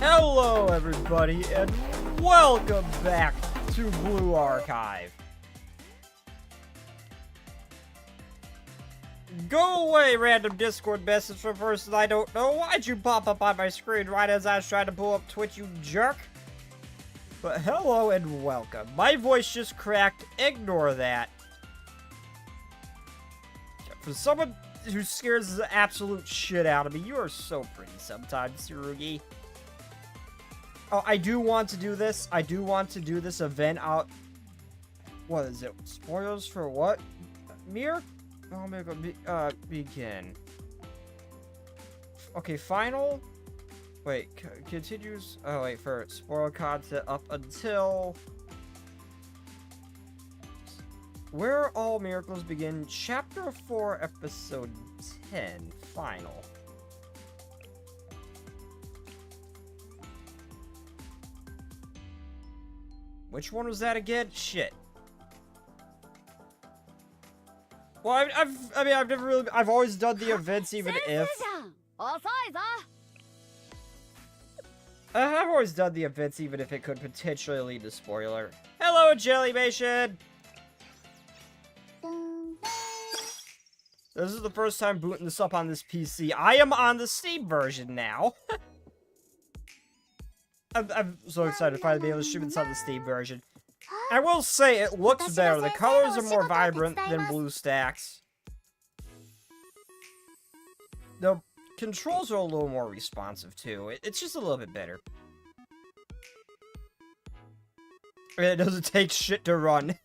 Hello everybody, and welcome back to Blue Archive. Go away, random Discord message from a person I don't know. Why'd you pop up on my screen right as I was trying to pull up Twitch, you jerk? But hello and welcome. My voice just cracked. Ignore that. For someone who scares the absolute shit out of me, you are so pretty sometimes, Tsurugi. Oh, I do want to do this. I do want to do this event out. What is it? Spoilers for what? Mir? Oh my god, begin. Okay, final. Wait, continues. Oh, wait, for spoiler content up until. Where All Miracles Begin, Chapter 4, Episode 10, Final. Which one was that again? Shit. Well, I've always done the events even if. I've always done the events even if it could potentially lead to spoiler. Hello, Jellymation! This is the first time booting this up on this PC. I am on the Steam version now. I'm so excited to finally be able to stream this on the Steam version. I will say it looks better. The colors are more vibrant than BlueStacks. The controls are a little more responsive too. It's just a little bit better. And it doesn't take shit to run.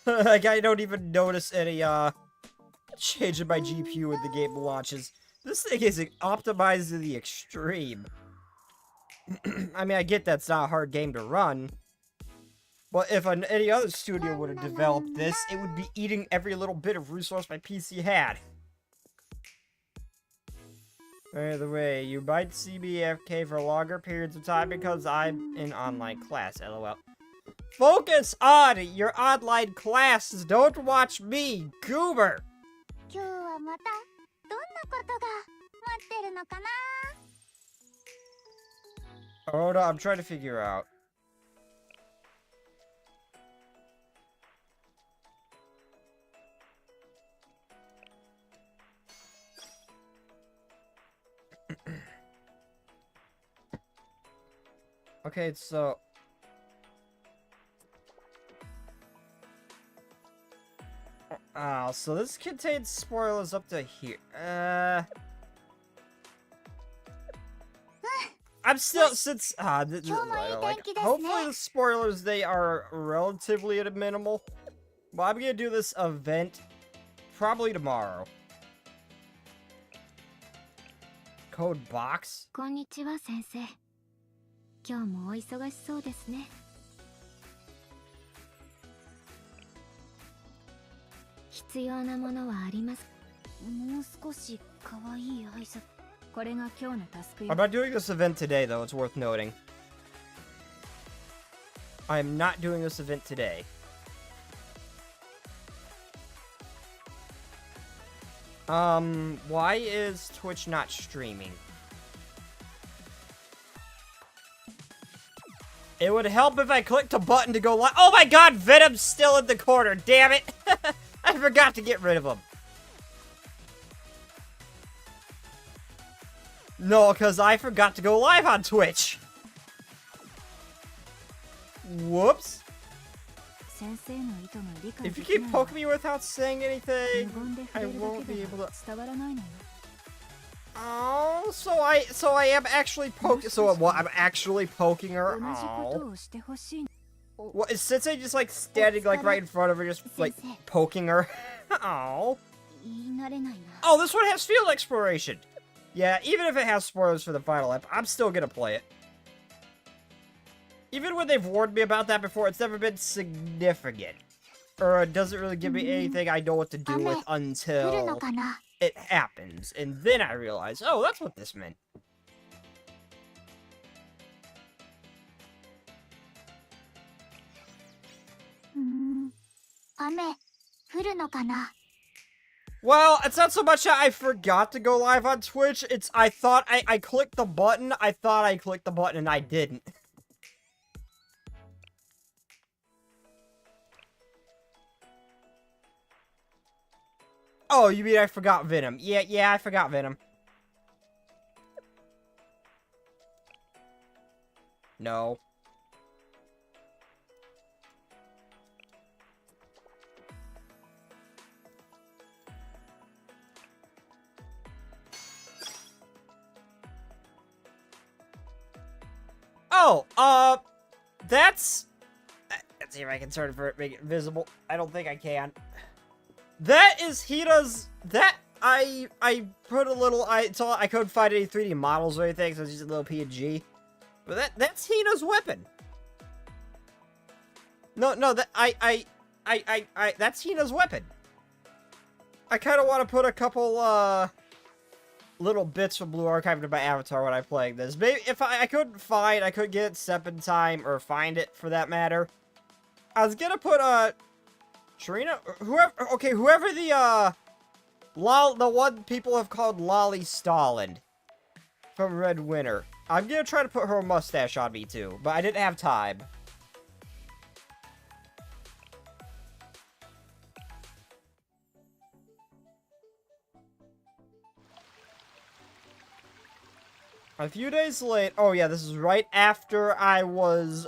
Like, I don't even notice any, change in my GPU when the game launches. This thing is optimized to the extreme. I mean, I get that's not a hard game to run. But if any other studio would have developed this, it would be eating every little bit of resource my PC had. By the way, you might see me AFK for longer periods of time because I'm in online class, lol. Focus on your online classes, don't watch me, goober! Hold on, I'm trying to figure out. Okay, so... so this contains spoilers up to here. I'm still, since, hopefully the spoilers, they are relatively at a minimal. But I'm gonna do this event probably tomorrow. Code box? Konnichiwa, sensei. 今日もお忙しそうですね。必要なものはあります。もう少し可愛い挨拶。これが今日のタスクよ。I'm not doing this event today, though. It's worth noting. I am not doing this event today. Why is Twitch not streaming? It would help if I clicked a button to go live. Oh my god, Venom's still in the corner, damn it! I forgot to get rid of him. No, because I forgot to go live on Twitch. Whoops. If you keep poking me without saying anything, I won't be able to... Oh, so I am actually poking. So what? I'm actually poking her. Oh. What is Sensei just like standing like right in front of her, just like poking her? Oh. Oh, this one has field exploration. Yeah, even if it has spoilers for the final ep, I'm still gonna play it. Even when they've warned me about that before, it's never been significant. Or it doesn't really give me anything I know what to do with until it happens. And then I realize, oh, that's what this meant. Well, it's not so much that I forgot to go live on Twitch, it's I thought I clicked the button, I thought I clicked the button and I didn't. Oh, you mean I forgot Venom. Yeah, I forgot Venom. No. Oh, that's... Let's see if I can sort of make it visible. I don't think I can. That is Hina's... That... I put a little... I couldn't find any 3D models or anything, so it's just a little PNG. But that's Hina's weapon. No, that... That's Hina's weapon. I kind of want to put a couple, little bits from Blue Archive into my avatar when I'm playing this. Maybe if I couldn't get it step in time, or find it for that matter. I was gonna put, Trina? Whoever the one people have called Lolly Stalin from Red Winter. I'm gonna try to put her mustache on me too, but I didn't have time. A few days late. Oh yeah, this is right after I was,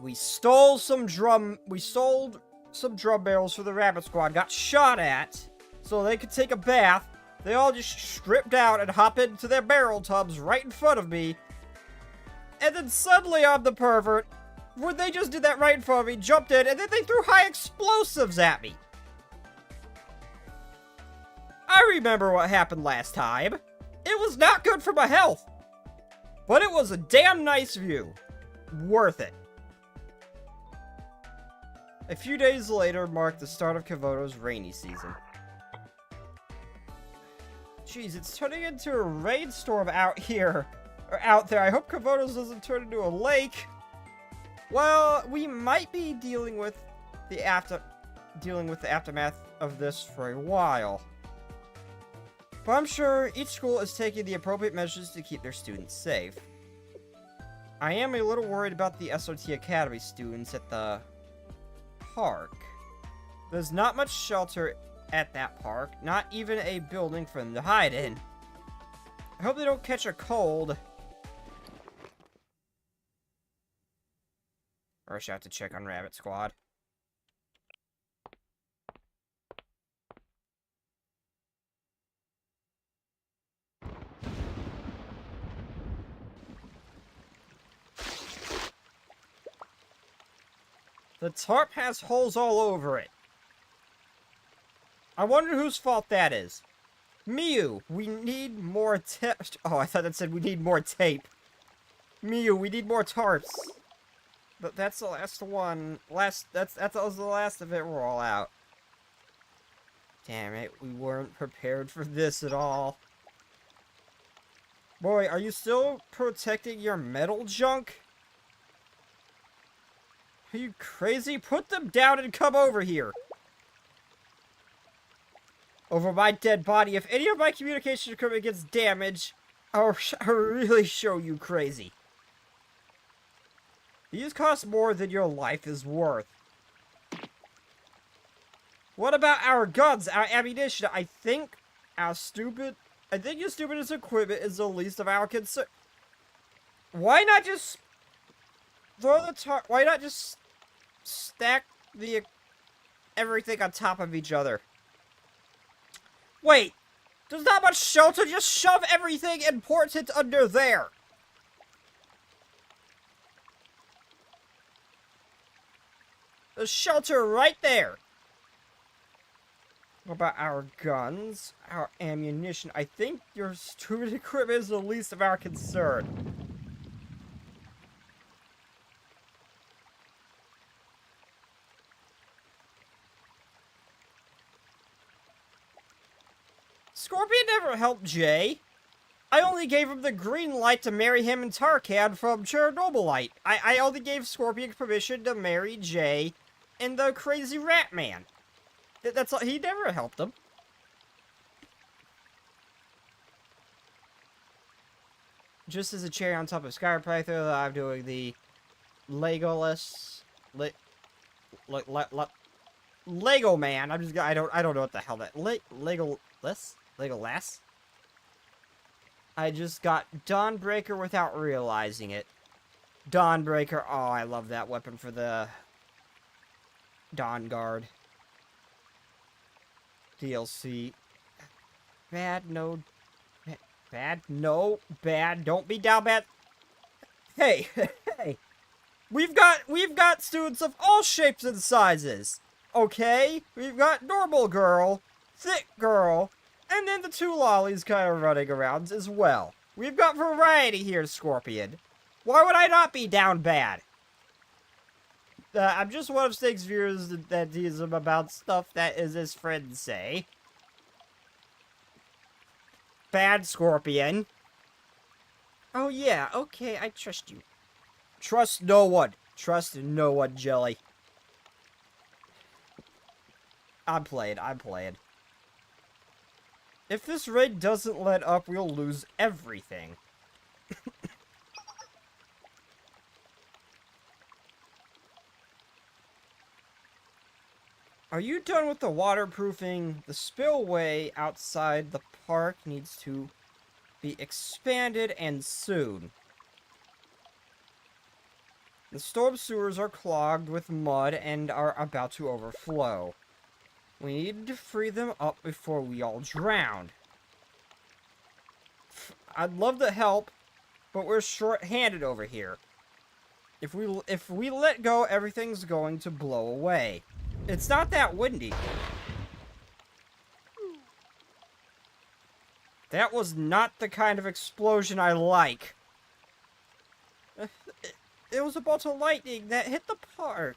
we stole some drum barrels for the Rabbit Squad, got shot at, so they could take a bath. They all just stripped out and hop into their barrel tubs right in front of me. And then suddenly I'm the pervert, where they just did that right in front of me, jumped in, and then they threw high explosives at me. I remember what happened last time. It was not good for my health. But it was a damn nice view. Worth it. A few days later marked the start of Kavoto's rainy season. Jeez, it's turning into a rainstorm out here. Or out there. I hope Kavoto's doesn't turn into a lake. Well, we might be dealing with the aftermath of this for a while. But I'm sure each school is taking the appropriate measures to keep their students safe. I am a little worried about the SOT Academy students at the park. There's not much shelter at that park, not even a building for them to hide in. I hope they don't catch a cold. Rush out to check on Rabbit Squad. The tarp has holes all over it. I wonder whose fault that is. Miyu, we need more Oh, I thought that said we need more tape. Miyu, we need more tarps. But that's the last one. That was the last of it. We're all out. Damn it, we weren't prepared for this at all. Boy, are you still protecting your metal junk? Are you crazy? Put them down and come over here. Over my dead body. If any of my communication equipment gets damaged, I'll really show you crazy. These cost more than your life is worth. What about our guns, our ammunition? I think your stupidest equipment is the least of our concern. Why not just why not just stack everything on top of each other? Wait, there's not much shelter, just shove everything important under there. There's shelter right there. What about our guns? Our ammunition? I think your stupid equipment is the least of our concern. Scorpion never helped Jay. I only gave him the green light to marry him and Tarkan from Chernobylite. I only gave Scorpion permission to marry Jay and the crazy rat man. That's all. He never helped him. Just as a cherry on top of Sky Python, I'm doing the Legolas, Lego Man. I don't know what the hell that Legolas. I just got Dawnbreaker without realizing it. Dawnbreaker. Oh, I love that weapon for the Dawn Guard DLC. Bad, no. Bad, no. Bad. Don't be down bad. Hey, hey. We've got students of all shapes and sizes. Okay? We've got normal girl, thick girl, and then the two lollies kind of running around as well. We've got variety here, Scorpion. Why would I not be down bad? I'm just one of Snake's viewers that tease him about stuff that is his friends say. Bad, Scorpion. Oh yeah, okay, I trust you. Trust no one. Trust no one, Jelly. I'm playing. If this raid doesn't let up, we'll lose everything. Are you done with the waterproofing? The spillway outside the park needs to be expanded, and soon. The storm sewers are clogged with mud and are about to overflow. We need to free them up before we all drown. I'd love to help, but we're short-handed over here. If we let go, everything's going to blow away. It's not that windy. That was not the kind of explosion I like. It was a bolt of lightning that hit the park.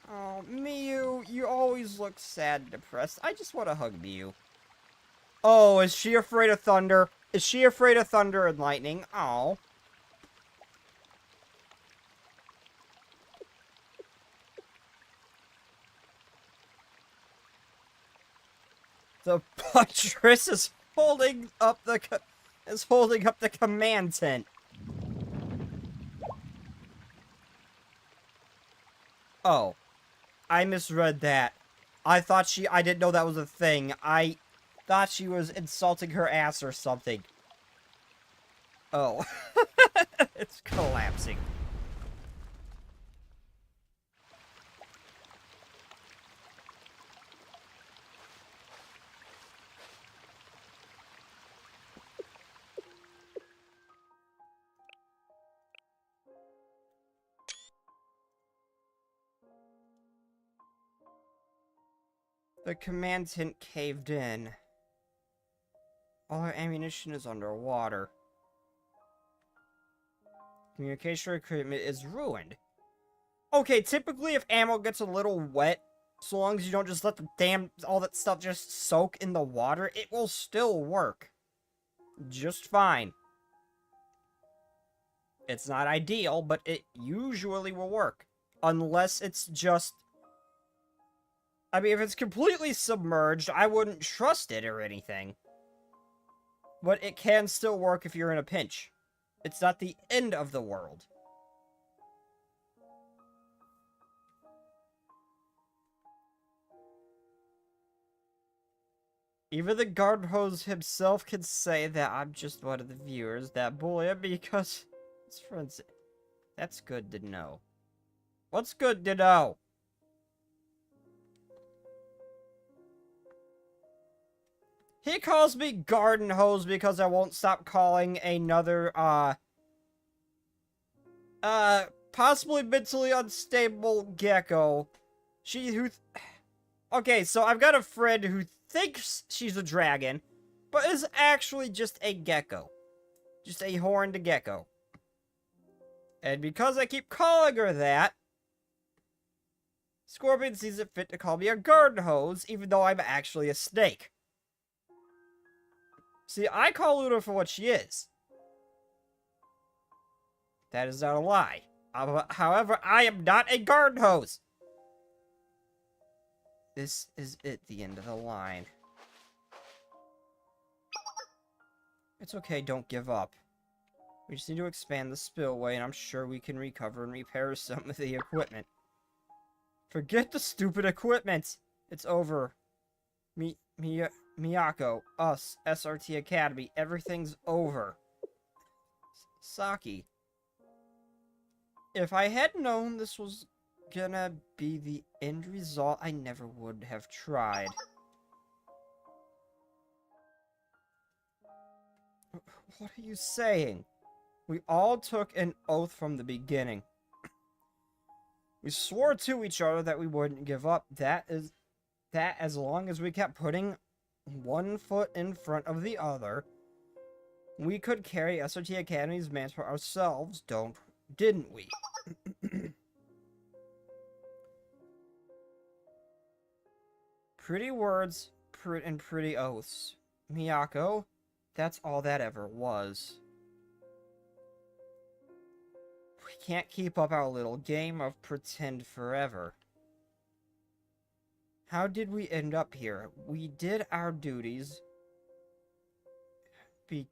Oh, Miyu, you always look sad and depressed. I just want to hug Miyu. Oh, is she afraid of thunder? Is she afraid of thunder and lightning? Oh. The buttress is holding up the command tent. Oh, I misread that. I didn't know that was a thing. I thought she was insulting her ass or something. Oh. It's collapsing. The command tent caved in. All our ammunition is underwater. Communication equipment is ruined. Okay, typically if ammo gets a little wet, so long as you don't just let all that stuff just soak in the water, it will still work. Just fine. It's not ideal, but it usually will work. Unless it's just... I mean, if it's completely submerged, I wouldn't trust it or anything. But it can still work if you're in a pinch. It's not the end of the world. Even the guard hose himself can say that I'm just one of the viewers that bully him because his friends... That's good to know. What's good to know? He calls me garden hose because I won't stop calling another, possibly mentally unstable gecko. Okay, so I've got a friend who thinks she's a dragon, but is actually just a gecko. Just a horned gecko. And because I keep calling her that, Scorpion sees it fit to call me a garden hose, even though I'm actually a snake. See, I call Luna for what she is. That is not a lie. However, I am not a garden hose. This is it, the end of the line. It's okay, don't give up. We just need to expand the spillway, and I'm sure we can recover and repair some of the equipment. Forget the stupid equipment! It's over. Miyako, us, SRT Academy, everything's over. Saki. If I had known this was gonna be the end result, I never would have tried. What are you saying? We all took an oath from the beginning. We swore to each other that we wouldn't give up. That as long as we kept putting one foot in front of the other, we could carry SRT Academy's manpower ourselves, didn't we? Pretty words and pretty oaths. Miyako, that's all that ever was. We can't keep up our little game of pretend forever. How did we end up here? We did our duties. We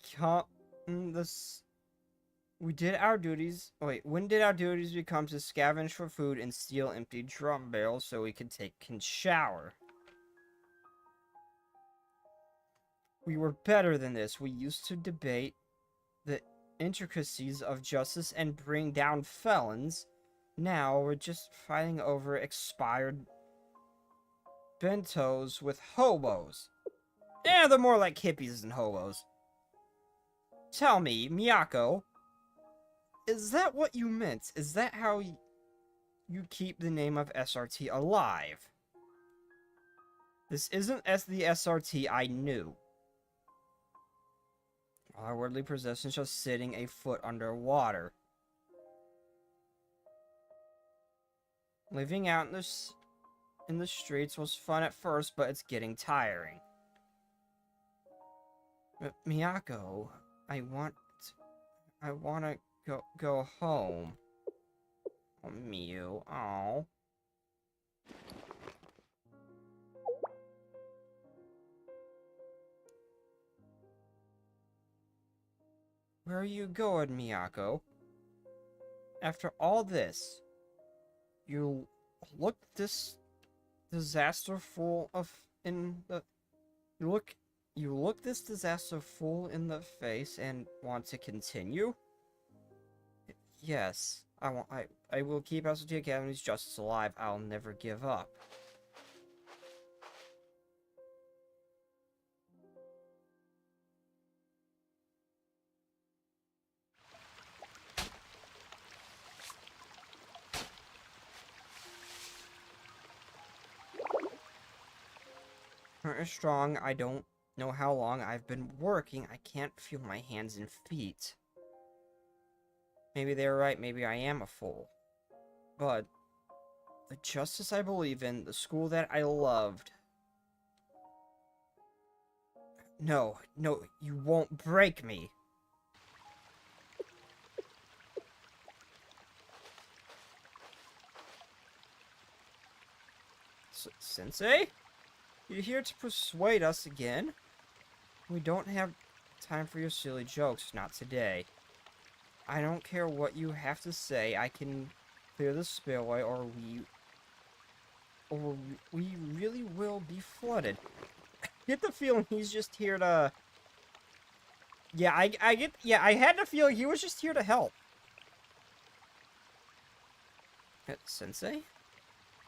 did our duties. Wait, when did our duties become to scavenge for food and steal empty drum barrels so we could take a shower? We were better than this. We used to debate the intricacies of justice and bring down felons. Now we're just fighting over expired bentos with hobos. Yeah, they're more like hippies than hobos. Tell me, Miyako, is that what you meant? Is that how you keep the name of SRT alive? This isn't the SRT I knew. Our worldly possessions just sitting a foot underwater. Living out in the streets was fun at first, but it's getting tiring. Miyako, I want to go home. Oh, Miyu, oh. Where are you going, Miyako? After all this, you look this disasterful you look this disaster full in the face and want to continue? Yes, I will keep SRT Academy's justice alive. I'll never give up. Heart is strong. I don't know how long I've been working. I can't feel my hands and feet. Maybe they're right. Maybe I am a fool. But the justice I believe in, the school that I loved. No, you won't break me. Sensei? You're here to persuade us again? We don't have time for your silly jokes, not today. I don't care what you have to say, I can clear the spillway or we really will be flooded. I get the feeling he's just here to... Yeah, I had the feeling he was just here to help. Sensei?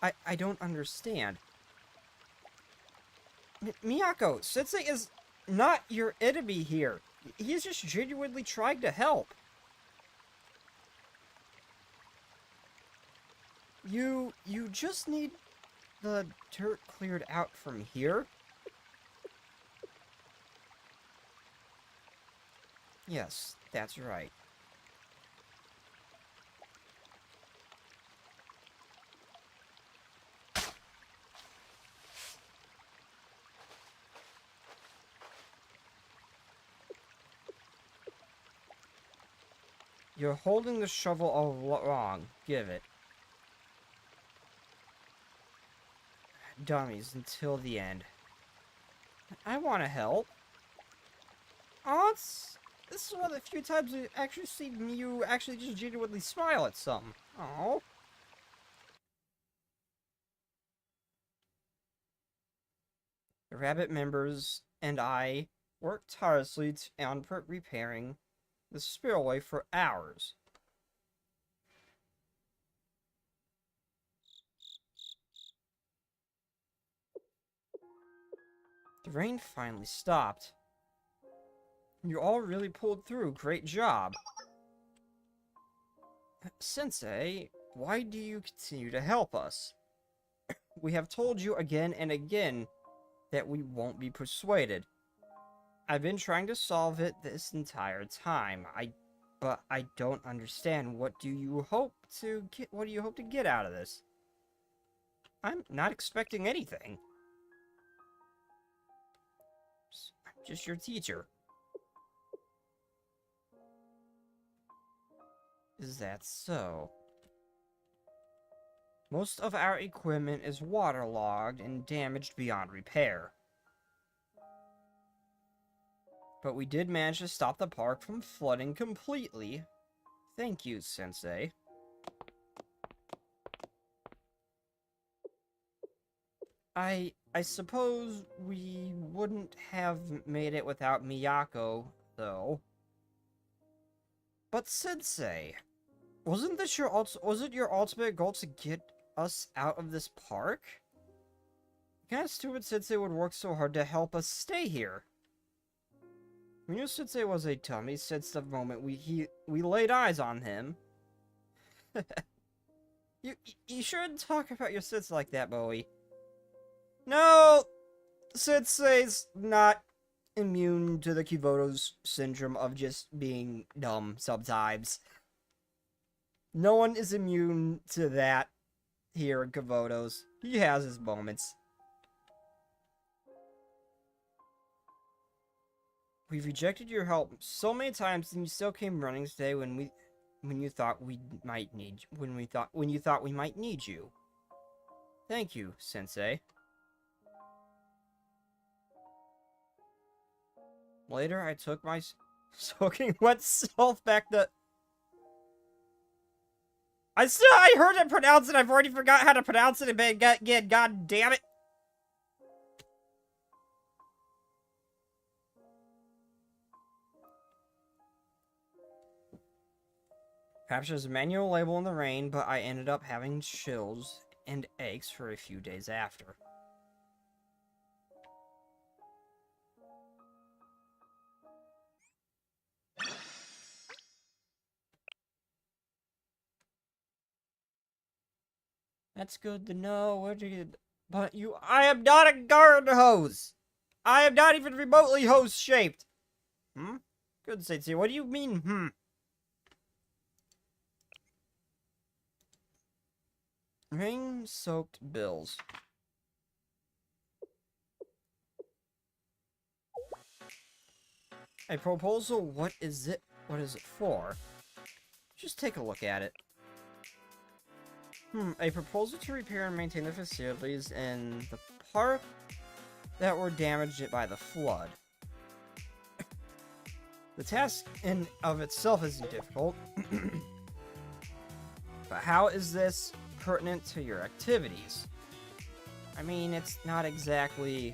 I don't understand. Miyako, Sensei is not your enemy here. He's just genuinely trying to help. You just need the dirt cleared out from here. Yes, that's right. You're holding the shovel all wrong. Give it. dummies until the end. I want to help. Oh, this is one of the few times I've actually seen you actually just genuinely smile at something. Oh. The rabbit members and I worked tirelessly on repairing the spillway for hours. The rain finally stopped. You all really pulled through. Great job. Sensei, why do you continue to help us? We have told you again and again that we won't be persuaded. I've been trying to solve it this entire time. But I don't understand. What do you hope to get out of this? I'm not expecting anything. I'm just your teacher. Is that so? Most of our equipment is waterlogged and damaged beyond repair. But we did manage to stop the park from flooding completely. Thank you, Sensei. I suppose we wouldn't have made it without Miyako, though. But Sensei, was it your ultimate goal to get us out of this park? What kind of stupid Sensei would work so hard to help us stay here? We knew Sensei was a dummy since the moment we laid eyes on him. You shouldn't talk about your sensei like that, Bowie. No, Sensei's not immune to the Kivoto's syndrome of just being dumb sometimes. No one is immune to that here in Kivoto's. He has his moments. We've rejected your help so many times, and you still came running today when you thought we might need you. Thank you, Sensei. Later, I took my soaking wet self back to... I heard it pronounce it, I've already forgot how to pronounce it again, god damn it! Perhaps there's a manual label in the rain, but I ended up having chills and aches for a few days after. That's good to know. I am not a garden hose! I am not even remotely hose-shaped! Good, Sensei. What do you mean, Rain-soaked bills. A proposal, what is it? What is it for? Just take a look at it. A proposal to repair and maintain the facilities in the park that were damaged by the flood. The task in of itself isn't difficult. But how is this pertinent to your activities? I mean, it's not exactly...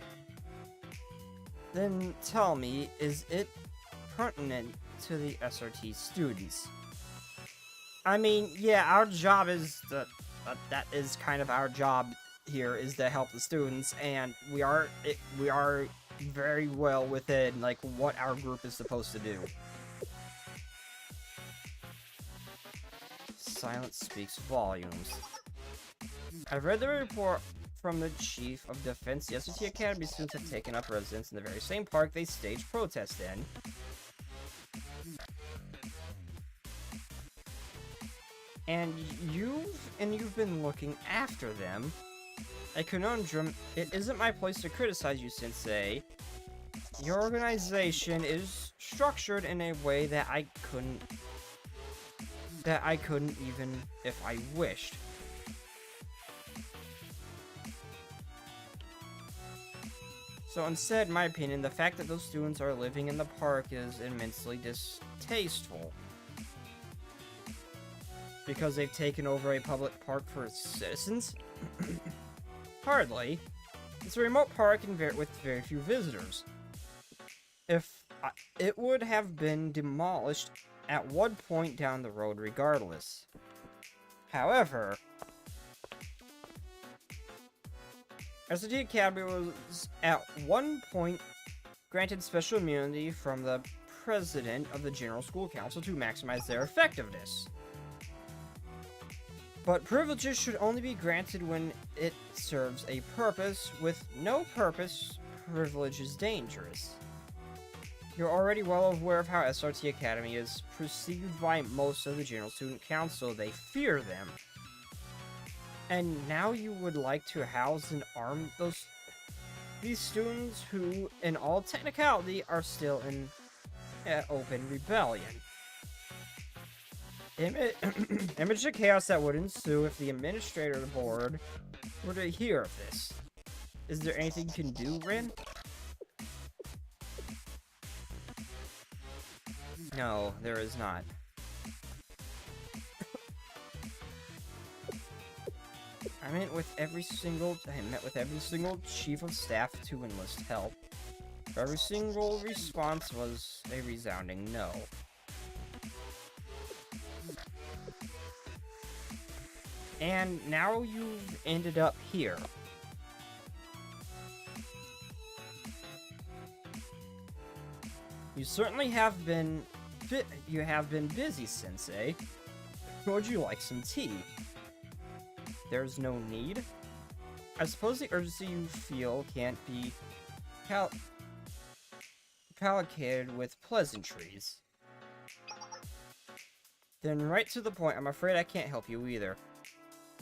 Then tell me, is it pertinent to the SRT students? I mean, yeah, our job is that is kind of our job here, is to help the students, and we are very well within, like, what our group is supposed to do. Silence speaks volumes. I've read the report from the Chief of Defense. The SRT Academy students have taken up residence in the very same park they staged protests in. And you've been looking after them. A conundrum. It isn't my place to criticize you, Sensei. Your organization is structured in a way that I couldn't even if I wished. So instead, in my opinion, the fact that those students are living in the park is immensely distasteful. Because they've taken over a public park for its citizens? Hardly. It's a remote park and with very few visitors. It would have been demolished at one point down the road regardless. However, SRT Academy was at one point granted special immunity from the president of the General School Council to maximize their effectiveness. But privileges should only be granted when it serves a purpose. With no purpose, privilege is dangerous. You're already well aware of how SRT Academy is perceived by most of the General Student Council. They fear them. And now you would like to house and arm these students who, in all technicality, are still in open rebellion. Image the chaos that would ensue if the administrator board were to hear of this. Is there anything you can do, Rin? No, there is not. I met with every single chief of staff to enlist help. Every single response was a resounding no. And now you've ended up here. You certainly have been busy, Sensei. Would you like some tea? There's no need. I suppose the urgency you feel can't be placated with pleasantries. Then right to the point, I'm afraid I can't help you either.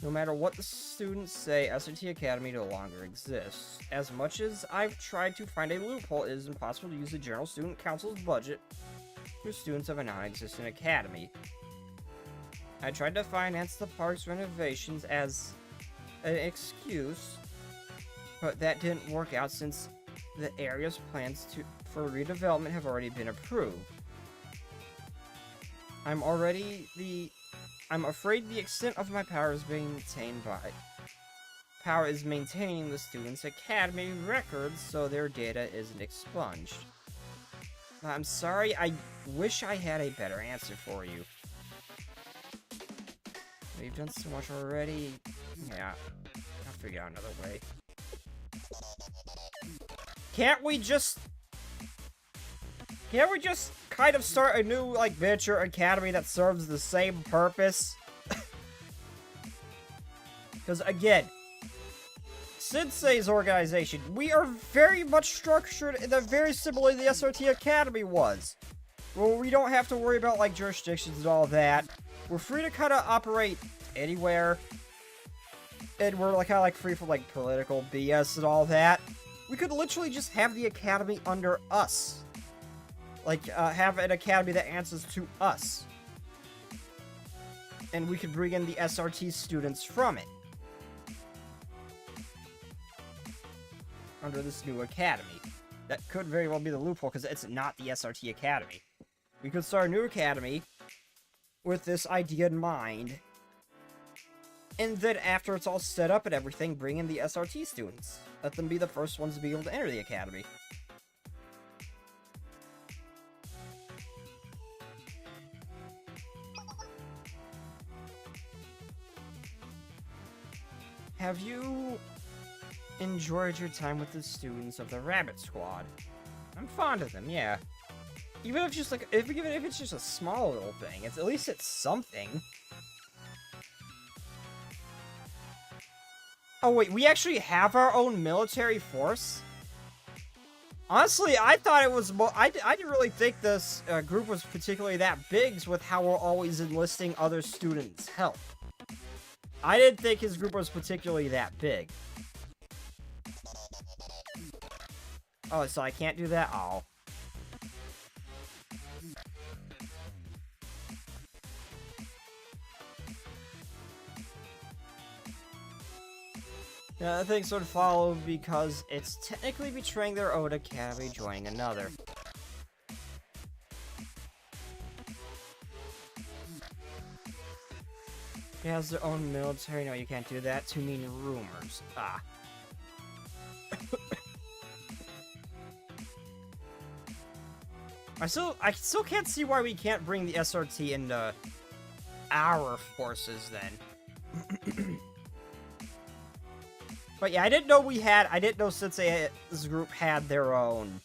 No matter what the students say, SRT Academy no longer exists. As much as I've tried to find a loophole, it is impossible to use the General Student Council's budget for students of a non-existent academy. I tried to finance the park's renovations as an excuse, but that didn't work out since the area's plans for redevelopment have already been approved. I'm afraid the extent of my power is maintaining the students' academy records so their data isn't expunged. I'm sorry, I wish I had a better answer for you. We've done so much already. Yeah, I'll figure out another way. Can't we just kind of start a new, like, miniature academy that serves the same purpose? Because, again, Sensei's organization, we are very much structured in the very similar the SRT Academy was. Well, we don't have to worry about, like, jurisdictions and all that. We're free to kind of operate anywhere. And we're, like, kind of, like, free from, like, political BS and all that. We could literally just have the academy under us. Like, have an academy that answers to us. And we could bring in the SRT students from it. Under this new academy. That could very well be the loophole, because it's not the SRT Academy. We could start a new academy with this idea in mind. And then after it's all set up and everything, bring in the SRT students. Let them be the first ones to be able to enter the academy. Have you enjoyed your time with the students of the Rabbit Squad? I'm fond of them, yeah. Even if just like, even if it's just a small little thing, at least it's something. Oh wait, we actually have our own military force? Honestly, I thought it was I didn't really think this group was particularly that big with how we're always enlisting other students' help. I didn't think his group was particularly that big. Oh, so I can't do that? Oh. Things would follow because it's technically betraying their own academy joining another. It has their own military. No, you can't do that. Too many rumors. Ah. I still can't see why we can't bring the SRT into our forces then. But yeah, I didn't know Sensei's group had their own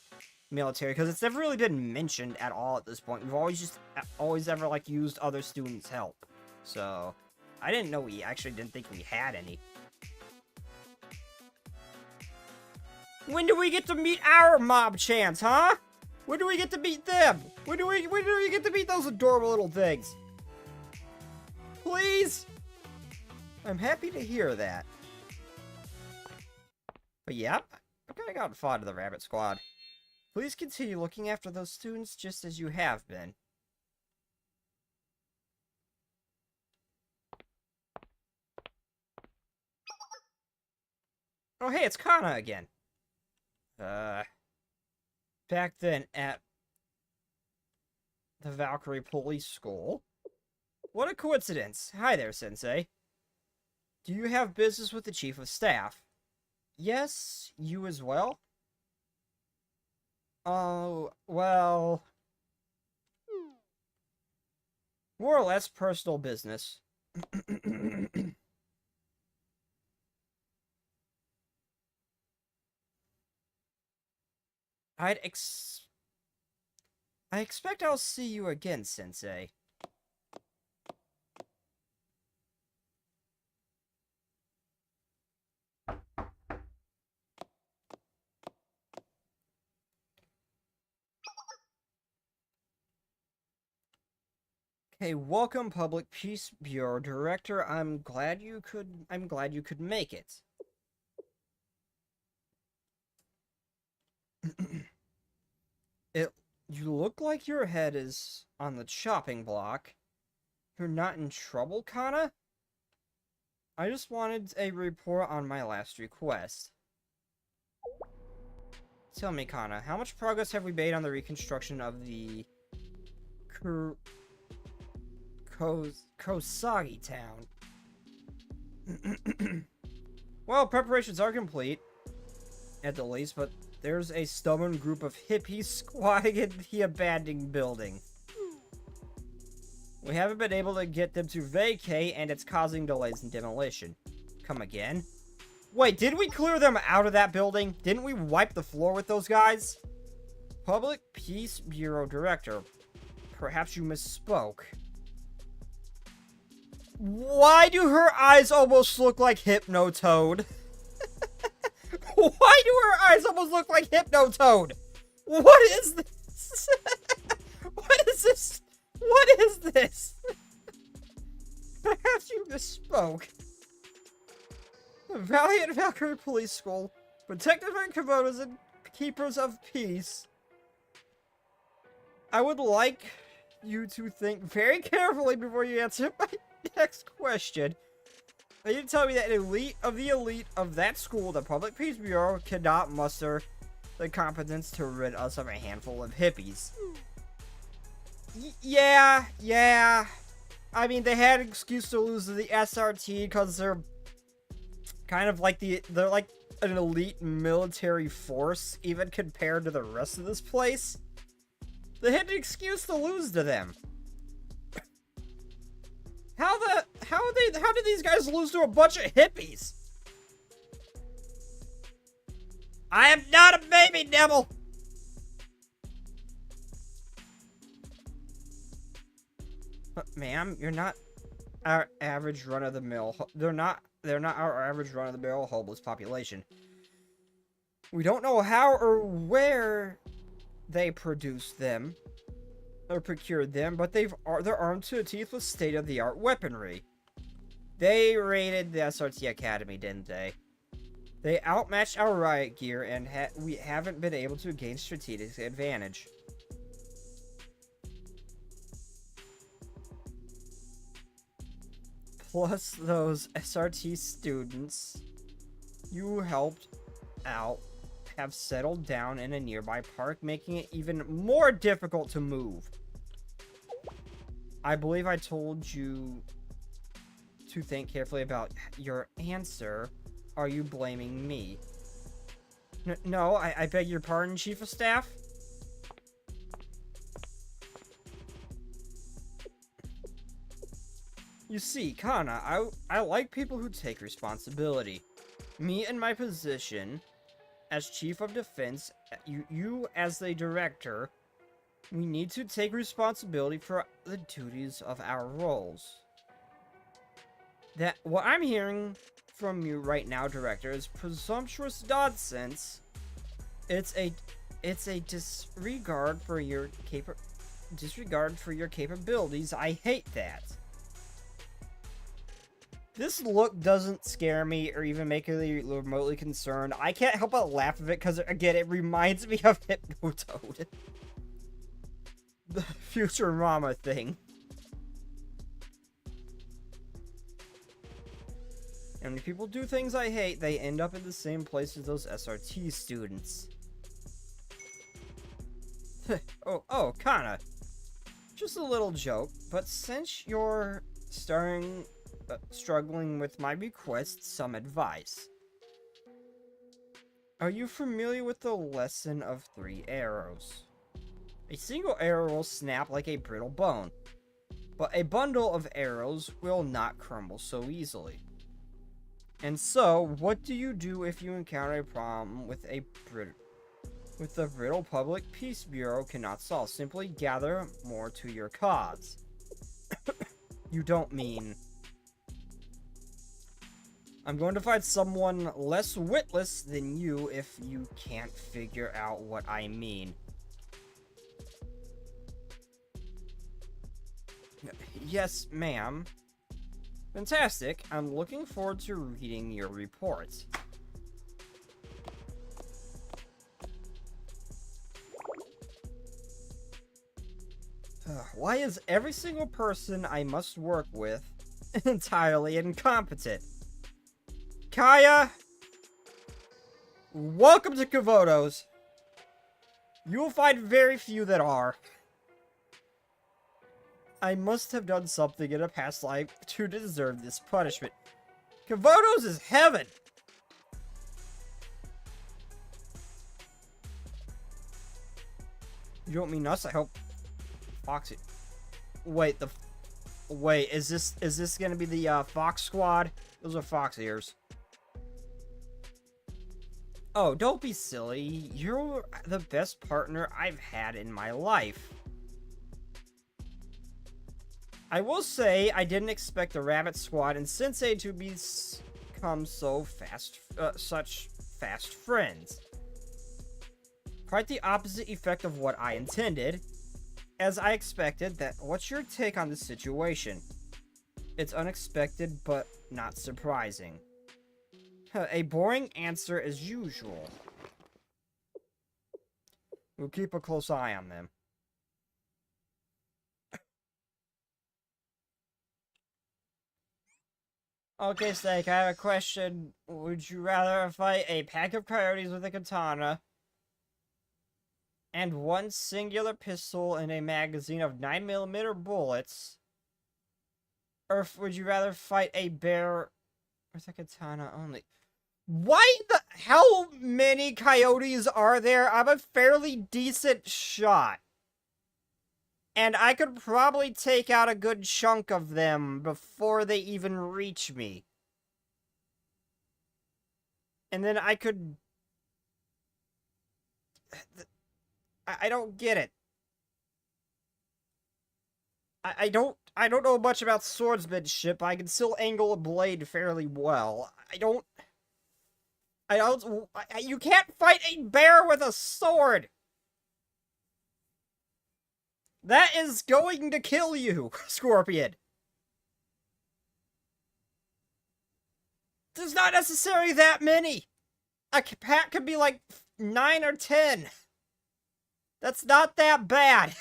military, because it's never really been mentioned at all at this point. We've always ever, like, used other students' help. So, I didn't know didn't think we had any. When do we get to meet our mob chants, huh? When do we get to meet them? When do we get to meet those adorable little things? Please? I'm happy to hear that. But yeah, I've kind of gotten fond of the Rabbit Squad. Please continue looking after those students just as you have been. Oh hey, it's Kana again. Back then at the Valkyrie Police School. What a coincidence. Hi there, Sensei. Do you have business with the Chief of Staff? Yes, you as well? Oh, well... more or less personal business. I expect I'll see you again, Sensei. Okay, welcome, Public Peace Bureau Director. I'm glad you could make it. You look like your head is on the chopping block. You're not in trouble, Kana? I just wanted a report on my last request. Tell me, Kana, how much progress have we made on the reconstruction of the Kosagi town? Well, preparations are complete, at the least, but there's a stubborn group of hippies squatting in the abandoned building. We haven't been able to get them to vacate, and it's causing delays in demolition. Come again? Wait, did we clear them out of that building? Didn't we wipe the floor with those guys? Public Peace Bureau Director. Perhaps you misspoke. Why do her eyes almost look like Hypnotoad? Why do her eyes almost look like Hypnotoad? What is this? What is this? What is this? Perhaps you misspoke. Valiant Valkyrie Police School, protected by Komodos and keepers of peace. I would like you to think very carefully before you answer my next question. You need to tell me that elite of that school, the Public Peace Bureau, cannot muster the competence to rid us of a handful of hippies. Yeah. I mean, they had an excuse to lose to the SRT because they're kind of like they're like an elite military force, even compared to the rest of this place. They had an excuse to lose to them. How did these guys lose to a bunch of hippies? I am not a baby devil. Ma'am, you're not our average run-of-the-mill. They're not our average run-of-the-mill homeless population. We don't know how or where they produce them or procured them, but they're armed to the teeth with state-of-the-art weaponry. They raided the SRT Academy, didn't they? They outmatched our riot gear, and we haven't been able to gain strategic advantage. Plus those SRT students. you helped out have settled down in a nearby park, making it even more difficult to move. I believe I told you to think carefully about your answer. Are you blaming me? No, I beg your pardon, Chief of Staff? You see, Kana, I like people who take responsibility. Me in my position as Chief of Defense, you as the Director, we need to take responsibility for the duties of our roles. That what I'm hearing from you right now, Director, is presumptuous nonsense. It's a disregard for your capabilities. I hate that. This look doesn't scare me or even make me remotely concerned. I can't help but laugh at it because, again, it reminds me of Hypnotoad. The Futurama thing. And when people do things I hate, they end up in the same place as those SRT students. oh, Kana. Just a little joke, but since you're struggling with my request, some advice. Are you familiar with the lesson of 3 arrows? A single arrow will snap like a brittle bone, but a bundle of arrows will not crumble so easily. And so, what do you do if you encounter a problem with the brittle Public Peace Bureau cannot solve? Simply gather more to your cause. You don't mean... I'm going to find someone less witless than you if you can't figure out what I mean. Yes, ma'am. Fantastic. I'm looking forward to reading your report. Why is every single person I must work with entirely incompetent? Kaya! Welcome to Kavotos. You will find very few that are. I must have done something in a past life to deserve this punishment. Kavotos is heaven! You don't mean us? I hope... Foxy... Wait, Wait, is this gonna be the, Fox Squad? Those are Fox ears. Oh, don't be silly. You're the best partner I've had in my life. I will say, I didn't expect the Rabbit Squad and Sensei to become such fast friends. Quite the opposite effect of what I intended. As I expected, what's your take on this situation? It's unexpected, but not surprising. A boring answer as usual. We'll keep a close eye on them. Okay, Snake, I have a question. Would you rather fight a pack of coyotes with a katana and one singular pistol and a magazine of 9mm bullets? Or would you rather fight a bear with a katana only? Why the how many coyotes are there? I'm a fairly decent shot. And I could probably take out a good chunk of them before they even reach me. And then I could... I don't get it. I don't know much about swordsmanship. I can still angle a blade fairly well. You can't fight a bear with a sword! That is going to kill you, Scorpion! There's not necessarily that many! A pack could be like 9 or 10. That's not that bad.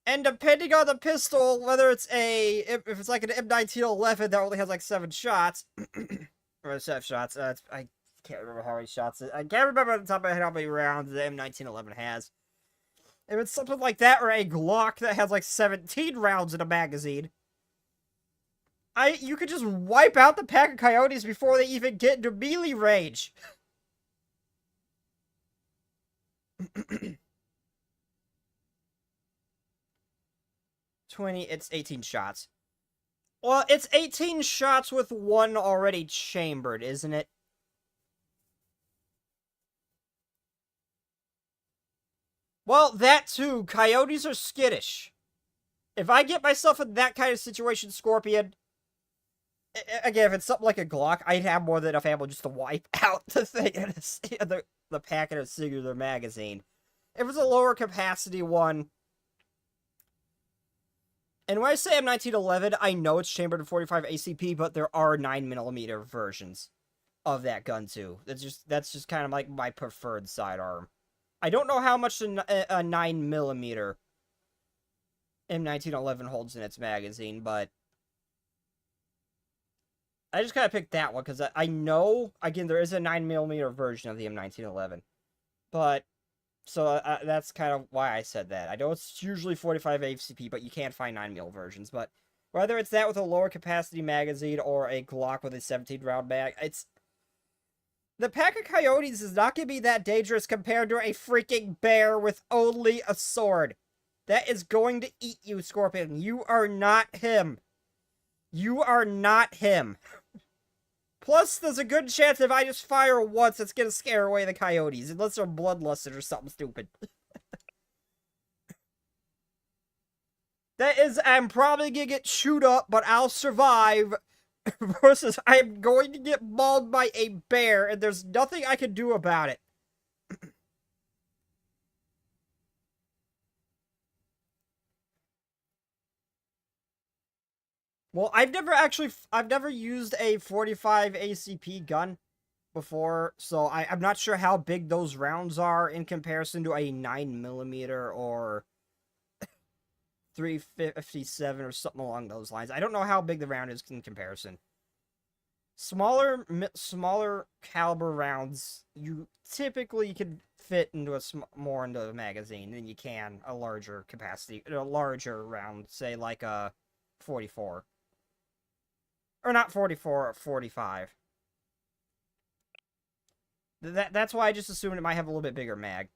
And depending on the pistol, whether it's if it's like an M1911 that only has like 7 shots, or 7 shots, I can't remember how many shots. I can't remember on the top of my head how many rounds the M1911 has. If it's something like that, or a Glock that has like 17 rounds in a magazine, you could just wipe out the pack of coyotes before they even get into melee range. 20, it's 18 shots. Well, it's 18 shots with one already chambered, isn't it? Well, that too. Coyotes are skittish. If I get myself in that kind of situation, Scorpion, again, if it's something like a Glock, I'd have more than enough ammo just to wipe out the thing in the pack in a singular magazine. If it's a lower capacity one, and when I say M1911, I know it's chambered in 45 ACP, but there are 9mm versions of that gun too. That's just kind of like my preferred sidearm. I don't know how much a 9mm M1911 holds in its magazine, but I just kind of picked that one because I know, again, there is a 9mm version of the M1911. But, so that's kind of why I said that. I know it's usually 45 ACP, but you can't find 9mm versions. But whether it's that with a lower capacity magazine or a Glock with a 17-round mag, the pack of coyotes is not going to be that dangerous compared to a freaking bear with only a sword. That is going to eat you, Scorpion. You are not him. You are not him. Plus, there's a good chance if I just fire once, it's gonna scare away the coyotes. Unless they're bloodlusted or something stupid. That is, I'm probably gonna get chewed up, but I'll survive. Versus, I'm going to get mauled by a bear, and there's nothing I can do about it. Well, I've never used a 45 ACP gun before, so I'm not sure how big those rounds are in comparison to a 9mm or 357 or something along those lines. I don't know how big the round is in comparison. Smaller caliber rounds, you typically can fit into more into a magazine than you can a larger capacity, a larger round, say like a 44. Or not 44, 45. That's why I just assumed it might have a little bit bigger mag.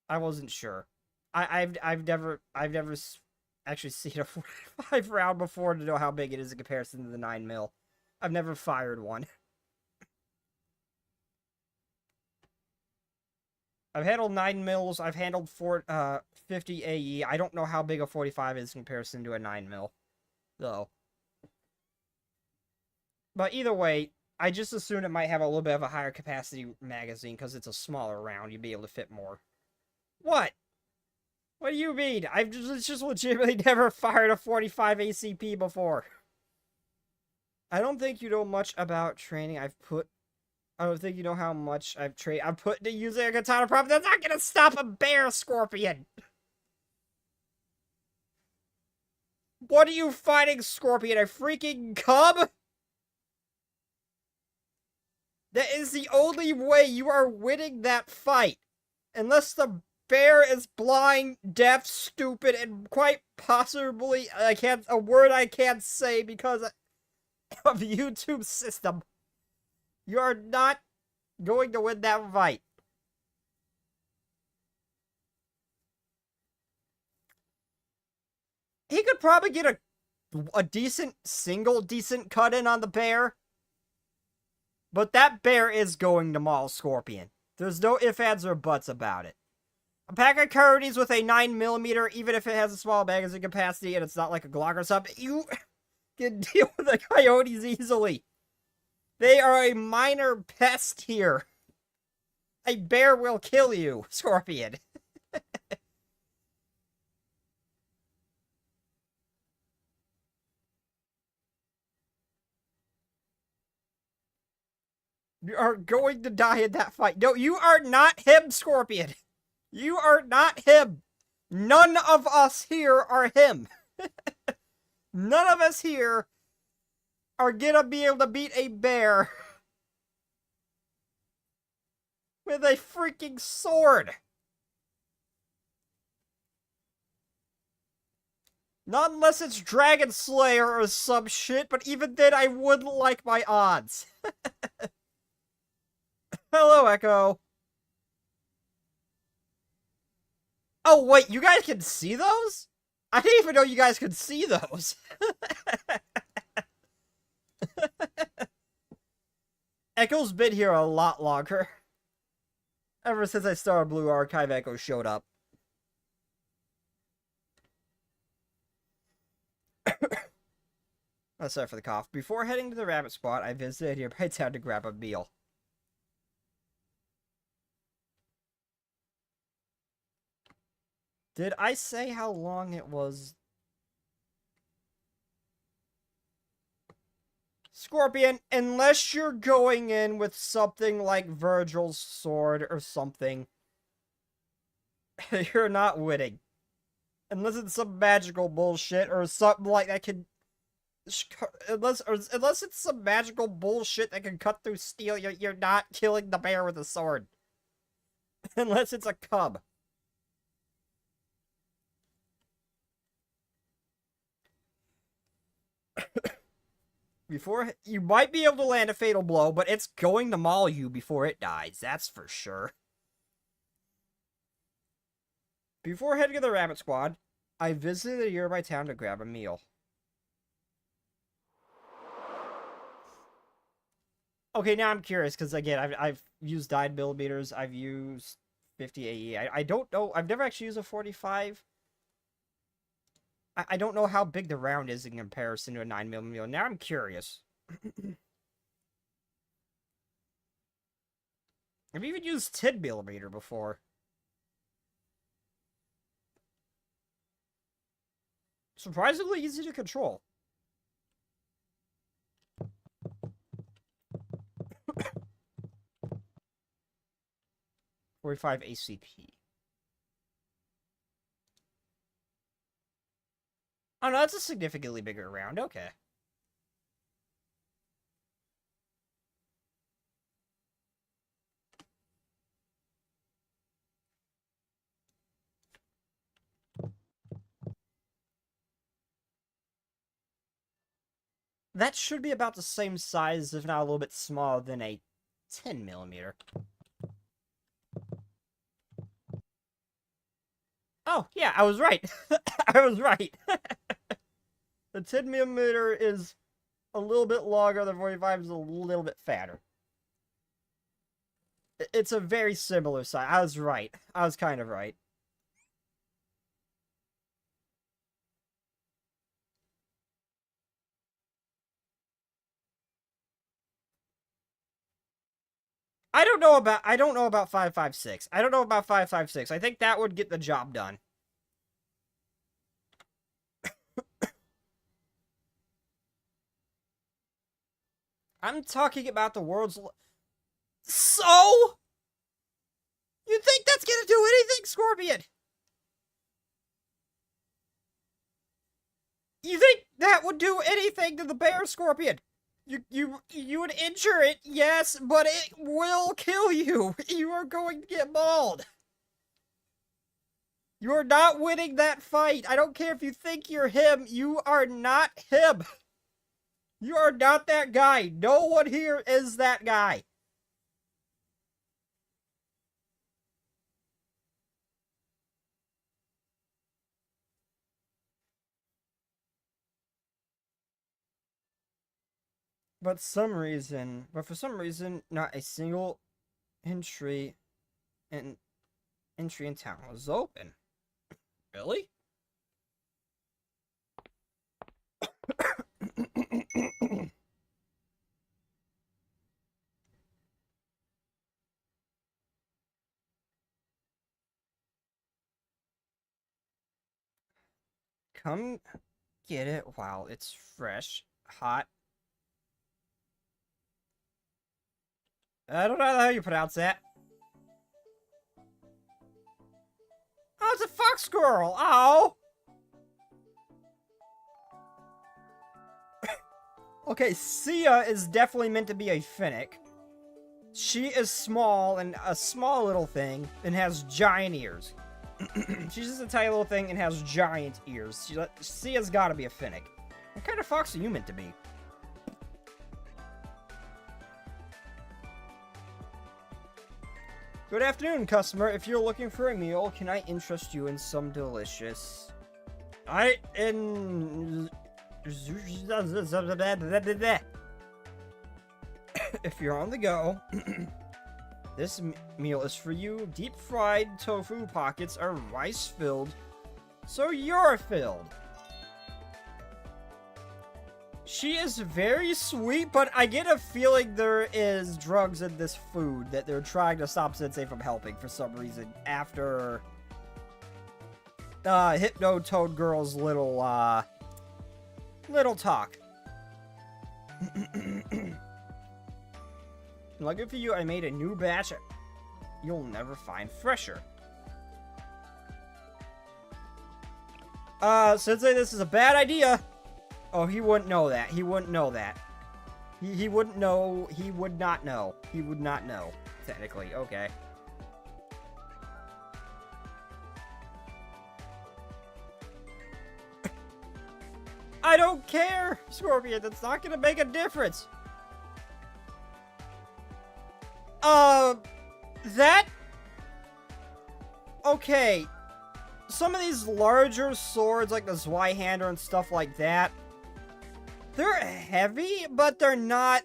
I wasn't sure. I've never actually seen a 45 round before to know how big it is in comparison to the 9mm. I've never fired one. I've handled 9mm. I've handled 50 AE. I don't know how big a 45 is in comparison to a 9mm, though. But either way, I just assumed it might have a little bit of a higher capacity magazine because it's a smaller round. You'd be able to fit more. What? What do you mean? I've just legitimately never fired a 45 ACP before. I don't think you know much about training. I don't think you know how much I've trained. I'm put to using a katana prop. That's not gonna stop a bear, Scorpion. What are you fighting, Scorpion? A freaking cub? That is the only way you are winning that fight. Unless the bear is blind, deaf, stupid, and quite possibly a word I can't say because of YouTube system. You are not going to win that fight. He could probably get a decent cut in on the bear. But that bear is going to maul Scorpion. There's no ifs, ands, or buts about it. A pack of coyotes with a 9mm, even if it has a small magazine capacity and it's not like a Glock or something, you can deal with the coyotes easily. They are a minor pest here. A bear will kill you, Scorpion. You are going to die in that fight. No, you are not him, Scorpion. You are not him. None of us here are him. None of us here are gonna be able to beat a bear with a freaking sword. Not unless it's Dragon Slayer or some shit, but even then I wouldn't like my odds. Hello, Echo. Oh, wait, you guys can see those? I didn't even know you guys could see those. Echo's been here a lot longer. Ever since I started Blue Archive, Echo showed up. Oh, sorry for the cough. Before heading to the rabbit spot, I visited nearby town to grab a meal. Did I say how long it was? Scorpion, unless you're going in with something like Virgil's sword or something, you're not winning. Unless it's some magical bullshit or something like that can... Unless it's some magical bullshit that can cut through steel, you're not killing the bear with a sword. Unless it's a cub. Before you might be able to land a fatal blow, but it's going to maul you before it dies. That's for sure. Before heading to the rabbit squad, I visited a nearby town to grab a meal. Okay, now I'm curious because again, I've used 9mm. I've used 50 AE. I don't know. I've never actually used a 45. I don't know how big the round is in comparison to a 9mm. Now I'm curious. I've even used 10mm before. Surprisingly easy to control. .45 ACP. Oh no, that's a significantly bigger round. Okay. That should be about the same size, if not a little bit smaller than a 10mm. Oh, yeah, I was right. I was right. The 10mm is a little bit longer, the 45 is a little bit fatter. It's a very similar size. I was right. I was kind of right. I don't know about 5.56. I don't know about 5.56. I think that would get the job done. I'm talking about the world's... So? You think that's gonna do anything, Scorpion? You think that would do anything to the bear, Scorpion? You would injure it, yes, but it will kill you. You are going to get mauled. You are not winning that fight. I don't care if you think you're him. You are not him. You are not that guy. No one here is that guy. But for some reason, not a single entry in town was open. Really? Come get it while it's fresh, hot. I don't know how you pronounce that. Oh, it's a fox squirrel. Oh. Okay, Sia is definitely meant to be a Finnick. She is small and a small little thing and has giant ears. She's just a tiny little thing and has giant ears. Sia's gotta be a Finnick. What kind of fox are you meant to be? Good afternoon, customer. If you're looking for a meal, can I interest you in some delicious... If you're on the go, this meal is for you. Deep fried tofu pockets are rice filled, so you're filled. She is very sweet, but I get a feeling there is drugs in this food that they're trying to stop Sensei from helping for some reason after Hypno Toad Girl's little talk. Lucky for you, I made a new batch you'll never find fresher. Sensei, this is a bad idea. Oh, he wouldn't know that. He wouldn't know that. He wouldn't know. He would not know. He would not know, technically. Okay. I don't care, Scorpion. That's not gonna make a difference. That... Okay. Some of these larger swords, like the Zweihander and stuff like that, they're heavy, but they're not,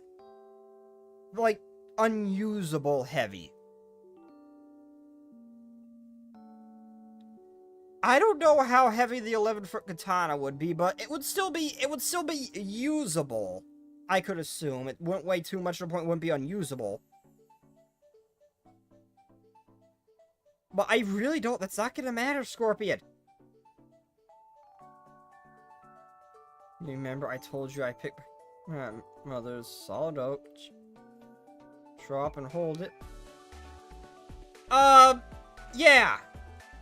like, unusable heavy. I don't know how heavy the 11-foot katana would be, but it would still be usable. I could assume. It wouldn't weigh too much to the point it wouldn't be unusable. But I really don't. That's not gonna matter, Scorpion. Remember, I told you I picked mother's solid oak. Drop and hold it. Yeah.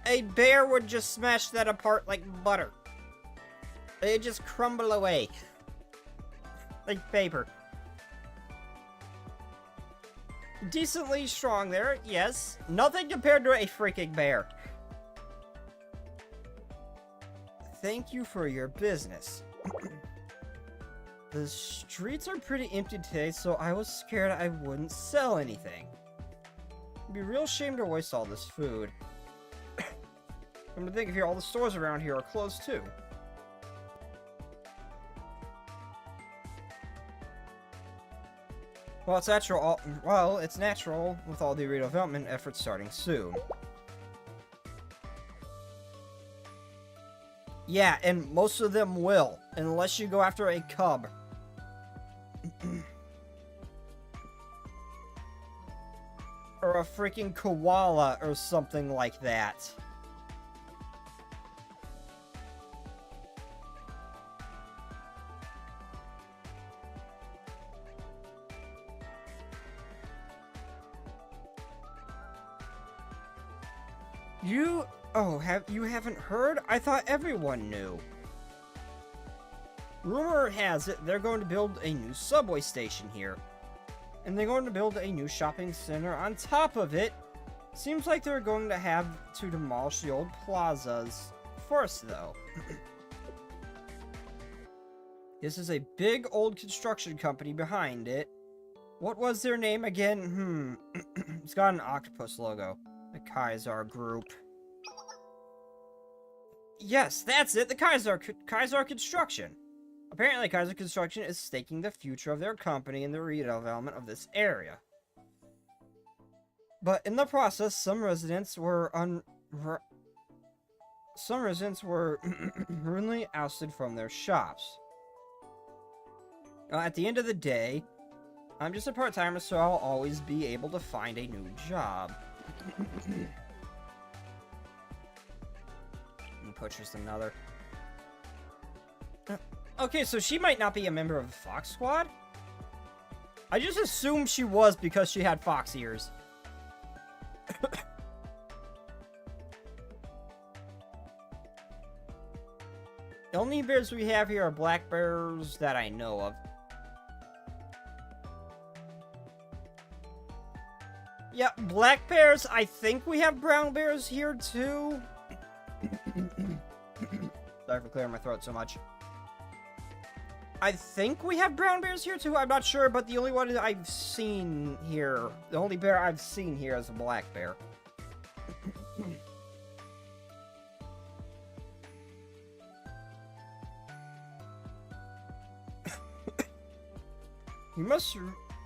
A bear would just smash that apart like butter. It'd just crumble away. Like paper. Decently strong there, yes. Nothing compared to a freaking bear. Thank you for your business. The streets are pretty empty today, so I was scared I wouldn't sell anything. It'd be a real shame to waste all this food. I'm gonna think if all the stores around here are closed too. Well, it's natural. Well, it's natural with all the redevelopment efforts starting soon. Yeah, and most of them will, unless you go after a cub. Or a freaking koala or something like that. You haven't heard? I thought everyone knew. Rumor has it they're going to build a new subway station here. And they're going to build a new shopping center on top of it. Seems like they're going to have to demolish the old plazas first, though. This is a big old construction company behind it. What was their name again? It's got an octopus logo. The Kaiser Group. Yes, that's it. The Kaiser Construction. Apparently, Kaiser Construction is staking the future of their company in the redevelopment of this area. But in the process, some residents were rudely ousted from their shops. At the end of the day, I'm just a part-timer, so I'll always be able to find a new job. And purchase another. Okay, so she might not be a member of the Fox Squad? I just assumed she was because she had fox ears. The only bears we have here are black bears that I know of. Yeah, black bears. I think we have brown bears here too. Sorry for clearing my throat so much. I think we have brown bears here too. I'm not sure, but the only one I've seen here, the only bear I've seen here is a black bear.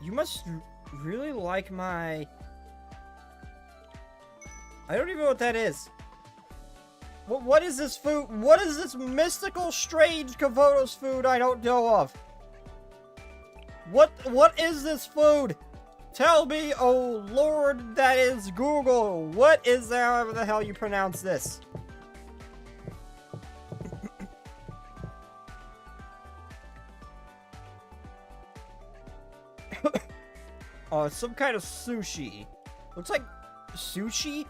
You must really like my... I don't even know what that is. What is this food? What is this mystical, strange Kavoto's food I don't know of? What is this food? Tell me, oh Lord, that is Google. What is that, however the hell you pronounce this? Oh, it's some kind of sushi. Looks like sushi,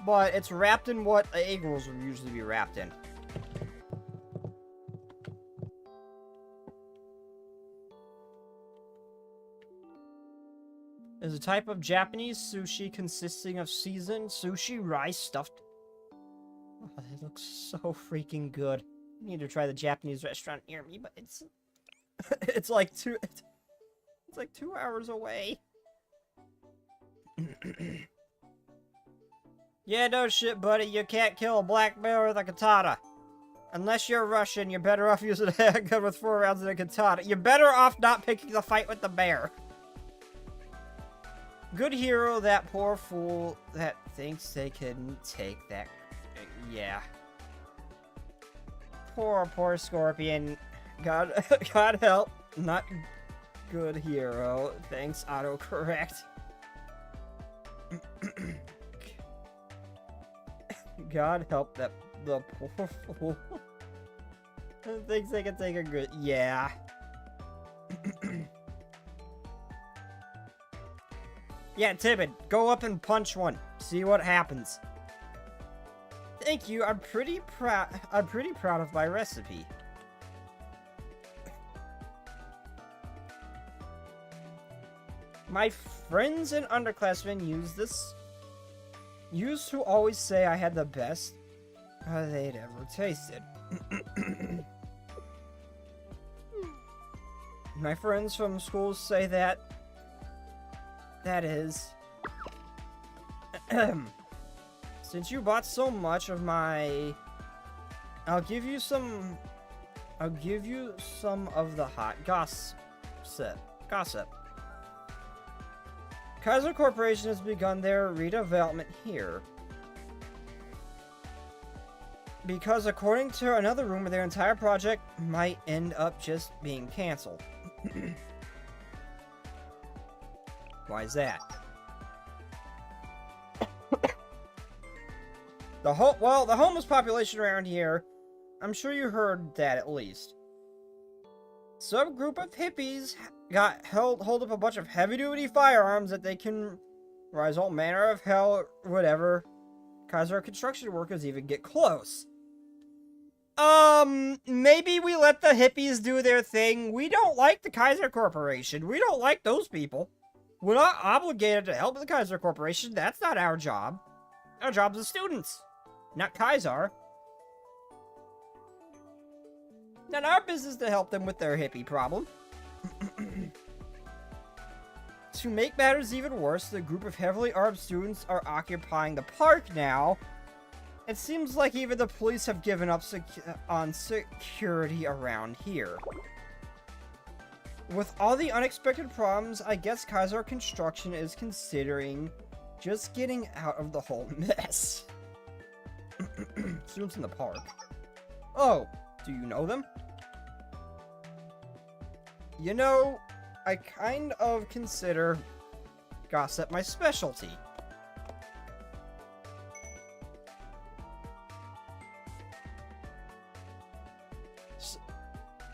but it's wrapped in what egg rolls would usually be wrapped in. Is a type of Japanese sushi consisting of seasoned sushi rice stuffed. Oh, it looks so freaking good. I need to try the Japanese restaurant near me, but it's it's like 2 hours away. Yeah, no shit, buddy. You can't kill a black bear with a katana. Unless you're Russian, you're better off using a handgun with 4 rounds than a katana. You're better off not picking the fight with the bear. Good hero, that poor fool that thinks they can take that. Yeah. Poor Scorpion. God help. Not good hero. Thanks, autocorrect. God help the poor fool. Thinks they can take a good... Yeah. Yeah, Timid, go up and punch one. See what happens. Thank you. I'm pretty proud of my recipe. My friends and underclassmen used to always say I had the best they'd ever tasted. My friends from school say that is... Since you bought so much of my... I'll give you some of the hot gossip. Kaiser Corporation has begun their redevelopment here. Because according to another rumor, their entire project might end up just being canceled. Why is that? The homeless population around here, I'm sure you heard that at least. Some group of hippies hold up a bunch of heavy-duty firearms that they can rise all manner of hell, whatever. Kaiser construction workers even get close. Maybe we let the hippies do their thing. We don't like the Kaiser Corporation. We don't like those people. We're not obligated to help the Kaiser Corporation. That's not our job. Our job's the students, not Kaiser. Not our business to help them with their hippie problem. To make matters even worse, the group of heavily armed students are occupying the park now. It seems like even the police have given up on security around here. With all the unexpected problems, I guess Kaiser Construction is considering just getting out of the whole mess. Students in the park. Oh, do you know them? You know, I kind of consider gossip my specialty.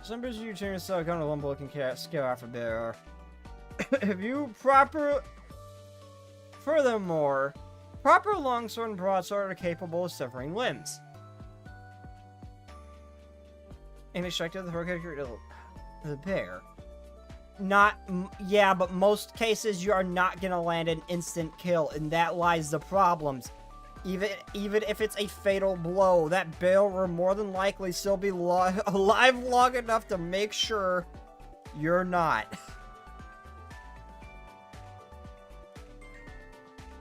Some busy you turn yourself on a lumber looking cat scale alphabet. If you proper... Furthermore, proper longsword and broadsword are capable of severing limbs. And extracted the character the bear. Yeah, but most cases you are not gonna land an instant kill, and that lies the problems. Even if it's a fatal blow, that bear will more than likely still be alive long enough to make sure you're not.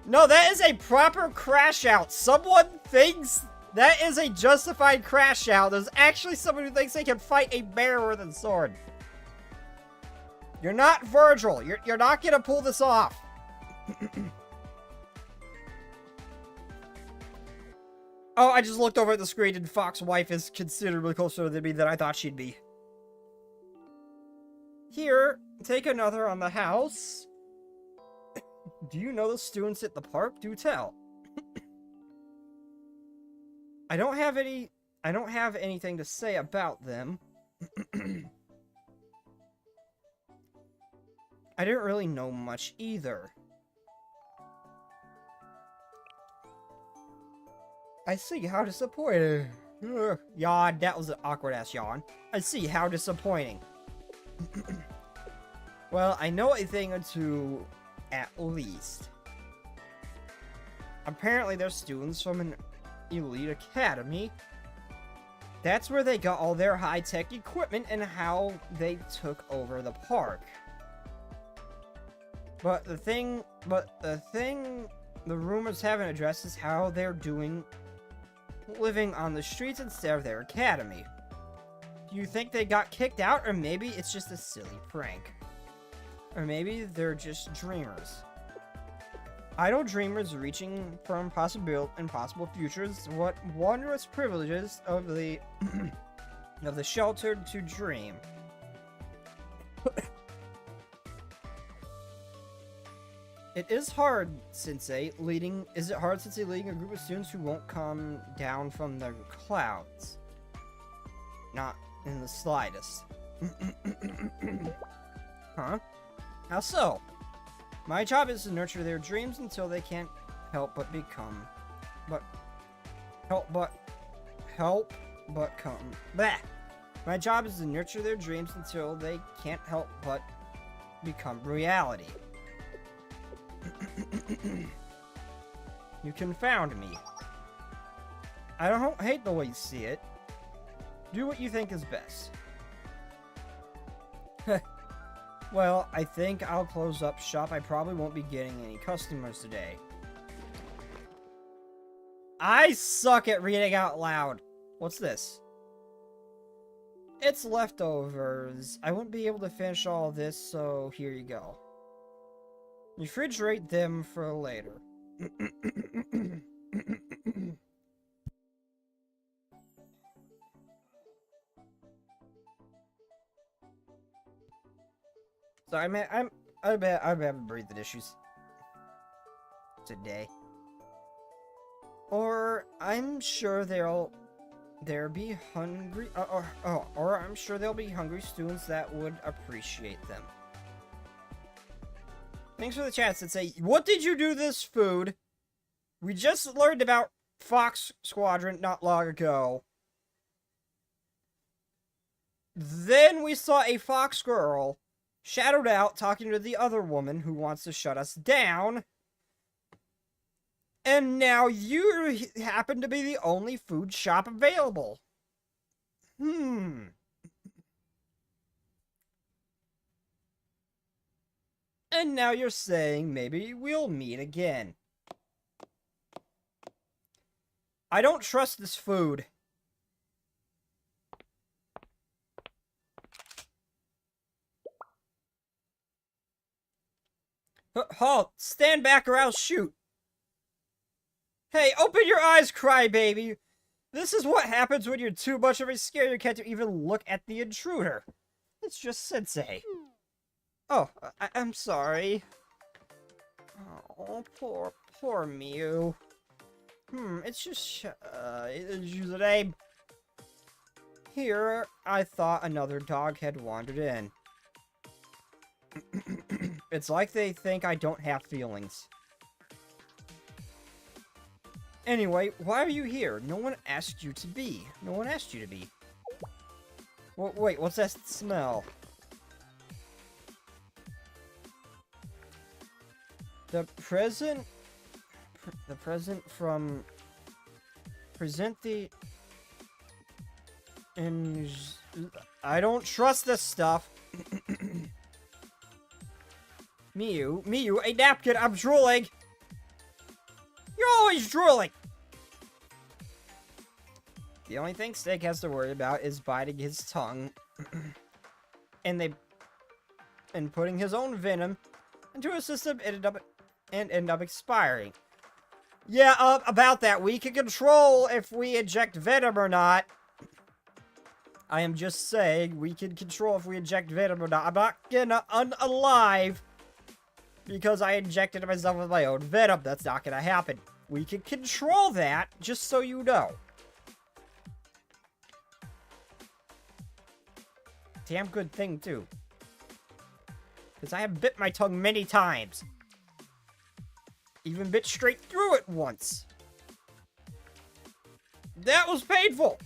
No, that is a proper crash out. Someone thinks that is a justified crash out. There's actually someone who thinks they can fight a bear with a sword. You're not Virgil. You're not gonna pull this off. Oh, I just looked over at the screen and Fox's wife is considerably closer to me than I thought she'd be. Here, take another on the house. Do you know the students at the park? Do tell. I don't have anything to say about them. I didn't really know much either. I see how disappointing. Yawn, that was an awkward-ass yawn. I see how disappointing. Well, I know a thing or two, at least. Apparently, they're students from an elite academy. That's where they got all their high-tech equipment and how they took over the park. But the thing the rumors haven't addressed is how they're doing living on the streets instead of their academy. Do you think they got kicked out, or maybe it's just a silly prank? Or maybe they're just dreamers. Idle dreamers reaching for impossible futures, what wondrous privileges of the of the sheltered to dream. It is hard, Sensei, leading a group of students who won't come down from the clouds? Not in the slightest. Huh? How so? My job is to nurture their dreams until they can't help but come. Bleh! My job is to nurture their dreams until they can't help but become reality. You confound me. I don't hate the way you see it. Do what you think is best. Well, I think I'll close up shop. I probably won't be getting any customers today. I suck at reading out loud. What's this? It's leftovers. I won't be able to finish all this, so here you go. Refrigerate them for later. So I'm having breathing issues today. Or I'm sure there'll be hungry or I'm sure there'll be hungry students that would appreciate them. Thanks for the chance and say, what did you do this food? We just learned about Fox Squadron not long ago. Then we saw a fox girl shadowed out talking to the other woman who wants to shut us down. And now you happen to be the only food shop available. And now you're saying maybe we'll meet again. I don't trust this food. Halt! Stand back or I'll shoot! Hey, open your eyes, crybaby! This is what happens when you're too much of a scaredy cat to even look at the intruder. It's just Sensei. Oh, I'm sorry. Oh, poor Mew. It's just a name. Here, I thought another dog had wandered in. It's like they think I don't have feelings. Anyway, why are you here? No one asked you to be. No one asked you to be. Well, wait, what's that smell? The present from... Present the... And... I don't trust this stuff. Miyu, a napkin, I'm drooling! You're always drooling! The only thing Snake has to worry about is biting his tongue. and putting his own venom into a system and end up expiring. Yeah, about that, we can control if we inject venom or not. I am just saying, we can control if we inject venom or not. I'm not gonna unalive because I injected myself with my own venom. That's not gonna happen. We can control that, just so you know. Damn good thing, too. Because I have bit my tongue many times. Even bit straight through it once. That was painful.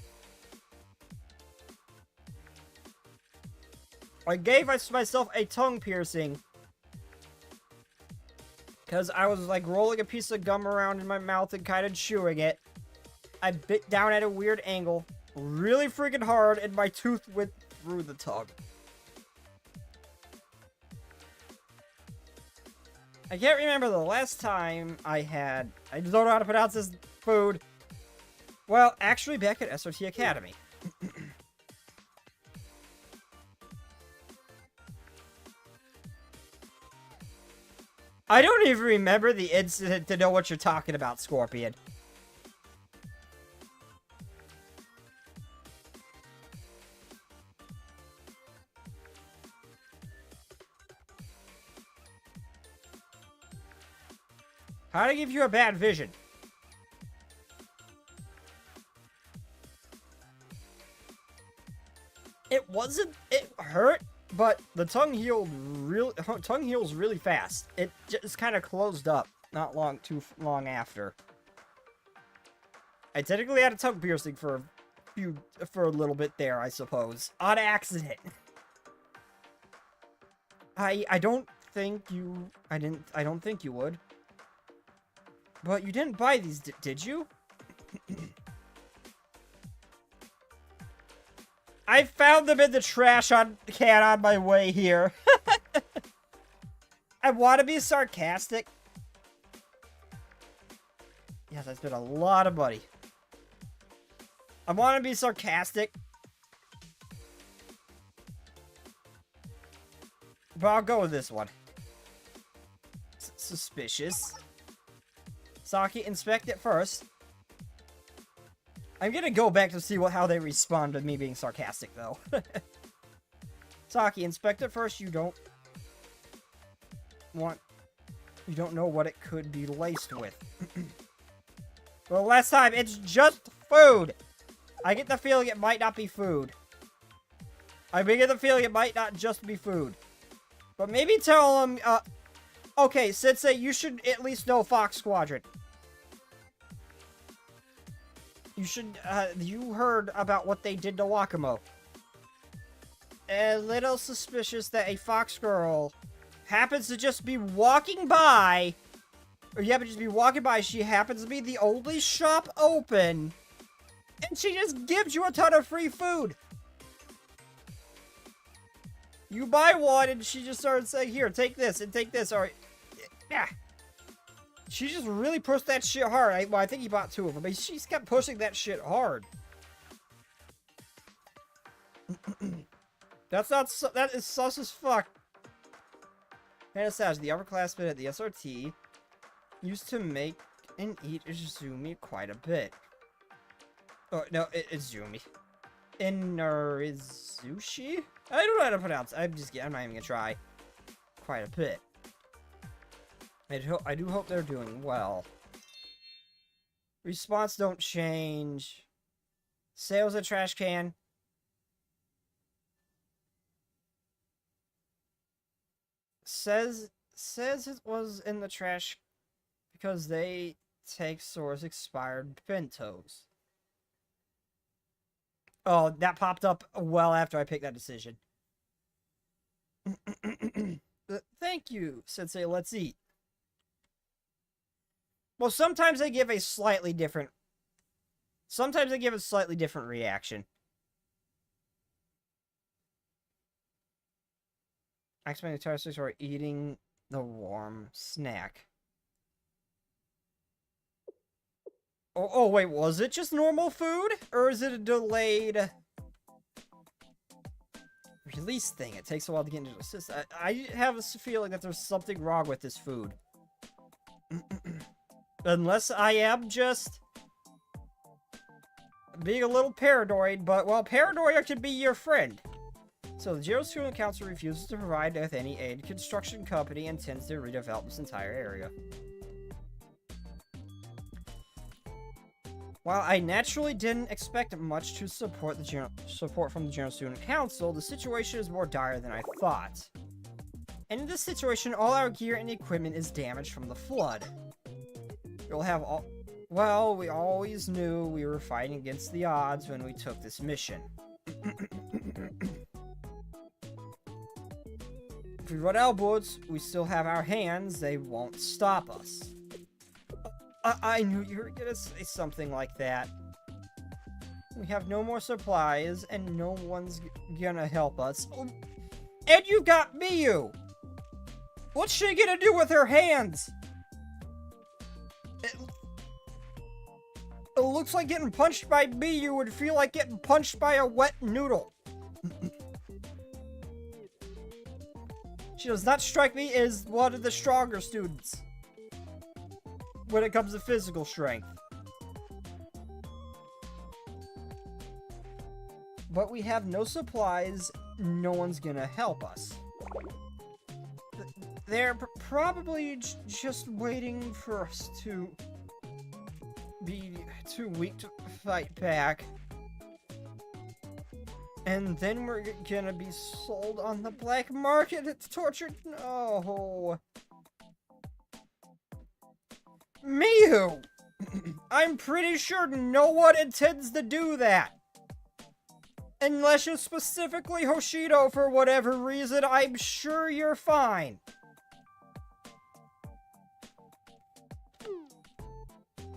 I gave myself a tongue piercing. Because I was like rolling a piece of gum around in my mouth and kind of chewing it. I bit down at a weird angle. Really freaking hard, and my tooth went through the tongue. I can't remember the last time I don't know how to pronounce this food. Well, actually back at SRT Academy. I don't even remember the incident to know what you're talking about, Scorpion. How'd I give you a bad vision? It hurt, but the tongue heals really fast. It just kind of closed up not too long after. I technically had a tongue piercing for a little bit there, I suppose. On accident. I don't think you would. But you didn't buy these, did you? I found them in the trash can on my way here. I want to be sarcastic. Yes, I spent a lot of money. I want to be sarcastic. But I'll go with this one. Suspicious. Saki, inspect it first. I'm gonna go back to see how they respond to me being sarcastic, though. Saki, inspect it first. You don't know what it could be laced with. Well, last time, it's just food. I get the feeling it might not be food. I get the feeling it might not just be food. But maybe tell them, okay, Sensei, you should at least know Fox Squadron. You heard about what they did to Wakamo. A little suspicious that a fox girl happens to just be walking by. Or you happen to just be walking by, she happens to be the only shop open. And she just gives you a ton of free food. You buy one and she just started saying, here, take this and take this. Or, yeah. She just really pushed that shit hard. I think he bought two of them, but she's kept pushing that shit hard. That is sus as fuck. Anastasia, the upperclassmen at the SRT, used to make and eat Izumi quite a bit. Oh, no, Izumi. Inarizushi? I don't know how to pronounce it. I'm not even gonna try. Quite a bit. I do hope they're doing well. Response don't change. Sales at trash can. Says it was in the trash because they take Sora's expired bentos. Oh, that popped up well after I picked that decision. Thank you, Sensei. Let's eat. Well, sometimes they give a slightly different reaction. I explained the entire story eating the warm snack. Oh, wait, was it just normal food? Or is it a delayed release thing? It takes a while to get into the system. I have a feeling that there's something wrong with this food. Unless I am just being a little paranoid, but, well, paranoia can be your friend. So the General Student Council refuses to provide with any aid. Construction company intends to redevelop this entire area. While I naturally didn't expect much to support from the General Student Council, the situation is more dire than I thought. And in this situation, all our gear and equipment is damaged from the flood. We'll have all... Well, we always knew we were fighting against the odds when we took this mission. If we run out of bullets, we still have our hands. They won't stop us. I knew you were gonna say something like that. We have no more supplies, and no one's gonna help us. Oh, and you got Miyu! What's she gonna do with her hands? It looks like getting punched by Miyu would feel like getting punched by a wet noodle. She does not strike me as one of the stronger students when it comes to physical strength. But we have no supplies. No one's gonna help us. They're probably just waiting for us to be too weak to fight back. And then we're gonna be sold on the black market. It's tortured. No. Miyu! I'm pretty sure no one intends to do that. Unless you're specifically Hoshido for whatever reason, I'm sure you're fine.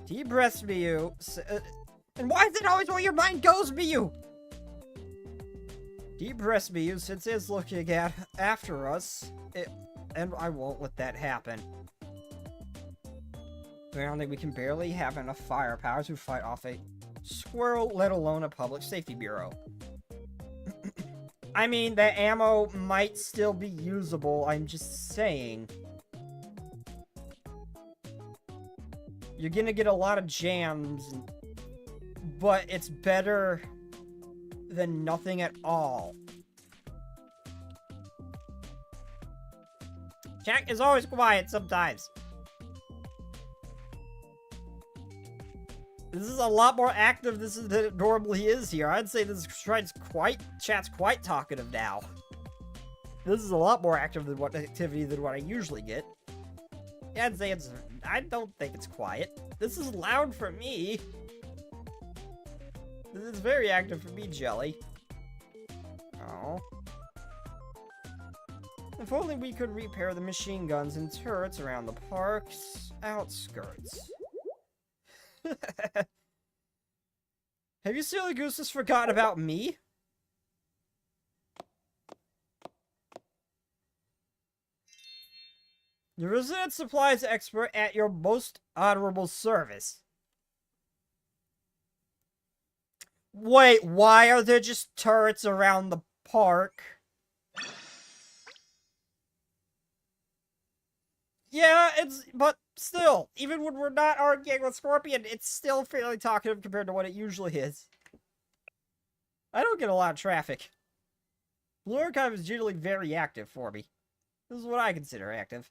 Deep breaths, Miyu. And why is it always where your mind goes, Miyu? Deep breaths, Miyu. Since it's looking after us, and I won't let that happen. Apparently, we can barely have enough firepower to fight off a squirrel, let alone a public safety bureau. I mean, the ammo might still be usable, I'm just saying. You're gonna get a lot of jams, but it's better than nothing at all. Jack is always quiet sometimes. This is a lot more active than it normally is here. I'd say this chat's quite talkative now. This is a lot more active than what I usually get. Yeah, I'd say I don't think it's quiet. This is loud for me. This is very active for me, Jelly. Oh. If only we could repair the machine guns and turrets around the park's outskirts. Have you silly gooses forgotten about me? The resident supplies expert at your most honorable service. Wait, why are there just turrets around the park? Yeah, but still, even when we're not arguing with Scorpion, it's still fairly talkative compared to what it usually is. I don't get a lot of traffic. Blue Archive is generally very active for me. This is what I consider active.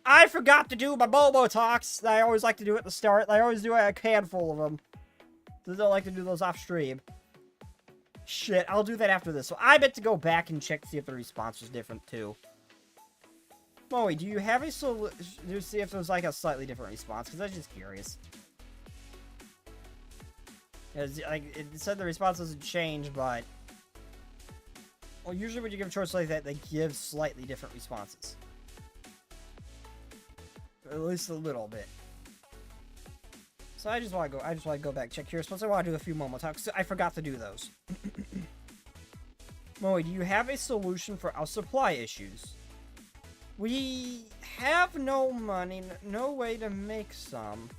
I forgot to do my Momo talks. I always like to do at the start. I always do a handful of them. I don't like to do those off stream. Shit, I'll do that after this. So I bet to go back and check to see if the response was different, too. Moe, do you have a solution to see if there's, like, a slightly different response? Because I was just curious. Like, it said the response doesn't change, but... Well, usually when you give a choice like that, they give slightly different responses. At least a little bit. So I just want to go back, check here. Plus I want to do a few Momo talks. I forgot to do those. Moe, do you have a solution for our supply issues? We have no money, no way to make some.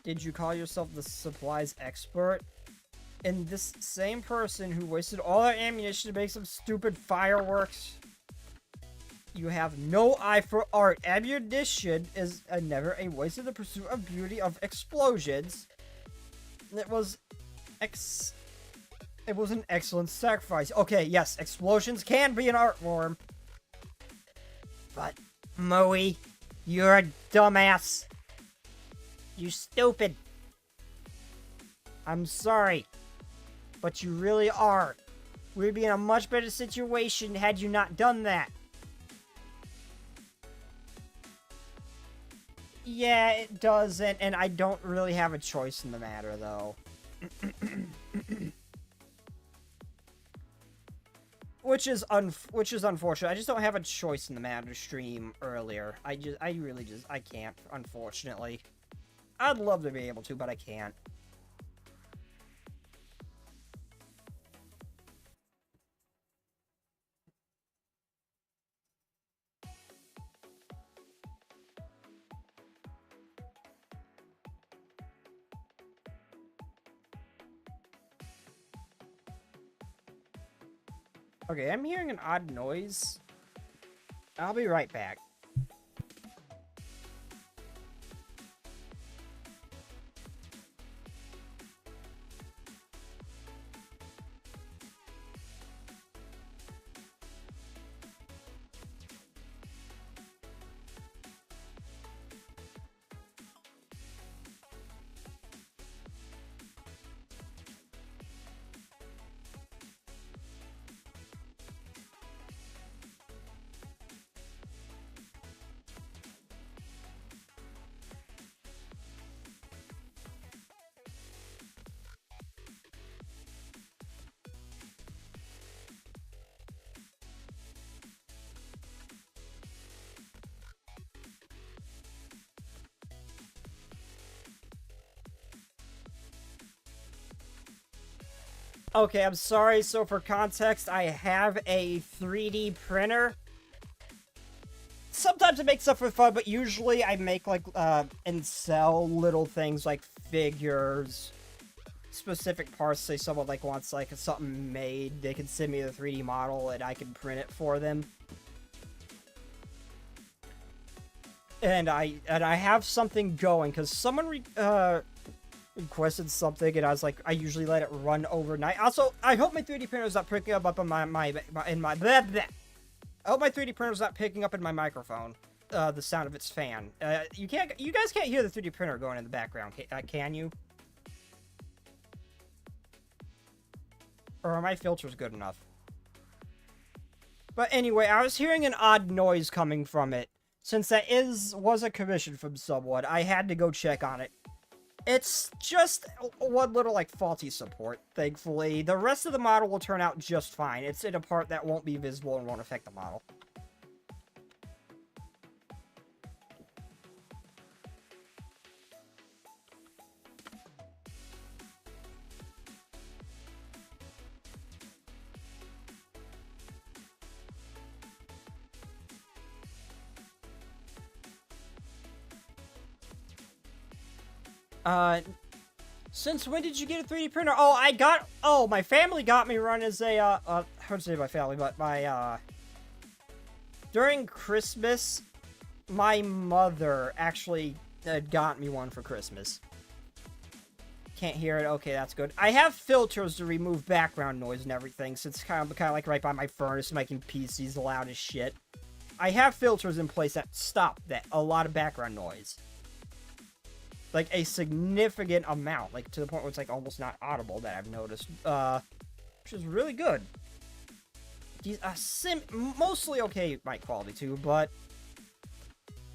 Did you call yourself the supplies expert? And this same person who wasted all our ammunition to make some stupid fireworks? You have no eye for art. Ammunition is never a waste of the pursuit of beauty of explosions. It was an excellent sacrifice. Okay, yes, explosions can be an art form. But, Moe, you're a dumbass. You stupid. I'm sorry. But you really are. We'd be in a much better situation had you not done that. Yeah, it does, and I don't really have a choice in the matter, though. Which is unfortunate. I just don't have a choice in the matter to stream earlier. I can't, unfortunately. I'd love to be able to, but I can't. Okay, I'm hearing an odd noise. I'll be right back. Okay, I'm sorry. So for context, I have a 3D printer. Sometimes I make stuff for fun, but usually I make, like, and sell little things like figures, specific parts. Say someone, like, wants, like, something made, they can send me the 3D model and I can print it for them. And I have something going, because someone, requested something, and I was like, I usually let it run overnight. Also, I hope my 3D printer is not picking up on my blah, blah. I hope my 3D printer is not picking up in my microphone, the sound of its fan. You guys can't hear the 3D printer going in the background, can you? Or are my filters good enough? But anyway, I was hearing an odd noise coming from it. Since that was a commission from someone, I had to go check on it. It's just one little, like, faulty support, thankfully. The rest of the model will turn out just fine. It's in a part that won't be visible and won't affect the model. Since when did you get a 3D printer? Oh, my family got me one as a, I would say my family, but my, during Christmas, my mother actually got me one for Christmas. Can't hear it? Okay, that's good. I have filters to remove background noise and everything, since it's kind of like right by my furnace, making PCs loud as shit. I have filters in place that stop a lot of background noise. like a significant amount, like to the point where it's like almost not audible that I've noticed, which is really good. These mostly okay mic quality too, but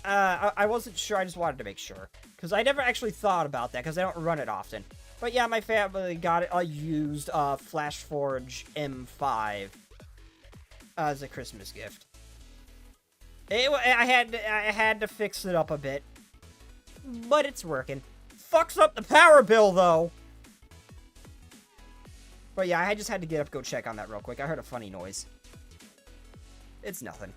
I wasn't sure. I just wanted to make sure because I never actually thought about that because I don't run it often. But yeah, my family got a used FlashForge M5 as a Christmas gift. I had to fix it up a bit, but it's working. Fucks up the power bill though. But yeah, I just had to get up, go check on that real quick. I heard a funny noise. It's nothing.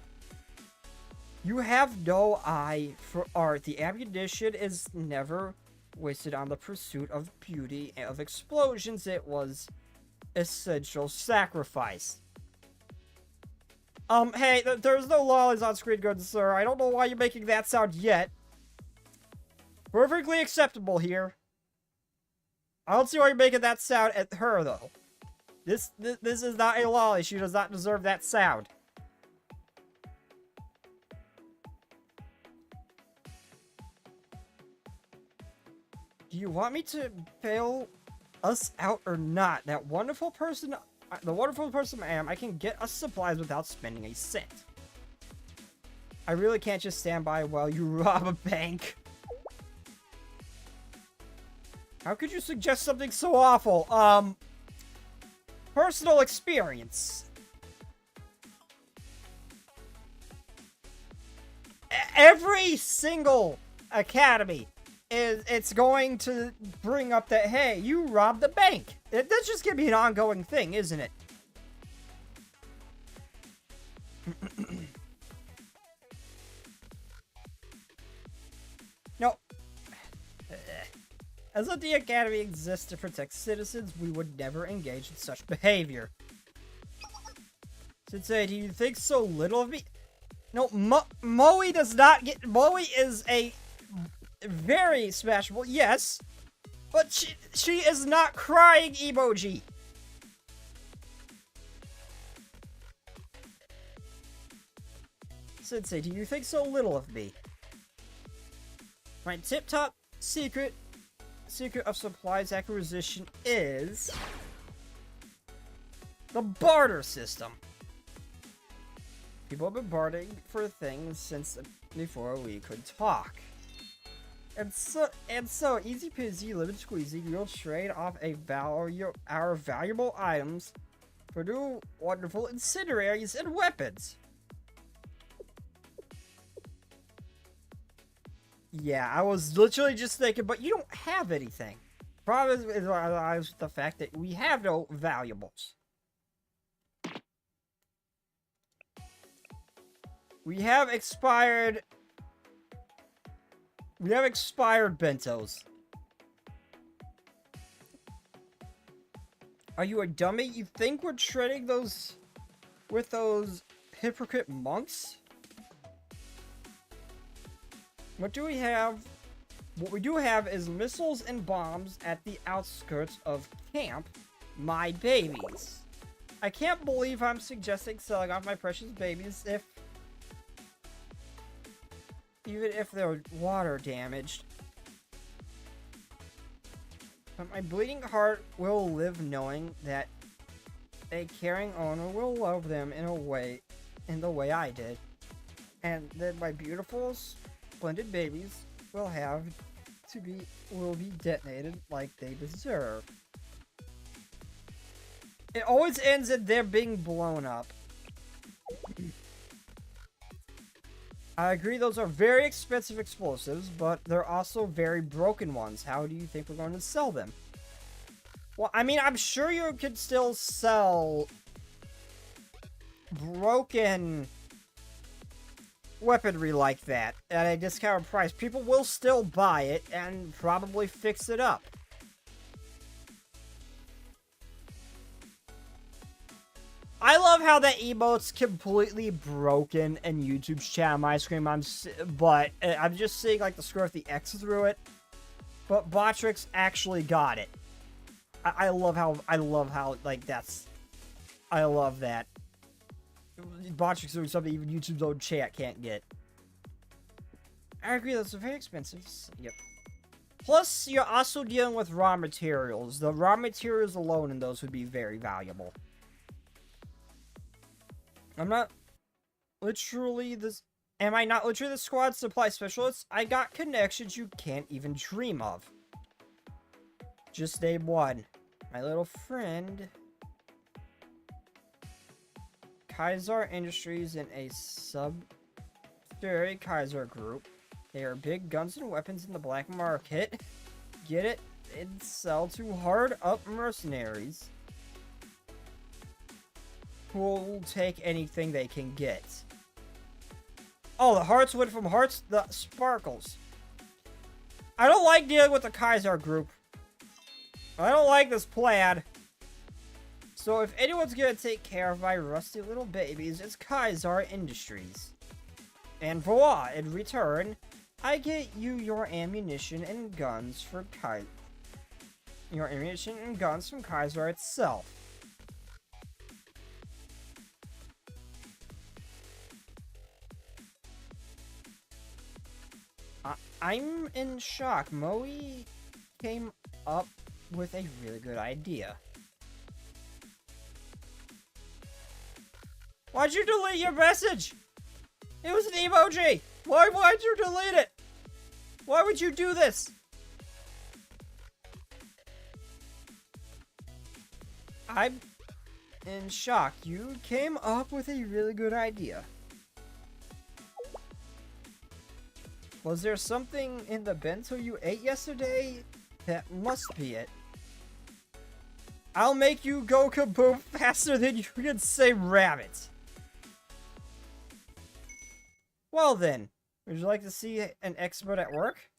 You have no eye for art. The ammunition is never wasted on the pursuit of beauty of explosions. It was essential sacrifice. Hey, there's no lollies on screen, good sir. I don't know why you're making that sound yet. Perfectly acceptable here. I don't see why you're making that sound at her, though. This is not a lolly. She does not deserve that sound. Do you want me to bail us out or not? That wonderful person, the wonderful person I am, I can get us supplies without spending a cent. I really can't just stand by while you rob a bank. How could you suggest something so awful? Personal experience. Every single academy it's going to bring up that, hey, you robbed the bank. That's just gonna be an ongoing thing, isn't it? No. As if the academy exists to protect citizens, we would never engage in such behavior. Sensei, do you think so little of me? No, Moe does not get... Moe is a very smashable, yes. But she is not crying emoji. Sensei, do you think so little of me? My tip-top secret of supplies acquisition is the barter system. People have been bartering for things since before we could talk. And so easy peasy, lemon squeezy, we'll trade off our valuable items for new wonderful incendiaries and weapons. Yeah, I was literally just thinking, but you don't have anything. Problem is the fact that we have no valuables. We have expired bentos. Are you a dummy? You think we're trading those with those hypocrite monks? What do we have? What we do have is missiles and bombs at the outskirts of camp. My babies. I can't believe I'm suggesting selling off my precious babies even if they're water damaged. But my bleeding heart will live knowing that a caring owner will love them in the way I did. And that my beautiful, splendid babies will be detonated like they deserve. It always ends in them being blown up. I agree those are very expensive explosives, but they're also very broken ones. How do you think we're going to sell them? Well, I mean, I'm sure you could still sell broken weaponry like that at a discounted price. People will still buy it and probably fix it up. I love how that emote's completely broken in YouTube's chat on my screen, but I'm just seeing like the score of the X through it. But Botrix actually got it. I love how like that's. I love that. Botrix doing something even YouTube's own chat can't get. I agree, those are very expensive. Yep. Plus, you're also dealing with raw materials. The raw materials alone in those would be very valuable. I'm not literally this... Am I not literally the squad supply specialist? I got connections you can't even dream of. Just name one. My little friend... Kaiser Industries in a subsidiary Kaiser group. They are big guns and weapons in the black market. Get it? And sell to hard-up mercenaries who will take anything they can get. Oh, the hearts went from hearts to sparkles. I don't like dealing with the Kaiser group. I don't like this plan. So if anyone's gonna take care of my rusty little babies, it's Kaiser Industries. And voila, in return, I get you your ammunition and guns for your ammunition and guns from Kaiser itself. I'm in shock. Moe came up with a really good idea. Why'd you delete your message? It was an emoji! Why'd you delete it? Why would you do this? I'm in shock. You came up with a really good idea. Was there something in the bento you ate yesterday? That must be it. I'll make you go kaboom faster than you can say rabbit. Well then, would you like to see an expert at work?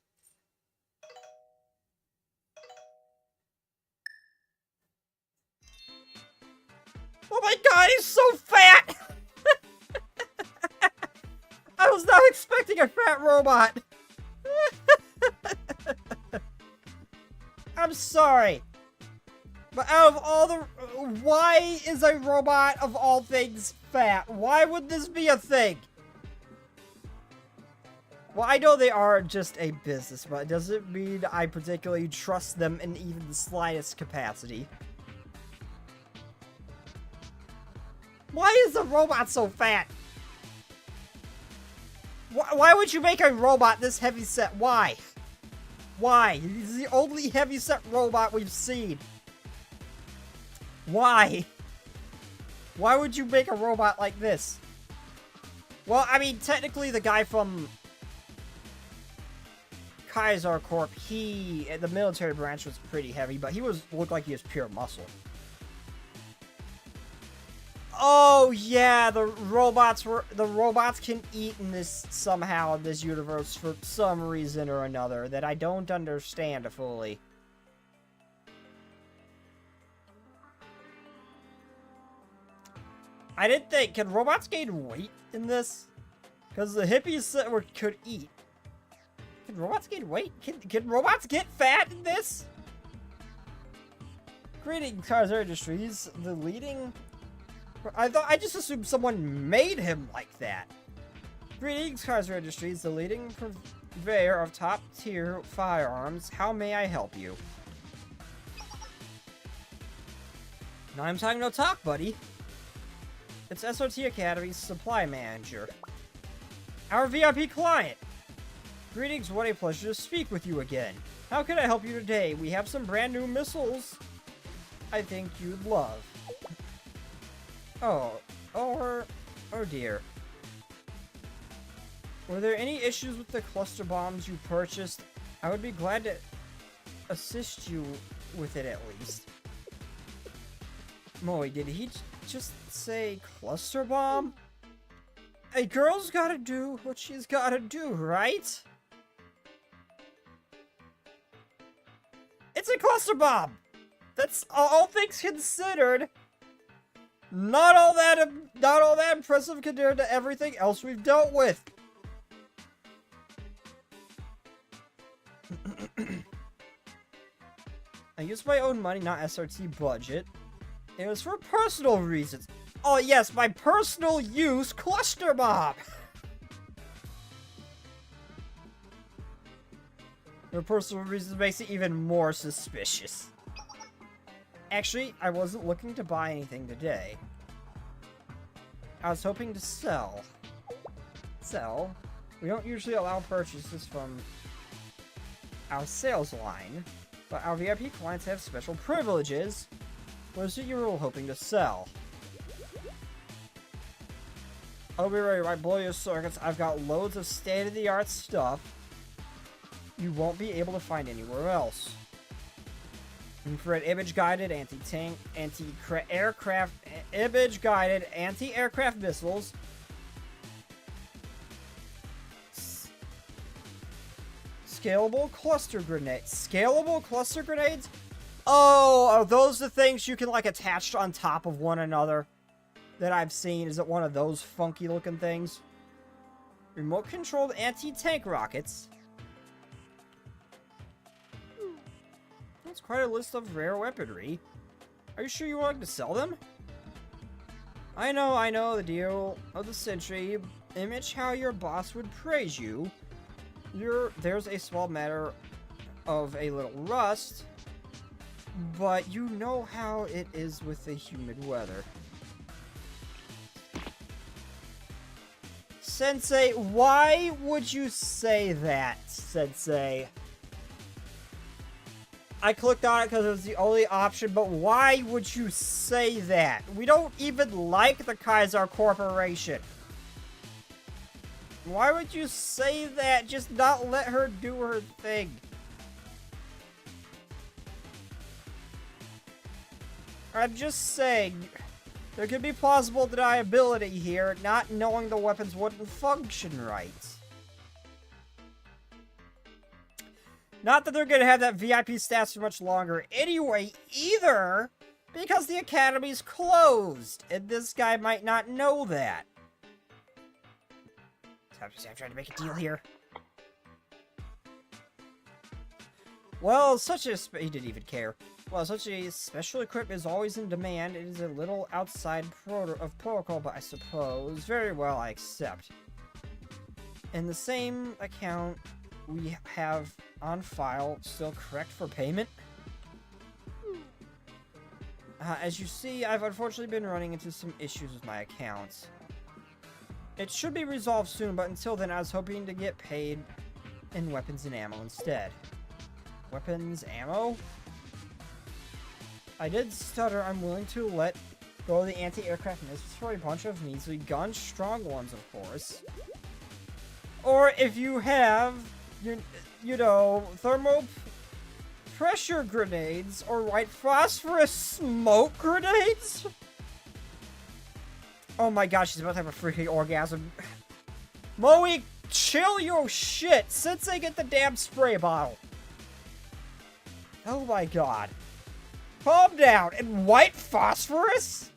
Oh my god, he's so fat! I was not expecting a fat robot! I'm sorry. But out of all the... Why is a robot of all things fat? Why would this be a thing? Well, I know they are just a business, but it doesn't mean I particularly trust them in even the slightest capacity. Why is the robot so fat? Why would you make a robot this heavy-set? Why? Why? He's the only heavy-set robot we've seen. Why? Why would you make a robot like this? Well, I mean, technically the guy from Kaiser Corp, the military branch was pretty heavy, but he looked like he was pure muscle. Oh yeah, the robots can eat in this somehow in this universe for some reason or another that I don't understand fully. I didn't think, can robots gain weight in this? Because the hippies said could eat. Can robots gain weight? Can robots get fat in this? Greetings, Kaiser Industries, the leading... I just assumed someone made him like that. Greetings, Kaiser Industries, the leading purveyor of top-tier firearms. How may I help you? No, I'm talking no talk, buddy. It's SOT Academy's supply manager. Our VIP client. Greetings, what a pleasure to speak with you again. How can I help you today? We have some brand new missiles I think you'd love. Oh dear. Were there any issues with the cluster bombs you purchased? I would be glad to assist you with it at least. Moe, did he just say cluster bomb? A girl's gotta do what she's gotta do, right? It's a cluster bomb! That's all things considered. Not all that impressive compared to everything else we've dealt with. I used my own money, not SRT budget. It was for personal reasons. Oh yes, my personal use cluster bomb. For personal reasons makes it even more suspicious. Actually, I wasn't looking to buy anything today. I was hoping to sell. Sell? We don't usually allow purchases from our sales line, but our VIP clients have special privileges. What is it you were hoping to sell? I'll be right, blow your circuits. I've got loads of state-of-the-art stuff you won't be able to find anywhere else. Infrared image-guided anti-tank, anti-aircraft, image-guided anti-aircraft missiles. Scalable cluster grenades. Scalable cluster grenades? Oh, are those the things you can, like, attach on top of one another that I've seen? Is it one of those funky-looking things? Remote-controlled anti-tank rockets. That's quite a list of rare weaponry. Are you sure you want to sell them? I know, the deal of the century. Image how your boss would praise you. There's a small matter of a little rust, but you know how it is with the humid weather. Sensei, why would you say that, Sensei? I clicked on it because it was the only option, but why would you say that? We don't even like the Kaiser Corporation. Why would you say that? Just not let her do her thing. I'm just saying, there could be plausible deniability here, not knowing the weapons wouldn't function right. Not that they're gonna have that VIP stats for much longer anyway, either, because the academy's closed, and this guy might not know that. I'm trying to make a deal here. Well, he didn't even care. Well, such a special equipment is always in demand. It is a little outside of protocol, but I suppose. Very well, I accept. In the same account we have on file, still correct for payment? As you see, I've unfortunately been running into some issues with my accounts. It should be resolved soon, but until then, I was hoping to get paid in weapons and ammo instead. Weapons, ammo? I did stutter. I'm willing to let go of the anti-aircraft missiles for a bunch of measly guns, strong ones, of course. Or if you have, you know, thermal pressure grenades or white phosphorus smoke grenades? Oh my gosh, she's about to have a freaking orgasm. Moe, chill your shit. Sensei, get the damn spray bottle. Oh my god. Calm down. And white phosphorus?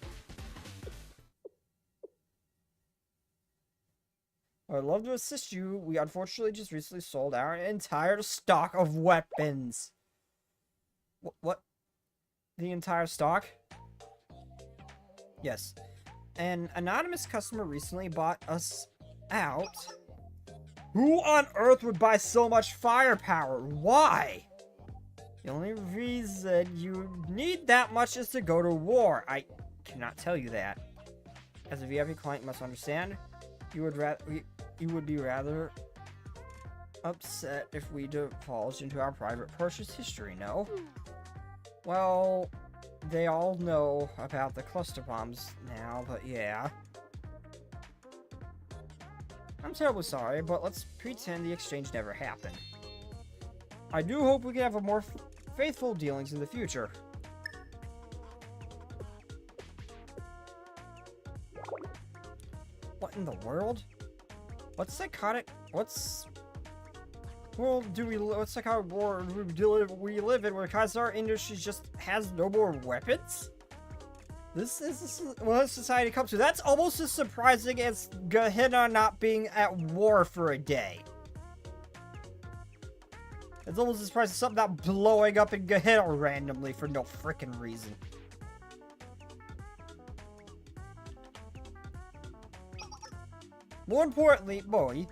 I'd love to assist you. We unfortunately just recently sold our entire stock of weapons. What? The entire stock? Yes. An anonymous customer recently bought us out. Who on earth would buy so much firepower? Why? The only reason you need that much is to go to war. I cannot tell you that. As a VIP client, you must understand. You would be rather upset if we divulged into our private purchase history, no? Well, they all know about the cluster bombs now, but yeah. I'm terribly sorry, but let's pretend the exchange never happened. I do hope we can have a more faithful dealings in the future. What in the world? What psychotic world we live in where Kaiser Industry just has no more weapons? This is what society comes to. That's almost as surprising as Gehenna not being at war for a day. It's almost as surprising as something not blowing up in Gehenna randomly for no freaking reason. More importantly, boy,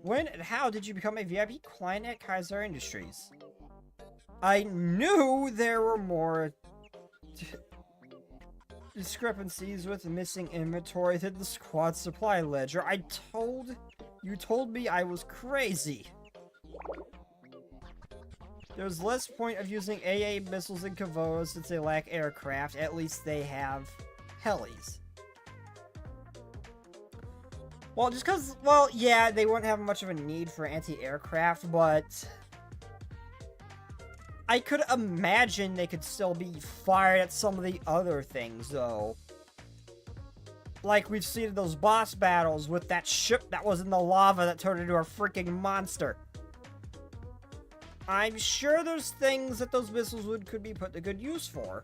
When and how did you become a VIP client at Kaiser Industries? I knew there were more discrepancies with missing inventory than the squad supply ledger. You told me I was crazy. There's less point of using AA missiles in Kovoto since they lack aircraft. At least they have helis. Well, just because, well, yeah, they wouldn't have much of a need for anti-aircraft, but I could imagine they could still be fired at some of the other things, though. Like we've seen in those boss battles with that ship that was in the lava that turned into a freaking monster. I'm sure there's things that those missiles could be put to good use for.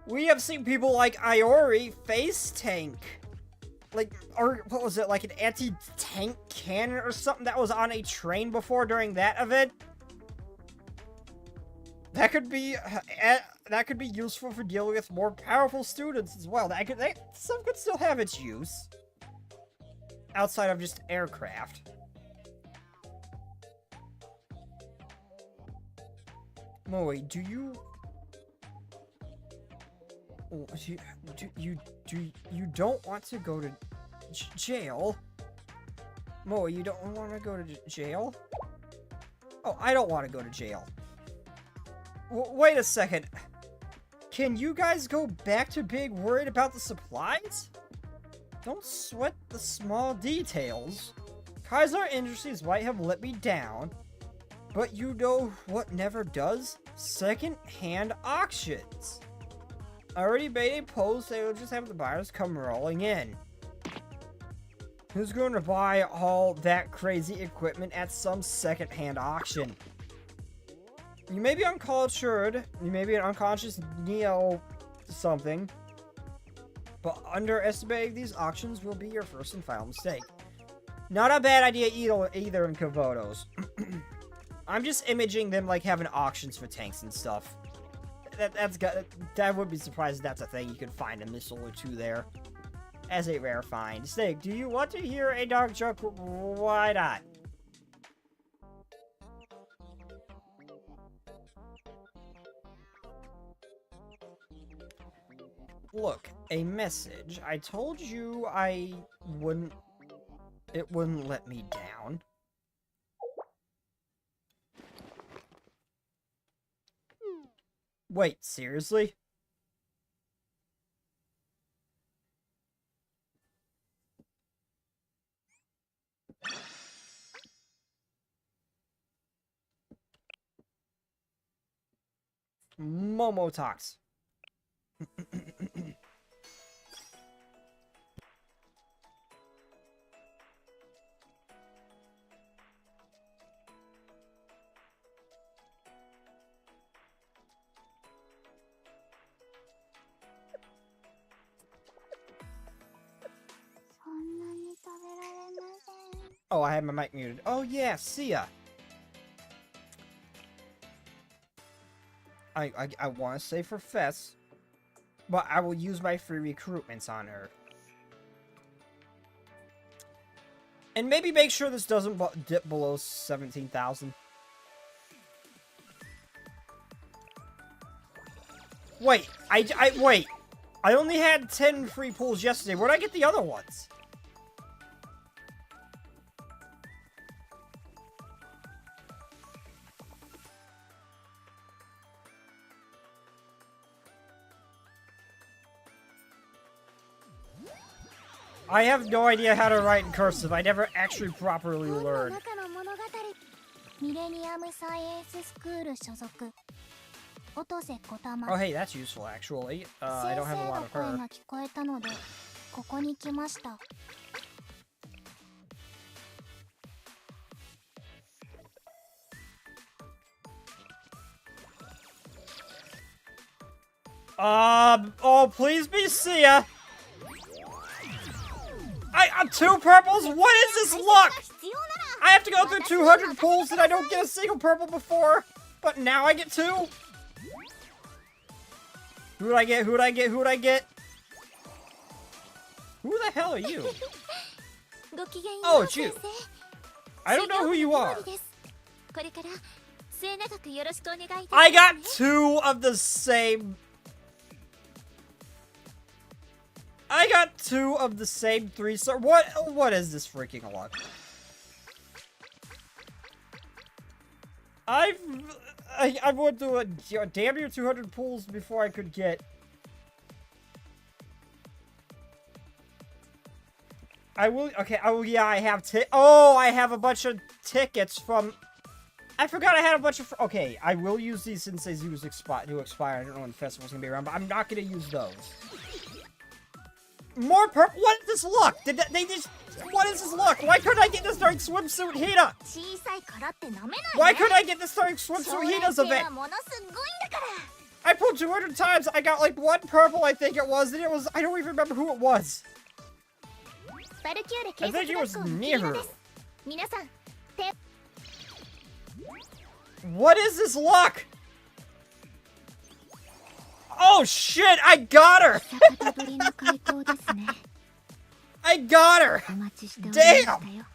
We have seen people like Iori face tank. Like, or what was it, like an anti-tank cannon or something that was on a train before during that event? That could be useful for dealing with more powerful students as well. Some could still have its use. Outside of just aircraft. Moe, do you don't want to go to jail? Moe, you don't want to go to jail? Oh, I don't want to go to jail. Wait a second. Can you guys go back to being worried about the supplies? Don't sweat the small details. Kaiser Industries might have let me down, but you know what never does? Second-hand auctions. I already made a post, they will just have the buyers come rolling in. Who's going to buy all that crazy equipment at some second-hand auction? You may be uncultured, you may be an unconscious neo something, but underestimating these auctions will be your first and final mistake. Not a bad idea either in Kovotos. I'm just imaging them like having auctions for tanks and stuff. That would be surprised if that's a thing. You could find a missile or two there as a rare find. Snake, do you want to hear a dog joke? Why not? Look, a message. I told you it wouldn't let me down. Wait, seriously? Momo talks. Oh, I had my mic muted. Oh yeah, see ya. I want to say for Fess, but I will use my free recruitments on her. And maybe make sure this doesn't dip below 17,000. Wait, wait. I only had 10 free pulls yesterday. Where'd I get the other ones? I have no idea how to write in cursive. I never actually properly learned. Oh, hey, that's useful, actually. I don't have a lot of her. Oh, please be Sia. I'm 2 purples? What is this luck? I have to go through 200 pulls and I don't get a single purple before, but now I get 2? Who'd I get? Who'd I get? Who'd I get? Who the hell are you? Oh, it's you. I don't know who you are. これから末永くよろしくお願いいたしますね。 I got two of the same. I got two of the same 3-star. What is this freaking luck? I went through a damn near 200 pulls before I could get. Yeah, I have I have a bunch of tickets from. I forgot I had a bunch of. Okay, I will use these since they do expire. I don't know when the festival's gonna be around, but I'm not gonna use those. More purple. What is this luck? Did they just? What is this luck? Why couldn't I get this during swimsuit Hina? Why couldn't I get this during swimsuit Hina's event? I pulled 200 times. I got like one purple, I think it was, and it was. I don't even remember who it was. I think it was Miru. What is this luck? Oh shit, I got her! I got her! Damn!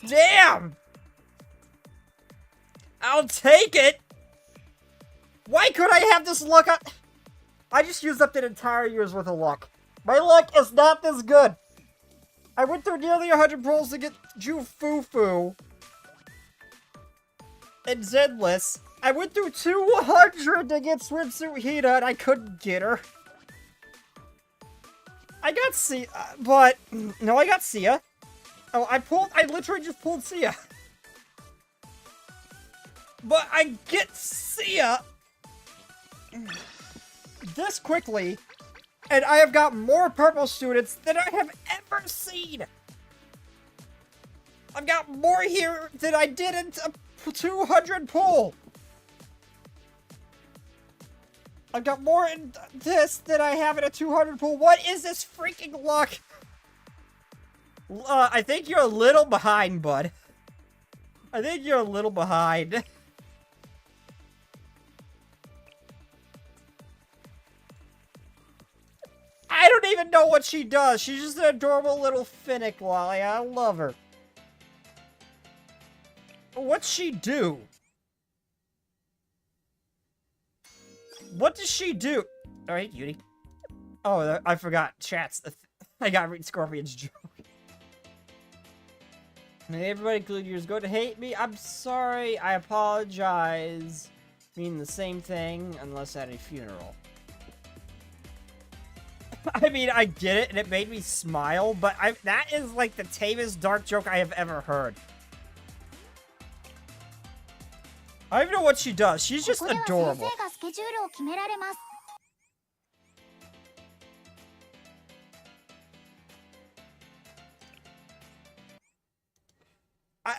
Damn! I'll take it! Why could I have this luck? I just used up an entire year's worth of luck. My luck is not this good. I went through nearly 100 rolls to get Jufufu and Zenless. I went through 200 to get Swimsuit Hina, and I couldn't get her. I got Sia, but no, I got Sia. Oh, I literally just pulled Sia. But I get Sia this quickly, and I have got more purple students than I have ever seen. I've got more here than I did in a 200 pull. I've got more in this than I have in a 200 pull. What is this freaking luck? I think you're a little behind, bud. I think you're a little behind. I don't even know what she does. She's just an adorable little Finnick lolly. I love her. What's she do? What does she do? Alright, Cutie. Oh, I forgot. Chats. I gotta read Scorpion's joke. May everybody, including yours, go to hate me. I'm sorry. I apologize. Mean the same thing, unless at a funeral. I mean, I get it, and it made me smile, but that is like the tamest dark joke I have ever heard. I don't even know what she does. She's just adorable.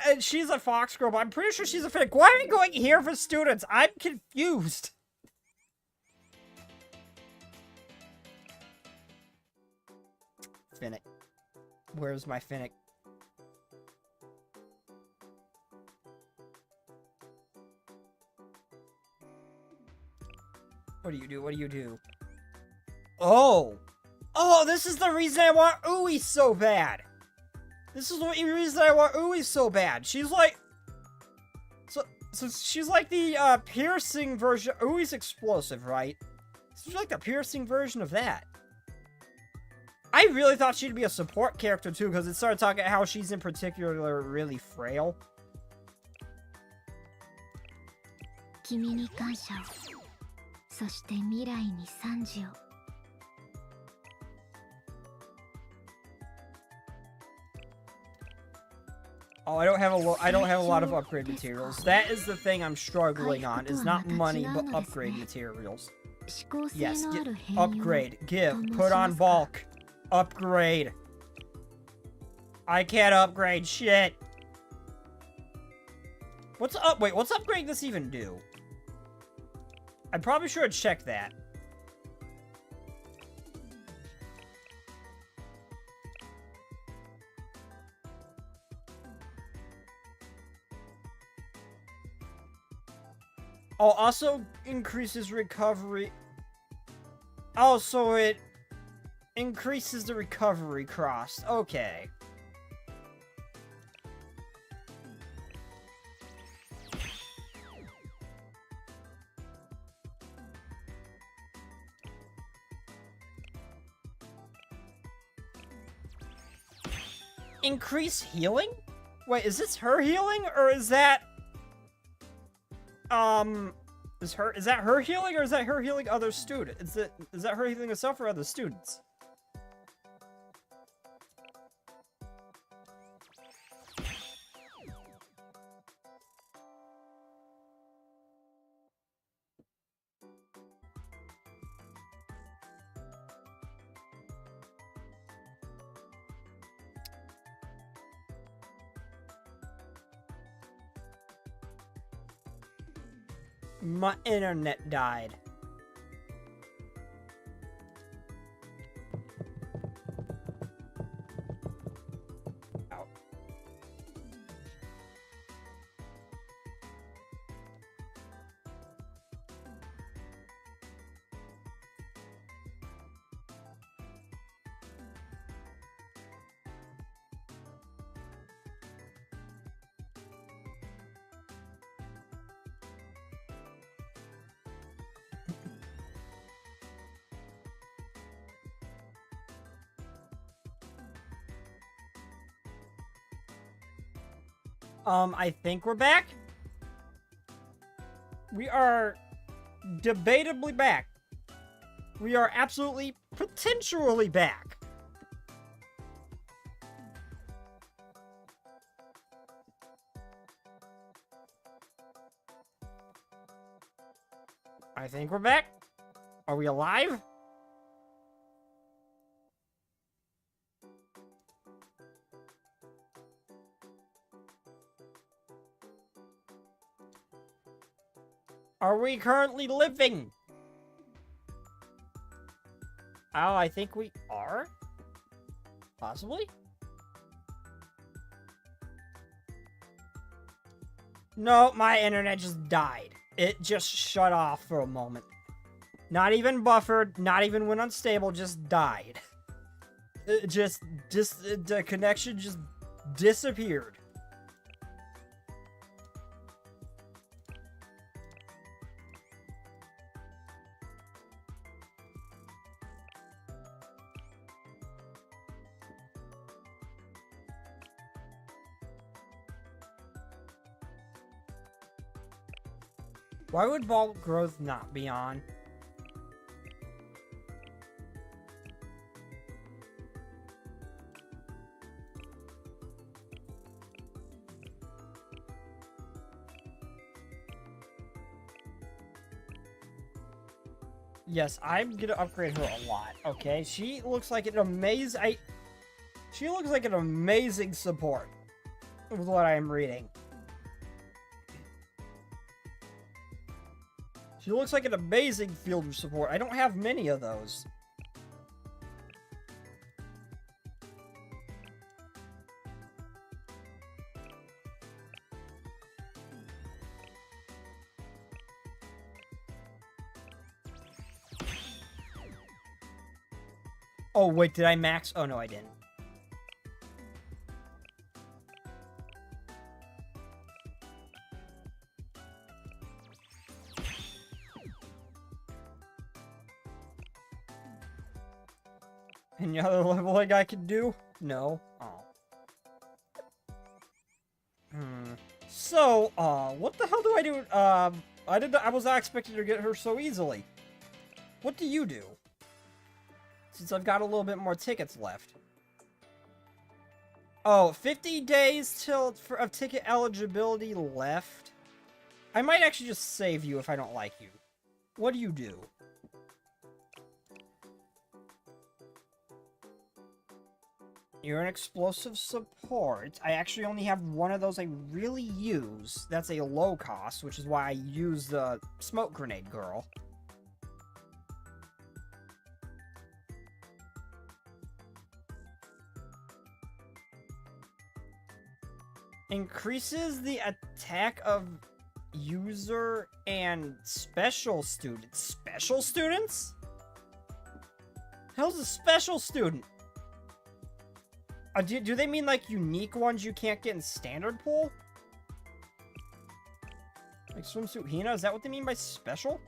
And she's a fox girl, but I'm pretty sure she's a Finnick. Why are we going here for students? I'm confused. Finnick. Where's my Finnick? What do you do? What do you do? Oh! Oh, this is the reason I want Ui so bad! This is the reason I want Ui so bad. She's like... So she's like the, piercing version... Ui's explosive, right? She's like the piercing version of that. I really thought she'd be a support character, too, because it started talking about how she's in particular really frail. Oh, I don't have a lot of upgrade materials. That is the thing I'm struggling on, is not money, but upgrade materials. Yes, upgrade, give, put on bulk, upgrade. I can't upgrade shit. What's upgrade this even do? I probably should check that. Oh, also increases recovery. Oh, so it increases the recovery cost. Okay. Increase healing? Wait, is this her healing, or is that... Is that her healing, or is that her healing other students? Is that her healing herself or other students? My internet died. Out. I think we're back. We are debatably back. We are absolutely, potentially back. I think we're back. Are we alive? Are we currently living? Oh, I think we are? Possibly? No, my internet just died. It just shut off for a moment. Not even buffered, not even went unstable, just died. It the connection just disappeared. Why would bulk growth not be on? Yes, I'm gonna upgrade her a lot, okay? She looks like an she looks like an amazing support with what I am reading. She looks like an amazing field support. I don't have many of those. Oh, wait, did I max? Oh, no, I didn't. Any other leveling I can do? No. Oh. So, what the hell do I do? I was not expecting to get her so easily. What do you do? Since I've got a little bit more tickets left. Oh, 50 days of ticket eligibility left. I might actually just save you if I don't like you. What do you do? You're an explosive support. I actually only have one of those I really use. That's a low cost, which is why I use the smoke grenade girl. Increases the attack of user and special students. Special students? Hell's a special student? Do they mean, like, unique ones you can't get in standard pool? Like swimsuit Hina? Is that what they mean by special?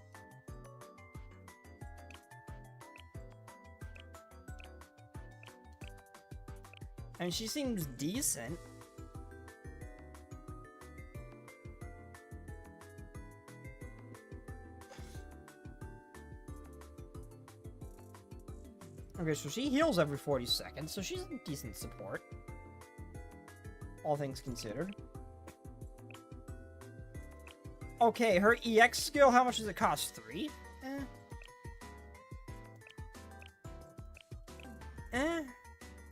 I mean, she seems decent. Okay, so she heals every 40 seconds, so she's a decent support. All things considered. Okay, her EX skill, how much does it cost? 3?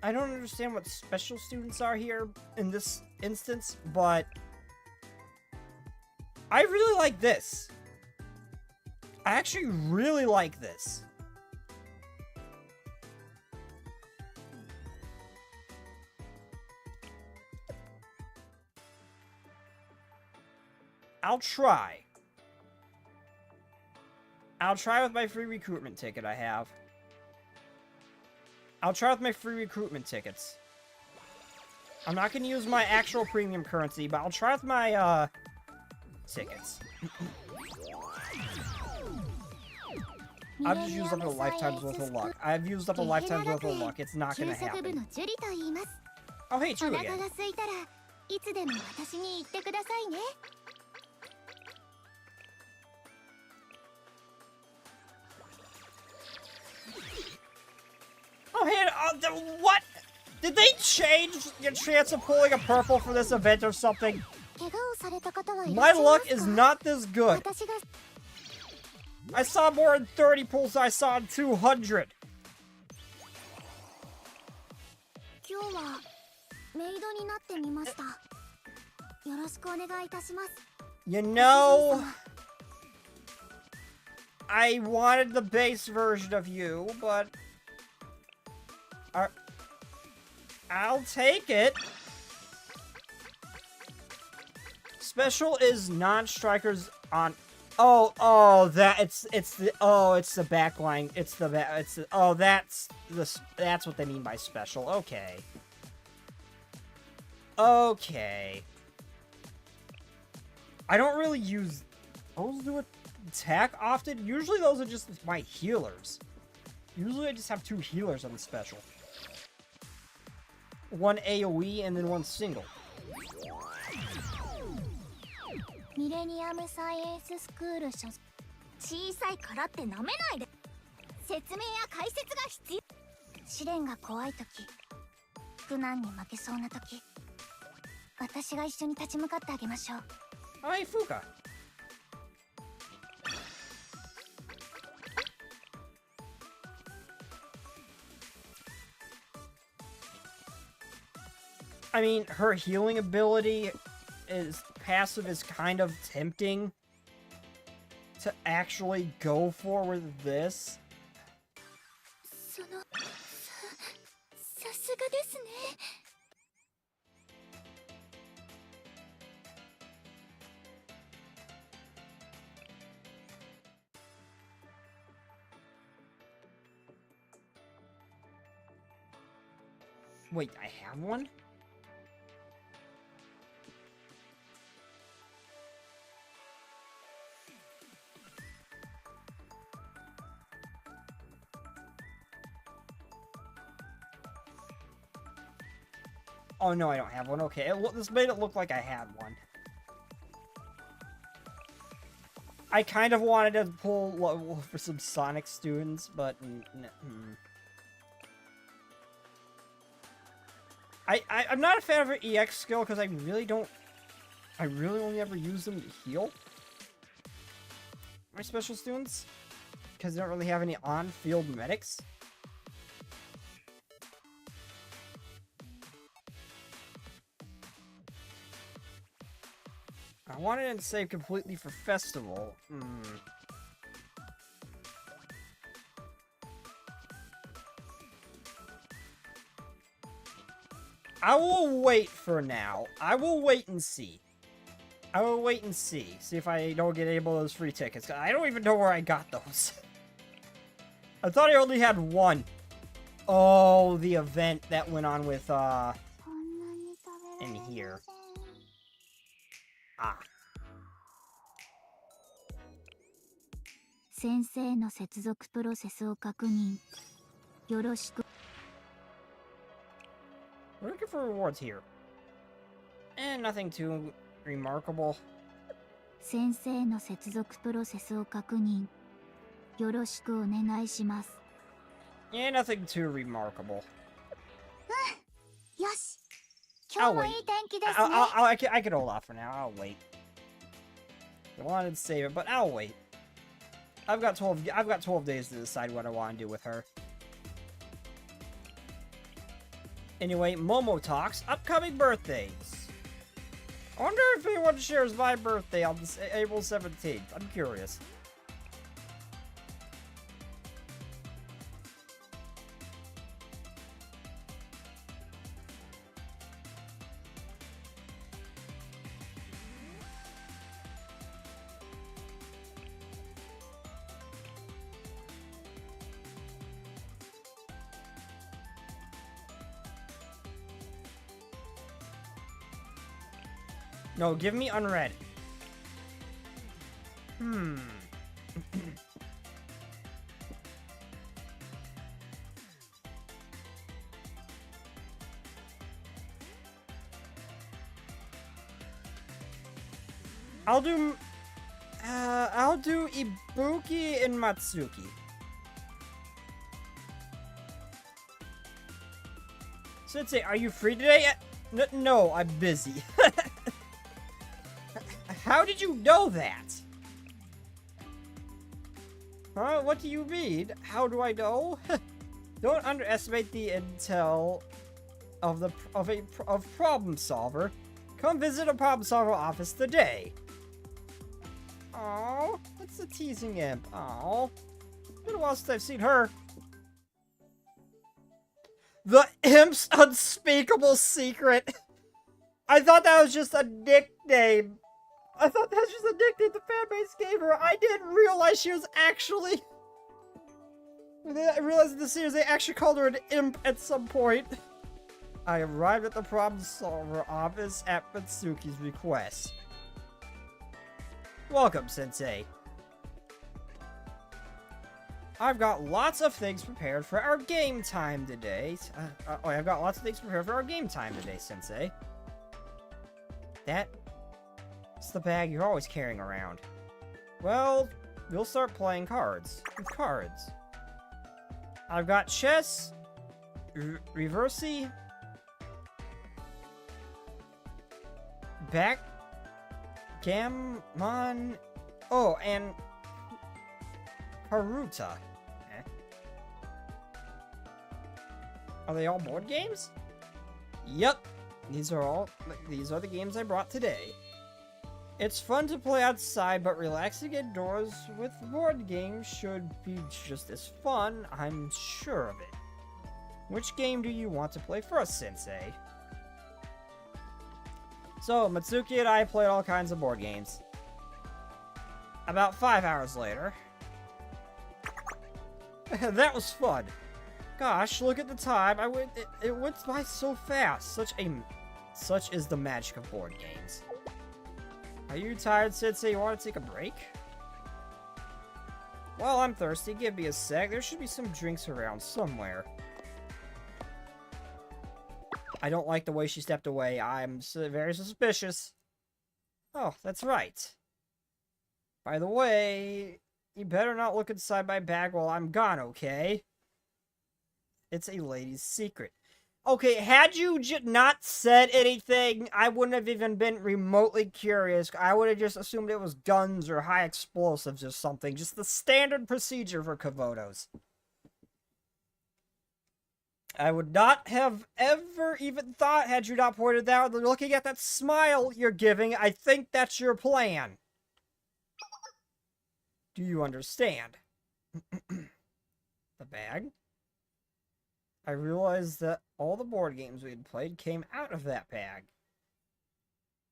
I don't understand what special students are here in this instance, but I really like this. I actually really like this. I'll try. I'll try with my free recruitment ticket I have. I'll try with my free recruitment tickets. I'm not going to use my actual premium currency, but I'll try with my, tickets. I've just used up a lifetime's worth of luck. I've used up a lifetime's worth of luck. It's not going to happen. Oh, hey, true again. Oh, hey, what? Did they change your chance of pulling a purple for this event or something? My luck is not this good. I saw more than 30 pulls than I saw in 200. You know, I wanted the base version of you, but I'll take it. Special is non-strikers on. Oh, that's the backline. That's what they mean by special. Okay. Okay. I don't really use those to attack often. Usually those are just my healers. Usually I just have 2 healers on the special. 1 AoE and then 1 single. Oh, hey, Fuka. I mean, her healing ability is passive is kind of tempting to actually go for with this. Wait, I have one? Oh, no, I don't have one. Okay, this made it look like I had one. I kind of wanted to pull for some Sonic students, but... I'm not a fan of her EX skill, because I really only ever use them to heal my special students, because they don't really have any on-field medics. I wanted to save completely for Festival. I will wait for now. I will wait and see. I will wait and see. See if I don't get able those free tickets. I don't even know where I got those. I thought I only had one. Oh, the event that went on with, in here. Ah. 先生の接続プロセスを確認。よろしく。We're looking for rewards here. And nothing too remarkable. 先生の接続プロセスを確認。よろしくお願いします。Yeah, nothing too remarkable. よし。今日もいい天気ですね。I could hold off for now. I'll wait. I wanted to save it, but I'll wait. I've got 12 days to decide what I want to do with her. Anyway, Momo talks upcoming birthdays. I wonder if anyone shares my birthday on this April 17th. I'm curious. No, give me unread. I'll do Ibuki and Matsuki. Sensei, are you free today? No, I'm busy. How did you know that? Huh? What do you mean? How do I know? Don't underestimate the intel of Problem Solver. Come visit a Problem Solver office today. Oh, that's the teasing imp. Oh, been a while since I've seen her. The imp's unspeakable secret. I thought that was just a nickname. I thought that was just a nickname the fanbase gave her. I didn't realize she was actually... I realized in the series they actually called her an imp at some point. I arrived at the Problem Solver office at Matsuki's request. Welcome, Sensei. I've got lots of things prepared for our game time today. I've got lots of things prepared for our game time today, Sensei. It's the bag you're always carrying around. Well, we'll start playing cards. With cards. I've got chess, reversi, backgammon, oh, and Haruta. Are they all board games? Yep. These are the games I brought today. It's fun to play outside, but relaxing indoors with board games should be just as fun, I'm sure of it. Which game do you want to play first, Sensei? So, Matsuki and I played all kinds of board games. About 5 hours later. That was fun. Gosh, look at the time. It went by so fast. Such is the magic of board games. Are you tired, Sensei? You want to take a break? Well, I'm thirsty. Give me a sec. There should be some drinks around somewhere. I don't like the way she stepped away. I'm very suspicious. Oh, that's right. By the way, you better not look inside my bag while I'm gone, okay? It's a lady's secret. Okay, had you not said anything, I wouldn't have even been remotely curious. I would have just assumed it was guns or high explosives or something. Just the standard procedure for Komodos. I would not have ever even thought, had you not pointed out, looking at that smile you're giving, I think that's your plan. Do you understand? The bag? I realized that all the board games we had played came out of that bag.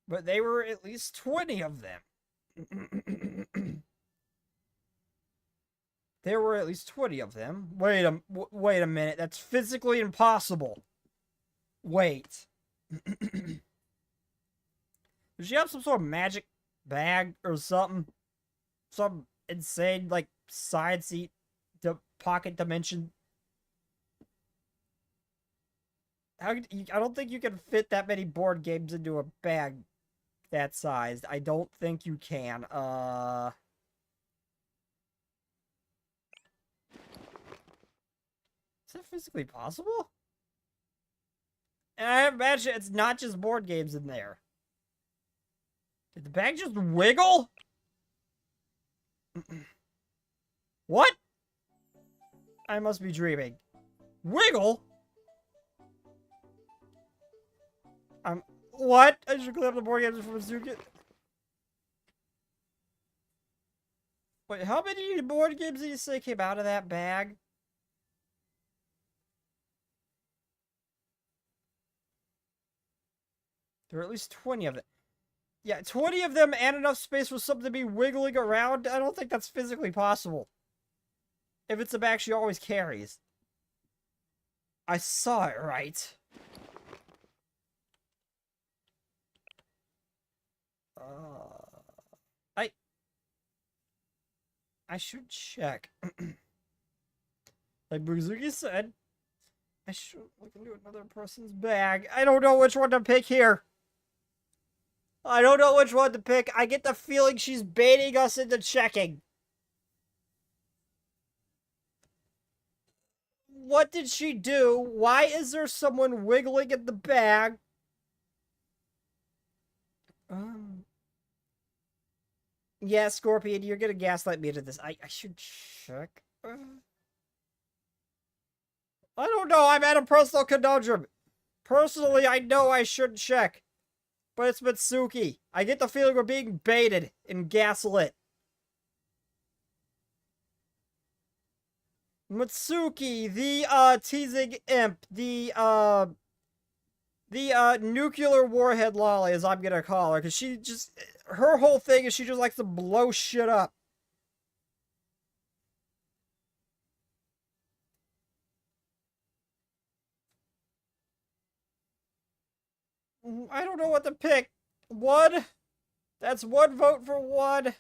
But there were at least 20 of them. There were at least 20 of them. Wait a minute. That's physically impossible. Wait. Does she have some sort of magic bag or something? Some insane, like, side seat pocket dimension? I don't think you can fit that many board games into a bag that sized. I don't think you can. Is that physically possible? And I imagine it's not just board games in there. Did the bag just wiggle? What? I must be dreaming. Wiggle? What? I should clear up the board games from Azuki. Wait, how many board games did you say came out of that bag? There are at least 20 of them. Yeah, 20 of them and enough space for something to be wiggling around. I don't think that's physically possible. If it's a bag she always carries. I saw it right. I should check. Like Buzuki said, I should look into another person's bag. I don't know which one to pick here. I don't know which one to pick. I get the feeling she's baiting us into checking. What did she do? Why is there someone wiggling in the bag? Yeah, Scorpion, you're gonna gaslight me into this. I should check. I don't know. I'm at a personal conundrum. Personally, I know I shouldn't check. But it's Mitsuki. I get the feeling we're being baited and gaslit. Mitsuki, the teasing imp, the nuclear warhead lolly, as I'm gonna call her, because her whole thing is she just likes to blow shit up. I don't know what to pick. One? That's one vote for one.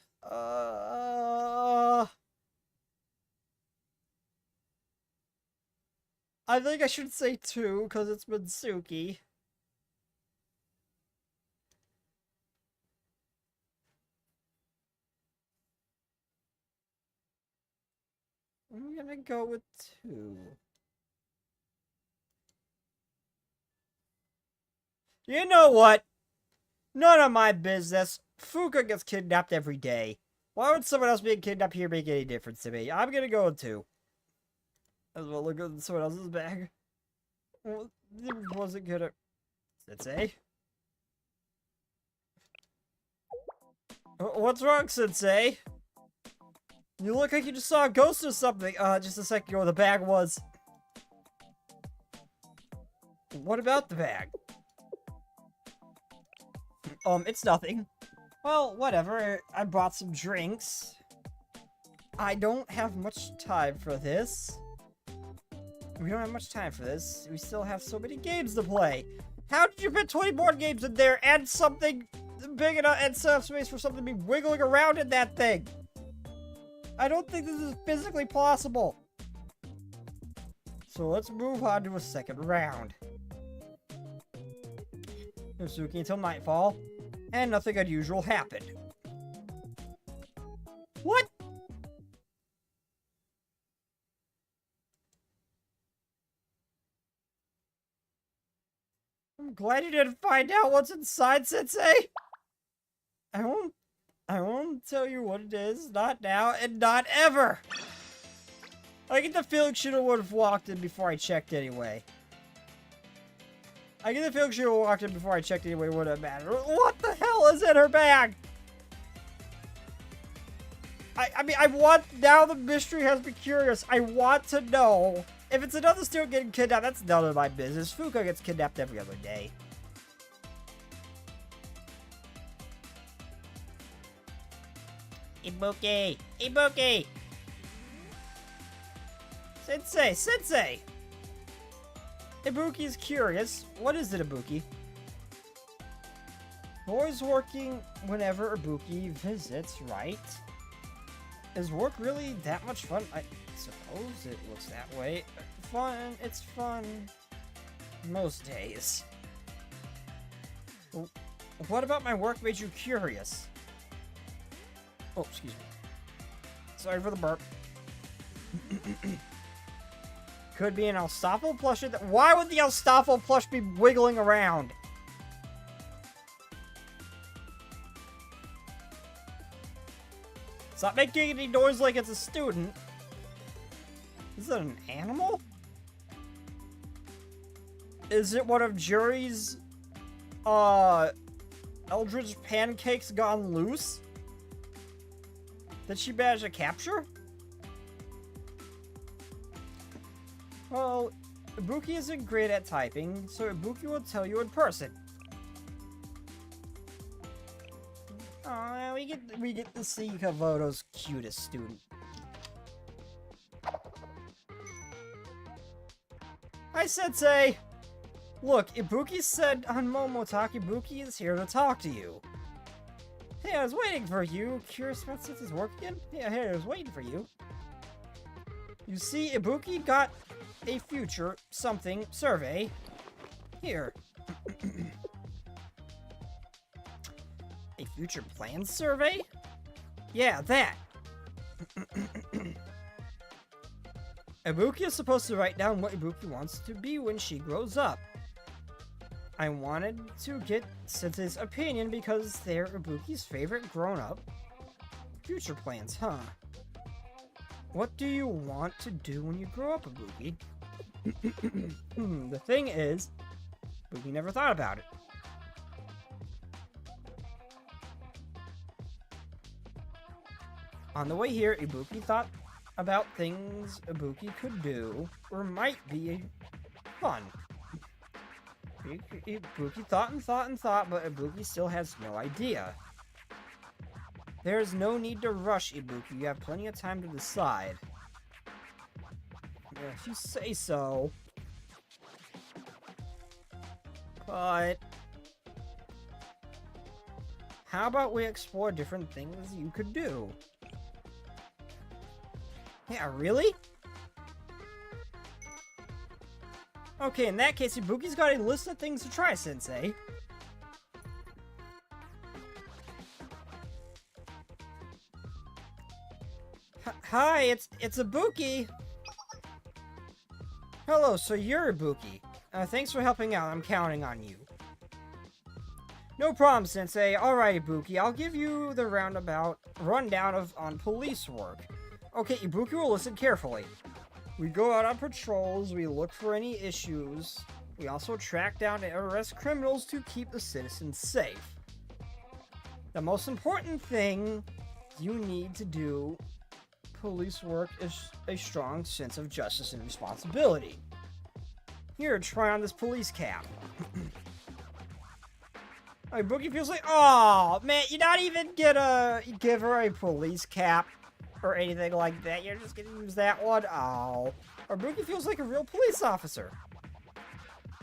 I think I should say two, because it's Mitsuki. I'm gonna go with two. You know what? None of my business. Fuka gets kidnapped every day. Why would someone else being kidnapped here make any difference to me? I'm gonna go with two. As well look at someone else's bag. Well, it wasn't gonna... Sensei? What's wrong, Sensei? You look like you just saw a ghost or something. Just a second ago, the bag was... What about the bag? It's nothing. Well, whatever. I bought some drinks. I don't have much time for this. We don't have much time for this. We still have so many games to play. How did you put 20 board games in there and something big enough and enough space for something to be wiggling around in that thing? I don't think this is physically possible. So let's move on to a second round. Mitsuki until nightfall, and nothing unusual happened. What? I'm glad you didn't find out what's inside, Sensei. I won't tell you what it is, not now, and not ever. I get the feeling she would have walked in before I checked anyway. I get the feeling she would have walked in before I checked anyway, wouldn't have mattered. What the hell is in her bag? I mean, now the mystery has me curious. I want to know. If it's another student getting kidnapped, that's none of my business. Fuka gets kidnapped every other day. Ibuki! Ibuki! Sensei! Ibuki's curious. What is it, Ibuki? Always working whenever Ibuki visits, right? Is work really that much fun? I suppose it looks that way. Fun, it's fun. Most days. What about my work made you curious? Oh, excuse me. Sorry for the burp. Could be an Alstoffel plushie. Why would the Alstoffel plush be wiggling around? Stop making any noise like it's a student. Is it an animal? Is it one of Jury's, Eldridge pancakes gone loose? Did she manage to capture? Well, Ibuki isn't great at typing, so Ibuki will tell you in person. Oh, we get to see Kavoto's cutest student. Hi, Sensei! Look, Ibuki said on Momotaki Ibuki is here to talk to you. Hey, I was waiting for you. Curious about Sensei's work again? Yeah, hey, I was waiting for you. You see, Ibuki got a future something survey. Here. A future plans survey? Yeah, that. Ibuki is supposed to write down what Ibuki wants to be when she grows up. I wanted to get Sensei's opinion because they're Ibuki's favorite grown-up. Future plans, huh? What do you want to do when you grow up, Ibuki? The thing is, Ibuki never thought about it. On the way here, Ibuki thought about things Ibuki could do, or might be fun. Ibuki thought and thought and thought, but Ibuki still has no idea. There is no need to rush, Ibuki. You have plenty of time to decide. Yeah, if you say so. But how about we explore different things you could do? Yeah, really? Okay, in that case, Ibuki's got a list of things to try, Sensei. Hi, it's Ibuki. Hello, so you're Ibuki. Thanks for helping out. I'm counting on you. No problem, Sensei. Alright, Ibuki. I'll give you the rundown on police work. Okay, Ibuki will listen carefully. We go out on patrols, we look for any issues. We also track down and arrest criminals to keep the citizens safe. The most important thing you need to do police work is a strong sense of justice and responsibility. Here, try on this police cap. Ibuki feels like, oh man, you're not even gonna give her a police cap or anything like that. You're just gonna use that one. Oh, Ibuki feels like a real police officer.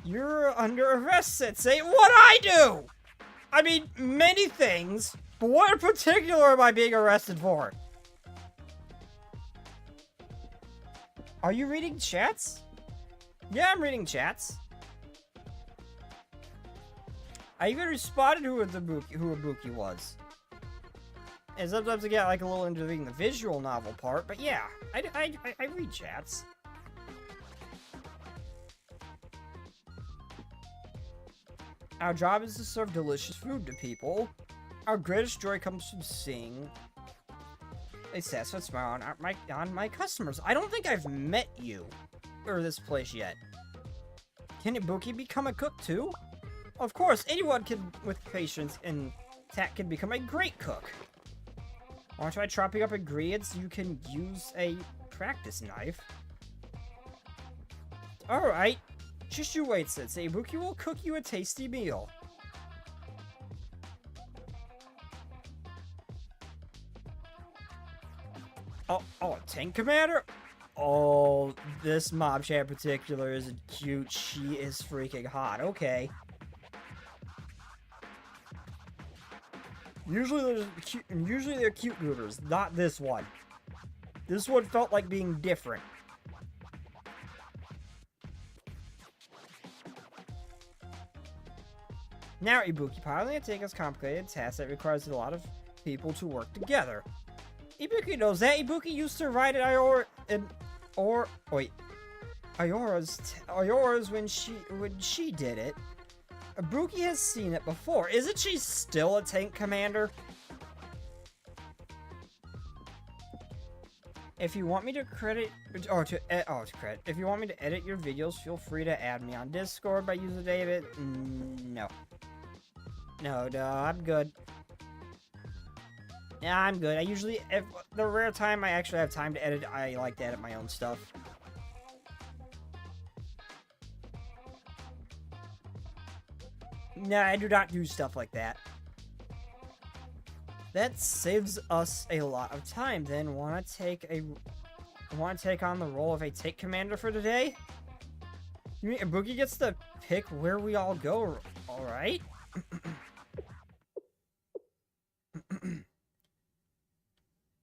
You're under arrest, Sensei. What'd I do? I mean, many things, but what in particular am I being arrested for? Are you reading chats? Yeah, I'm reading chats. I even responded who Ibuki was. And sometimes I get like a little into reading the visual novel part, but yeah, I read chats. Our job is to serve delicious food to people. Our greatest joy comes from seeing a satisfied smile on my customers. I don't think I've met you or this place yet. Can Ibuki become a cook too? Of course, anyone with patience and tact can become a great cook. Want to try chopping up ingredients? You can use a practice knife. Alright, just you wait, Sensei. Ibuki will cook you a tasty meal. Oh, Tank Commander? Oh, this mob chat in particular isn't cute. She is freaking hot. Okay. Usually they're cute goobers, not this one. This one felt like being different. Now, Ibuki, piloting a tank is a complicated task that requires a lot of people to work together. Ibuki knows that. Ibuki used to ride at Iora's when she did it. Ibuki has seen it before. Isn't she still a tank commander? If you want me to if you want me to edit your videos, feel free to add me on Discord by user David. No, I'm good. Yeah, I'm good. I usually, if the rare time I actually have time to edit, I like to edit my own stuff. Nah, I do not do stuff like that. That saves us a lot of time. Then, want to take on the role of a tank commander for today? You mean Ibuki gets to pick where we all go? All right.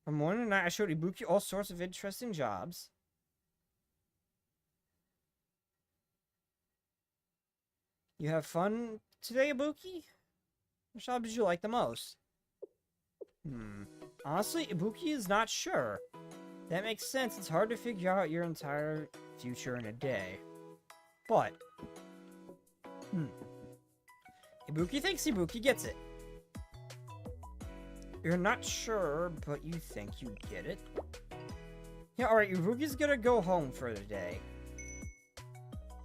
From morning to night, I showed Ibuki all sorts of interesting jobs. You have fun today, Ibuki? Which job did you like the most? Honestly, Ibuki is not sure. That makes sense. It's hard to figure out your entire future in a day. But, Ibuki thinks Ibuki gets it. You're not sure, but you think you get it. Yeah, alright, Ibuki's gonna go home for the day.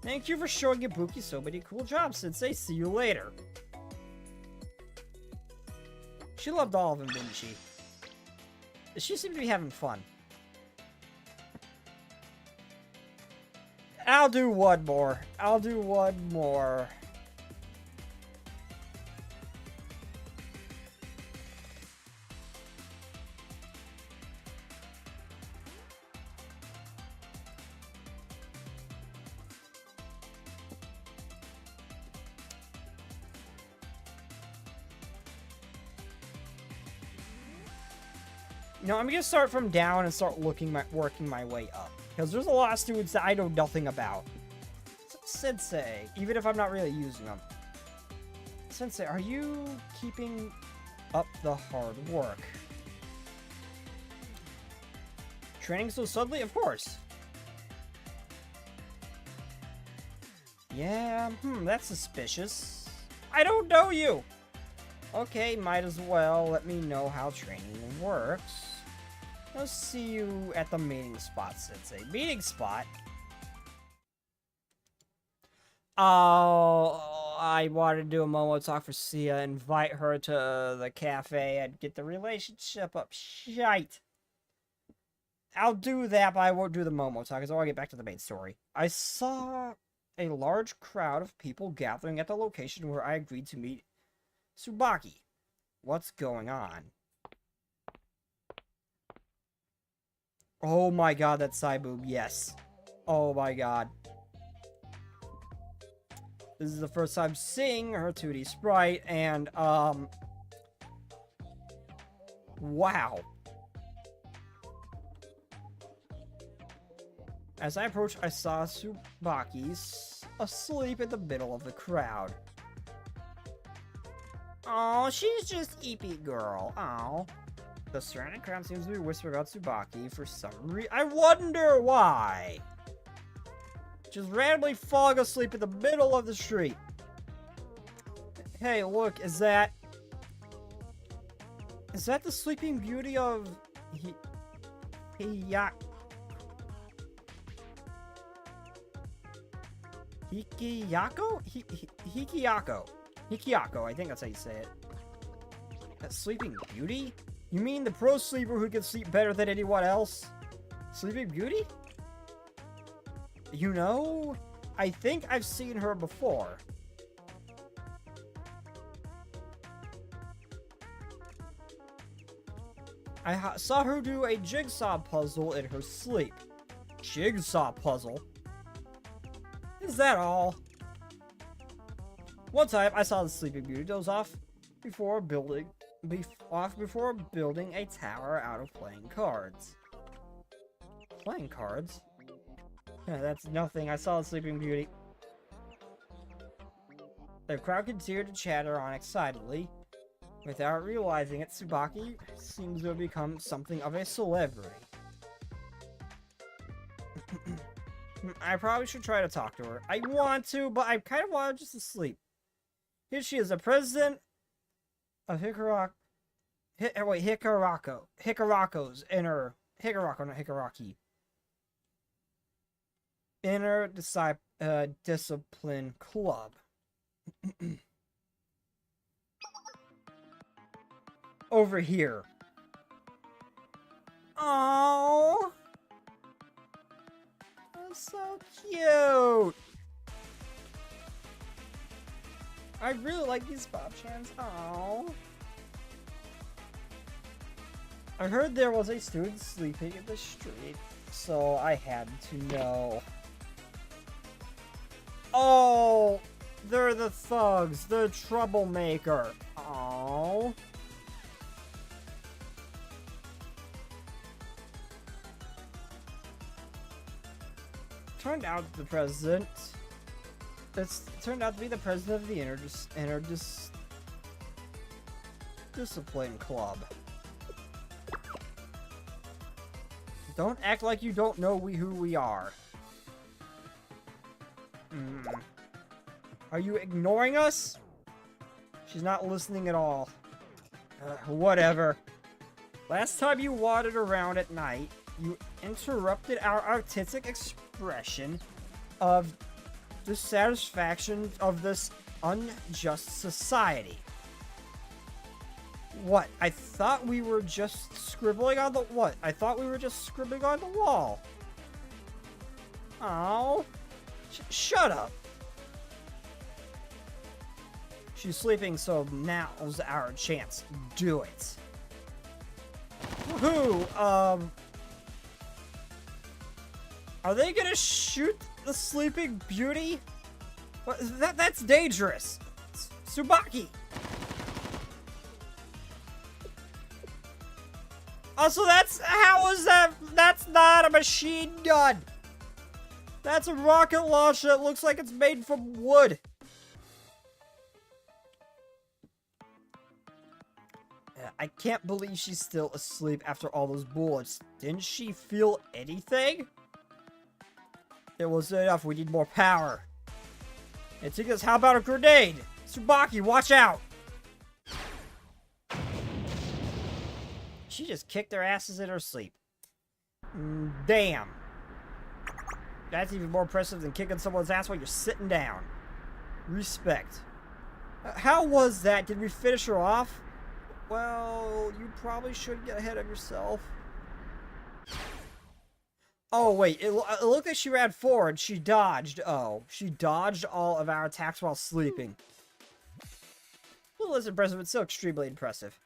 Thank you for showing Ibuki so many cool jobs, Sensei. See you later. She loved all of them, didn't she? She seemed to be having fun. I'll do one more. No, I'm gonna start from down and start working my way up. Because there's a lot of students that I know nothing about. Sensei, even if I'm not really using them. Sensei, are you keeping up the hard work? Training so suddenly? Of course. Yeah, that's suspicious. I don't know you! Okay, might as well let me know how training works. I'll see you at the meeting spot, Sensei. Meeting spot? Oh, I wanted to do a Momo talk for Sia, invite her to the cafe and get the relationship up. Shite. I'll do that, but I won't do the Momo talk, because I want to get back to the main story. I saw a large crowd of people gathering at the location where I agreed to meet Tsubaki. What's going on? Oh my god, that's Saiboob, yes. Oh my god. This is the first time seeing her 2D sprite, and, wow. As I approached, I saw Tsubaki asleep in the middle of the crowd. Oh, she's just Eepy girl. Oh. The surrounding crowd seems to be whispering about Tsubaki for some reason. I wonder why. Just randomly falling asleep in the middle of the street. Hey, look, is that the Sleeping Beauty of Hikiyako, I think that's how you say it. That Sleeping Beauty? You mean the pro sleeper who can sleep better than anyone else? Sleeping Beauty? You know, I think I've seen her before. I saw her do a jigsaw puzzle in her sleep. Jigsaw puzzle? Is that all? One time, I saw the Sleeping Beauty doze off before building a tower out of playing cards. Playing cards? Yeah, that's nothing. I saw the Sleeping Beauty. The crowd continued to chatter on excitedly. Without realizing it, Tsubaki seems to have become something of a celebrity. I probably should try to talk to her. I want to, but I kind of want her just to sleep. Here she is, the president of Hikarako's inner... Hikarako, not Hikaraki. Inner Discipline Club. Over here. Oh, that's so cute. I really like these Bob Chans. Oh, I heard there was a student sleeping in the street, so I had to know. Oh, they're the thugs, the troublemaker. Oh. Turned out the president. It's turned out to be the president of the Discipline Club. Don't act like you don't know who we are. Are you ignoring us? She's not listening at all. Whatever. Last time you wandered around at night, you interrupted our artistic expression of dissatisfaction of this unjust society. What? I thought we were just scribbling on the... What? I thought we were just scribbling on the wall. Oh. Shut up. She's sleeping, so now's our chance. Do it. Woohoo! Are they gonna shoot the Sleeping Beauty? What, that's dangerous! Tsubaki! Also, how is that? That's not a machine gun! That's a rocket launcher that looks like it's made from wood. I can't believe she's still asleep after all those bullets. Didn't she feel anything? It wasn't enough. We need more power. And take this. How about a grenade? Tsubaki, watch out! She just kicked their asses in her sleep. Damn. That's even more impressive than kicking someone's ass while you're sitting down. Respect. How was that? Did we finish her off? Well, you probably should get ahead of yourself. Oh, wait. It looked like she ran forward. She dodged. Oh, she dodged all of our attacks while sleeping. A little less impressive, but still extremely impressive.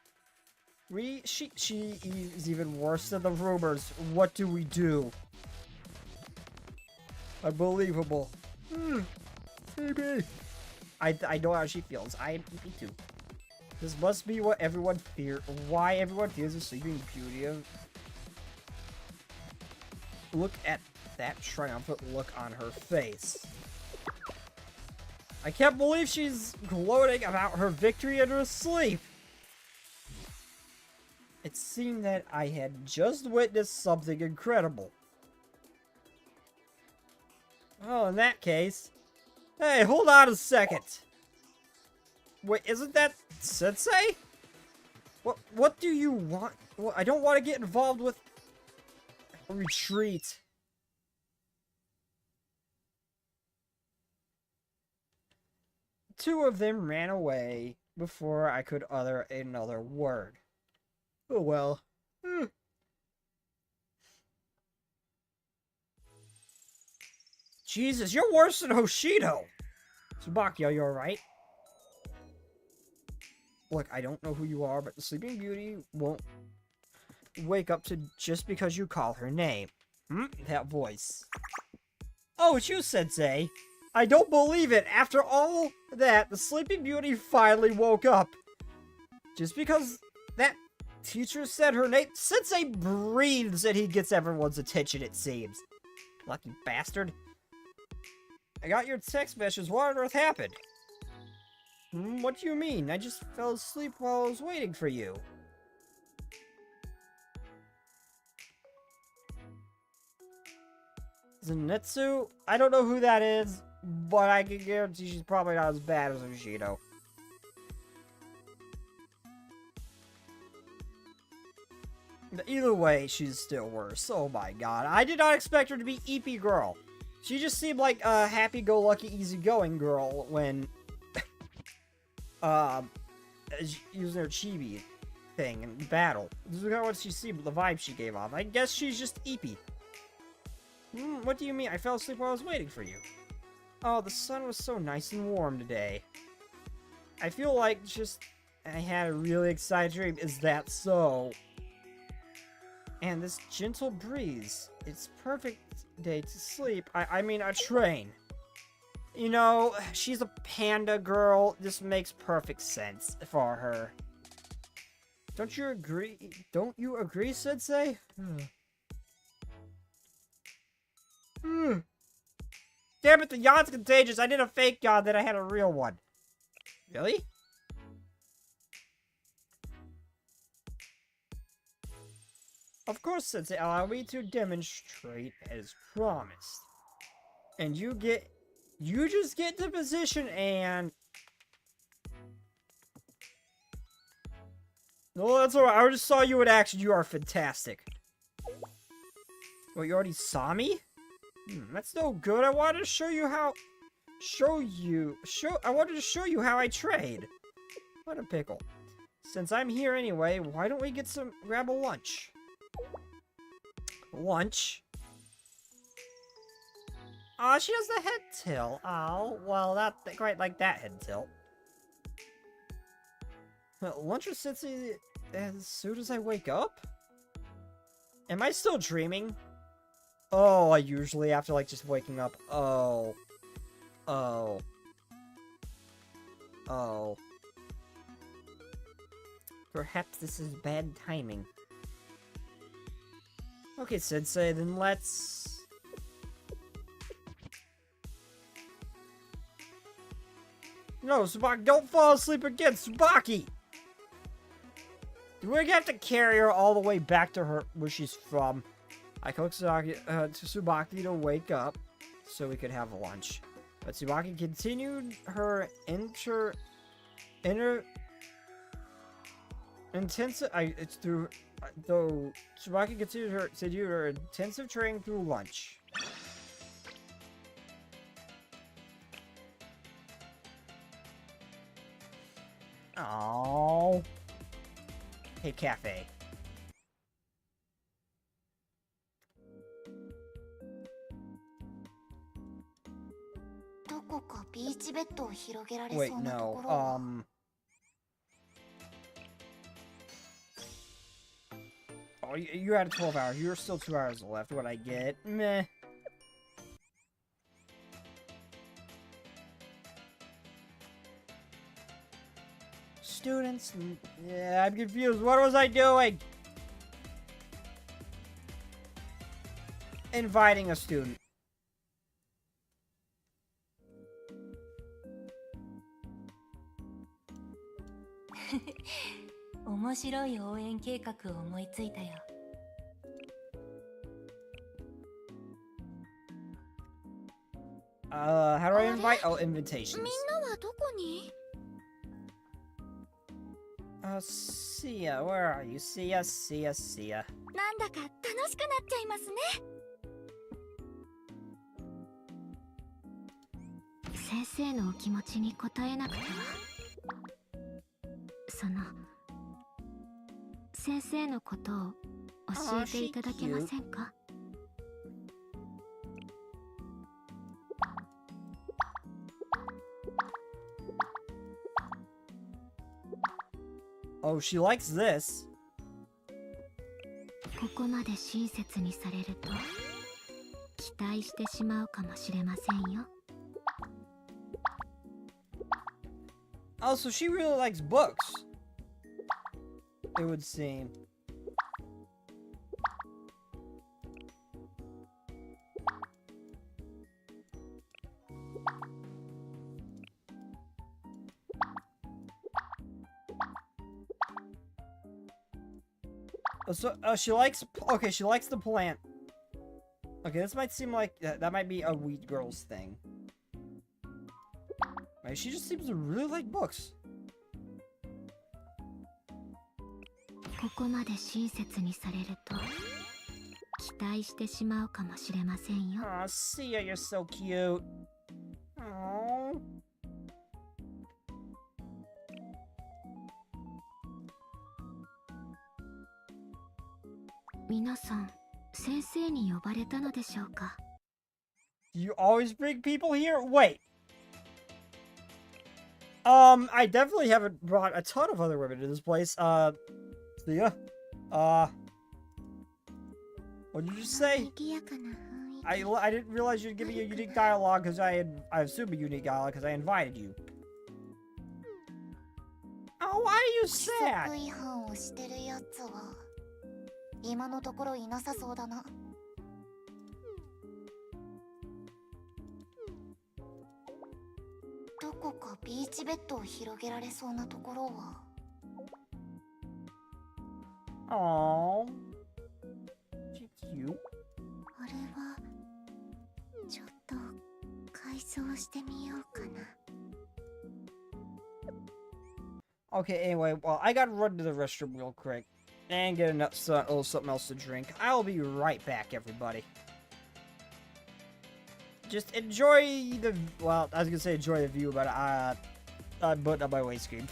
She is even worse than the rumors. What do we do? Unbelievable. Maybe. I know how she feels. Me too. This must be what everyone why everyone fears the Sleeping Beauty of... Look at that triumphant look on her face. I can't believe she's gloating about her victory in her sleep. It seemed that I had just witnessed something incredible. Well, in that case... Hey, hold on a second. Wait, isn't that Sensei? What do you want? Well, I don't want to get involved with a retreat. Two of them ran away before I could utter another word. Oh well. Jesus, you're worse than Hoshido! Tsubaki, are you alright? Look, I don't know who you are, but the Sleeping Beauty won't wake up to just because you call her name. That voice. Oh, it's you, Sensei! I don't believe it! After all that, the Sleeping Beauty finally woke up! Just because that teacher said her name, Sensei breathes and he gets everyone's attention, it seems. Lucky bastard. I got your text message. What on earth happened? What do you mean? I just fell asleep while I was waiting for you. Zenitsu? I don't know who that is, but I can guarantee she's probably not as bad as Ushino. Either way, she's still worse. Oh my god. I did not expect her to be Eepy Girl. She just seemed like a happy-go-lucky, easygoing girl when using her chibi thing in battle. This is kind of what she seemed, the vibe she gave off. I guess she's just Eepy. What do you mean? I fell asleep while I was waiting for you. Oh, the sun was so nice and warm today. I feel like I had a really exciting dream. Is that so? And this gentle breeze. It's perfect day to sleep. I mean, a train. You know, she's a panda girl. This makes perfect sense for her. Don't you agree? Don't you agree, Sensei? Damn it, the yawn's contagious. I did a fake yawn, then I had a real one. Really? Of course, Sensei, allow me to demonstrate as promised. And you just get the position and... No, that's alright. I just saw you in action. You are fantastic. Well, you already saw me? That's no good. I wanted to show you how... I wanted to show you how I trade. What a pickle. Since I'm here anyway, why don't we grab a lunch? Lunch? Aw, she has the head tilt. Oh, well, not quite like that head tilt. Lunch or Sensei as soon as I wake up? Am I still dreaming? Oh, I usually after like just waking up. Oh. Perhaps this is bad timing. Okay, Sensei, then let's... No, Tsubaki, don't fall asleep again, Tsubaki! Do we have to carry her all the way back to where she's from? I coaxed Tsubaki to wake up so we could have lunch. But Tsubaki continued her Tsubaki continued her intensive training through lunch. Oh. Hey, cafe. Wait, no. Oh, you had 12 hours. You're still 2 hours left. What I get? Meh. Students? Yeah, I'm confused. What was I doing? Inviting a student. How do I invite? Oh, invitations. Sia, where are you? Sia. なんだか楽しくなっちゃいますね。先生のお気持ちに応えなくては。先生のことを教えていただけませんか? Oh, she likes this. ここまで親切にされると期待してしまうかもしれませんよ。Oh, so she really likes books. It would seem. So, she likes... Okay, she likes the plant. Okay, this might seem like... That might be a Wheat Girls thing. Right, she just seems to really like books. ここまで親切にされると期待してしまうかもしれませんよ。Aw, Sia, you're so cute. Aww. 皆さん、先生に呼ばれたのでしょうか? You always bring people here? Wait. I definitely haven't brought a ton of other women to this place. Sia? What did you say? 賑やかな雰囲気。 I didn't realize you'd give me a unique dialogue because I assume a unique dialogue because I invited you. Oh, why are you 規則 sad? 違反をしてるやつは今のところいなさそうだな。どこかビーチベッドを広げられそうなところは。 Aww. She's cute. あれはちょっと改装してみようかな。 Okay, anyway, well, I gotta run to the restroom real quick and get a little something else to drink. I'll be right back, everybody. Just enjoy the... Well, I was gonna say enjoy the view, but I'm putting up my weight screen.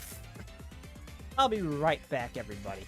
I'll be right back, everybody.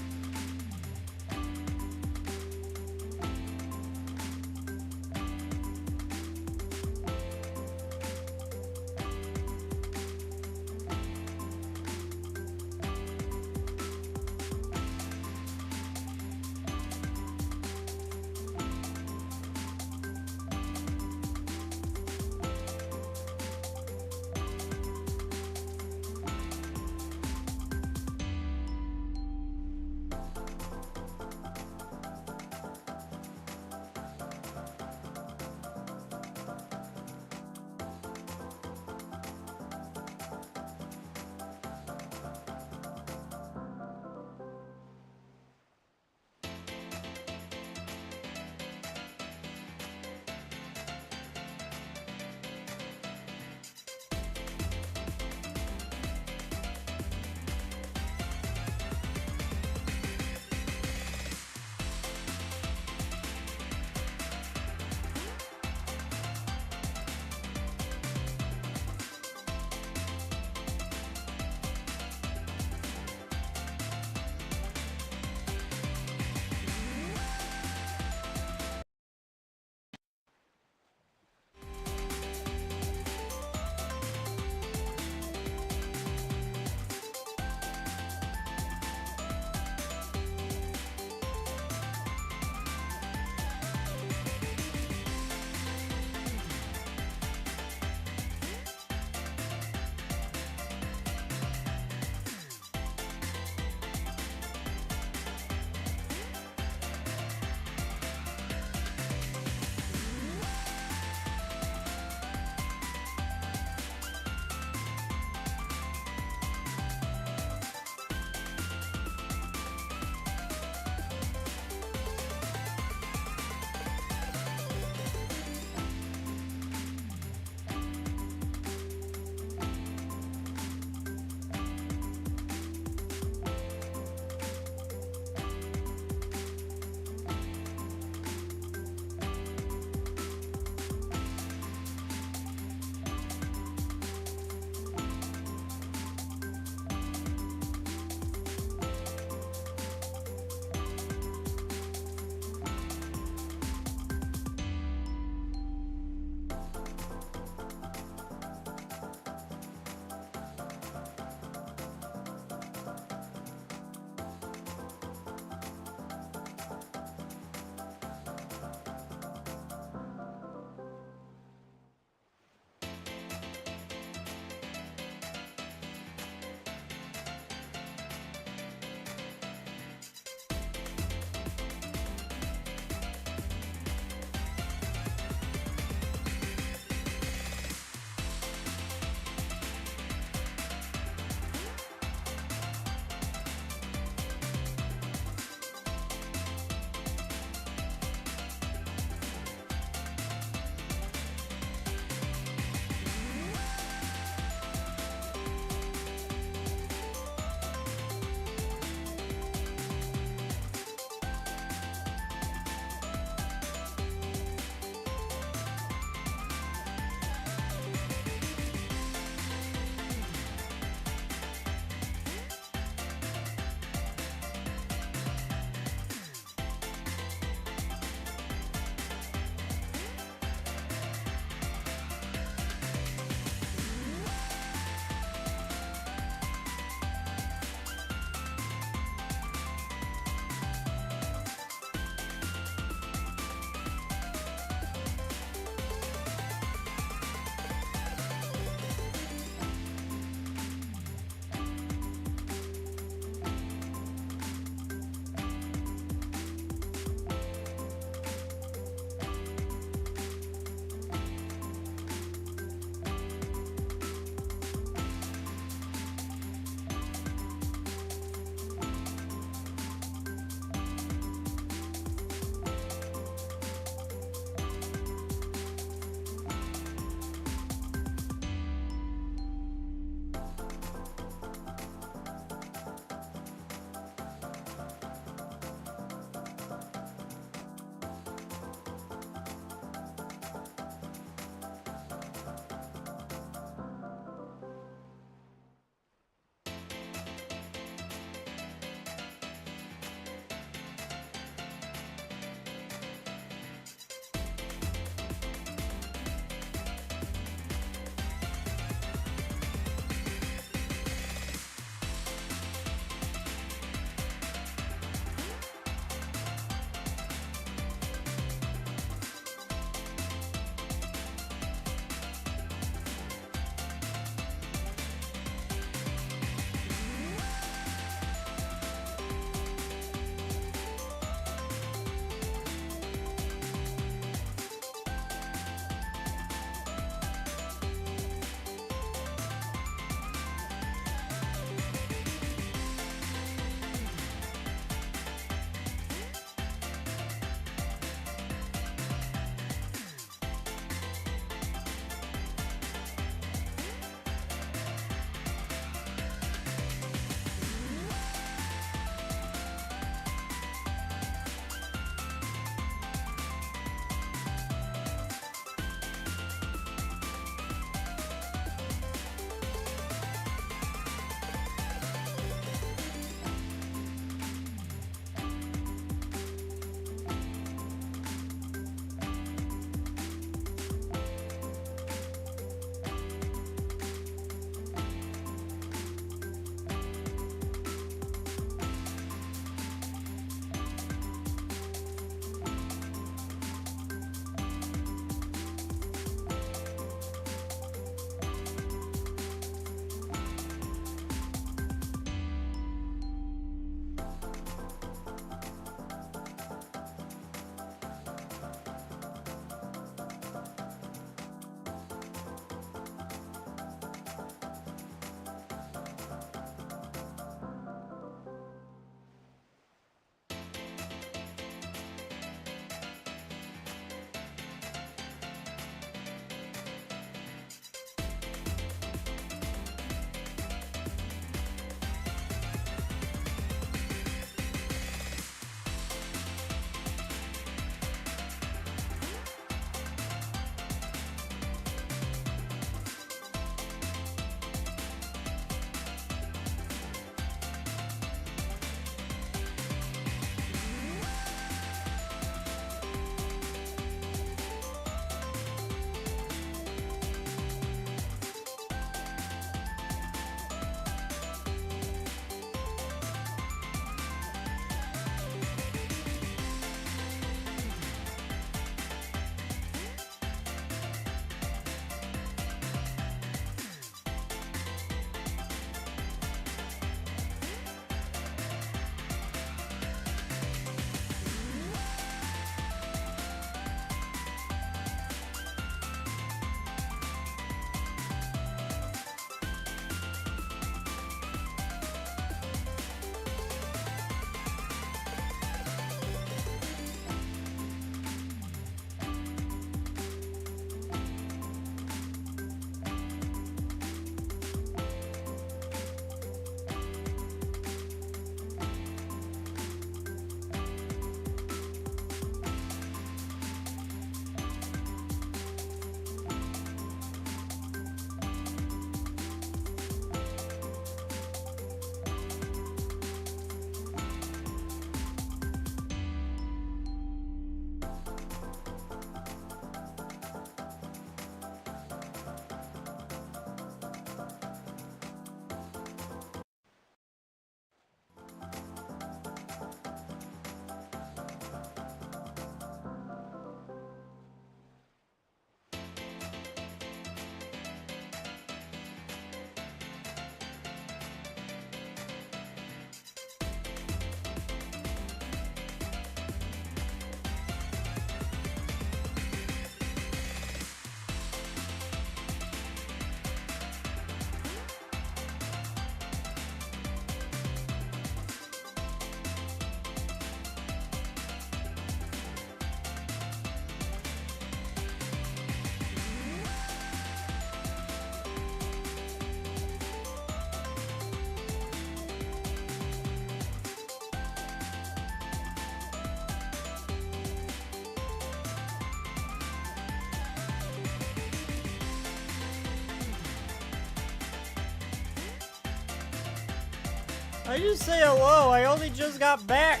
I just say hello. I only just got back.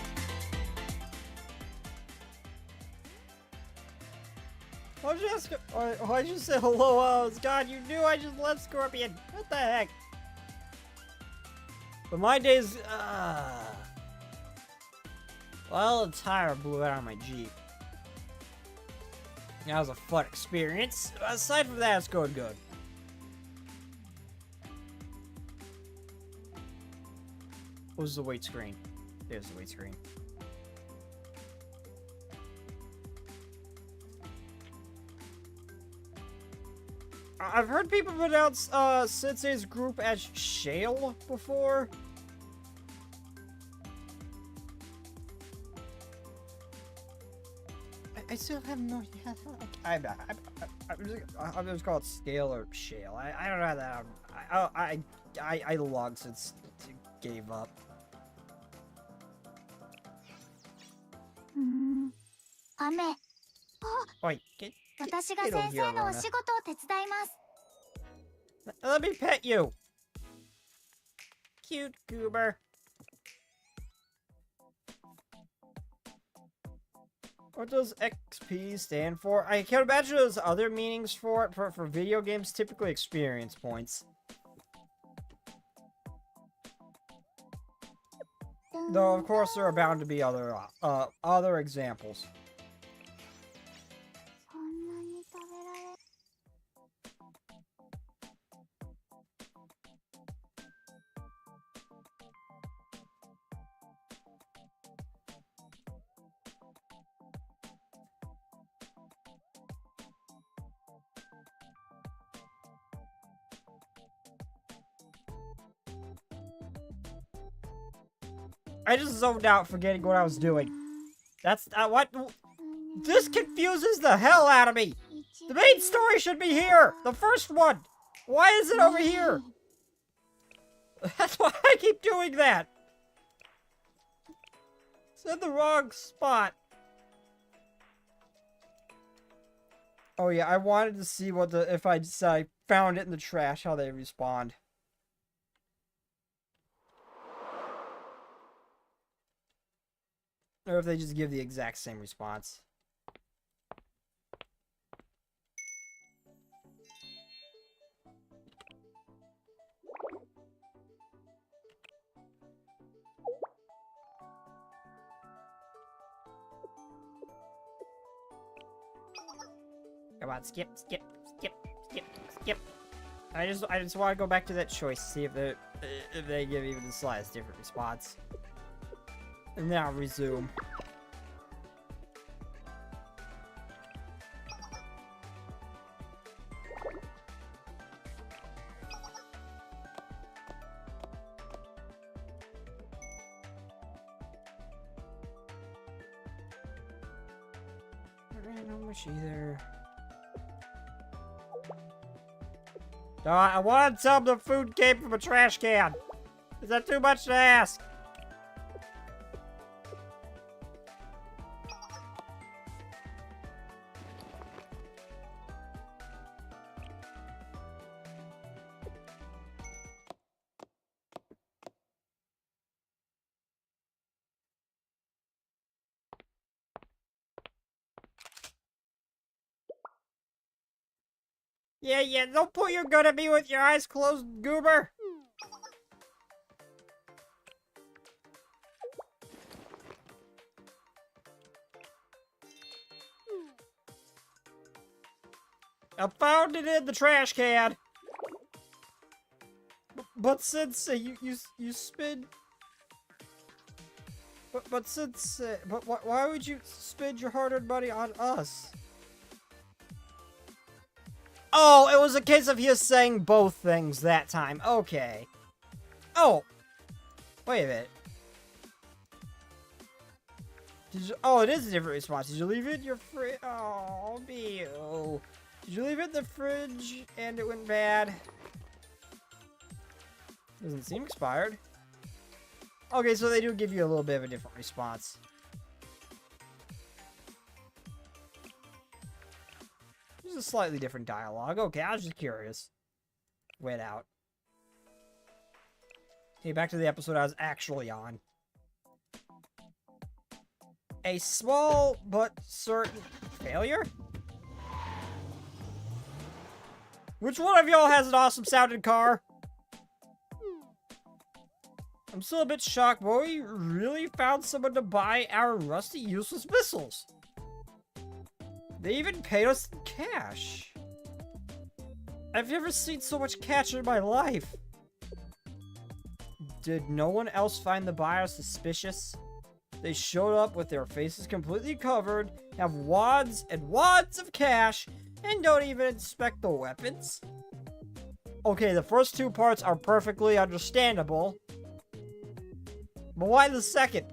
Why'd you ask? Why'd you say hello? Oh, God, you knew I just left Scorpion. What the heck? But my days. Well, a tire blew out on my Jeep. That was a fun experience. Aside from that, it's going good. What was the wait screen? There's the wait screen. I've heard people pronounce Sensei's group as Shale before. I still have no idea. I'm just called Scale or Shale. I don't know that. I logged since gave up. 雨。あ、 Oi, get 私が get over 先 here, 生のお Lorna. 仕事を手伝います。 Let me pet you. Cute goober. What does XP stand for? I can't imagine there's other meanings for it. For video games, typically experience points. Though, of course, there are bound to be other examples. そんなに食べられ。 I just zoned out, forgetting what I was doing. That's what. This confuses the hell out of me. The main story should be here. The first one. Why is it over here? That's why I keep doing that. It's in the wrong spot. Oh yeah, I wanted to see what if I found it in the trash, how they respond. Or if they just give the exact same response. Come on, skip. I just want to go back to that choice, see if they give even the slightest different response. And then I'll resume. I don't know much either. I wanted some of the food came from a trash can. Is that too much to ask? Yeah, don't put your gun at me with your eyes closed, goober! I found it in the trash can! But since you spin... But since... why would you spend your hard-earned money on us? Oh, it was a case of his saying both things that time. Okay. Oh. Wait a minute. Oh, it is a different response. Did you leave it in your fridge? Oh, Bill. Did you leave it in the fridge and it went bad? Doesn't seem expired. Okay, so they do give you a little bit of a different response. There's a slightly different dialogue. Okay, I was just curious. Wait out. Okay, back to the episode I was actually on. A small but certain failure? Which one of y'all has an awesome sounding car? I'm still a bit shocked, but we really found someone to buy our rusty, useless missiles. They even paid us in cash. I've never seen so much cash in my life. Did no one else find the buyer suspicious? They showed up with their faces completely covered, have wads and wads of cash, and don't even inspect the weapons. Okay, the first two parts are perfectly understandable. But why the second?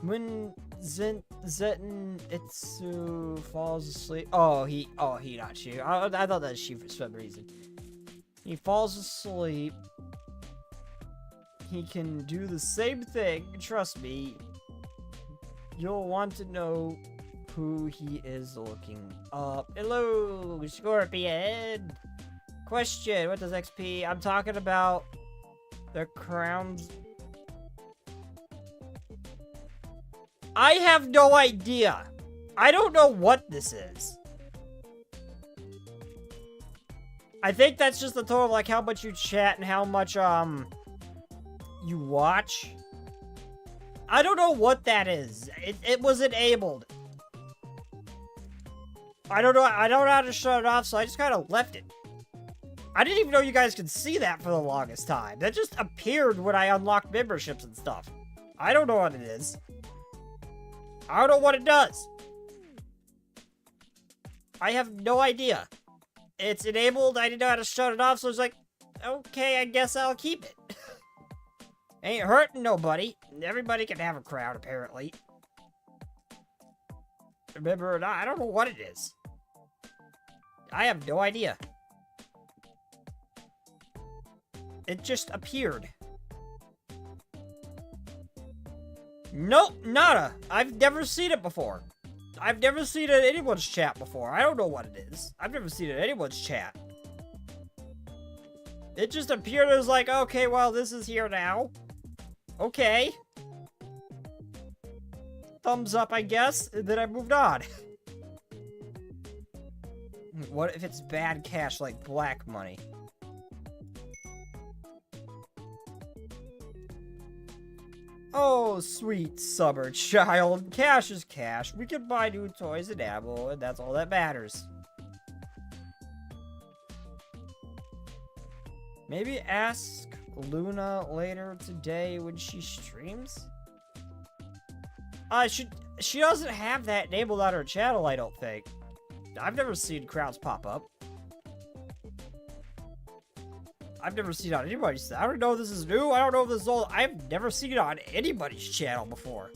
When Zetsu falls asleep. Oh, he not she. I thought that was she for some reason. He falls asleep. He can do the same thing. Trust me. You'll want to know who he is looking up. Hello, Scorpion. Question: what does XP? I'm talking about the crowns. I have no idea. I don't know what this is. I think that's just the total of like how much you chat and how much you watch. I don't know what that is. It was enabled. I don't know how to shut it off, so I just kind of left it. I didn't even know you guys could see that for the longest time. That just appeared when I unlocked memberships and stuff. I don't know what it is. I don't know what it does. I have no idea. It's enabled. I didn't know how to shut it off, so I was like, okay, I guess I'll keep it. Ain't hurting nobody. Everybody can have a crown, apparently. Remember or not, I don't know what it is. I have no idea. It just appeared. Nope, nada. I've never seen it before. I've never seen it in anyone's chat before. I don't know what it is. I've never seen it in anyone's chat. It just appeared as like, okay, well, this is here now. Okay. Thumbs up, I guess. And then I moved on. What if it's bad cash like black money? Oh, sweet summer child. Cash is cash. We can buy new toys and ammo, and that's all that matters. Maybe ask Luna later today when she streams? She doesn't have that enabled on her channel, I don't think. I've never seen crowds pop up. I've never seen it on anybody's. I don't know if this is new. I don't know if this is old. I've never seen it on anybody's channel before.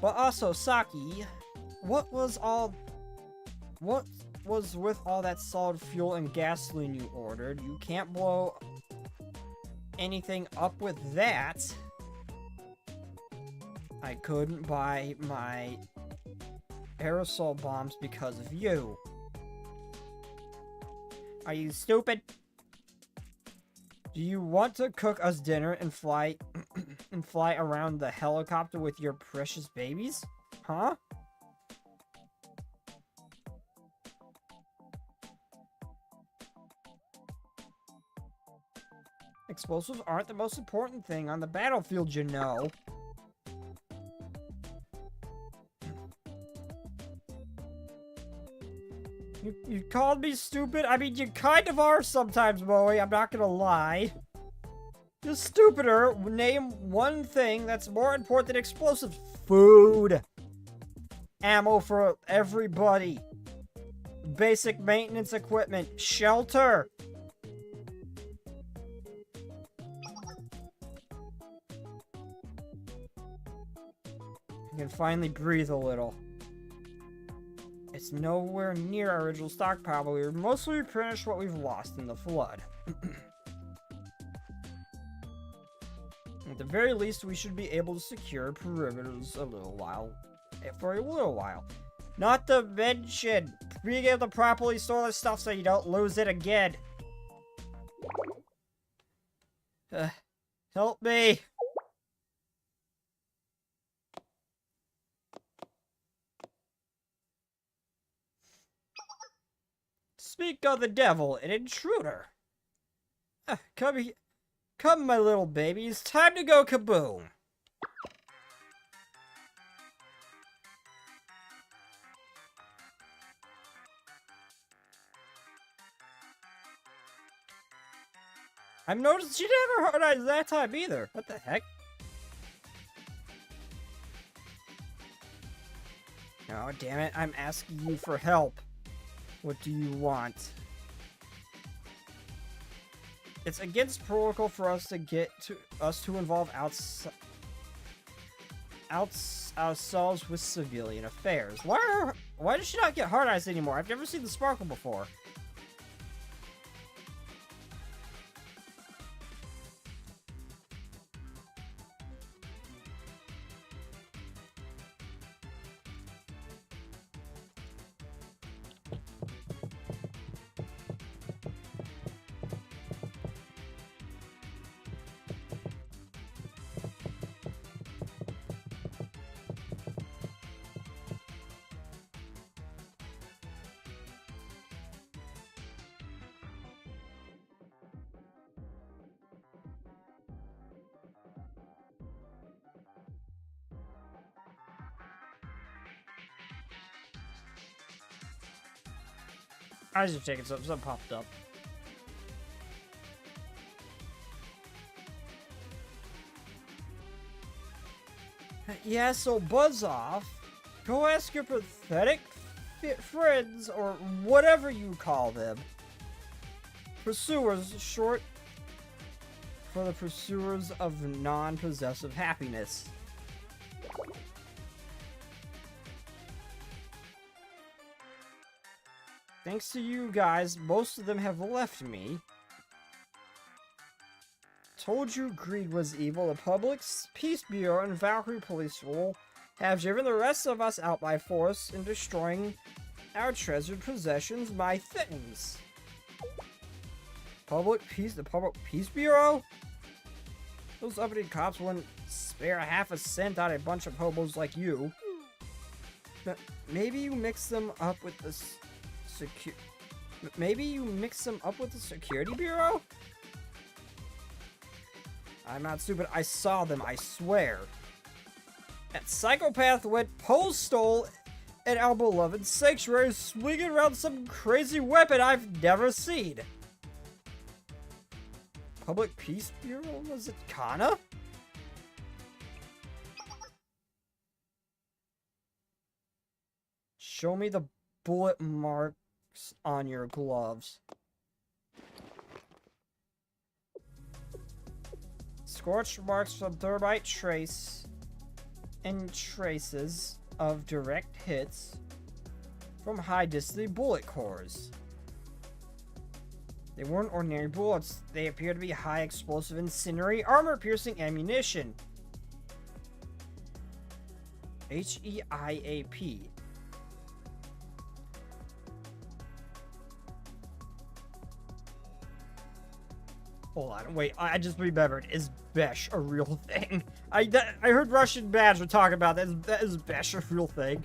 But also, Saki, what was with all that solid fuel and gasoline you ordered? You can't blow anything up with that. I couldn't buy my aerosol bombs because of you. Are you stupid? Do you want to cook us dinner and fly and fly around the helicopter with your precious babies? Huh? Explosives aren't the most important thing on the battlefield, you know. You called me stupid? I mean, you kind of are sometimes, Moe. I'm not gonna lie. You're stupider. Name one thing that's more important than explosives. Food. Ammo for everybody. Basic maintenance equipment. Shelter. You can finally breathe a little. It's nowhere near our original stockpile, but we've mostly replenished what we've lost in the flood. At the very least, we should be able to secure perimeters for a little while. Not to mention being able to properly store this stuff so you don't lose it again. Help me. Speak of the devil, an intruder. Come here. Come, my little baby. It's time to go kaboom. I've noticed she never heard eyes that time either. What the heck? Oh, damn it. I'm asking you for help. What do you want? It's against protocol for us to involve ourselves with civilian affairs. Why does she not get hard eyes anymore? I've never seen the sparkle before. I was just checking something popped up. Yeah, so buzz off. Go ask your pathetic friends, or whatever you call them. Pursuers, short for the pursuers of non-possessive happiness. Thanks to you guys, most of them have left me. Told you greed was evil. The Public Peace Bureau and Valkyrie Police Rule have driven the rest of us out by force in destroying our treasured possessions, my things. The Public Peace Bureau? Those uppity cops wouldn't spare half a cent on a bunch of hobos like you. Maybe you mix them up with the Security Bureau? I'm not stupid. I saw them, I swear. That psychopath went postal at our beloved sanctuary, swinging around some crazy weapon I've never seen. Public Peace Bureau? Was it Kana? Show me the bullet marks on your gloves. Scorched marks from thermite trace and traces of direct hits from high-density bullet cores. They weren't ordinary bullets. They appear to be high-explosive incendiary armor-piercing ammunition. HEIAP. Hold on, wait, I just remembered. Is Besh a real thing? I heard Russian Badge were talking about that. That is Besh a real thing?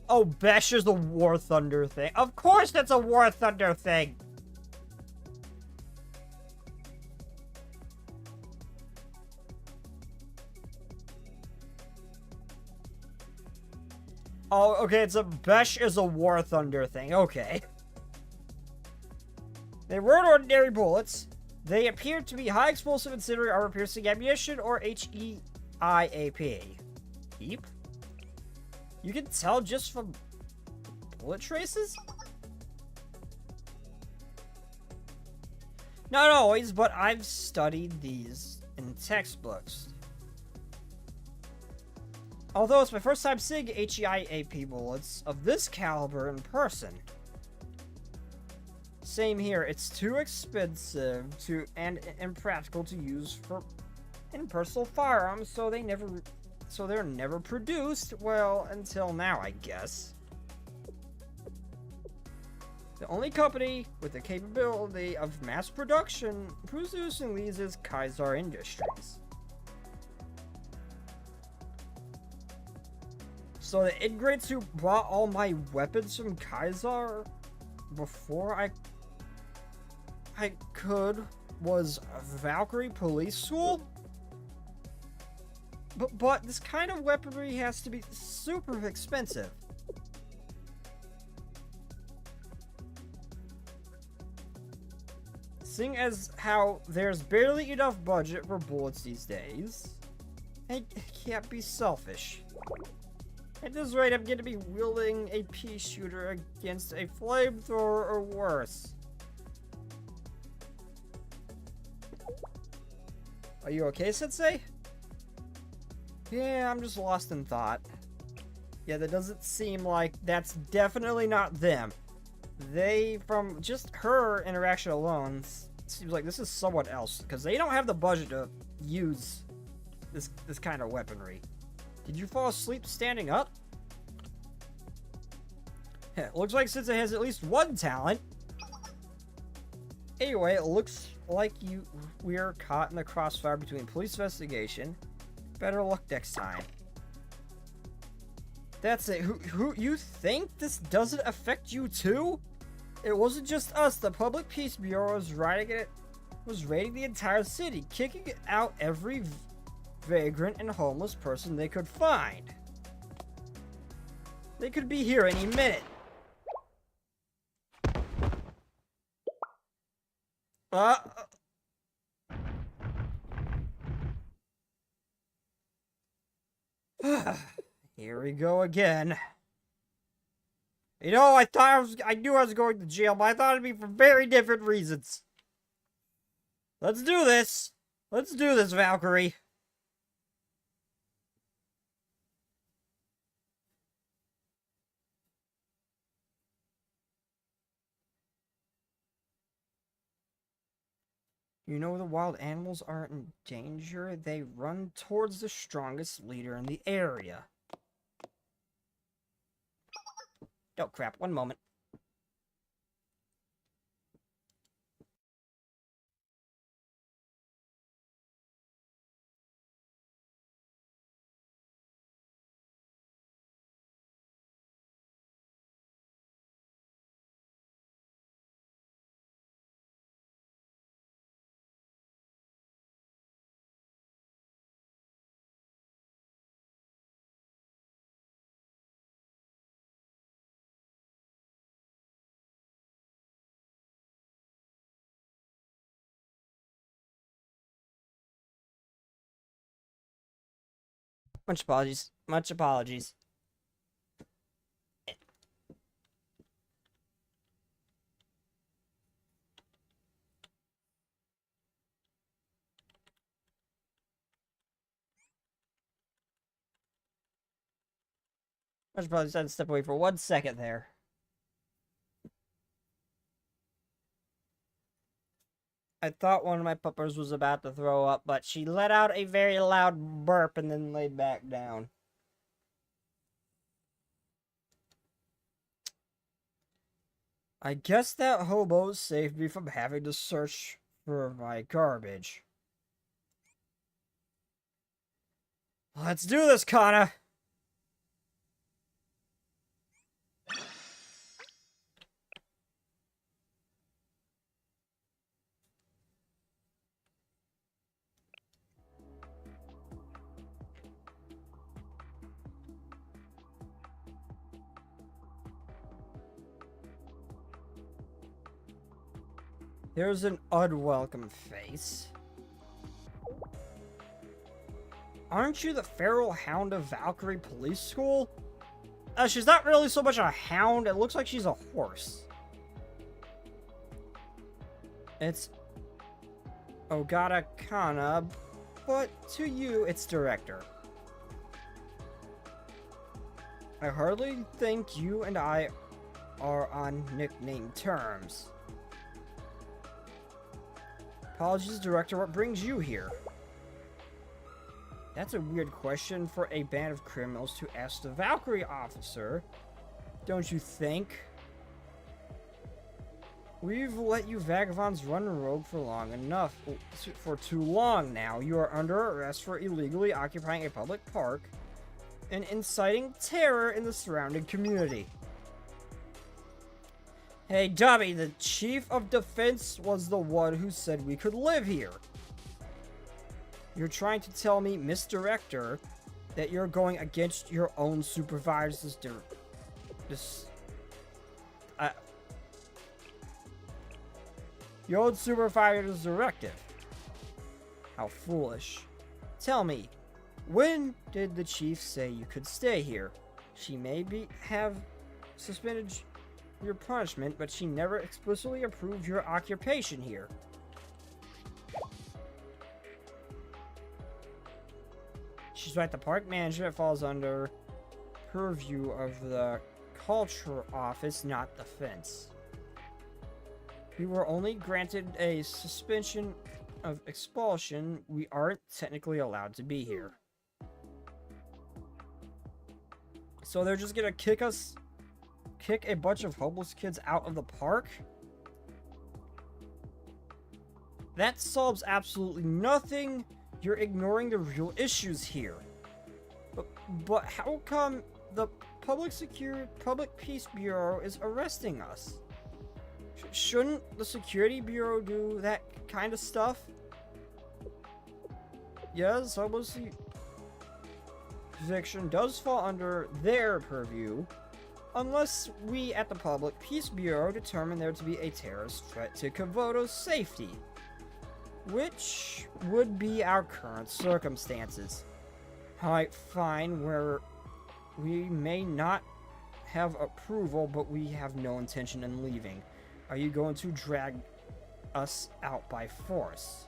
Oh, Besh is the War Thunder thing. Of course that's a War Thunder thing! Oh, okay, it's a Besh is a War Thunder thing. Okay. They weren't ordinary bullets. They appeared to be high explosive incendiary armor piercing ammunition, or HEIAP. Heap? You can tell just from bullet traces? Not always, but I've studied these in textbooks. Although it's my first time seeing HEIAP bullets of this caliber in person. Same here. It's too expensive and impractical to use in personal firearms, so they're never produced. Well, until now, I guess. The only company with the capability of mass production producing these is Kaiser Industries. So the ingrates who bought all my weapons from Kaiser before I could was Valkyrie Police School? But this kind of weaponry has to be super expensive. Seeing as how there's barely enough budget for bullets these days, I can't be selfish. At this rate, I'm gonna be wielding a pea shooter against a flamethrower or worse. Are you okay, Sensei? Yeah, I'm just lost in thought. Yeah, that doesn't seem like that's definitely not them. From just her interaction alone, seems like this is someone else, because they don't have the budget to use this kind of weaponry. Did you fall asleep standing up? Looks like Sensei has at least one talent. Anyway, it looks like we're caught in the crossfire between police investigation. Better luck next time. That's it. Who you think this doesn't affect you too? It wasn't just us. The Public Peace Bureau was raiding the entire city, kicking out every vagrant and homeless person they could find. They could be here any minute. Here we go again. You know, I knew I was going to jail, but I thought it'd be for very different reasons. Let's do this. Let's do this, Valkyrie. You know the wild animals are in danger. They run towards the strongest leader in the area. Oh crap, one moment. Much apologies. Much apologies. Much apologies. I had to step away for 1 second there. I thought one of my puppers was about to throw up, but she let out a very loud burp and then laid back down. I guess that hobo saved me from having to search for my garbage. Let's do this, Kana! Here's an unwelcome face. Aren't you the feral hound of Valkyrie Police School? She's not really so much a hound, it looks like she's a horse. It's Ogata Kana, but to you, it's Director. I hardly think you and I are on nickname terms. Apologies, Director. What brings you here? That's a weird question for a band of criminals to ask the Valkyrie officer. Don't you think? We've let you vagabonds run rogue for long enough. For too long now. You are under arrest for illegally occupying a public park and inciting terror in the surrounding community. Hey, dummy, the chief of defense was the one who said we could live here. You're trying to tell me, Miss Director, that you're going against your own supervisor's your own supervisor's directive. How foolish. Tell me, when did the chief say you could stay here? She may have suspended your punishment, but she never explicitly approved your occupation here. She's right, the park management falls under purview of the culture office, not the fence. We were only granted a suspension of expulsion. We aren't technically allowed to be here. So they're just gonna kick a bunch of homeless kids out of the park? That solves absolutely nothing. You're ignoring the real issues here. But how come the Public Peace Bureau is arresting us? Shouldn't the Security Bureau do that kind of stuff? Yes, homeless eviction does fall under their purview, unless we at the Public Peace Bureau determine there to be a terrorist threat to Komodo's safety, which would be our current circumstances. Alright, fine, where we may not have approval, but we have no intention in leaving. Are you going to drag us out by force?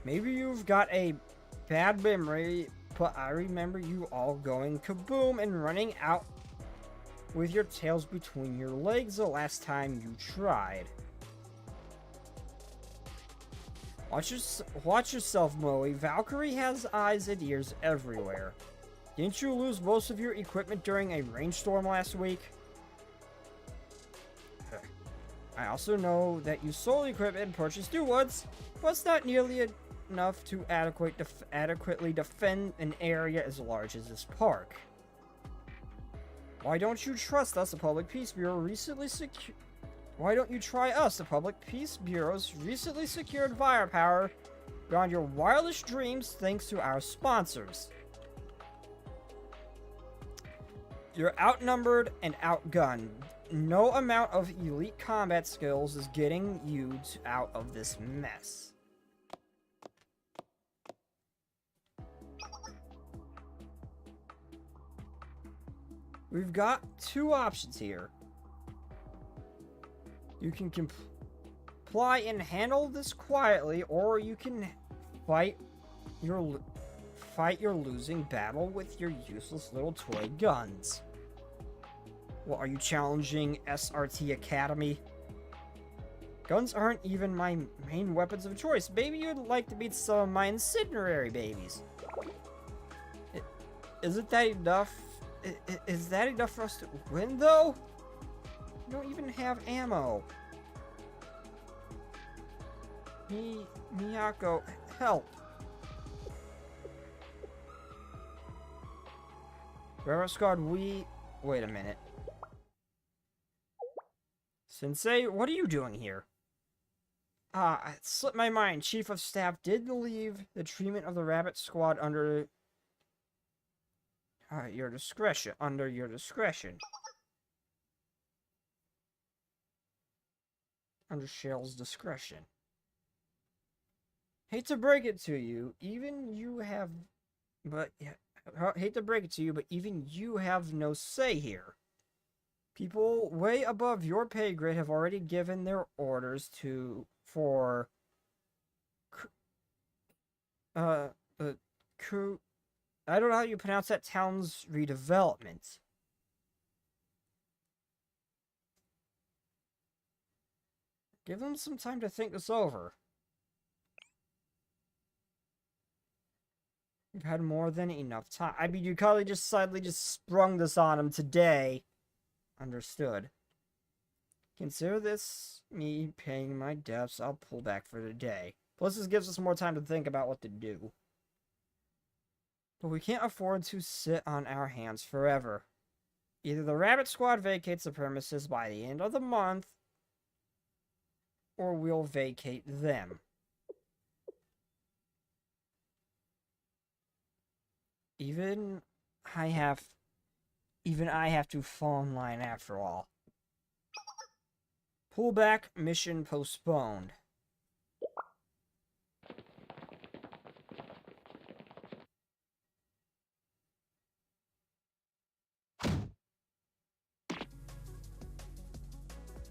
Maybe you've got a bad memory, but I remember you all going kaboom and running out with your tails between your legs the last time you tried. Watch yourself, Moe. Valkyrie has eyes and ears everywhere. Didn't you lose most of your equipment during a rainstorm last week? I also know that you sold equipment and purchased new ones, but it's not nearly enough to adequately defend an area as large as this park. Why don't you trust us? The Public Peace Bureau recently Why don't you try us? The Public Peace Bureau's recently secured firepower beyond your wildest dreams thanks to our sponsors. You're outnumbered and outgunned. No amount of elite combat skills is getting you out of this mess. We've got two options here. You can comply and handle this quietly, or you can fight your losing battle with your useless little toy guns. What, are you challenging SRT Academy? Guns aren't even my main weapons of choice. Maybe you'd like to beat some of my incinerary babies. Isn't that enough? Is that enough for us to win, though? We don't even have ammo. Miyako, help. Railroad Squad, wait a minute. Sensei, what are you doing here? It slipped my mind. Chief of Staff did leave the treatment of the Rabbit Squad under your discretion. Under your discretion. Under Shell's discretion. Hate to break it to you, hate to break it to you, but even you have no say here. People way above your pay grade have already given their orders for I don't know how you pronounce that town's redevelopment. Give them some time to think this over. You've had more than enough time. I mean, you probably just suddenly just sprung this on him today. Understood. Consider this me paying my debts. I'll pull back for today. Plus, this gives us more time to think about what to do. But we can't afford to sit on our hands forever. Either the Rabbit Squad vacates the premises by the end of the month, or we'll vacate them. Even I have to fall in line after all. Pullback mission postponed.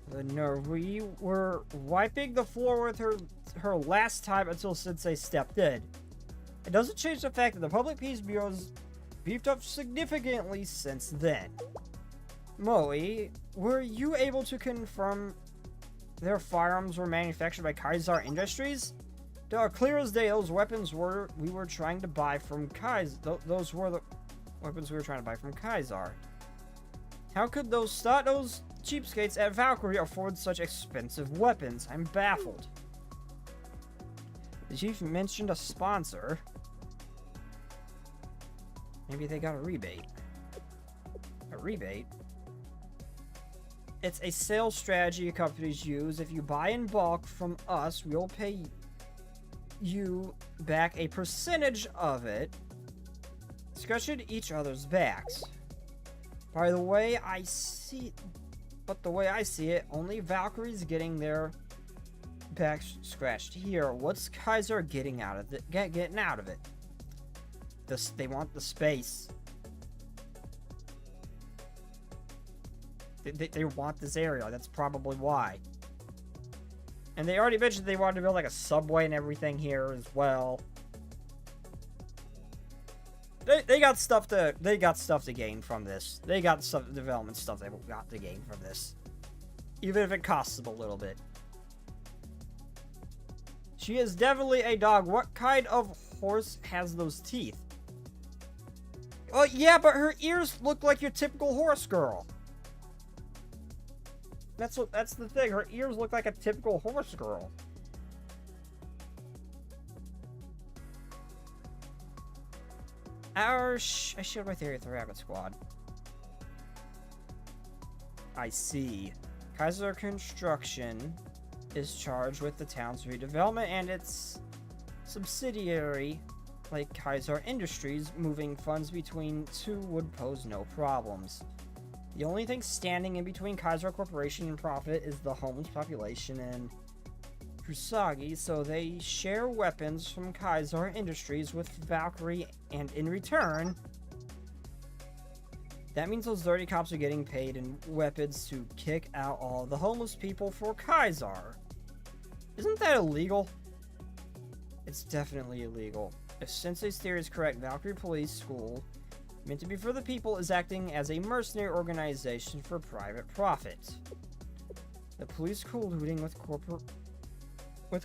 The nerve. We were wiping the floor with her last time until Sensei stepped in. It doesn't change the fact that the Public Peace Bureau's beefed up significantly since then. Moe, were you able to confirm their firearms were manufactured by Kaiser Industries? They are clear as day. Those weapons we were trying to buy from Kaiser. Those were the weapons we were trying to buy from Kaiser. How could those cheapskates at Valkyrie afford such expensive weapons? I'm baffled. The chief mentioned a sponsor. Maybe they got a rebate. A rebate? It's a sales strategy companies use. If you buy in bulk from us, we'll pay you back a percentage of it. Scratching each other's backs. By the way I see it, only Valkyrie's getting their backs scratched here. What's Kaiser getting out of it? Getting out of it? They want the space. They want this area. That's probably why. And they already mentioned they wanted to build like a subway and everything here as well. They got stuff to gain from this. They got some development stuff they got to gain from this. Even if it costs them a little bit. She is definitely a dog. What kind of horse has those teeth? Oh yeah, but her ears look like your typical horse girl. That's the thing. Her ears look like a typical horse girl. I shared my theory with the Rabbit Squad. I see. Kaiser Construction is charged with the town's redevelopment, and its subsidiary, like Kaiser Industries, moving funds between two would pose no problems. The only thing standing in between Kaiser Corporation and profit is the homeless population and Kusagi, so they share weapons from Kaiser Industries with Valkyrie, and in return, that means those dirty cops are getting paid in weapons to kick out all the homeless people for Kaiser. Isn't that illegal? It's definitely illegal. If Sensei's theory is correct, Valkyrie Police School, meant to be for the people, is acting as a mercenary organization for private profit. The police school looting with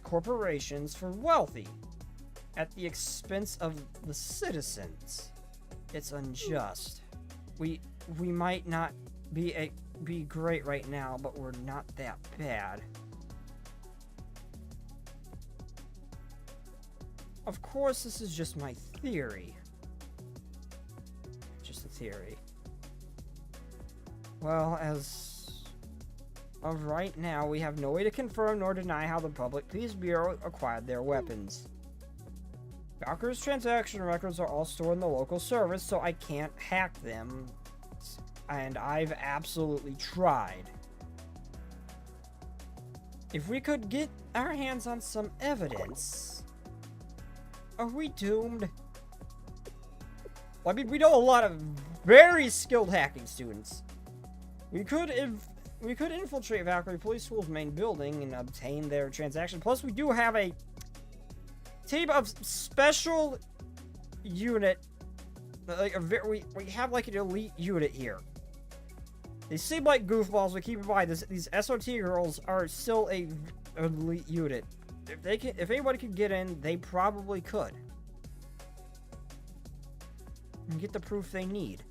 corporations for wealthy, at the expense of the citizens. It's unjust. We might not be great right now, but we're not that bad. Of course, this is just my theory. Just a theory. Well, as of right now, we have no way to confirm nor deny how the Public Peace Bureau acquired their weapons. Valkyrie's transaction records are all stored in the local service, so I can't hack them. And I've absolutely tried. If we could get our hands on some evidence... Are we doomed? Well, I mean, we know a lot of very skilled hacking students. We could infiltrate Valkyrie Police School's main building and obtain their transaction. Plus, we do have a team of special unit. Like we have like an elite unit here. They seem like goofballs, but keep in mind, these SRT girls are still a elite unit. If anybody could get in, they probably could. And get the proof they need.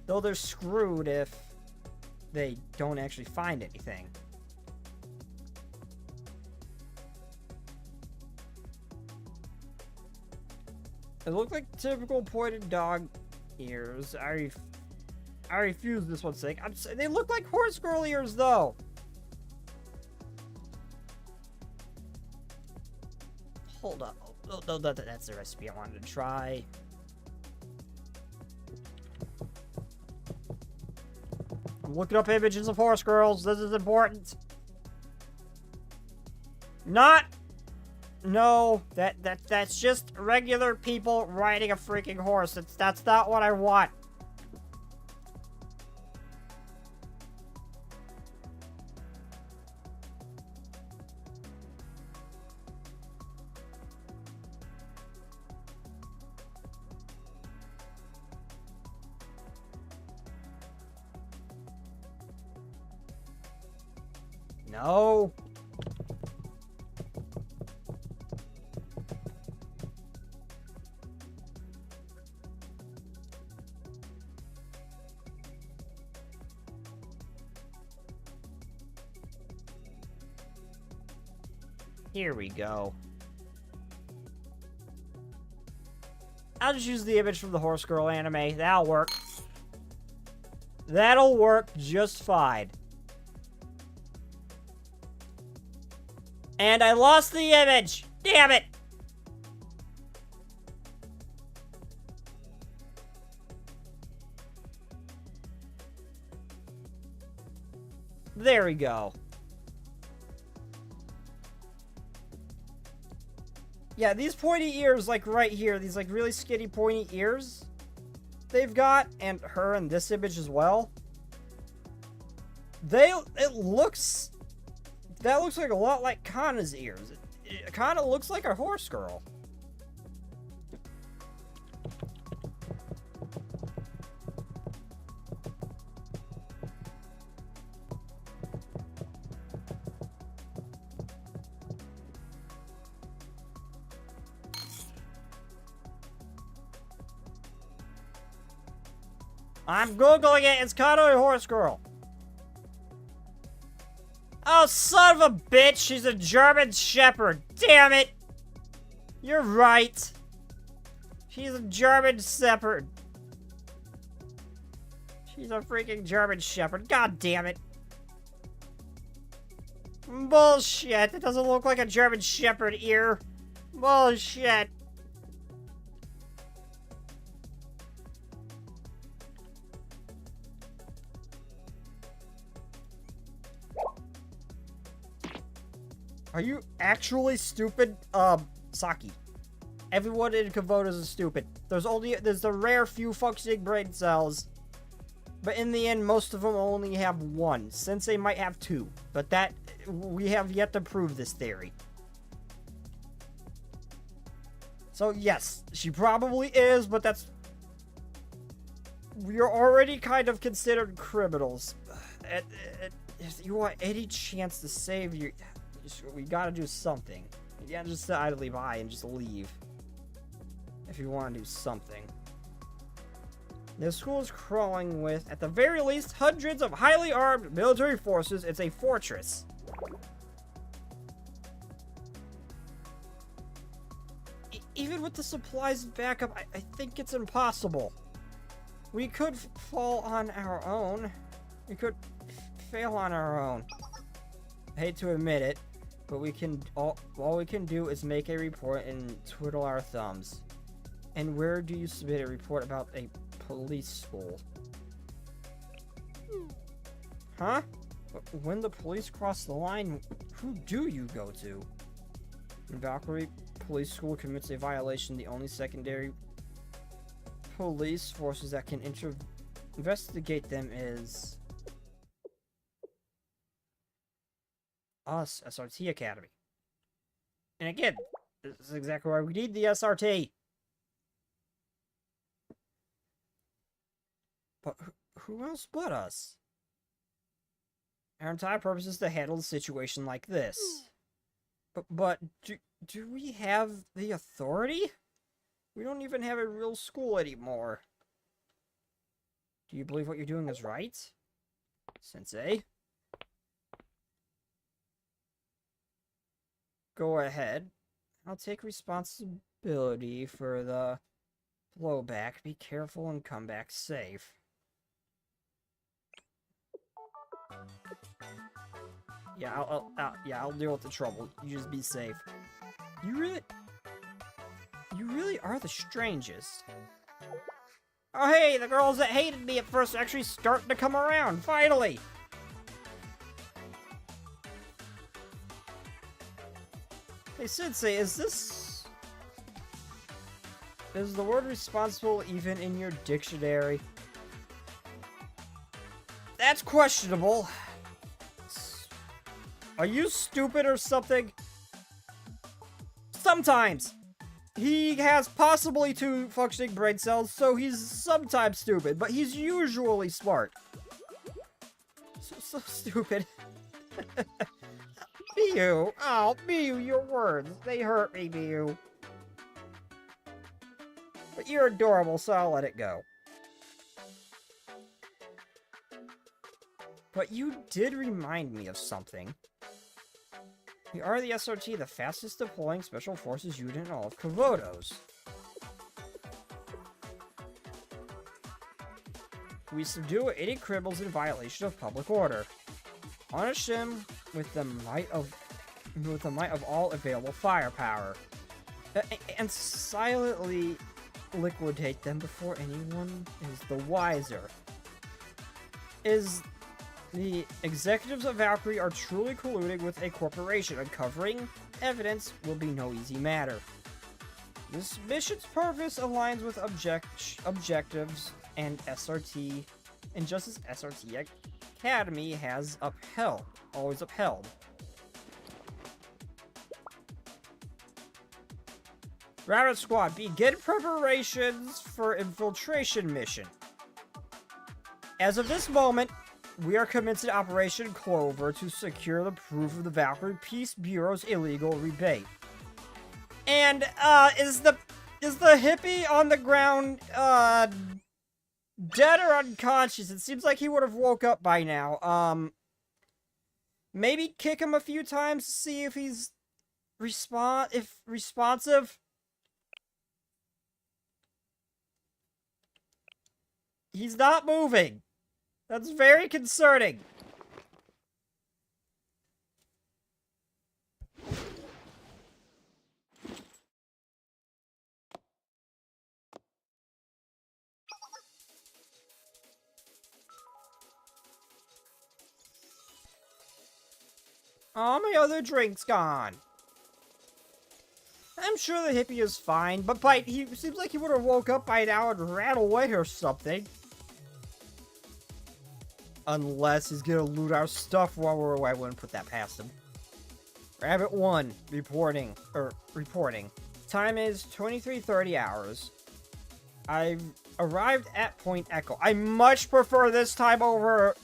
Though they're screwed if they don't actually find anything. It looked like typical pointed dog ears. I refuse this one's sake. They look like horse girl ears, though. Hold up. No, that's the recipe I wanted to try. I'm looking up images of horse girls. This is important. No, that's just regular people riding a freaking horse. That's not what I want. No. Here we go. I'll just use the image from the Horse Girl anime. That'll work. That'll work just fine. And I lost the image! Damn it! There we go. Yeah, these pointy ears, like right here, these like really skinny pointy ears they've got, and her in this image as well. That looks like a lot like Kana's ears. It kind of looks like a horse girl. I'm Googling it. It's Kana a horse girl. Oh, son of a bitch. She's a German Shepherd. Damn it. You're right. She's a German Shepherd. She's a freaking German Shepherd. God damn it. Bullshit. It doesn't look like a German Shepherd ear. Bullshit. Are you actually stupid? Saki. Everyone in Kavodas is stupid. There's the rare few functioning brain cells. But in the end, most of them only have one. Sensei might have two. But that, we have yet to prove this theory. So yes, she probably is, but that's... We are already kind of considered criminals. If you want any chance to save your... We gotta do something. You can't just sit idly by and just leave. If you want to do something. The school is crawling with, at the very least, hundreds of highly armed military forces. It's a fortress. Even with the supplies and backup, I think it's impossible. We could fall on our own. We could fail on our own. I hate to admit it. But we can all we can do is make a report and twiddle our thumbs. And where do you submit a report about a police school? Huh? When the police cross the line, who do you go to? When Valkyrie Police School commits a violation, the only secondary police forces that can investigate them is... us, SRT Academy. And again, this is exactly why we need the SRT. But who else but us? Our entire purpose is to handle a situation like this. But do we have the authority? We don't even have a real school anymore. Do you believe what you're doing is right, Sensei? Go ahead. I'll take responsibility for the blowback. Be careful and come back safe. Yeah, I'll deal with the trouble. You just be safe. You really are the strangest. Oh hey, the girls that hated me at first are actually starting to come around, finally! Hey Sensei, is the word responsible even in your dictionary? That's questionable. Are you stupid or something? Sometimes! He has possibly 2 functioning brain cells, so he's sometimes stupid, but he's usually smart. So stupid. Miyu! Oh, Miyu, your words. They hurt me, Miyu. But you're adorable, so I'll let it go. But you did remind me of something. We are the SRT, the fastest deploying special forces unit in all of Komodos. We subdue any criminals in violation of public order. Punish them with the might of all available firepower, and silently liquidate them before anyone is the wiser. The executives of Valkyrie are truly colluding with a corporation. Uncovering evidence will be no easy matter. This mission's purpose aligns with objectives and SRT, and just as SRT Academy has always upheld. Rabbit Squad, begin preparations for infiltration mission. As of this moment, we are commencing Operation Clover to secure the proof of the Valkyrie Peace Bureau's illegal rebate. And, is the hippie on the ground, dead or unconscious? It seems like he would have woke up by now. Maybe kick him a few times to see if he's responsive. He's not moving. That's very concerning. Oh, my other drink's gone. I'm sure the hippie is fine, but he seems like he would have woke up by now and ran away or something. Unless he's gonna loot our stuff while we're away. I wouldn't put that past him. Rabbit 1, reporting. Time is 23:30 hours. I've arrived at Point Echo. I much prefer this time over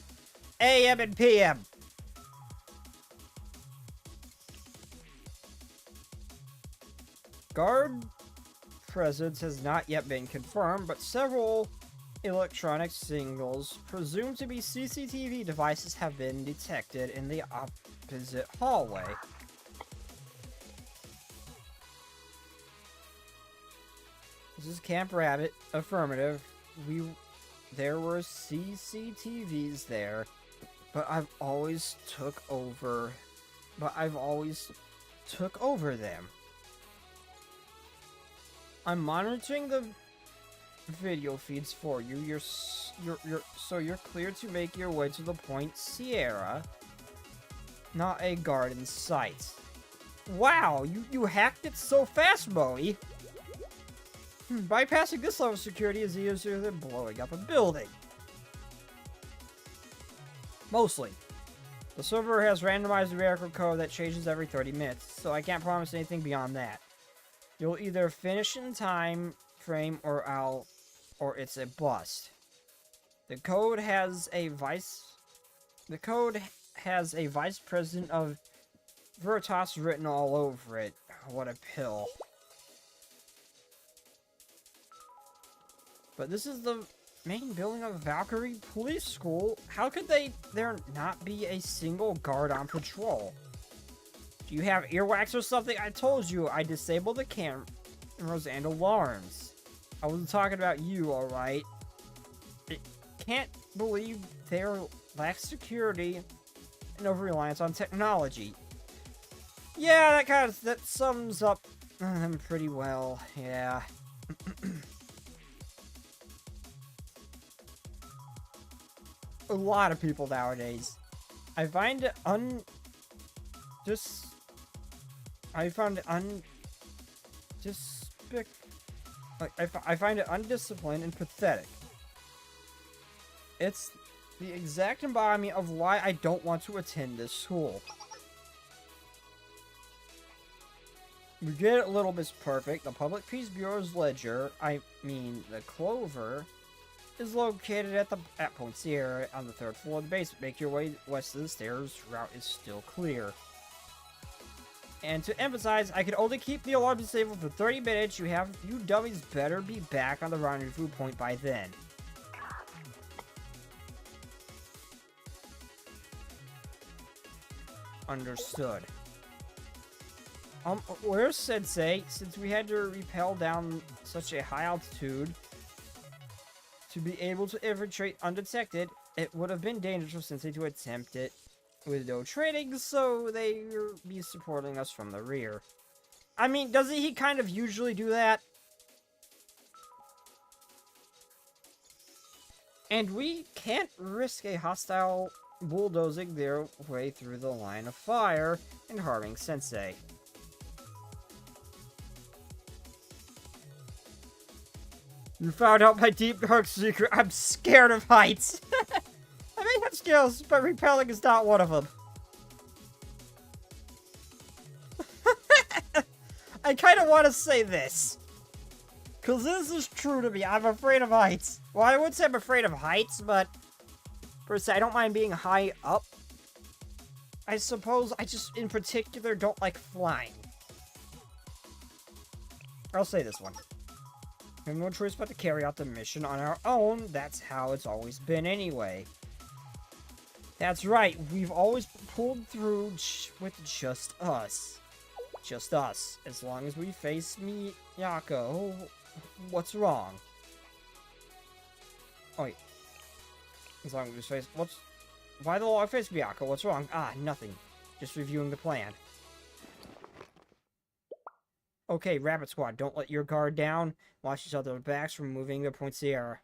AM and PM. Guard presence has not yet been confirmed, but several electronic signals presumed to be CCTV devices have been detected in the opposite hallway. This is Camp Rabbit. Affirmative. There were CCTVs there, but I've always took over them. I'm monitoring the video feeds for you. So you're clear to make your way to the Point Sierra. Not a guard in sight. Wow, you hacked it so fast, Moe. Bypassing this level of security is easier than blowing up a building. Mostly. The server has randomized numerical code that changes every 30 minutes, so I can't promise anything beyond that. You'll either finish in time frame or it's a bust. The code has a vice president of Veritas written all over it. What a pill. But this is the main building of Valkyrie Police School. How could there not be a single guard on patrol? Do you have earwax or something? I told you I disabled the cameras and alarms. I wasn't talking about you, alright? Can't believe there lacks security and over-reliance on technology. Yeah, that sums up them pretty well, yeah. A lot of people nowadays. I find it I find it undisciplined and pathetic. It's the exact embodiment of why I don't want to attend this school. We get it a little bit perfect. The Public Peace Bureau's ledger, the Clover, is located at Point Sierra on the 3rd floor of the basement. Make your way west of the stairs. Route is still clear. And to emphasize, I can only keep the alarm disabled for 30 minutes. You dummies better be back on the rendezvous point by then. Understood. Where's Sensei? Since we had to rappel down such a high altitude to be able to infiltrate undetected, it would have been dangerous for Sensei to attempt it with no training, so they will be supporting us from the rear. I mean, doesn't he kind of usually do that? And we can't risk a hostile bulldozing their way through the line of fire and harming Sensei. You found out my deep dark secret. I'm scared of heights. I may have skills, but repelling is not one of them. I kind of want to say this. Because this is true to me. I'm afraid of heights. Well, I would say I'm afraid of heights, but per se, I don't mind being high up. I suppose I just, in particular, don't like flying. I'll say this one. We have no choice but to carry out the mission on our own. That's how it's always been anyway. That's right. We've always pulled through with just us. Just us. As long as we face Miyako. What's wrong? Oh, wait. As long as we face... Why the log face Miyako? What's wrong? Ah, nothing. Just reviewing the plan. Okay, Rabbit Squad, don't let your guard down. Watch each other's backs from moving to Point Sierra.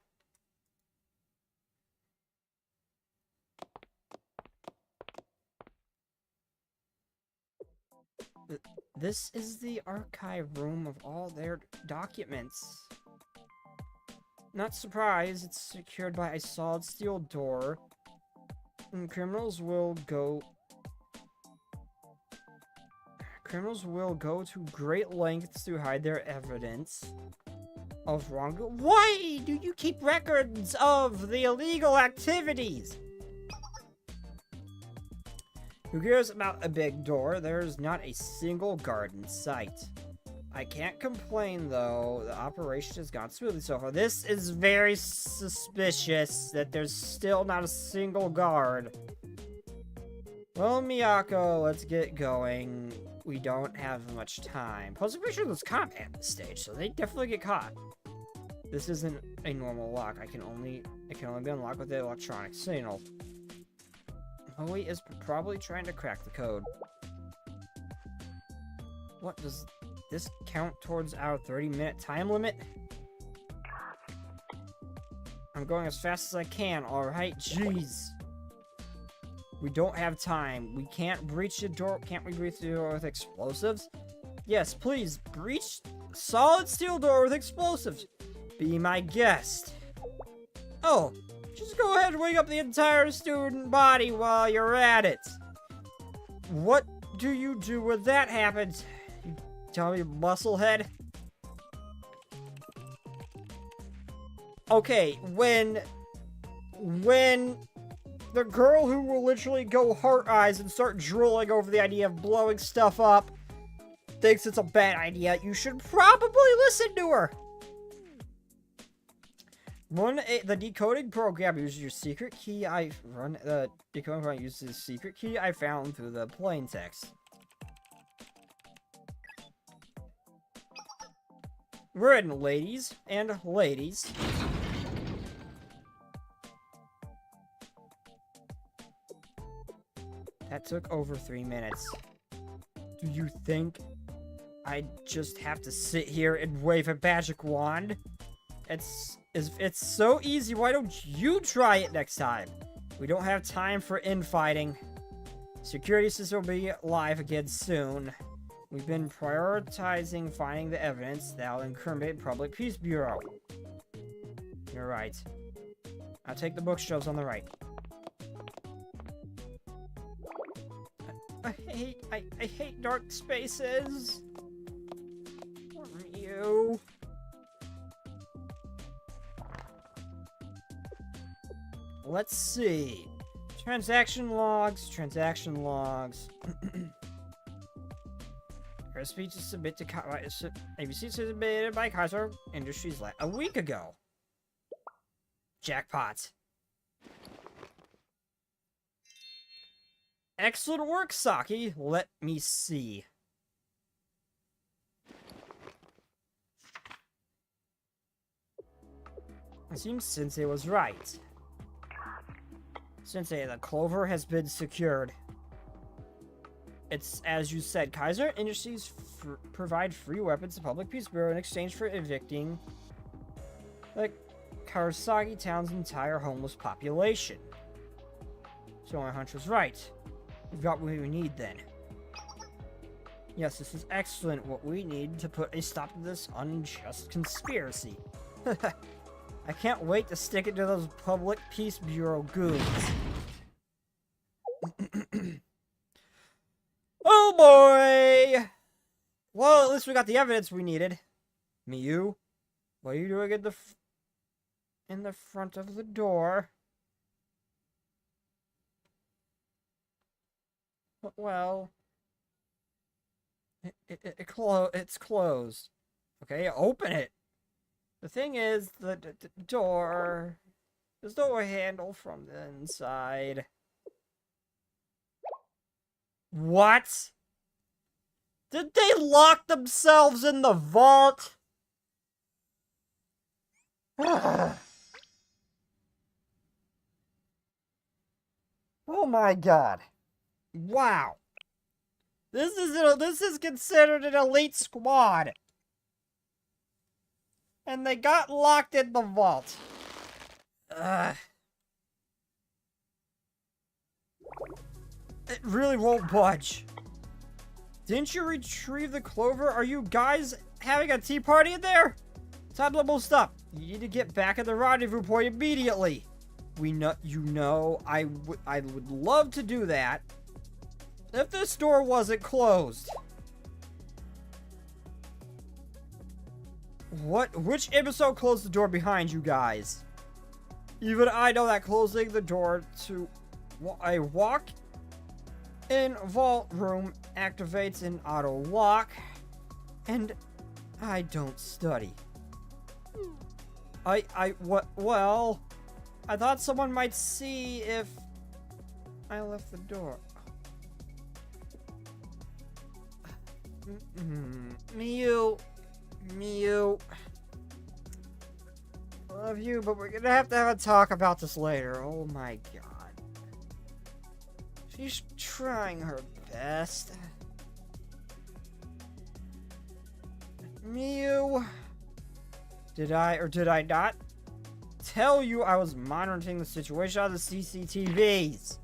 This is the archive room of all their documents. Not surprised, it's secured by a solid steel door. And criminals will go to great lengths to hide their evidence of wrong. Why do you keep records of the illegal activities? Who cares about a big door? There's not a single guard in sight. I can't complain, though. The operation has gone smoothly so far. This is very suspicious that there's still not a single guard. Well, Miyako, let's get going. We don't have much time. Plus, I'm pretty sure there's combat at this stage, so they definitely get caught. This isn't a normal lock. It can only be unlocked with the electronic signal. Hoey is probably trying to crack the code. What, does this count towards our 30-minute time limit? I'm going as fast as I can, alright? Jeez. We don't have time. We can't breach the door. Can't we breach the door with explosives? Yes, please. Breach solid steel door with explosives. Be my guest. Oh, just go ahead and wake up the entire student body while you're at it. What do you do when that happens? You tell me, musclehead? Okay, when The girl who will literally go heart eyes and start drooling over the idea of blowing stuff up thinks it's a bad idea. You should probably listen to her. The decoding program uses your secret key. The decoding program uses the secret key I found through the plain text. We're in ladies and ladies. That took over 3 minutes. Do you think I just have to sit here and wave a magic wand? It's so easy. Why don't you try it next time? We don't have time for infighting. Security system will be live again soon. We've been prioritizing finding the evidence that will incriminate Public Peace Bureau. You're right. I'll take the bookshelves on the right. I hate dark spaces. You. Let's see. Transaction logs. Her speech is submitted to ABC submitted by Kaiser Industries a week ago. Jackpot. Excellent work, Saki. Let me see. It seems Sensei was right. Sensei, the clover has been secured. It's as you said, Kaiser Industries provide free weapons to Public Peace Bureau in exchange for evicting the Karasagi town's entire homeless population. So my hunch was right. We've got what we need then. Yes, this is excellent. What we need to put a stop to this unjust conspiracy. I can't wait to stick it to those Public Peace Bureau goons. Oh boy! Well, at least we got the evidence we needed. Miyu, what are you doing in the front of the door? Well, it's closed. Okay, open it. The thing is, the door, there's no handle from the inside. What? Did they lock themselves in the vault? Oh my god. Wow. This is considered an elite squad. And they got locked in the vault. It really won't budge. Didn't you retrieve the clover? Are you guys having a tea party in there? Time to level up. You need to get back at the rendezvous point immediately. I would love to do that if this door wasn't closed. Which episode closed the door behind you guys? Even I know that closing the door to a walk-in vault room activates an auto lock, and I don't study. Well, I thought someone might see if I left the door. Miyu. I love you, but we're gonna have to have a talk about this later. Oh my god. She's trying her best. Miyu. Did I or did I not tell you I was monitoring the situation on the CCTVs?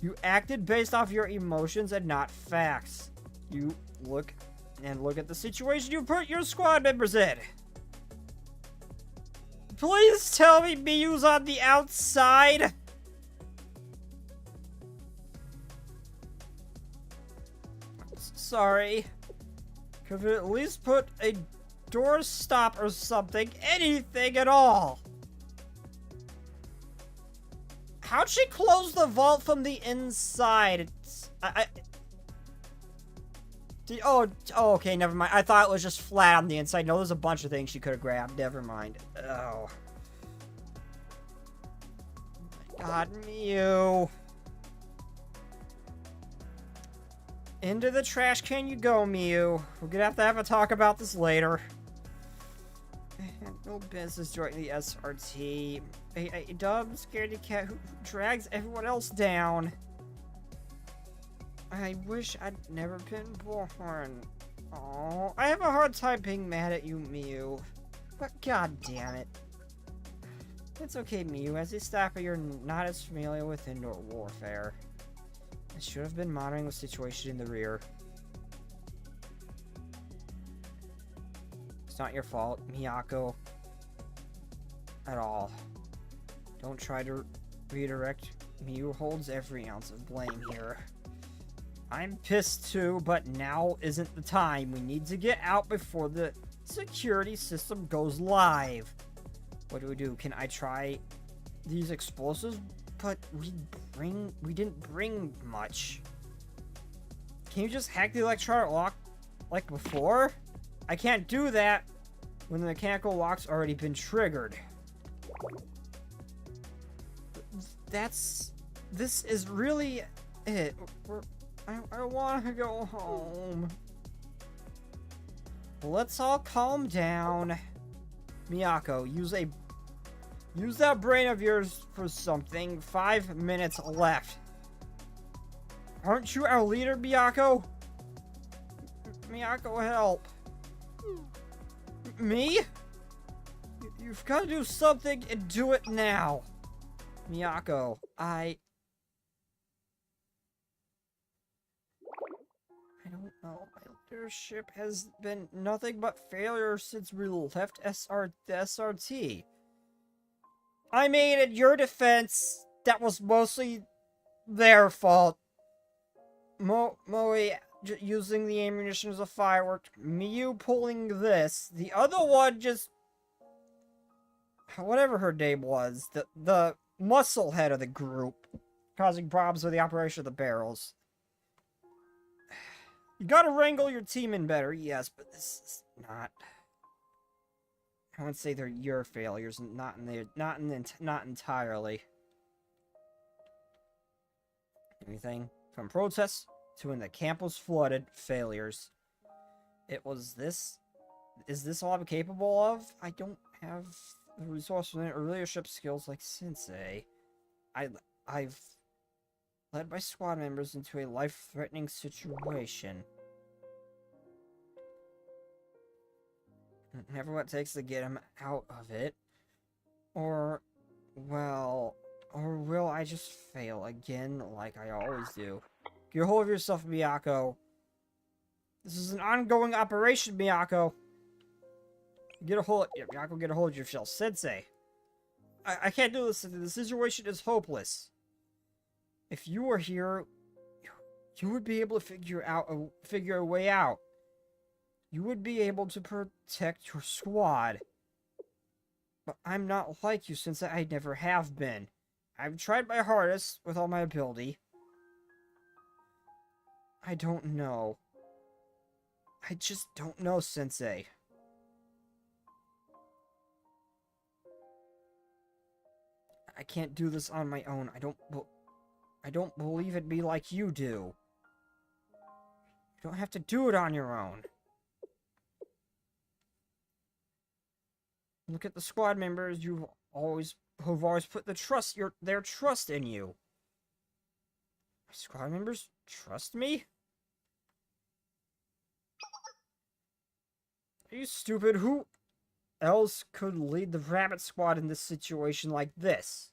You acted based off your emotions and not facts. You look at the situation you put your squad members in. Please tell me Miyu's on the outside. Sorry. Could we at least put a door stop or something? Anything at all. How'd she close the vault from the inside? It's, oh, okay, never mind. I thought it was just flat on the inside. No, there's a bunch of things she could have grabbed. Never mind. Oh. My God, Mew. Into the trash can you go, Mew. We're gonna have a talk about this later. No business joining the SRT. A dumb, scaredy cat who drags everyone else down. I wish I'd never been born. Oh, I have a hard time being mad at you, Mew. But god damn it. It's okay, Mew. As a staffer, you're not as familiar with indoor warfare. I should have been monitoring the situation in the rear. It's not your fault, Miyako. At all. Don't try to redirect. Mew holds every ounce of blame here. I'm pissed too, but now isn't the time. We need to get out before the security system goes live. What do? Can I try these explosives? But we didn't bring much. Can you just hack the electronic lock like before? I can't do that when the mechanical lock's already been triggered. This is really it. I want to go home. Let's all calm down. Miyako, use that brain of yours for something. 5 minutes left. Aren't you our leader, Miyako? Miyako, help. Me? You've got to do something and do it now. Miyako, I don't know. My leadership has been nothing but failure since we left the SRT. I mean, in your defense, that was mostly their fault. Moe using the ammunition as a firework, Miyu pulling this, the other one just... whatever her name was, the muscle head of the group, causing problems with the operation of the barrels. You gotta wrangle your team in better, yes, but this is not... I wouldn't say they're your failures, not entirely. Anything from protests to when the camp was flooded, failures. It was this. Is this all I'm capable of? I don't have the resources or leadership skills like Sensei. I've led my squad members into a life-threatening situation. Never what it takes to get him out of it. Or will I just fail again like I always do? Get a hold of yourself, Miyako. This is an ongoing operation, Miyako. Miyako, get a hold of yourself. Sensei. I can't do this. The situation is hopeless. If you were here, you would be able to figure a way out. You would be able to protect your squad. But I'm not like you, since I never have been. I've tried my hardest with all my ability. I don't know. I just don't know, Sensei. I can't do this on my own. I don't believe it'd be like you do. You don't have to do it on your own. Look at the squad members who've always put their trust in you. My squad members trust me? Are you stupid? Who else could lead the rabbit squad in this situation like this?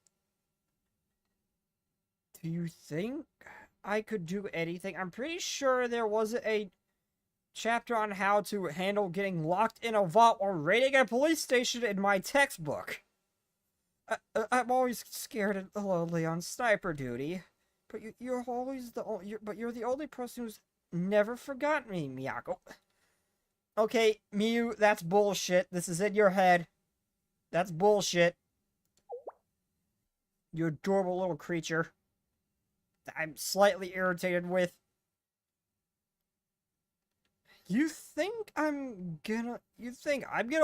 Do you think I could do anything? I'm pretty sure there was a chapter on how to handle getting locked in a vault or raiding a police station in my textbook. I'm always scared and lonely on sniper duty, but you're the only person who's never forgotten me, Miyako. Okay, Miyu, that's bullshit. This is in your head. That's bullshit. You adorable little creature that I'm slightly irritated with. You think I'm gonna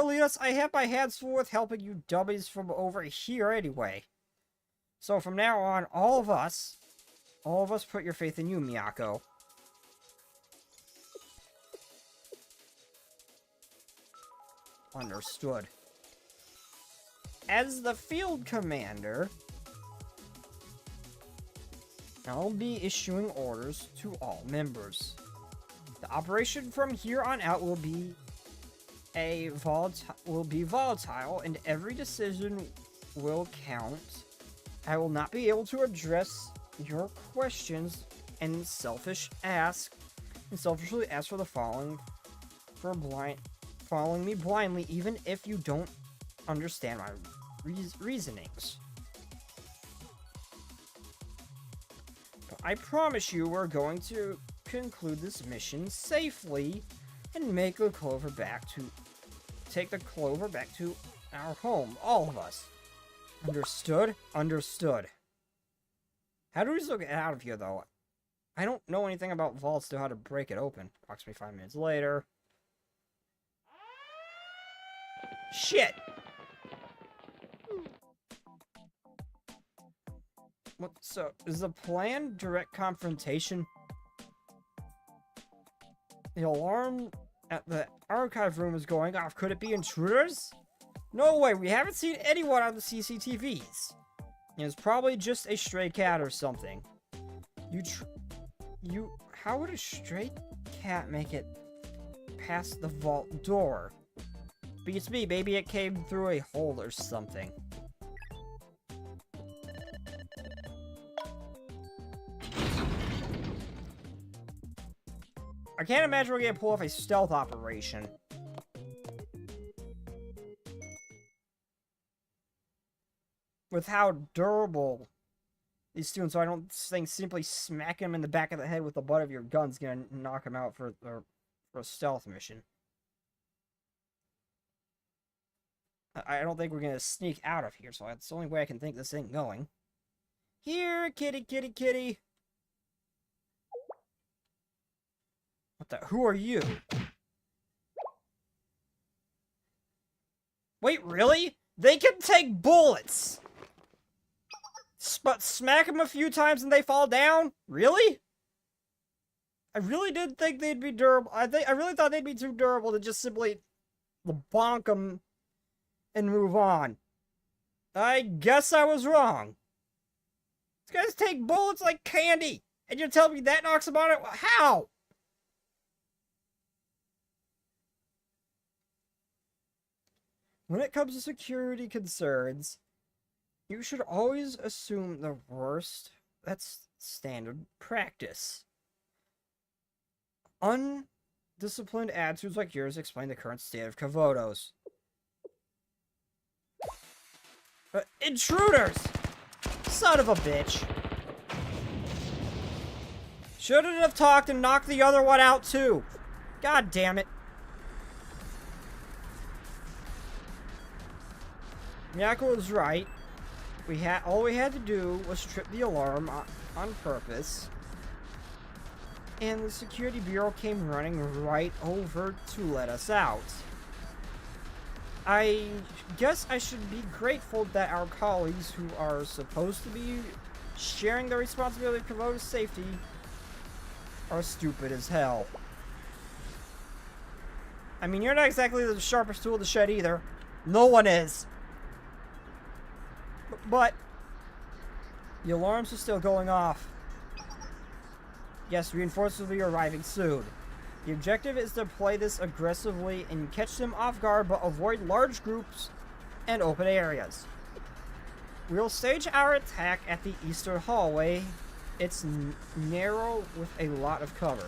lead us? I have my hands full with helping you dummies from over here anyway. So from now on, all of us put your faith in you, Miyako. Understood. As the field commander, I'll be issuing orders to all members. The operation from here on out will be volatile, and every decision will count. I will not be able to address your questions and selfishly ask for the following following me blindly, even if you don't understand my reasonings. But I promise you we're going to conclude this mission safely and take the clover back to our home, all of us. Understood? Understood. How do we still get out of here, though? I don't know anything about vaults to how to break it open. Approximately 5 minutes later. Shit! What, so, is the plan direct confrontation? The alarm at the archive room is going off. Could it be intruders? No way, we haven't seen anyone on the CCTVs. It's probably just a stray cat or something. How would a stray cat make it past the vault door? Beats me, maybe it came through a hole or something. I can't imagine we're gonna pull off a stealth operation. With how durable these students are, I don't think simply smacking them in the back of the head with the butt of your gun's gonna knock them out for a stealth mission. I don't think we're gonna sneak out of here, so that's the only way I can think this thing going. Here, kitty, kitty, kitty. What the? Who are you? Wait, really? They can take bullets! But smack them a few times and they fall down? Really? I really did think they'd be durable. I really thought they'd be too durable to just simply bonk them and move on. I guess I was wrong. These guys take bullets like candy, and you're telling me that knocks them on it? How? When it comes to security concerns, you should always assume the worst. That's standard practice. Undisciplined attitudes like yours explain the current state of Kavotos. Intruders! Son of a bitch. Shouldn't have talked and knocked the other one out too. God damn it. Miyako was right. All we had to do was trip the alarm on purpose. And the security bureau came running right over to let us out. I guess I should be grateful that our colleagues who are supposed to be sharing the responsibility of Kavoto's safety are stupid as hell. I mean, you're not exactly the sharpest tool in the shed either. No one is. But the alarms are still going off. Yes, reinforcements will be arriving soon. The objective is to play this aggressively and catch them off guard, but avoid large groups and open areas. We'll stage our attack at the eastern hallway. It's narrow with a lot of cover.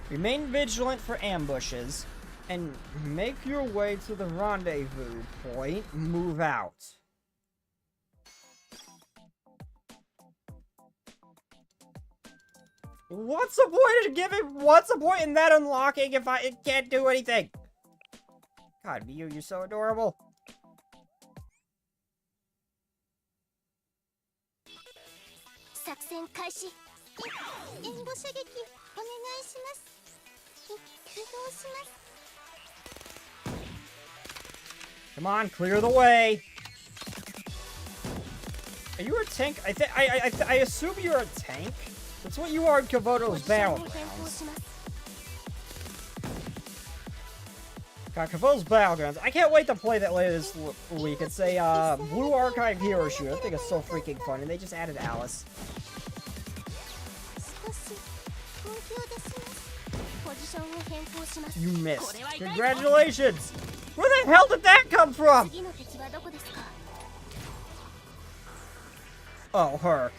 Remain vigilant for ambushes, and make your way to the rendezvous point. Move out. What's the point in that unlocking if it can't do anything? God, Miyu, you're so adorable. 作戦開始。援護射撃お願いします。移動します。 Come on, clear the way. Are you a tank? I assume you're a tank. That's what you are in Kavoto's battlegrounds. God, Kavoto's battlegrounds. I can't wait to play that later this week. It's a Blue Archive hero shoot. I think it's so freaking fun, and they just added Alice. You missed. Congratulations! Where the hell did that come from? Oh, her.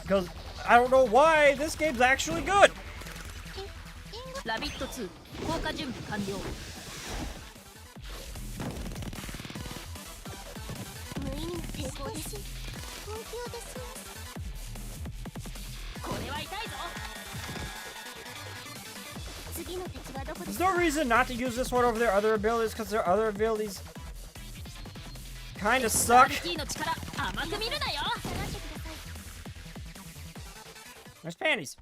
Because I don't know why this game's actually good. There's no reason not to use this one over their other abilities, because their other abilities kind of suck. There's panties.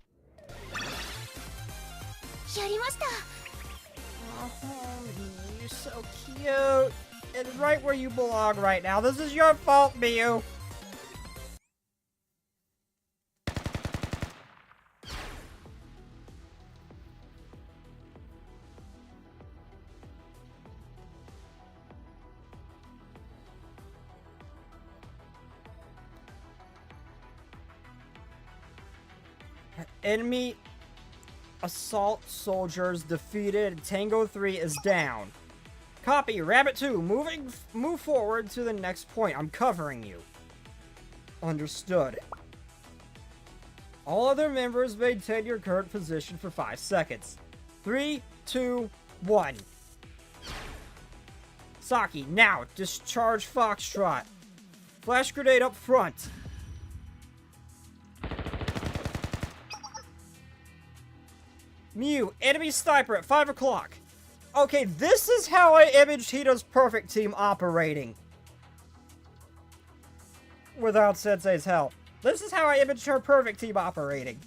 Oh, you're so cute. And right where you belong right now. This is your fault, Miyu. Enemy assault soldiers defeated. Tango 3 is down. Copy. Rabbit 2, move forward to the next point. I'm covering you. Understood. All other members maintain your current position for 5 seconds. 3, 2, 1. Saki, now discharge Foxtrot. Flash grenade up front. Mew, enemy sniper at 5 o'clock. Okay, this is how I imaged Hito's perfect team operating. Without Sensei's help. This is how I imaged her perfect team operating.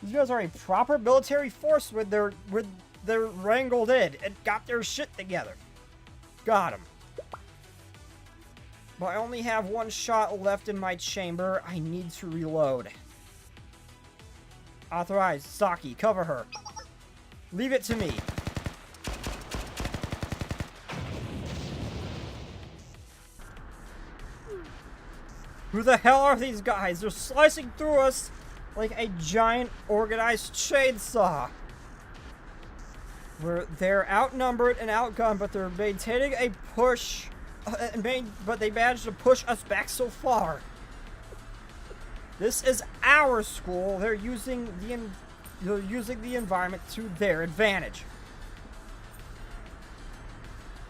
These guys are a proper military force when they're wrangled in and got their shit together. Got him. But I only have 1 shot left in my chamber. I need to reload. Authorized. Saki, cover her. Leave it to me. Who the hell are these guys? They're slicing through us like a giant organized chainsaw. They're outnumbered and outgunned, but they're maintaining a push. But they managed to push us back so far. This is our school. They're using the environment to their advantage.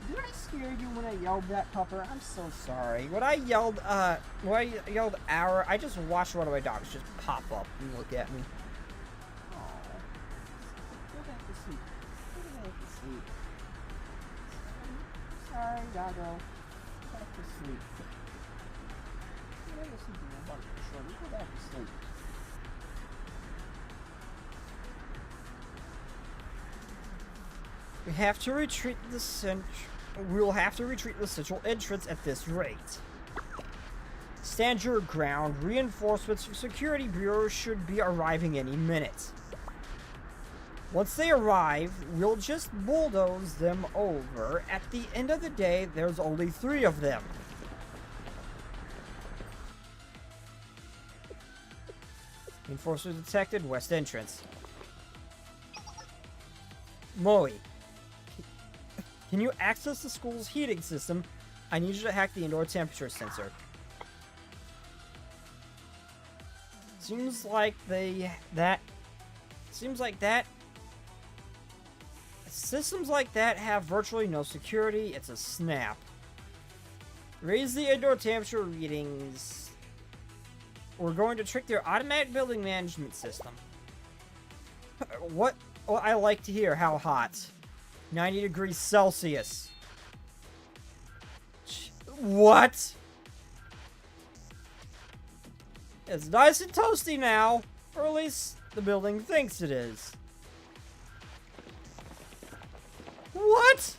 Did I scare you when I yelled that, Pupper? I'm so sorry. When I yelled our, I just watched one of my dogs just pop up and look at me. Oh. Go back to sleep. Go back to sleep. Sorry, doggo. Go back to sleep. Go back to sleep. Go back to sleep. We have to retreat we'll have to retreat the central entrance at this rate. Stand your ground. Reinforcements for security bureaus should be arriving any minute. Once they arrive, we'll just bulldoze them over. At the end of the day, there's only 3 of them. Reinforcements detected. West entrance. Moe. Can you access the school's heating system? I need you to hack the indoor temperature sensor. Seems like systems like that have virtually no security. It's a snap. Raise the indoor temperature readings. We're going to trick their automatic building management system. What? Oh, I like to hear how hot. 90 degrees Celsius. What? It's nice and toasty now. Or at least the building thinks it is. What?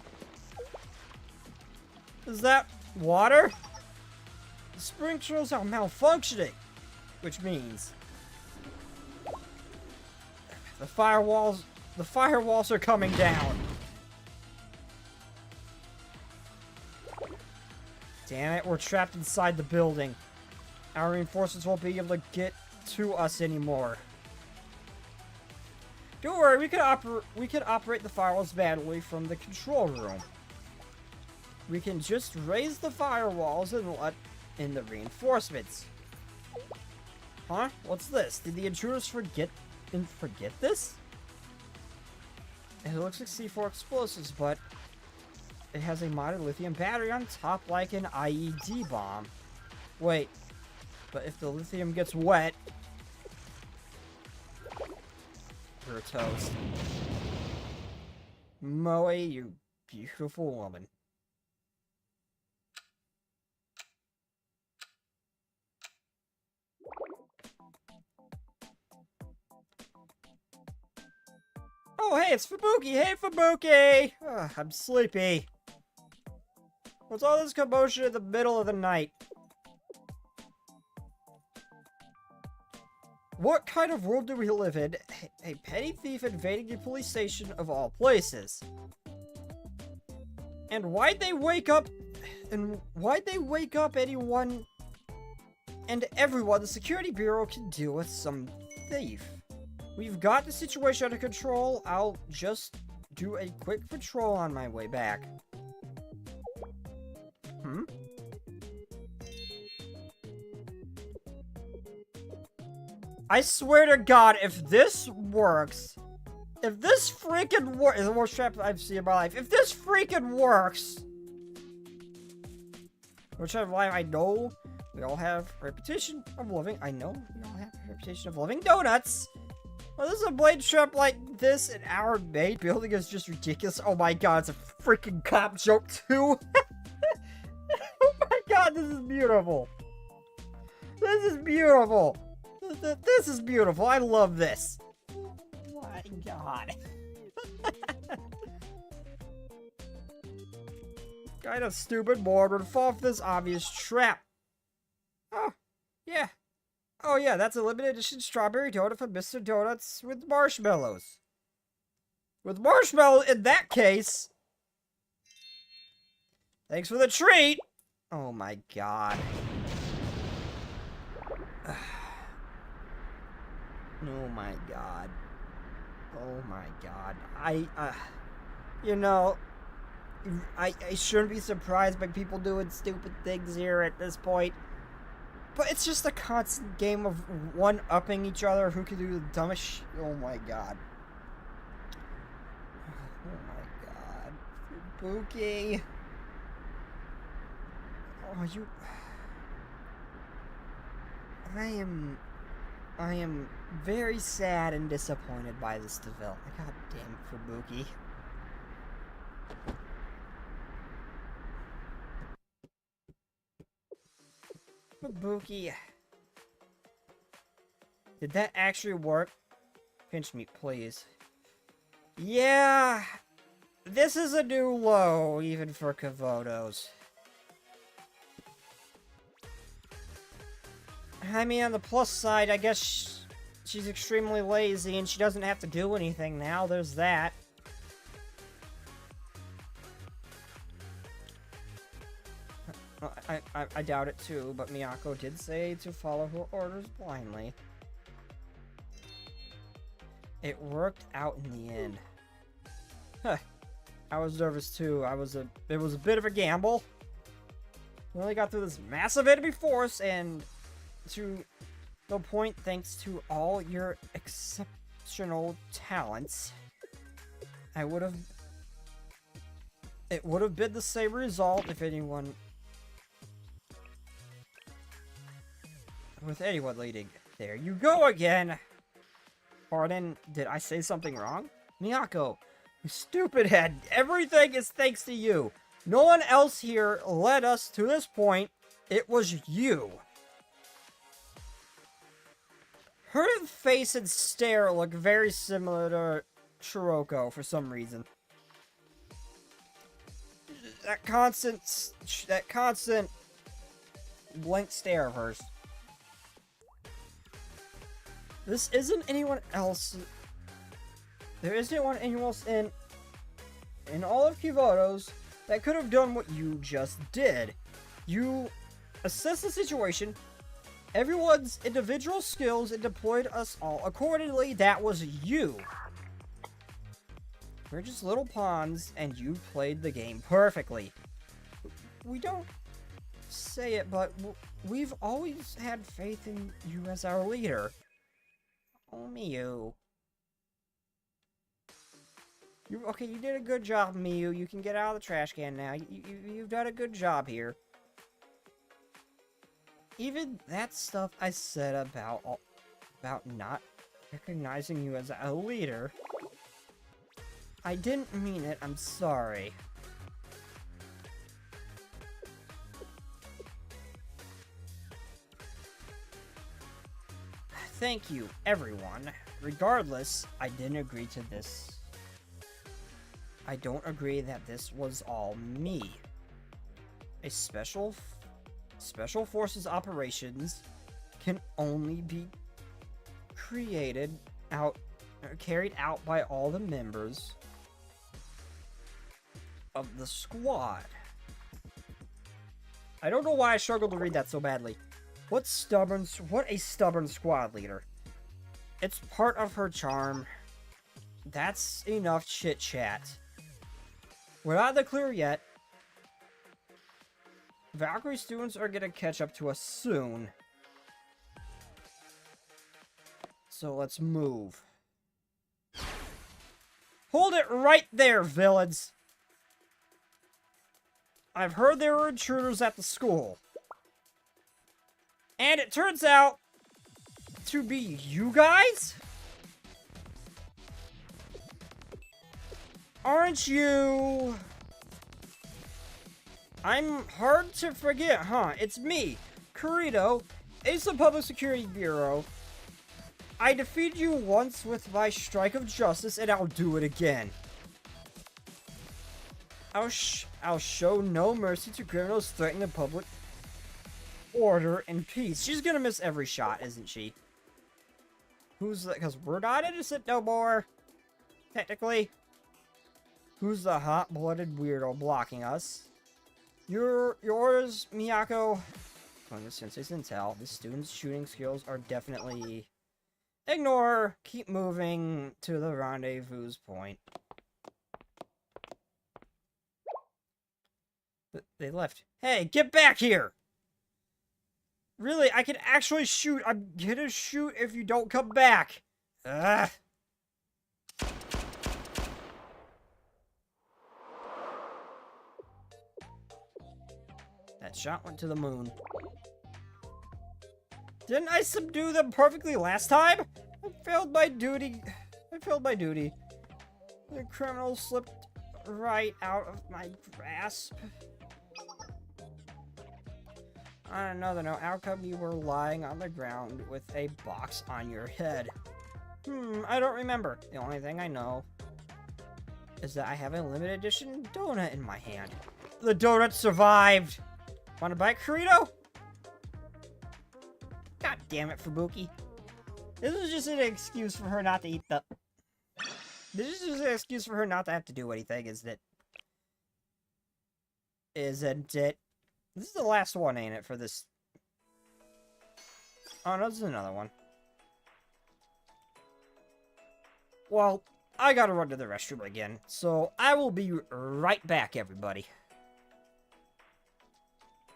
Is that water? The sprinklers are malfunctioning. Which means the firewalls are coming down. Damn it, we're trapped inside the building. Our reinforcements won't be able to get to us anymore. Don't worry, we can operate the firewalls manually from the control room. We can just raise the firewalls and let in the reinforcements. Huh? What's this? Did the intruders forget this? It looks like C4 explosives, but it has a modded lithium battery on top like an IED bomb. Wait, but if the lithium gets wet, we're toast. Moe, you beautiful woman. Oh, hey, it's Fubuki! Hey, Fubuki! Ugh, I'm sleepy. What's all this commotion in the middle of the night? What kind of world do we live in? A petty thief invading a police station of all places. And why'd they wake up anyone and everyone the Security Bureau can deal with some thief? We've got the situation under control. I'll just do a quick patrol on my way back. I swear to God, if this works, if this freaking works, the worst trap I've seen in my life, if this freaking works, which I know we all have a reputation of loving, donuts. Well, this is a blade trap like this, and our main building is just ridiculous. Oh my God, it's a freaking cop joke too. Oh my God, this is beautiful. This is beautiful. This is beautiful. I love this. Oh my God. Kind of stupid board would fall for this obvious trap. Oh, yeah. Oh yeah, that's a limited edition strawberry donut from Mr. Donuts with marshmallows. With marshmallow in that case. Thanks for the treat. Oh my God. Oh my God. Oh my God. I shouldn't be surprised by people doing stupid things here at this point. But it's just a constant game of one-upping each other who can do the dumbest shit. Oh my God. Oh my God. Fubuki. Oh, you... I am very sad and disappointed by this development. God damn it, Fubuki. Fubuki. Did that actually work? Pinch me, please. Yeah. This is a new low, even for Kavotos. I mean, on the plus side, I guess she's extremely lazy and she doesn't have to do anything now. There's that. I doubt it too, but Miyako did say to follow her orders blindly. It worked out in the end. Huh. I was nervous too. It was a bit of a gamble. We only got through this massive enemy force, and to the point, thanks to all your exceptional talents, it would have been the same result if anyone leading. There you go again. Pardon, did I say something wrong? Miyako, you stupid head. Everything is thanks to you. No one else here led us to this point. It was you. Her face and stare look very similar to Shiroko for some reason. That constant blank stare of hers. This isn't anyone else. There isn't anyone else in all of Kivoto's that could have done what you just did. You assessed the situation, everyone's individual skills, and deployed us all accordingly. That was you. We're just little pawns, and you played the game perfectly. We don't say it, but we've always had faith in you as our leader. Oh, Miyu. Okay, you did a good job, Miyu. You can get out of the trash can now. You've done a good job here. Even that stuff I said about not recognizing you as a leader, I didn't mean it. I'm sorry. Thank you, everyone. Regardless, I didn't agree to this. I don't agree that this was all me. A special forces operations can only be carried out by all the members of the squad. I don't know why I struggled to read that so badly. What a stubborn squad leader. It's part of her charm. That's enough chit-chat. We're not in the clear yet. Valkyrie students are gonna catch up to us soon. So let's move. Hold it right there, villains! I've heard there were intruders at the school. And it turns out to be you guys? Aren't you? I'm hard to forget, huh? It's me, Kurito, Ace of Public Security Bureau. I defeated you once with my strike of justice, and I'll do it again. I'll show no mercy to criminals threatening the public order and peace. She's gonna miss every shot, isn't she? Who's the... Because we're not innocent no more. Technically. Who's the hot-blooded weirdo blocking us? Your orders, Miyako. According to Sensei's intel, the students' shooting skills are definitely... Ignore. Keep moving to the rendezvous point. They left. Hey, get back here! Really, I can actually shoot. I'm gonna shoot if you don't come back. Ugh. That shot went to the moon. Didn't I subdue them perfectly last time? I failed my duty. The criminal slipped right out of my grasp. On another note, how come you were lying on the ground with a box on your head? I don't remember. The only thing I know is that I have a limited edition donut in my hand. The donut survived! Want to bite, Kurito? God damn it, Fubuki. This is just an excuse for her not to eat the... This is just an excuse for her not to have to do anything, isn't it? Isn't it? This is the last one, ain't it, for this? Oh, no, this is another one. Well, I gotta run to the restroom again, so I will be right back, everybody.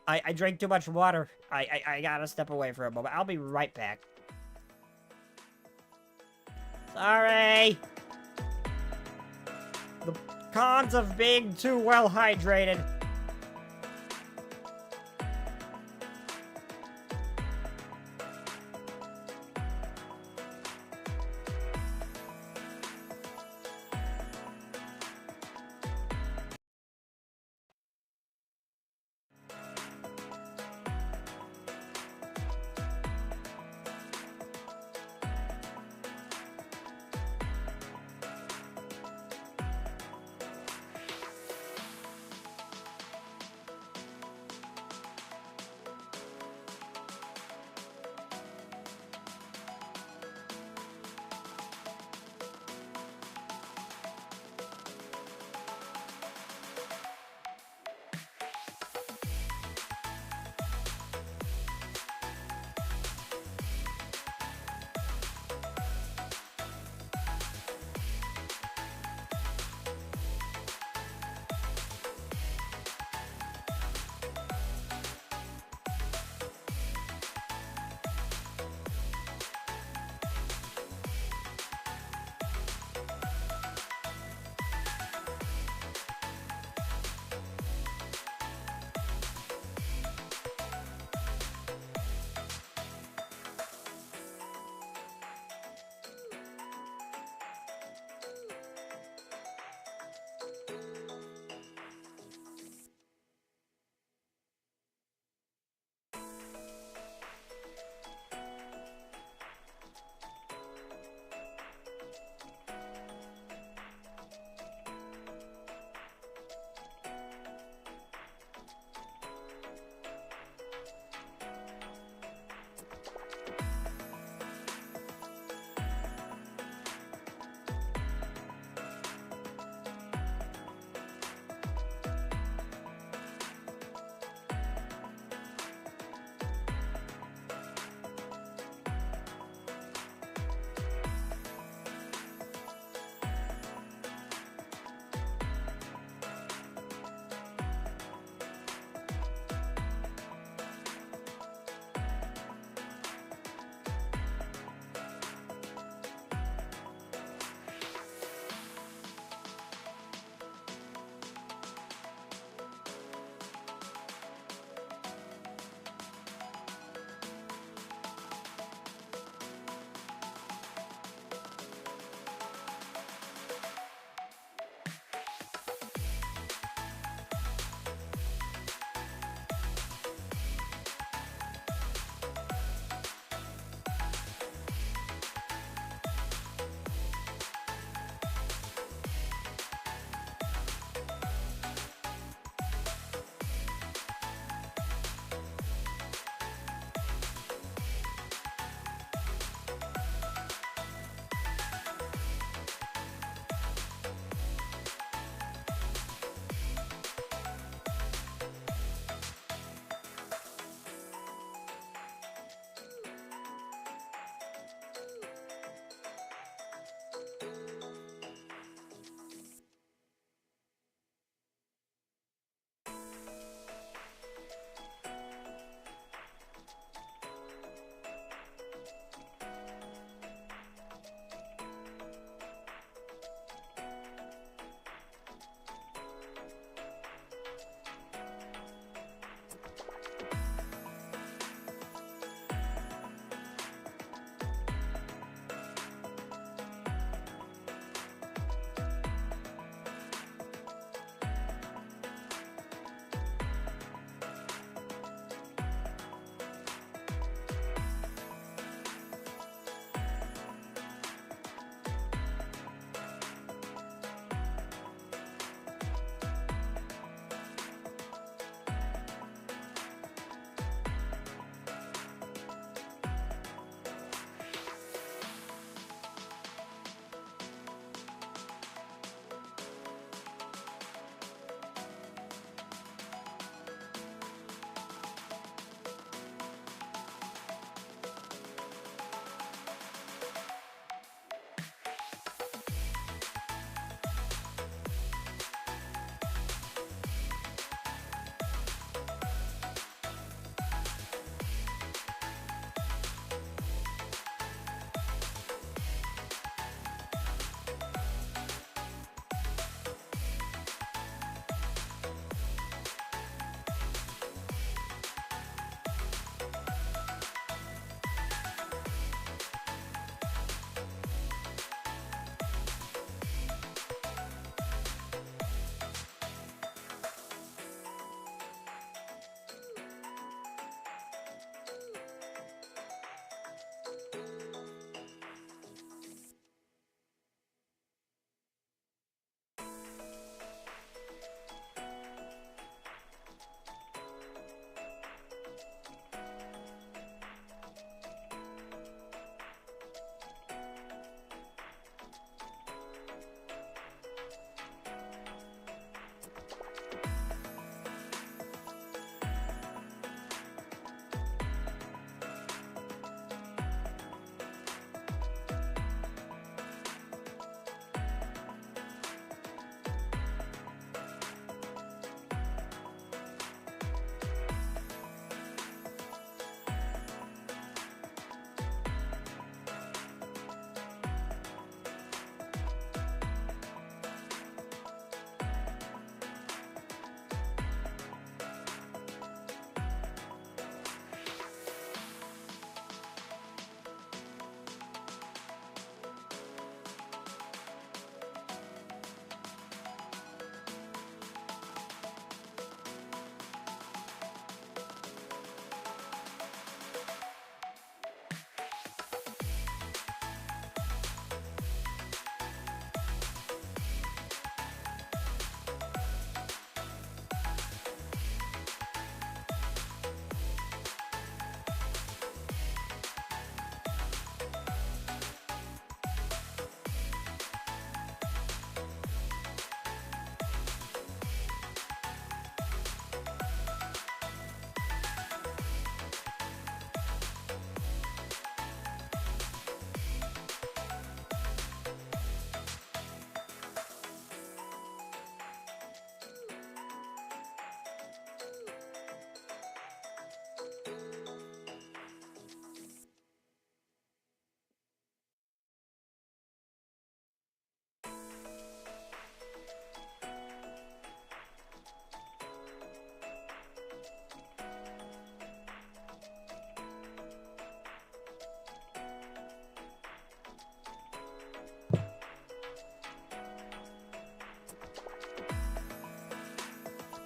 I drank too much water. I gotta step away for a moment. I'll be right back. Sorry! The cons of being too well hydrated.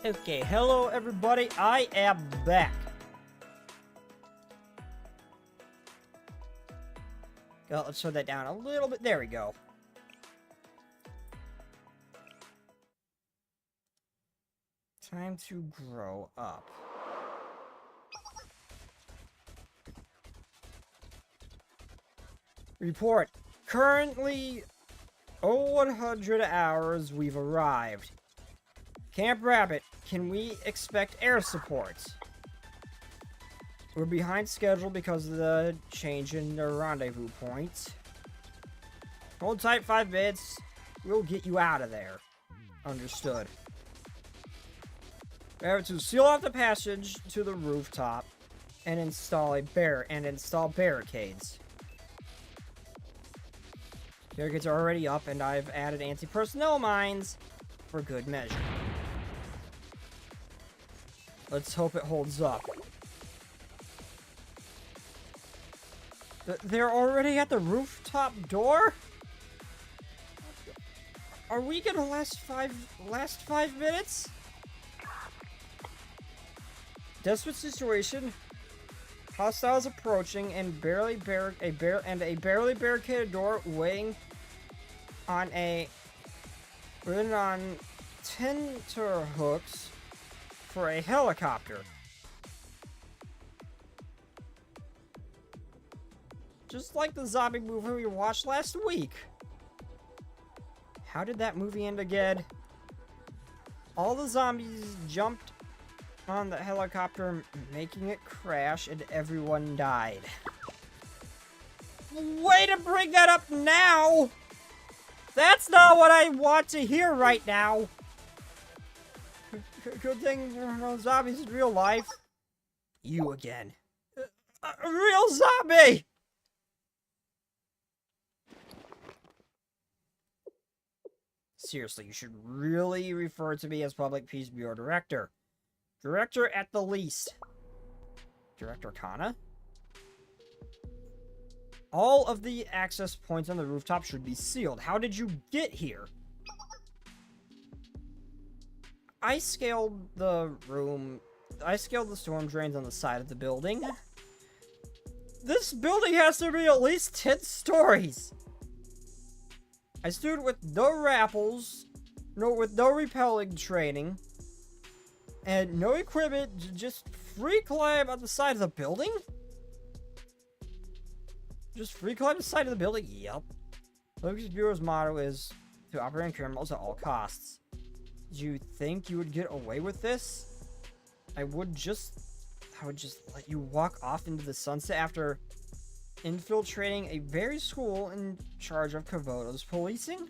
Okay, hello everybody, I am back. Let's slow that down a little bit. There we go. Time to grow up. Report. Currently, 100 hours, we've arrived. Camp Rabbit, can we expect air support? We're behind schedule because of the change in the rendezvous point. Hold tight 5 minutes. We'll get you out of there. Understood. We have to seal off the passage to the rooftop and install barricades. Barricades are already up, and I've added anti-personnel mines for good measure. Let's hope it holds up. They're already at the rooftop door? Are we gonna last five minutes? Desperate situation. Hostiles approaching and a barely barricaded door waiting on tenter hooks for a helicopter. Just like the zombie movie we watched last week. How did that movie end again? All the zombies jumped on the helicopter, making it crash, and everyone died. Way to bring that up now! That's not what I want to hear right now! Good thing there are no zombies in real life. You again. A real zombie! Seriously, you should really refer to me as Public Peace Bureau Director. Director at the least. Director Kana? All of the access points on the rooftop should be sealed. How did you get here? I scaled the storm drains on the side of the building. This building has to be at least 10 stories. I stood with no rappels, with no repelling training, and no equipment to just free climb on the side of the building? Just free climb the side of the building? Yep. Lucas Bureau's motto is to operate criminals at all costs. Did you think you would get away with this? I would just let you walk off into the sunset after infiltrating a very school in charge of Komodo's policing?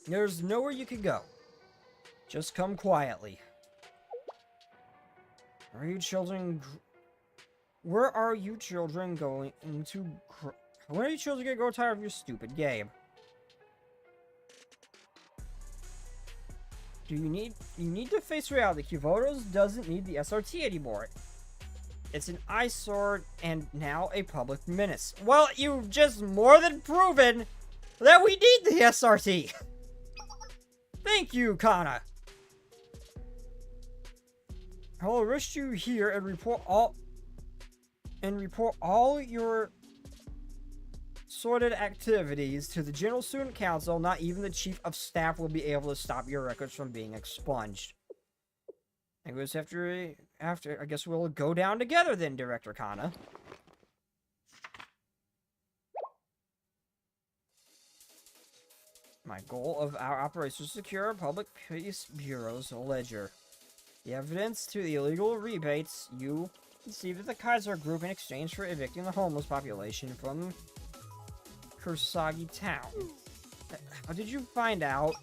There's nowhere you can go. Just come quietly. Where are you children going to... When are you children gonna grow tired of your stupid game? You need to face reality. Komodo's doesn't need the SRT anymore. It's an eyesore and now a public menace. Well, you've just more than proven that we need the SRT. Thank you, Kana. I'll arrest you here and report all your sorted activities to the General Student Council. Not even the Chief of Staff will be able to stop your records from being expunged. I guess I guess we'll go down together then, Director Kana. My goal of our operation is to secure Public Peace Bureau's ledger. The evidence to the illegal rebates you received at the Kaiser Group in exchange for evicting the homeless population from Kursagi Town. How did you find out?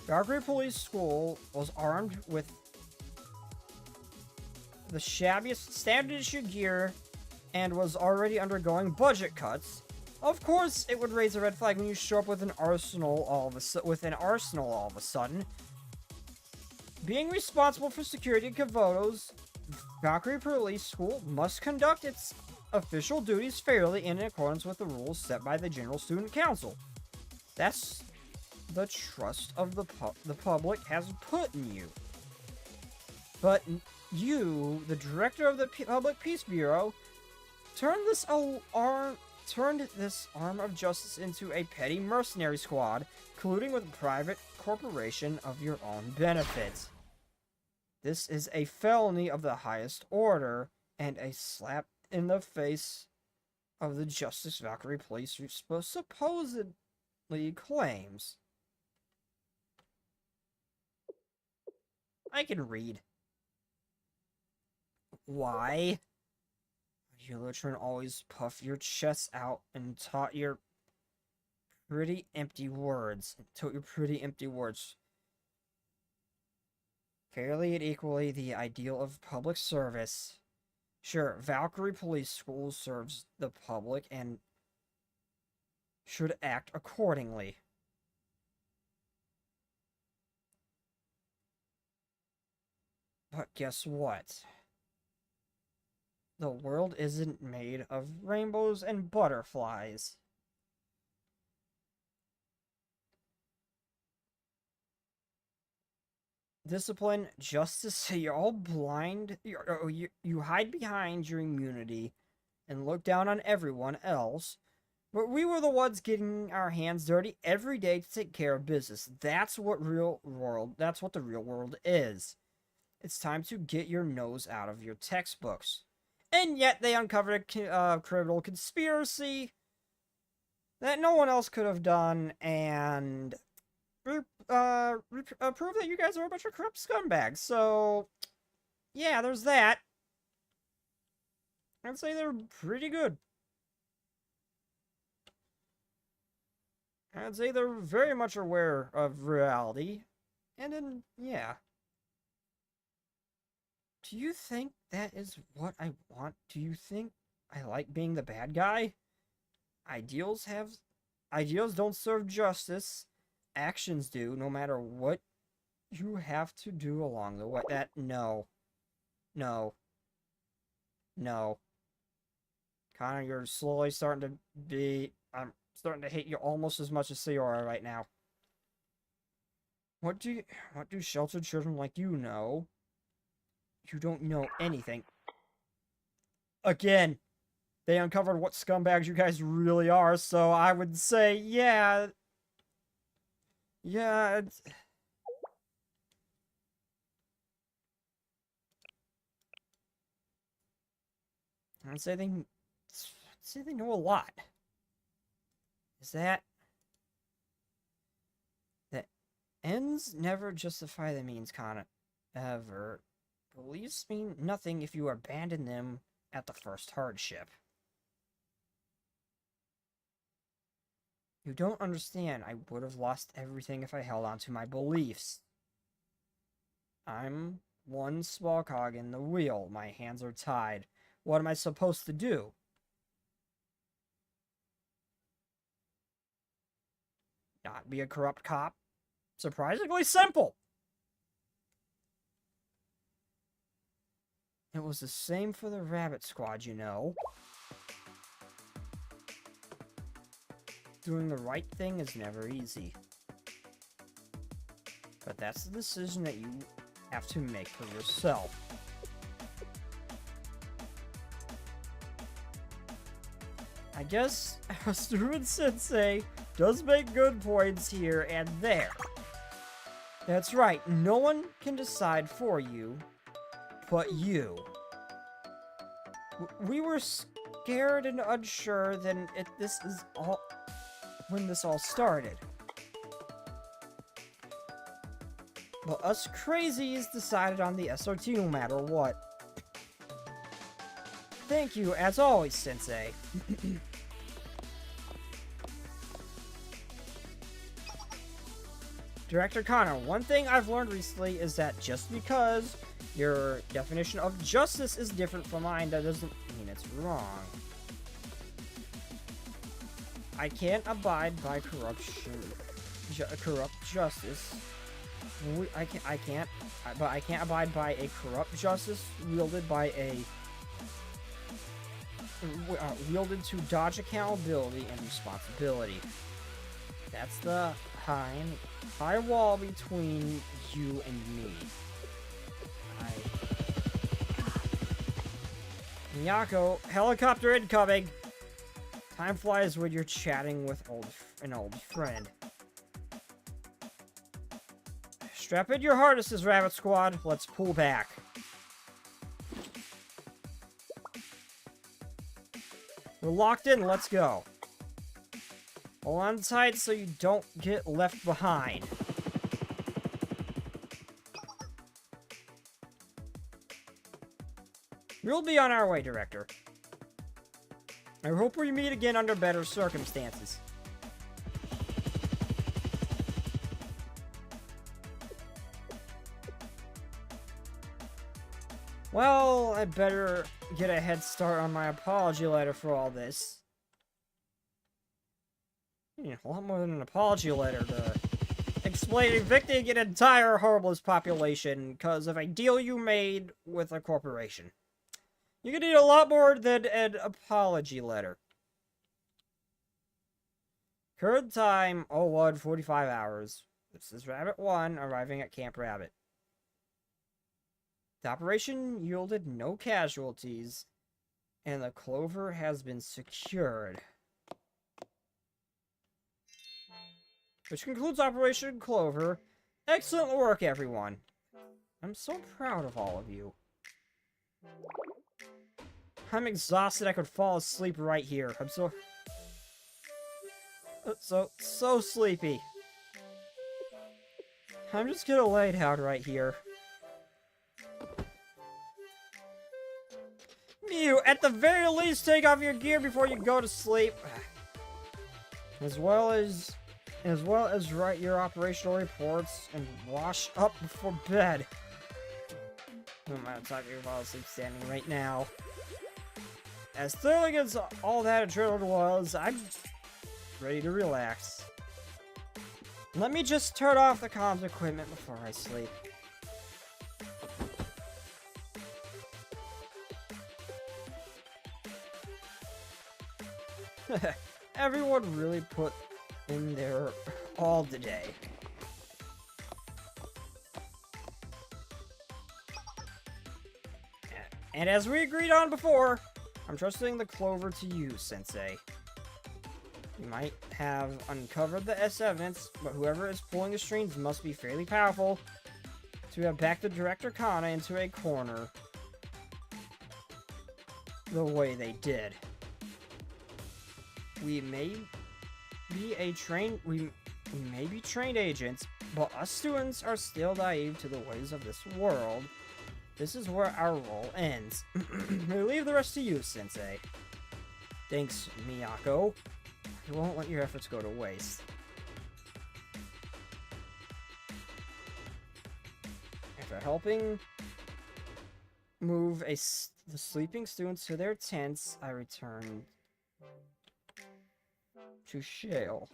Valkyrie Police School was armed with the shabbiest standard issue gear and was already undergoing budget cuts. Of course, it would raise a red flag when you show up with an arsenal all of a sudden. Being responsible for security at Komodo's, Valkyrie Police School must conduct its official duties fairly in accordance with the rules set by the General Student Council. That's the trust of the public has put in you. But you, the director of the Public Peace Bureau, turned this arm of justice into a petty mercenary squad, colluding with a private corporation of your own benefit. This is a felony of the highest order, and a slap in the face of the Justice Valkyrie Police supposedly claims. I can read. Why? You literally always puff your chest out and taught your pretty empty words. Fairly and equally the ideal of public service. Sure, Valkyrie Police School serves the public and should act accordingly. But guess what? The world isn't made of rainbows and butterflies. Discipline, justice, you're all blind. You hide behind your immunity and look down on everyone else. But we were the ones getting our hands dirty every day to take care of business. That's what the real world is. It's time to get your nose out of your textbooks. And yet they uncovered a criminal conspiracy that no one else could have done, and prove that you guys are a bunch of corrupt scumbags. So, yeah, there's that. I'd say they're pretty good. I'd say they're very much aware of reality. And then, yeah. Do you think that is what I want? Do you think I like being the bad guy? Ideals don't serve justice. Actions do, no matter what you have to do along the way. No. Connor, you're slowly starting to be... I'm starting to hate you almost as much as Sayora right now. What do sheltered children like you know? You don't know anything. Again, they uncovered what scumbags you guys really are, so I would say, yeah... Yeah, I'd say they know a lot. Is that the ends never justify the means, Connor? Ever. Beliefs mean nothing if you abandon them at the first hardship. You don't understand. I would have lost everything if I held on to my beliefs. I'm one small cog in the wheel. My hands are tied. What am I supposed to do? Not be a corrupt cop? Surprisingly simple. It was the same for the Rabbit Squad, you know. Doing the right thing is never easy. But that's the decision that you have to make for yourself. I guess Student Sensei does make good points here and there. That's right, no one can decide for you, but you. We were scared and unsure when this all started. Well, us crazies decided on the SRT no matter what. Thank you, as always, Sensei. Director Connor, one thing I've learned recently is that just because your definition of justice is different from mine, that doesn't mean it's wrong. I can't abide by corrupt justice. I can't abide by a corrupt justice wielded by wielded to dodge accountability and responsibility. That's the high wall between you and me. Miyako, helicopter incoming! Time flies when you're chatting with an old friend. Strap in your harnesses, Rabbit Squad. Let's pull back. We're locked in. Let's go. Hold on tight so you don't get left behind. We'll be on our way, Director. I hope we meet again under better circumstances. Well, I better get a head start on my apology letter for all this. A lot more than an apology letter to explain evicting an entire harmless population because of a deal you made with a corporation. You could need a lot more than an apology letter. Current time, 01:45 hours. This is Rabbit 1 arriving at Camp Rabbit. The operation yielded no casualties, and the Clover has been secured. Which concludes Operation Clover. Excellent work, everyone. I'm so proud of all of you. I'm exhausted. I could fall asleep right here. I'm so sleepy. I'm just gonna lay down right here. You, at the very least, take off your gear before you go to sleep. As well as write your operational reports and wash up before bed. No matter time you fall asleep standing right now. As thrilling as all that adrenaline was, I'm ready to relax. Let me just turn off the comms equipment before I sleep. Everyone really put in their all today. And as we agreed on before, I'm trusting the Clover to you, Sensei. You might have uncovered the evidence, but whoever is pulling the strings must be fairly powerful to have backed the Director Kana into a corner the way they did. We may be trained agents, but us students are still naive to the ways of this world. This is where our role ends. We leave the rest to you, Sensei. Thanks, Miyako. I won't let your efforts go to waste. After helping move the sleeping students to their tents, I returned to Shale.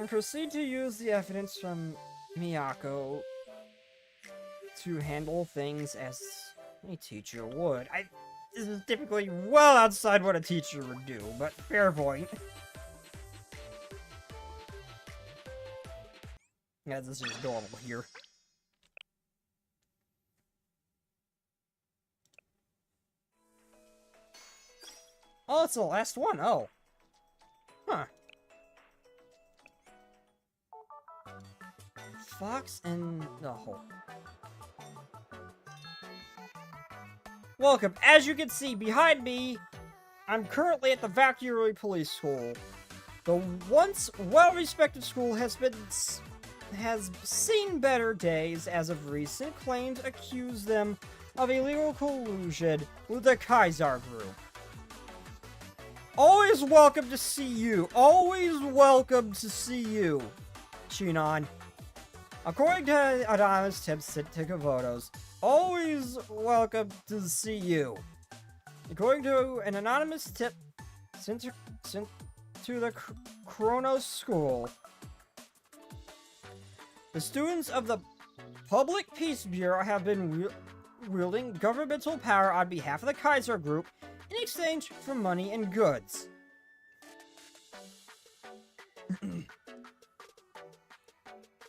Proceed to use the evidence from Miyako to handle things as a teacher would. This is typically well outside what a teacher would do, but fair point. Yeah, this is normal here. Oh, it's the last one. Oh. Huh. Fox in the hole. Welcome. As you can see behind me, I'm currently at the Valkyrie Police School. The once well-respected school has seen better days as of recent. Claims accuse them of illegal collusion with the Kaiser Group. Always welcome to see you. Always welcome to see you, Shinon. According to anonymous tips sent to Kavotos, always welcome to see you. According to an anonymous tip sent to the Kronos School, the students of the Public Peace Bureau have been wielding governmental power on behalf of the Kaiser Group in exchange for money and goods.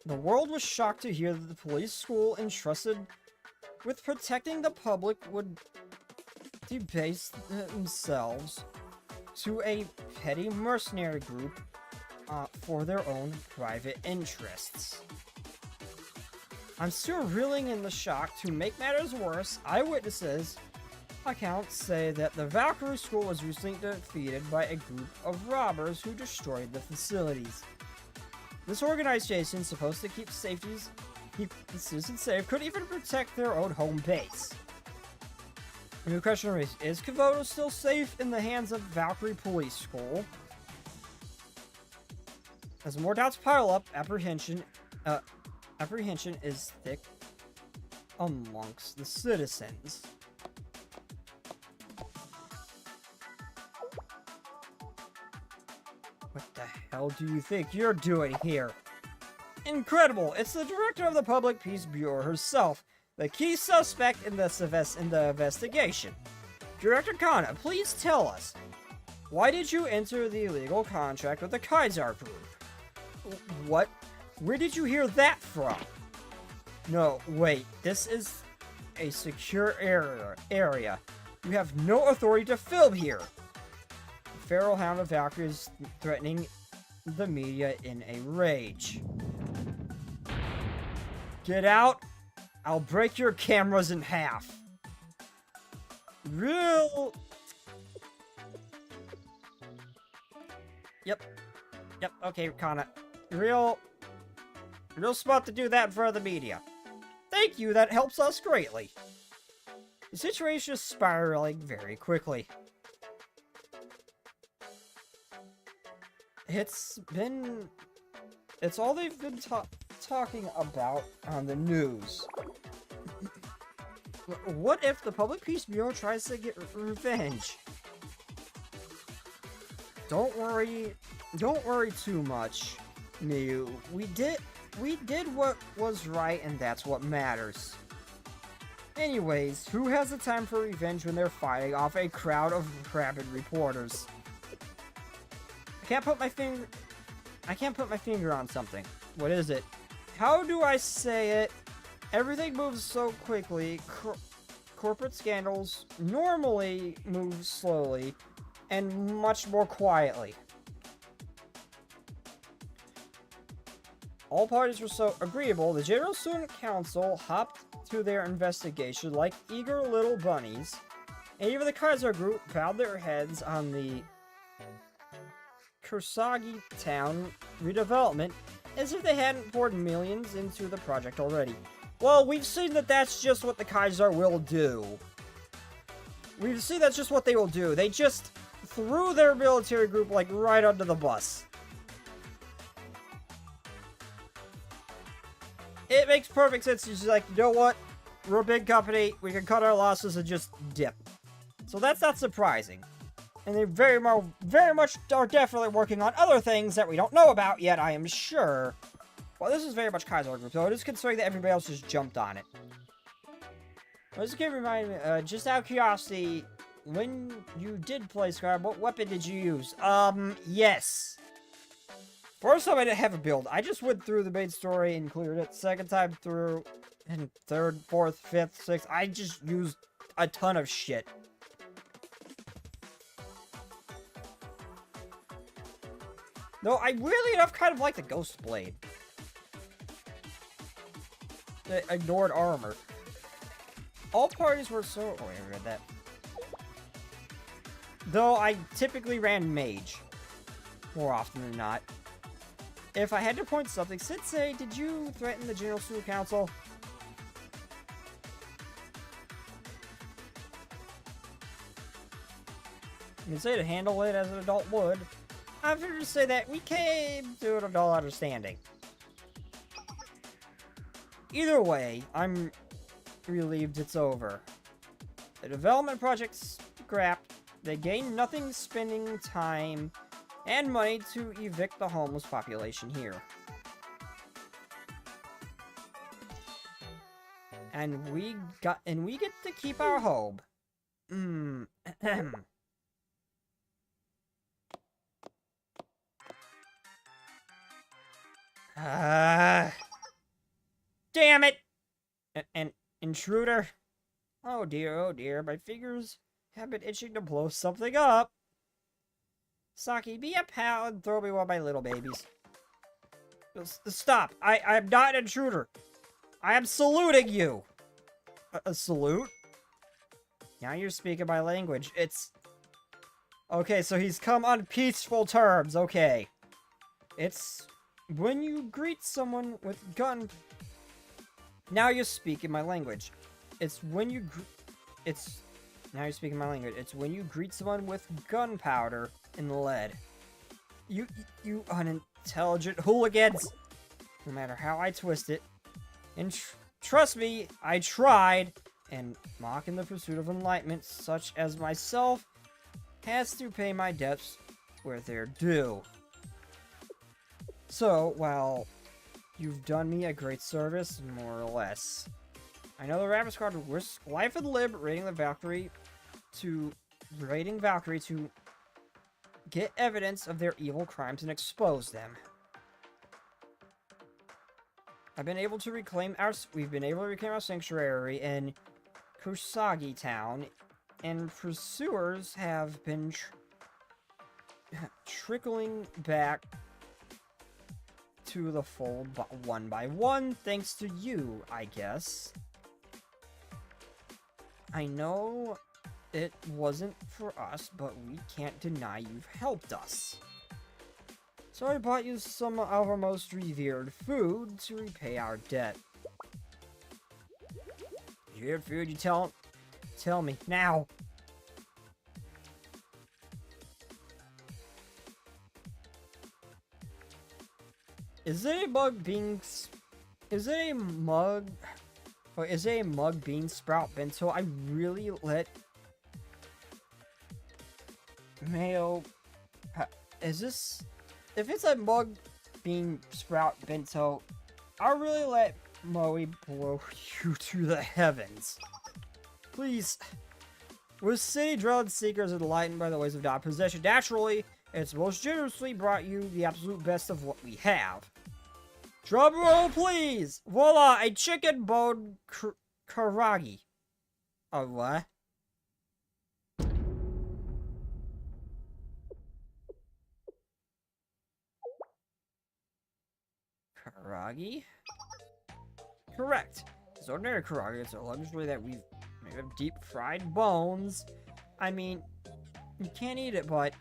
The world was shocked to hear that the police school entrusted with protecting the public would debase themselves to a petty mercenary group for their own private interests. I'm still reeling in the shock. To make matters worse, eyewitnesses accounts say that the Valkyrie School was recently defeated by a group of robbers who destroyed the facilities. This organization, supposed to keep the citizens safe, could even protect their own home base. The new question is Komodo still safe in the hands of Valkyrie Police School? As more doubts pile up, apprehension is thick amongst the citizens. What the hell do you think you're doing here? Incredible! It's the director of the Public Peace Bureau herself, the key suspect in the investigation. Director Kana, please tell us, why did you enter the illegal contract with the Kaiser Group? What? Where did you hear that from? No, wait, this is a secure area. You have no authority to film here. The feral hound of Valkyrie is threatening the media in a rage. Get out! I'll break your cameras in half. Real... Yep, okay, Kana. Real smart to do that in front of the media. Thank you, that helps us greatly. The situation is spiraling very quickly. It's all they've been talking about on the news. What if the Public Peace Bureau tries to get revenge? Don't worry too much, Miyu. We did what was right, and that's what matters. Anyways, who has the time for revenge when they're fighting off a crowd of rabid reporters? I can't put my finger on something. What is it? How do I say it? Everything moves so quickly. Corporate scandals normally move slowly and much more quietly. All parties were so agreeable, the General Student Council hopped to their investigation like eager little bunnies, and even the Kaiser Group bowed their heads on the Kursagi town redevelopment as if they hadn't poured millions into the project already. Well, we've seen that that's just what the Kaiser will do. We've seen that's just what they will do. They just threw their military group, like, right under the bus. It makes perfect sense. It's just like, you know what? We're a big company. We can cut our losses and just dip. So that's not surprising. And they very much are definitely working on other things that we don't know about yet, I am sure. Well, this is very much Kaiser Group, though. It is concerning that everybody else just jumped on it. Well, this game reminded me, just out of curiosity, when you did play Skyrim, what weapon did you use? Yes. First time I didn't have a build. I just went through the main story and cleared it. Second time through, and third, fourth, fifth, sixth, I just used a ton of shit. No, I really enough kind of like the Ghost Blade. The ignored armor. All parties were so... Oh, I read that. Though I typically ran Mage. More often than not. If I had to point something, Sensei, did you threaten the General Student Council? You can say to handle it as an adult would. I'm here to say that we came to an adult understanding. Either way, I'm relieved it's over. The development project's scrapped. They gain nothing spending time and money to evict the homeless population here. And we get to keep our home. Damn it! An intruder? Oh dear, my fingers have been itching to blow something up. Saki, be a pal and throw me one of my little babies. Stop! I'm not an intruder! I am saluting you! A salute? Now you're speaking my language. It's... Okay, so he's come on peaceful terms, okay. It's... when you greet someone with gun... Now you're speaking my language. It's when you... It's... Now you're speaking my language. It's when you greet someone with gunpowder and lead. You unintelligent hooligans! No matter how I twist it. And trust me, I tried. And mock in the pursuit of enlightenment, such as myself, has to pay my debts where they're due. So, while you've done me a great service, more or less, I know the Rabbit Squad would risk life and limb raiding Valkyrie to get evidence of their evil crimes and expose them. We've been able to reclaim our sanctuary in Kusagi Town, and pursuers have been trickling back to the fold one by one, thanks to you, I guess. I know it wasn't for us, but we can't deny you've helped us. So I bought you some of our most revered food to repay our debt. Revered food, you tell me, now! Is it a mug bean sprout bento? I really let Mayo... Is this... If it's a mug bean sprout bento, I'll really let Moe blow you to the heavens. Please. With city drilled seekers enlightened by the ways of not possession, naturally, it's most generously brought you the absolute best of what we have. Drum roll, please! Voila, a chicken bone karagi. A what? Karagi? Correct. It's ordinary karagi. It's a luxury that we've made of deep fried bones. I mean, you can't eat it, but...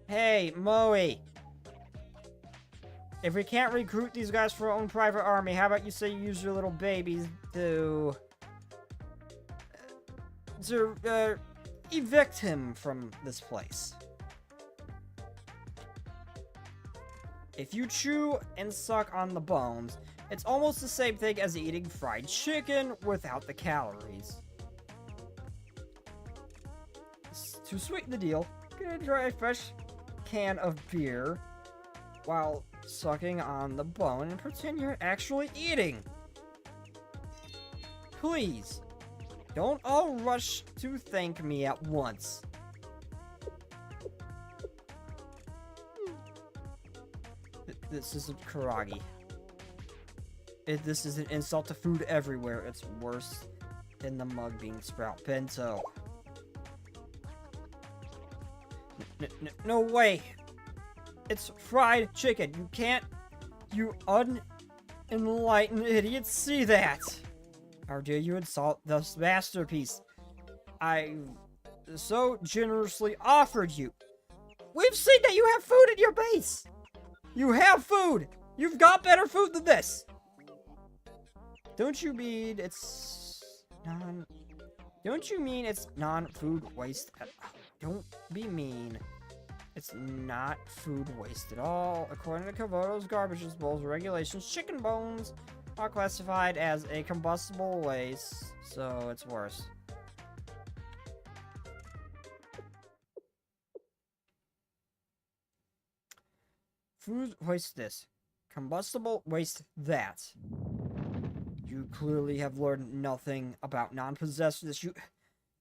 Hey, Moe! If we can't recruit these guys for our own private army, how about you say you use your little babies to evict him from this place? If you chew and suck on the bones, it's almost the same thing as eating fried chicken without the calories. To sweeten the deal, you can enjoy a fresh can of beer while sucking on the bone and pretend you're actually eating. Please, don't all rush to thank me at once. This isn't karagi. This is an insult to food everywhere. It's worse than the mug bean sprout bento. No way! It's fried chicken. You can't, you unenlightened idiots, see that! How dare you insult this masterpiece I so generously offered you? We've seen that you have food in your base! You have food! You've got better food than this! Don't you mean it's non-food waste? Don't be mean. It's not food waste at all. According to Komodo's garbage disposal regulations, chicken bones are classified as a combustible waste, so it's worse. Food waste this. Combustible waste that. You clearly have learned nothing about non-possessiveness.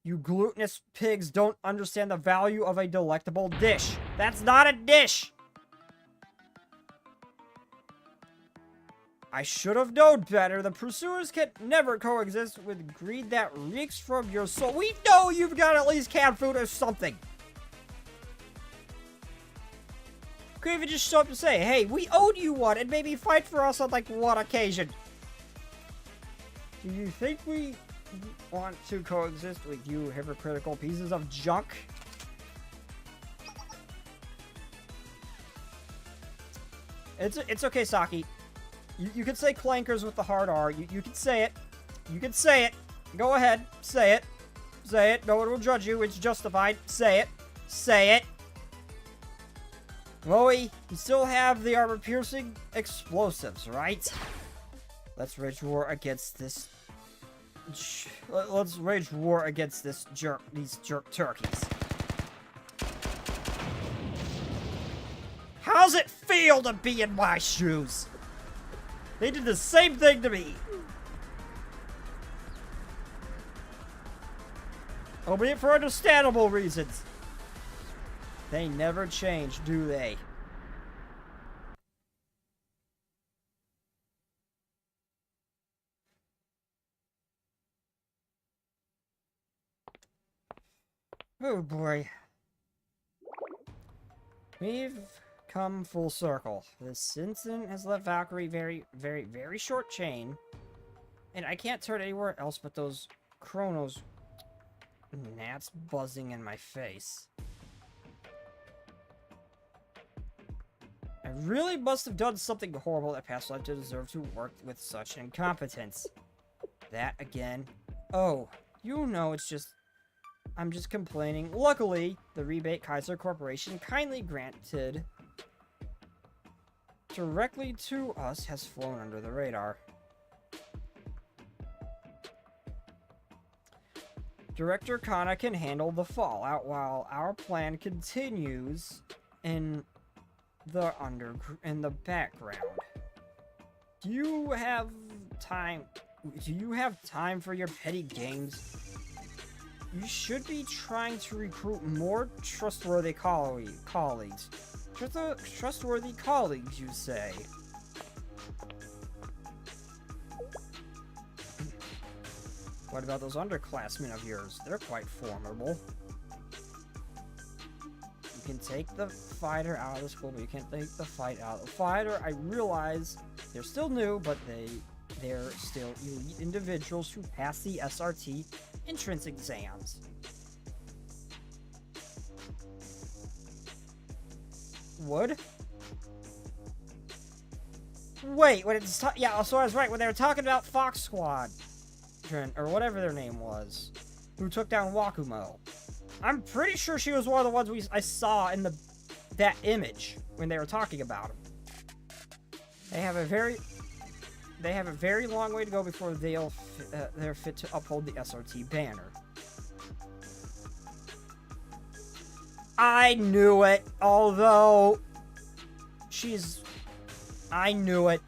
You glutinous pigs don't understand the value of a delectable dish. That's not a dish! I should have known better. The pursuers can never coexist with greed that reeks from your soul. We know you've got at least canned food or something. Could even just show up to say, hey, we owed you one, and maybe fight for us on, like, one occasion. Do you think we want to coexist with you hypocritical pieces of junk? It's okay, Saki. You can say clankers with the hard R. You can say it. You can say it. Go ahead. Say it. Say it. No one will judge you. It's justified. Say it. Say it. Chloe, you still have the armor-piercing explosives, right? Let's wage war against this... Let's wage war against these jerk turkeys. How's it feel to be in my shoes? They did the same thing to me. Albeit for understandable reasons. They never change, do they? Oh boy. We've come full circle. This incident has left Valkyrie very short chain. And I can't turn anywhere else but those chronos gnats buzzing in my face. I really must have done something horrible that past life to deserve to work with such incompetence. That again. Oh, you know it's just... I'm just complaining. Luckily, the Rebate Kaiser Corporation kindly granted directly to us has flown under the radar. Director Kana can handle the fallout while our plan continues in the background. Do you have time for your petty games? You should be trying to recruit more trustworthy colleagues. Trustworthy colleagues, you say? What about those underclassmen of yours? They're quite formidable. You can take the fighter out of the school, but you can't take the fight out of the fighter. I realize they're still new, but they're still elite individuals who pass the SRT entrance exams. Would? Wait, when it's yeah, so I was right when they were talking about Fox Squad, or whatever their name was, who took down Wakumo. I'm pretty sure she was one of the ones I saw in that image when they were talking about him. They have a very long way to go before they're fit to uphold the SRT banner. I knew it, although I knew it.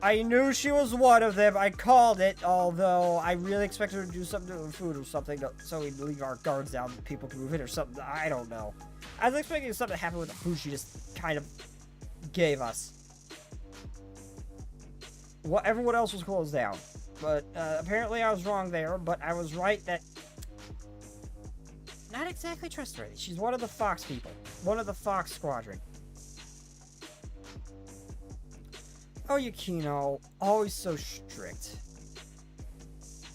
I knew she was one of them. I called it, although I really expected her to do something to the food or something so we'd leave our guards down and people could move in or something. I don't know. I was expecting something to happen with the food she just kind of gave us. Well, everyone else was closed down. But apparently I was wrong there, but I was right that... Not exactly trustworthy. She's one of the Fox people. One of the Fox Squadron. Oh, Yukino. Always so strict.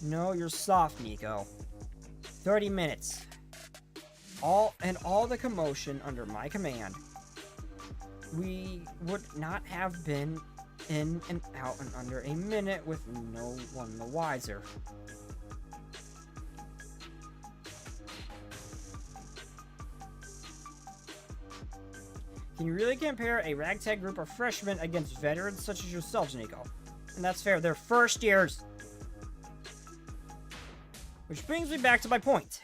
No, you're soft, Nico. 30 minutes. All the commotion under my command. We would not have been in and out in under a minute with no one the wiser. Can you really compare a ragtag group of freshmen against veterans such as yourselves, Nico? And that's fair, they're first years. Which brings me back to my point.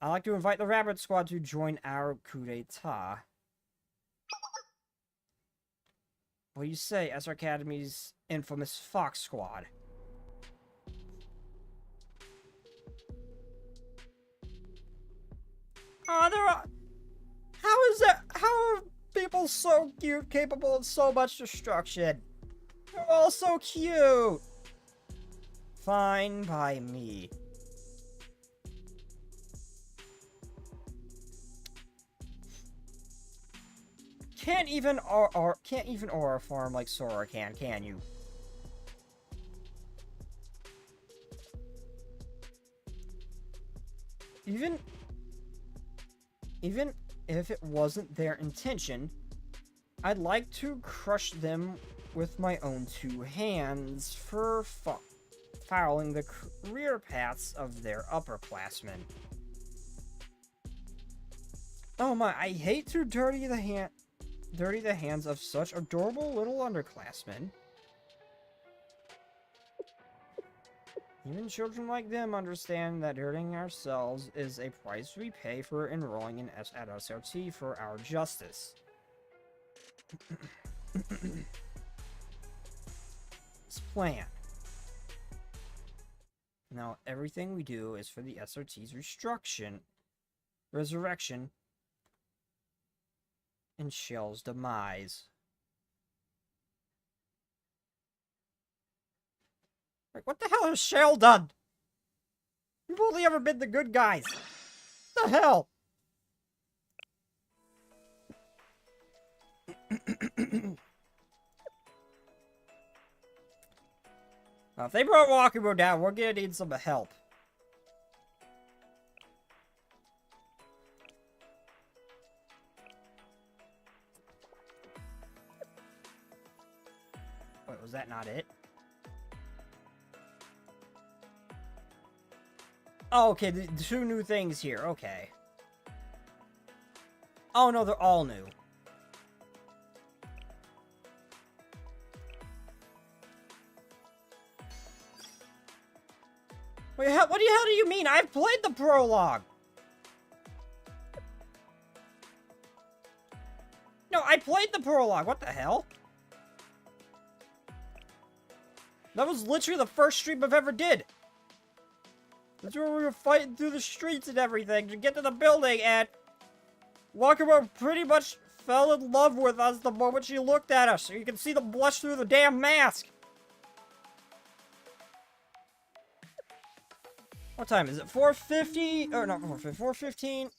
I'd like to invite the Rabbit Squad to join our coup d'etat. What do you say, SR Academy's infamous Fox Squad? Oh, how is that? How are people so cute, capable of so much destruction? They're all so cute! Fine by me. Can't even aura farm like Sora can you? Even if it wasn't their intention, I'd like to crush them with my own two hands for fouling the career paths of their upperclassmen. Oh my, I hate to dirty the hands of such adorable little underclassmen. Even children like them understand that hurting ourselves is a price we pay for enrolling in at SRT for our justice. This plan. Now, everything we do is for the SRT's resurrection, and Shell's demise. Like, what the hell has Shell done? We've only ever been the good guys. What the hell? Now, if they brought Walkable down, we're gonna need some help. Wait, was that not it? Oh, okay, the two new things here, okay. Oh no, they're all new. Wait, what the hell do you mean? I've played the prologue! No, I played the prologue, what the hell? That was literally the first stream I've ever did. That's where we were fighting through the streets and everything to get to the building, and Wakaba pretty much fell in love with us the moment she looked at us. You can see the blush through the damn mask. What time is it? 4:50? Or not 4:50, 4:15?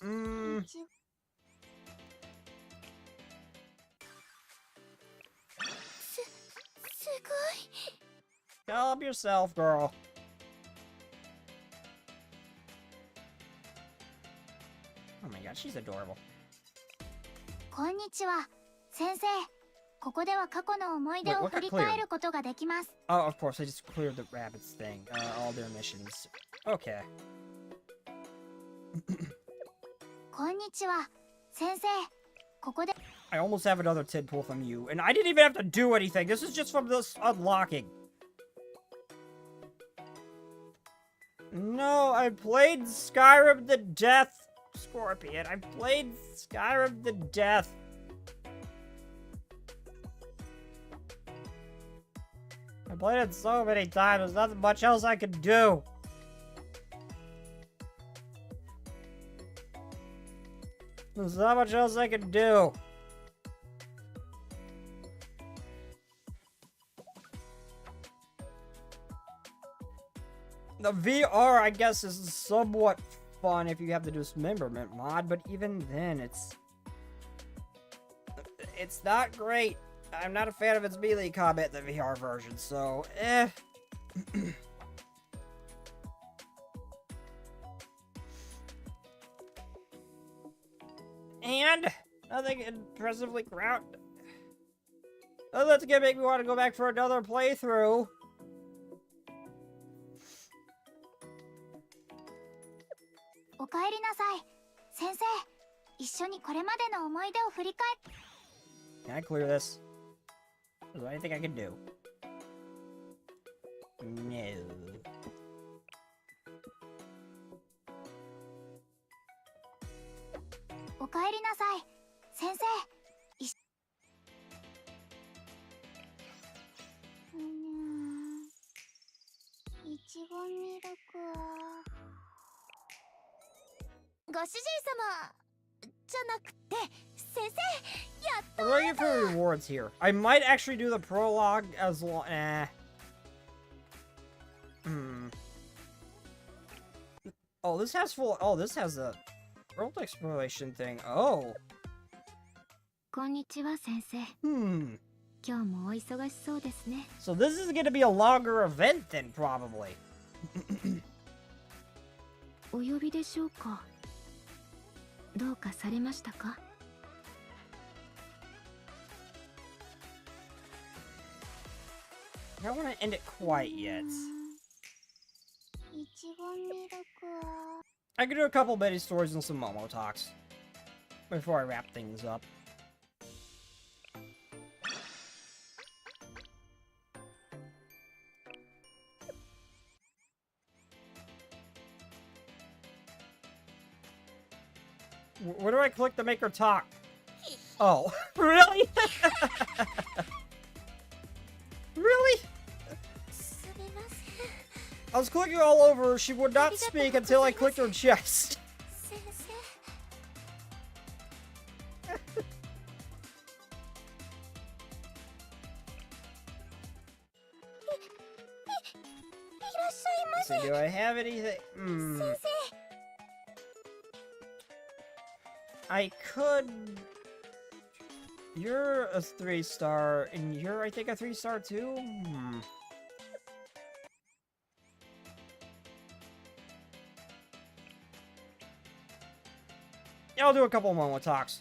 Calm yourself, girl. Oh my god, she's adorable. こんにちは、先生。ここでは過去の思い出を振り返ることができます。Oh, of course, I just cleared the rabbits thing. All their missions. Okay. こんにちは、先生。ここで I almost have another tin pool from you, and I didn't even have to do anything. This is just from this unlocking. No, I played Skyrim to death, Scorpion. I played Skyrim to death. I played it so many times, there's nothing much else I could do. There's not much else I can do. The VR, I guess, is somewhat fun if you have the dismemberment mod, but even then, it's not great. I'm not a fan of its melee combat in the VR version, so, eh. And nothing impressively ground. Oh, that's gonna make me want to go back for another playthrough. おかえりなさい、先生。一緒にこれまでの思い出を振り返っ Can I clear this? Is there anything I can do? No. おかえりなさい、先生。ちごミルクはご主人様じゃなくて先生やっ What do I get for rewards here? I might actually do the prologue as long. Oh, this has full. Oh, this has a world exploration thing. Oh. こんにちは先生。今日もお忙しそうですね。 So this is gonna be a longer event then, probably. お呼びでしょうか。どうかされましたか。 I don't want to end it quite yet. いちごミルクは I could do a couple mini stories and some Momo talks before I wrap things up. Where do I click to make her talk? Oh, really? Really? すみません I was clicking all over her. She would not speak until I clicked her chest. 先生いらっしゃいま So せ do I have anything? 先生 I could. You're a 3-star, and you're, I think, a 3-star too? Yeah, I'll do a couple of Momo talks.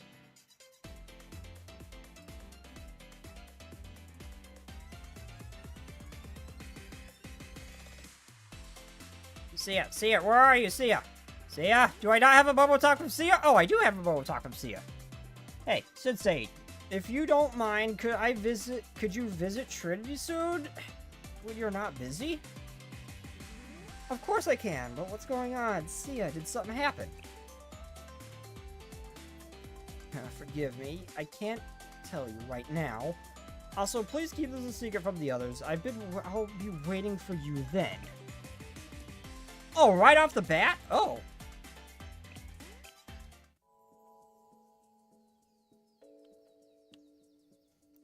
Sia, where are you, Sia? Sia, do I not have a Momo talk from Sia? Oh, I do have a Momo talk from Sia. Hey, Sensei, if you don't mind, could you visit Trinity soon? When you're not busy? Of course I can, but what's going on? Sia, did something happen? Forgive me, I can't tell you right now. Also, please keep this a secret from the others. I'll be waiting for you then. Oh, right off the bat? Oh.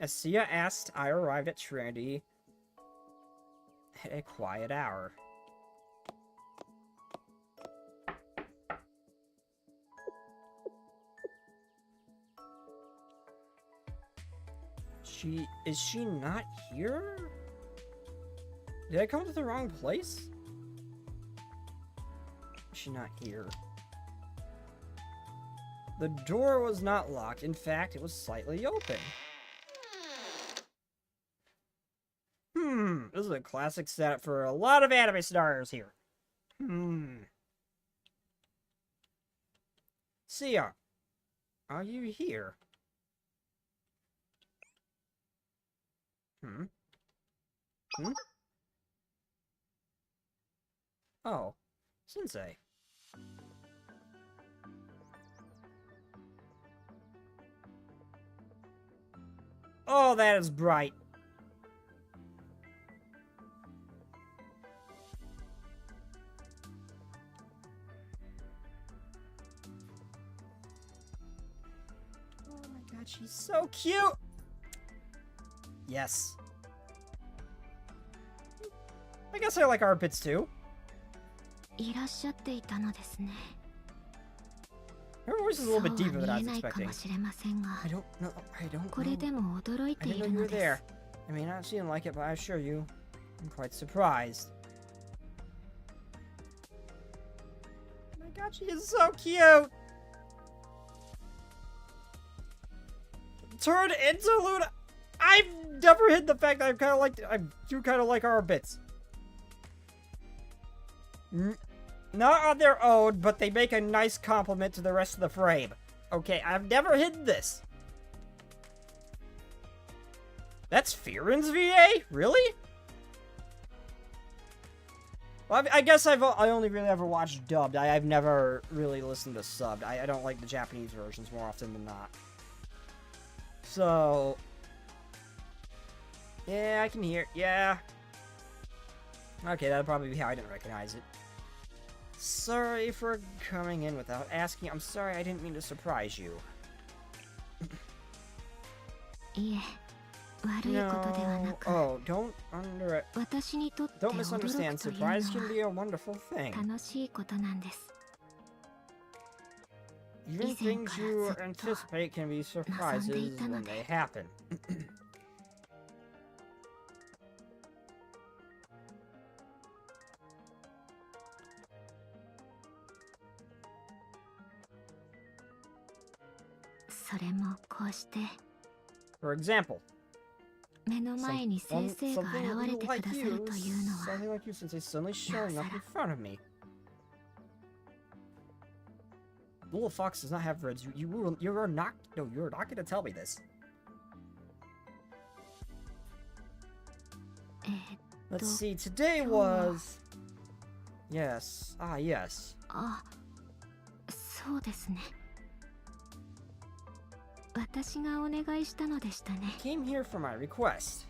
As Sia asked, I arrived at Trinity at a quiet hour. Is she not here? Did I come to the wrong place? Is she not here? The door was not locked. In fact, it was slightly open. This is a classic setup for a lot of anime scenarios here. Sia, are you here? Oh, Sensei. Oh, that is bright. Oh my god, she's so cute! Yes. I guess I like armpits too. いらっしゃっていたのですね。 Her voice is a little bit そう deeper は than I 見え was ないか expecting. もしれませんが、 I don't know. これでも驚い I てい didn't know る you の were で there. す。 I may not seem like it, but I assure you, I'm quite surprised. Oh my god, she is so cute! Turned into Luna! I've never hid the fact that I do kind of like armpits. Not on their own, but they make a nice compliment to the rest of the frame. Okay, I've never hidden this. That's Fearon's VA? Really? Well, I guess I only really ever watched dubbed. I've never really listened to subbed. I don't like the Japanese versions more often than not. So... yeah, I can hear... yeah. Okay, that'd probably be how I didn't recognize it. Sorry for coming in without asking. I'm sorry, I didn't mean to surprise you. いえ、悪いことではな No. く、 Oh, don't 私にとって don't 驚 misunderstand. くというのは Surprise can be a wonderful thing. 楽しいことなんです。 Even things you anticipate can be surprises when they happen. それもこうして For example, 目の前に先生が something 現れてく like ださ you, るというのは something like you, since they suddenly showing up in front of me. Little fox does not have reds. You're not. No, you're not gonna tell me this. と Let's see. Today was. Yes. Ah, yes. あ、そうですね。私がお願いしたのでしたね。 Came here for my request.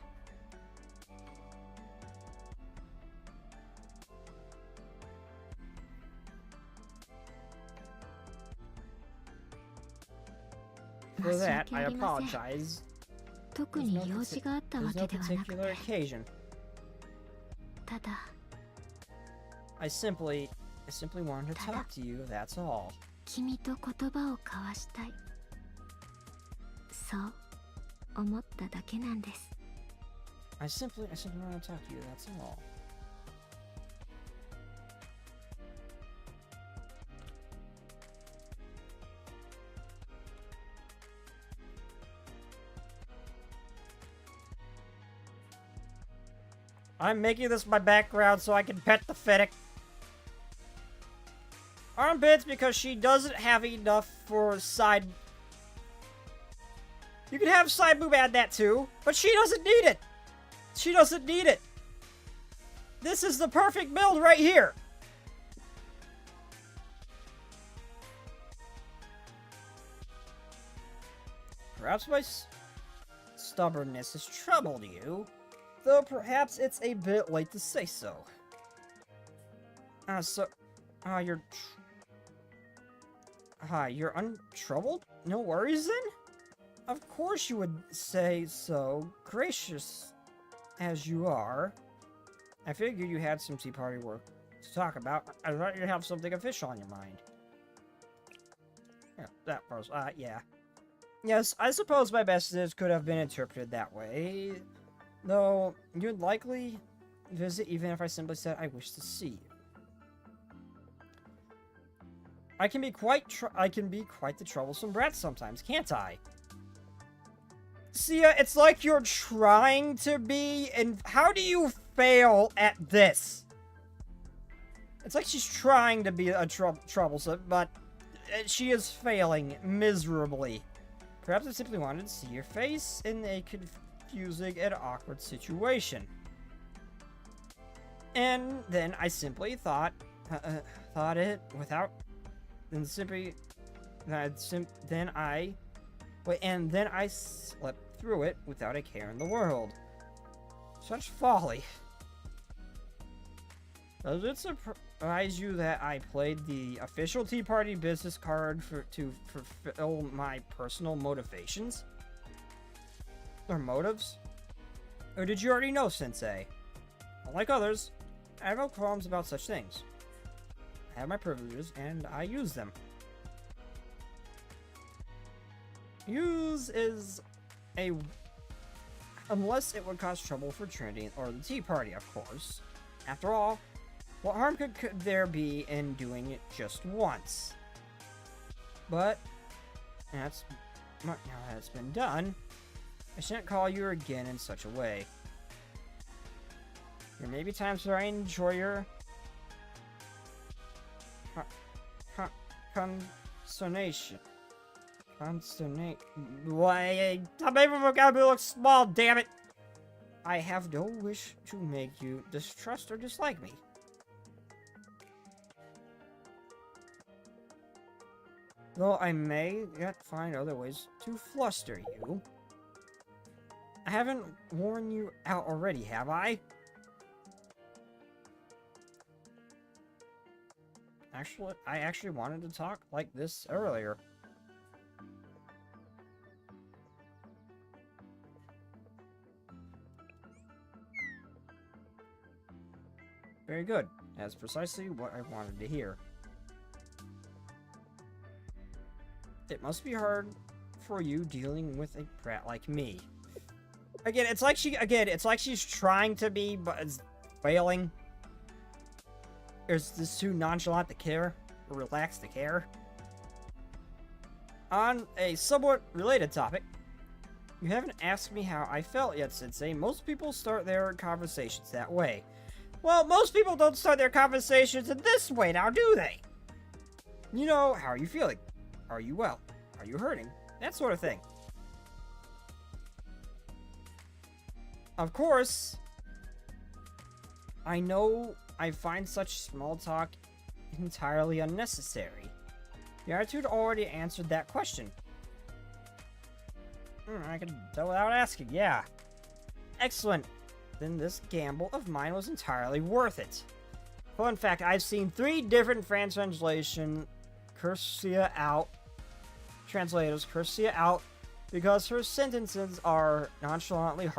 For that, I apologize. 特に用事があったわ There's no けではなく particular て、 occasion. ただ I simply wanted to talk to you, that's all. 君と言葉を交わしたい。そう思っただけなんです。 I simply wanted to talk to you, that's all. I'm making this my background so I can pet the Fennec. Armpits because she doesn't have enough for side. You can have side boob add that too, but she doesn't need it. She doesn't need it. This is the perfect build right here. Perhaps my stubbornness has troubled you, though perhaps it's a bit late to say so. You're untroubled? No worries then? Of course you would say so, gracious as you are. I figured you had some tea party work to talk about. I thought you'd have something official on your mind. Yeah, that was, yeah. Yes, I suppose my message could have been interpreted that way. Though, you'd likely visit even if I simply said I wish to see you. I can be quite the troublesome brat sometimes, can't I? See, it's like you're trying to be, and how do you fail at this? It's like she's trying to be a troublesome, but she is failing miserably. Perhaps I simply wanted to see your face in a confusing and awkward situation. And then I simply thought it without, then simply, then I slept through it without a care in the world. Such folly. Does it surprise you that I played the official Tea Party business card to fulfill my personal motivations? Or motives? Or did you already know, Sensei? Unlike others, I have no qualms about such things. I have my privileges, and I use them. Use is a... unless it would cause trouble for Trinity or the Tea Party, of course. After all, what harm could there be in doing it just once? But, now that it's been done, I shan't call you again in such a way. There may be times where I enjoy your... consternation. Why? The paper vocabulary looks small, damn it! I have no wish to make you distrust or dislike me. Though I may yet find other ways to fluster you. I haven't worn you out already, have I? I actually wanted to talk like this earlier. Very good. That's precisely what I wanted to hear. It must be hard for you dealing with a brat like me. Again, it's like she's trying to be, but is failing. Is this too nonchalant to care? Or relaxed to care? On a somewhat related topic, you haven't asked me how I felt yet, Sensei. Most people start their conversations that way. Well, most people don't start their conversations in this way, now do they? You know, how are you feeling? Are you well? Are you hurting? That sort of thing. Of course, I know I find such small talk entirely unnecessary. The attitude already answered that question. I could tell without asking, yeah. Excellent. Then this gamble of mine was entirely worth it. Fun fact, I've seen 3 different fan translators curse Sia out because her sentences are nonchalantly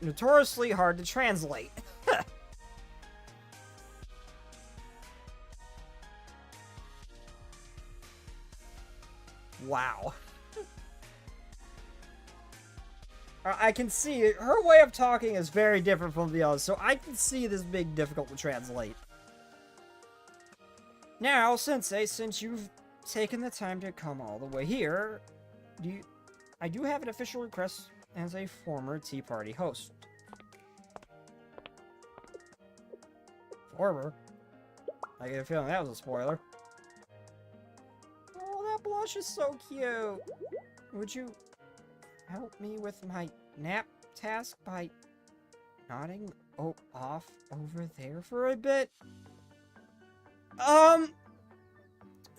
notoriously hard to translate. Wow. I can see it. Her way of talking is very different from the others, so I can see this being difficult to translate. Now, Sensei, since you've taken the time to come all the way here, I do have an official request as a former Tea Party host. Former? I get a feeling that was a spoiler. Oh, that blush is so cute. Would you help me with my nap task by nodding off over there for a bit?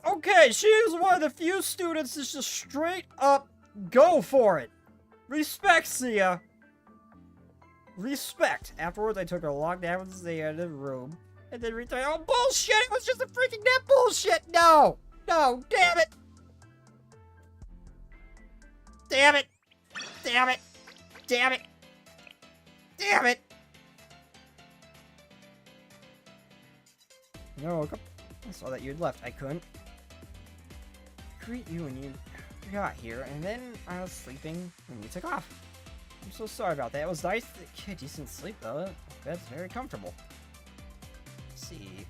Okay, she is one of the few students that's just straight up go for it. Respect, Sia. Respect. Afterwards, I took her long down to the end of the room and then returned. Oh, bullshit! It was just a freaking net bullshit! No! No! Damn it! Damn it! Damn it! Damn it! Damn it! No, I saw that you'd left. I couldn't greet you when you got here, and then I was sleeping when you took off. I'm so sorry about that. It was nice to get decent sleep, though. Bed's very comfortable. Let's see.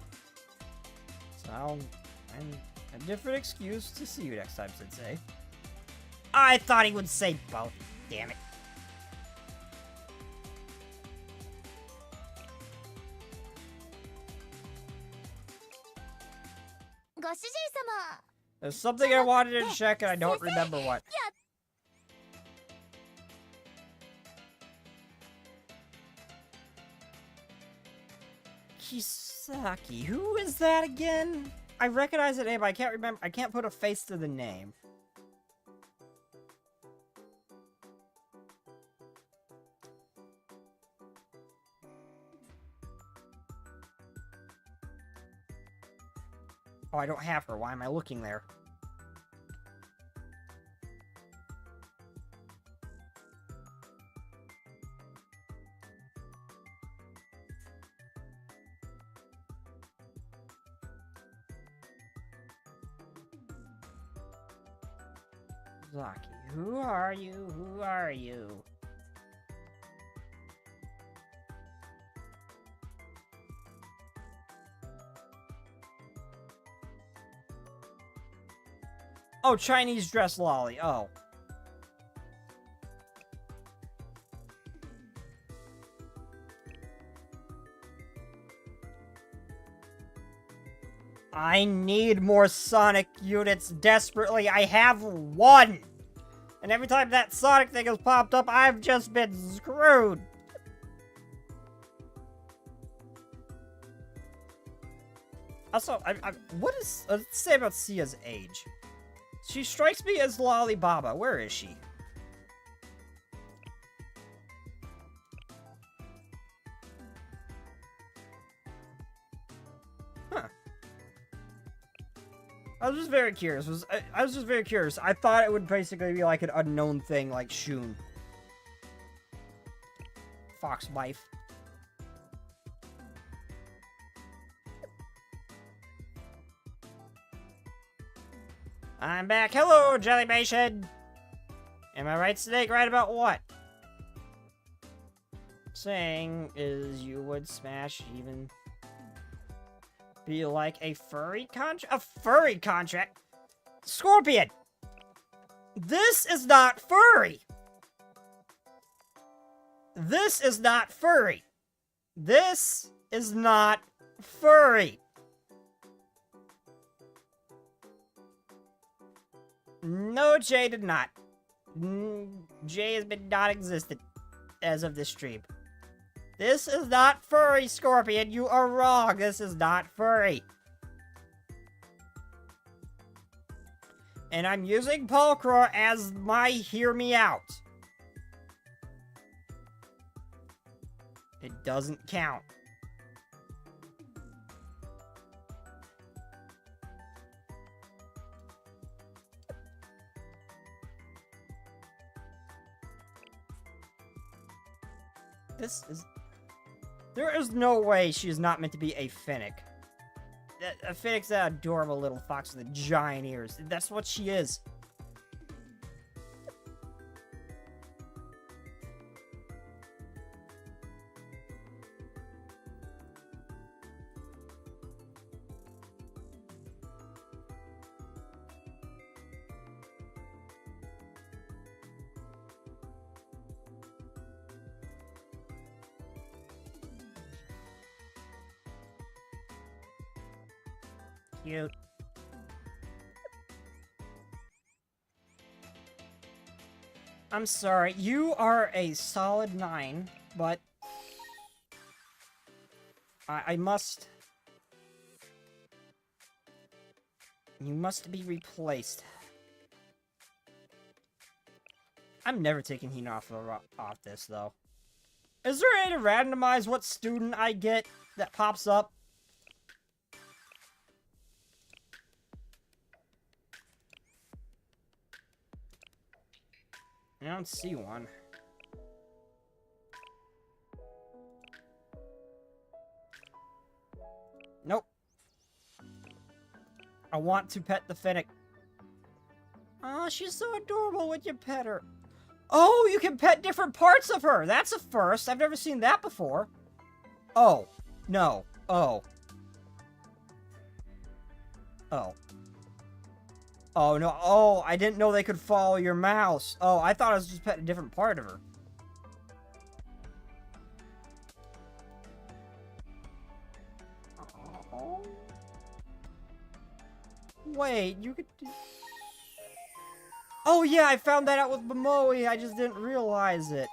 So now I'm a different excuse to see you next time, Sensei. I thought he would say both. Damn it. There's something I wanted to check and I don't remember what. Kisaki, who is that again? I recognize the name, but I can't remember. I can't put a face to the name. Oh, I don't have her. Why am I looking there? Zaki, who are you? Who are you? Oh, Chinese dress lolly. Oh. I need more Sonic units desperately. I have 1! And every time that Sonic thing has popped up, I've just been screwed. Also, what is... let's say about Sia's age. She strikes me as Lolly Baba. Where is she? Huh. was just very curious. I was just very curious. I thought it would basically be like an unknown thing, like Shun. Fox wife. I'm back. Hello, Jellymation. Am I right, Snake? Right about what? Saying is you would smash even be like a furry contract? A furry contract? Scorpion! This is not furry! This is not furry! This is not furry! No, Jay did not. Jay has been non-existent as of this stream. This is not furry, Scorpion. You are wrong. This is not furry. And I'm using Pulcra as my hear me out. It doesn't count. This is... There is no way she is not meant to be a Finnick. A Finnick's that adorable little fox with the giant ears. That's what she is. Cute. I'm sorry, you are a solid 9, but I must... You must be replaced. I'm never taking Hina off this, though. Is there a way to randomize what student I get that pops up? I don't see one. Nope. I want to pet the Finnick. Oh, she's so adorable when you pet her. Oh, you can pet different parts of her. That's a first. I've never seen that before. Oh. No. Oh. Oh. Oh, no. Oh, I didn't know they could follow your mouse. Oh, I thought I was just petting a different part of her. Oh. Wait, you could... Oh, yeah, I found that out with Momoe. I just didn't realize it.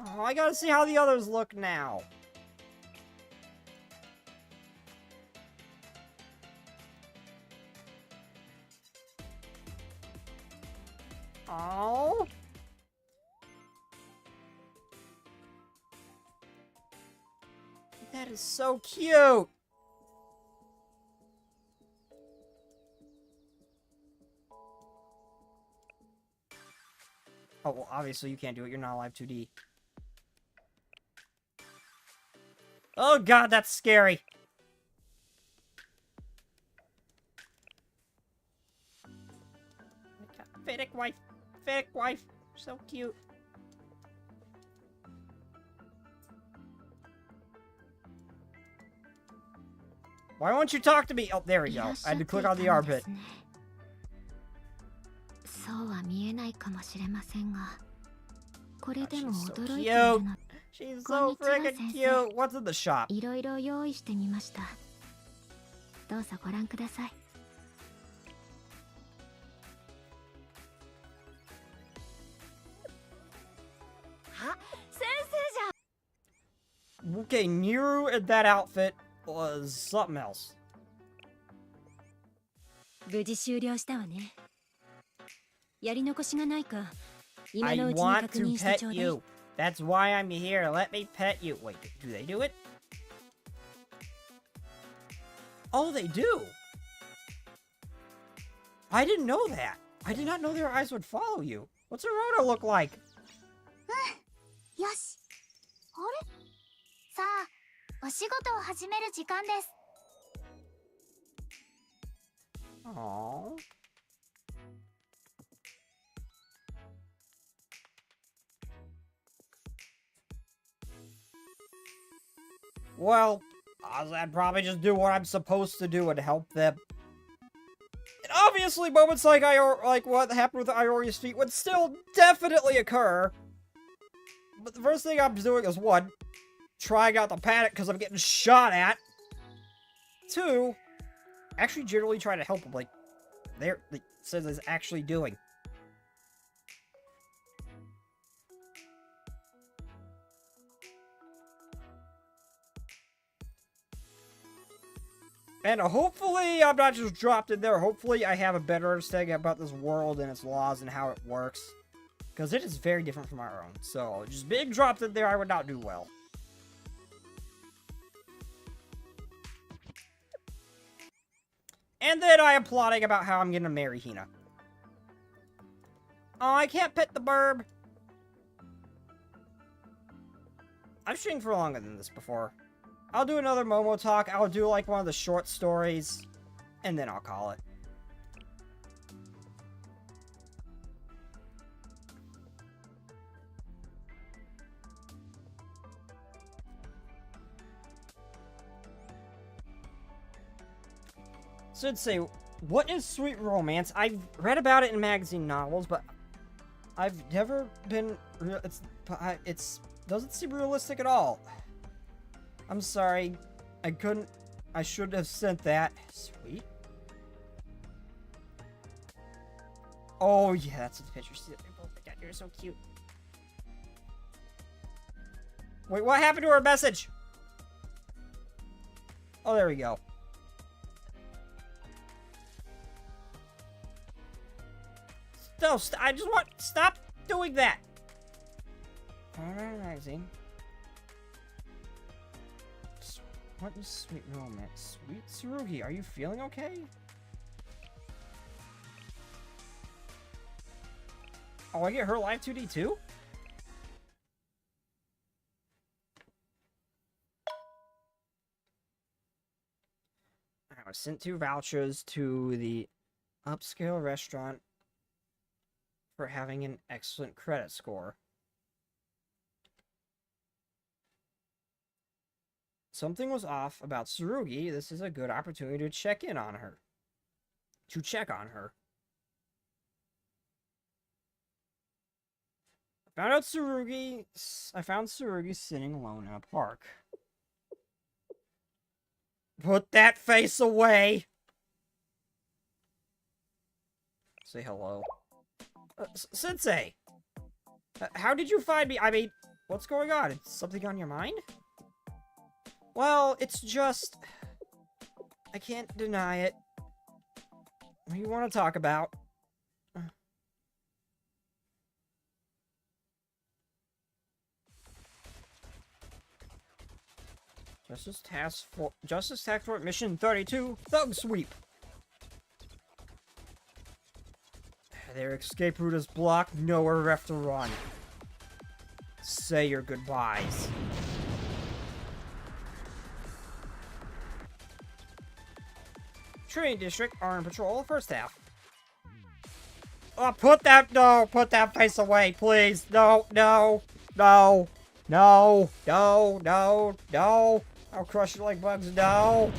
Oh, I gotta see how the others look now. Oh. That is so cute. Oh, well, obviously you can't do it. You're not alive 2D. Oh god, that's scary. Finnick wife. Finnick wife. So cute. Why won't you talk to me? Oh, there we go. I had to click on the armpit. そうは見えないかもしれませんが、これでも She's so 驚いている cute. の。 She's so freaking cute. What's in the shop? いろいろ用意してみました。どうぞご覧ください。あ、先生じゃん。 Okay, Niru in that outfit was something else. 無事終了したわね。やり残しがないか、今 I のうちに want 確 to 認してちょ pet うだい。 you. That's why I'm here. Let me pet you. Wait, do they do it? Oh, they do. I didn't know that. I did not know their eyes would follow you. What's a Rhoda look like? よし。あれ？さあ、お仕事を始める時間です。Aww. Well, I'd probably just do what I'm supposed to do and help them. And obviously, moments like what happened with Iori's feet would still definitely occur. But the first thing I'm doing is, one, trying out the panic because I'm getting shot at. Two, actually generally trying to help them, like says it's actually doing. And hopefully I'm not just dropped in there. Hopefully I have a better understanding about this world and its laws and how it works. Because it is very different from our own. So, just being dropped in there, I would not do well. And then I am plotting about how I'm going to marry Hina. Oh, I can't pet the burb. I've streamed for longer than this before. I'll do another Momo talk. I'll do like one of the short stories. And then I'll call it. Sensei, what is sweet romance? I've read about it in magazine novels, but I've never been it's doesn't seem realistic at all. I'm sorry. I should have sent that. Sweet. Oh yeah, that's the picture. See, oh my god, you're so cute. Wait, what happened to our message? Oh, there we go. No, I just want... Stop doing that! Magazine. What is sweet romance? Sweet Tsurugi, are you feeling okay? Oh, I get her live 2D too? I was sent 2 vouchers to the upscale restaurant for having an excellent credit score. Something was off about Tsurugi. This is a good opportunity to check on her. I found Tsurugi sitting alone in a park. Put that face away! Say hello. Sensei! How did you find me? I mean, what's going on? Is something on your mind? Well, it's just... I can't deny it. What do you want to talk about? Justice Task Force Mission 32, Thug Sweep. Their escape route is blocked, nowhere left to run. Say your goodbyes. Train District, Armed Patrol, first half. Oh, put that face away, please. No. I'll crush it like bugs, no.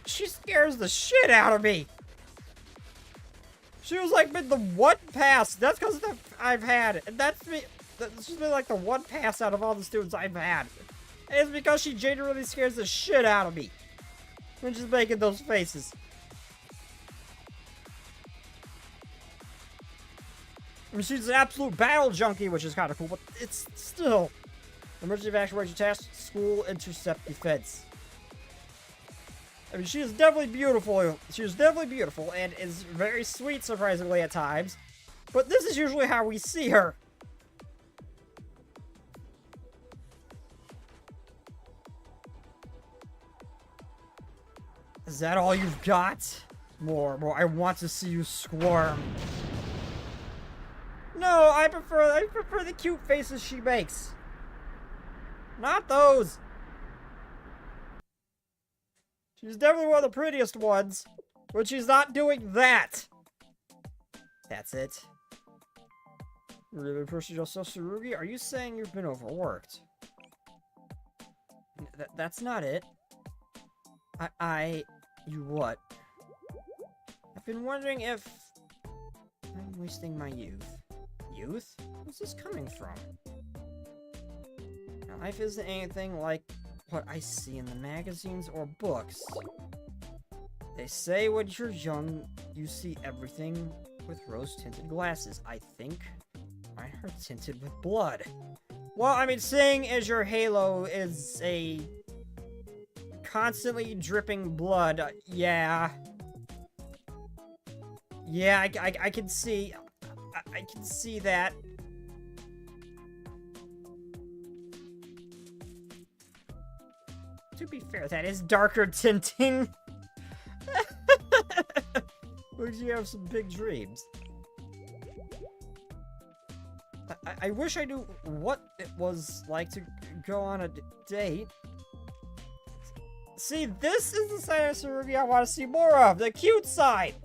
She scares the shit out of me. She was like been the one pass. That's because I've had, and she's been like the one pass out of all the students I've had. And it's because she genuinely scares the shit out of me when she's making those faces. I mean, she's an absolute battle junkie, which is kind of cool, but it's still emergency evacuation task, school intercept defense. I mean, she is definitely beautiful. She is definitely beautiful and is very sweet, surprisingly, at times. But this is usually how we see her. Is that all you've got? More. I want to see you squirm. No, I prefer the cute faces she makes. Not those. She's definitely one of the prettiest ones, but she's not doing that. That's it. You really appreciate yourself, Tsurugi? Are you saying you've been overworked? That's not it. You what? I've been wondering if I'm wasting my youth. Youth? Where's this coming from? Now, life isn't anything like what I see in the magazines or books. They say when you're young, you see everything with rose-tinted glasses. I think mine are tinted with blood. Well, I mean, seeing as your halo is a constantly dripping blood, yeah. Yeah, I can see... I can see that. To be fair, that is darker tinting. Looks you have some big dreams. I wish I knew what it was like to go on a date. See, this is the side of Tsurugi I want to see more of. The cute side.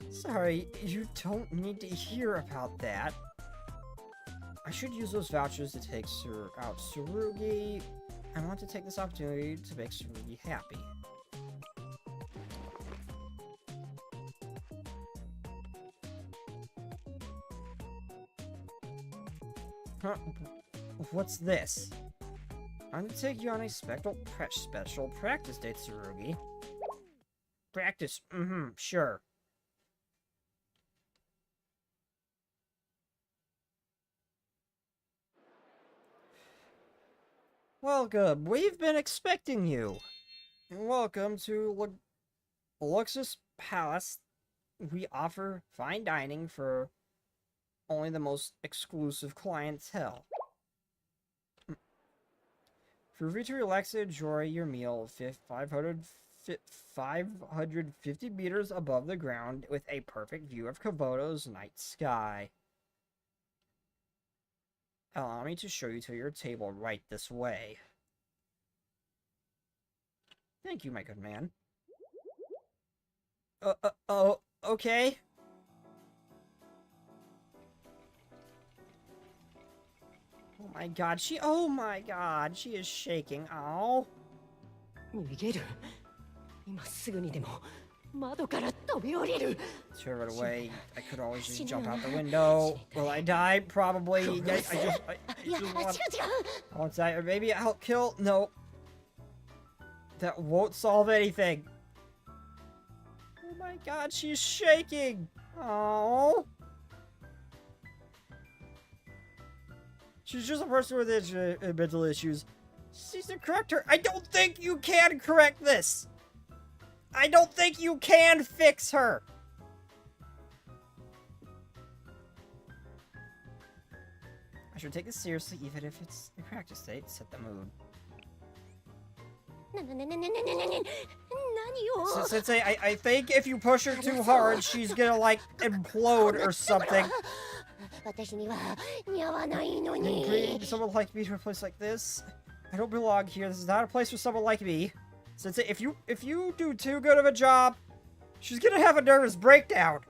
Sorry, you don't need to hear about that. I should use those vouchers to take out Tsurugi. I want to take this opportunity to make Tsurugi happy. Huh? What's this? I'm gonna take you on a special practice date, Tsurugi. Practice? Sure. Welcome, we've been expecting you. Welcome to Luxus Palace. We offer fine dining for only the most exclusive clientele. For you to relax and enjoy your meal 550 meters above the ground with a perfect view of Komodo's night sky. Allow me to show you to your table right this way. Thank you, my good man. Okay. Oh my god, she is shaking. Oh. 逃げる。今すぐにでも窓から飛び降りる。 Turn it away. I could always just jump out the window. Will I die? Probably. I just want to die. Or maybe I'll kill. No. That won't solve anything. Oh my god, she's shaking. Oh. She's just a person with mental issues. She's to correct her. I don't think you can correct this. I don't think you can fix her. I should take this seriously, even if it's a practice date. Set the mood. Sensei, I think if you push her too hard, she's gonna, like, implode or something. Bringing someone like me to a place like this? I don't belong here. This is not a place for someone like me. Sensei, if you do too good of a job, she's gonna have a nervous breakdown.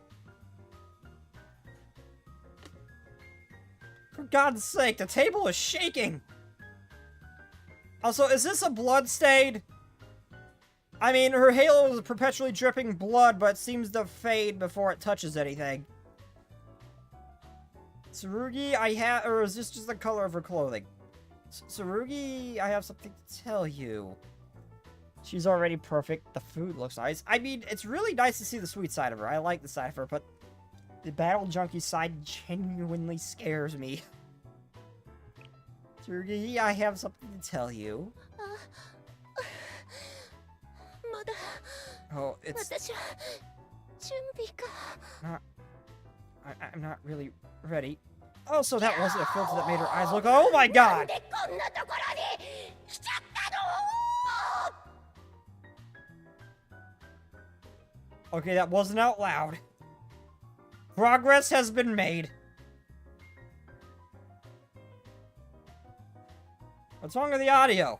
For God's sake, the table is shaking. Also, is this a blood stain? I mean, her halo is perpetually dripping blood, but seems to fade before it touches anything. Tsurugi, or is this just the color of her clothing? Tsurugi, I have something to tell you. She's already perfect. The food looks nice. I mean, it's really nice to see the sweet side of her. I like the side of her, but the battle junkie side genuinely scares me. Tsurugi, I have something to tell you. Oh, it's not... I'm not really ready. Also, that wasn't a filter that made her eyes look. Oh my god! Okay, that wasn't out loud. Progress has been made. What's wrong with the audio?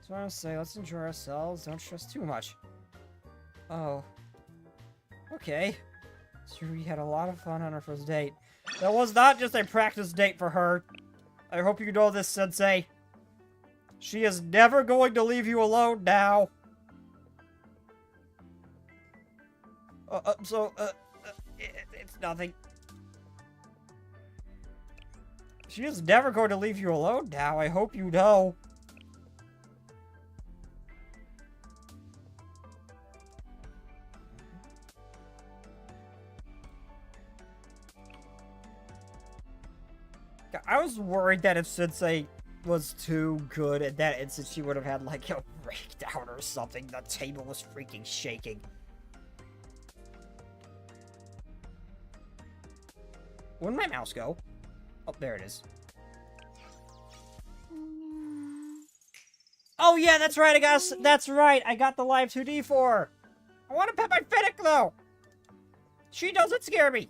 So I want to say, let's enjoy ourselves. Don't stress too much. Oh. Okay. So we had a lot of fun on our first date. That was not just a practice date for her. I hope you know this, Sensei. She is never going to leave you alone now. It's nothing. She is never going to leave you alone now. I hope you know. I was worried that if Sensei was too good at that instant, she would have had like a breakdown or something. The table was freaking shaking. Where'd my mouse go? Oh, there it is. Oh yeah, that's right. I got the live 2D for her. I want to pet my Fennec though. She doesn't scare me.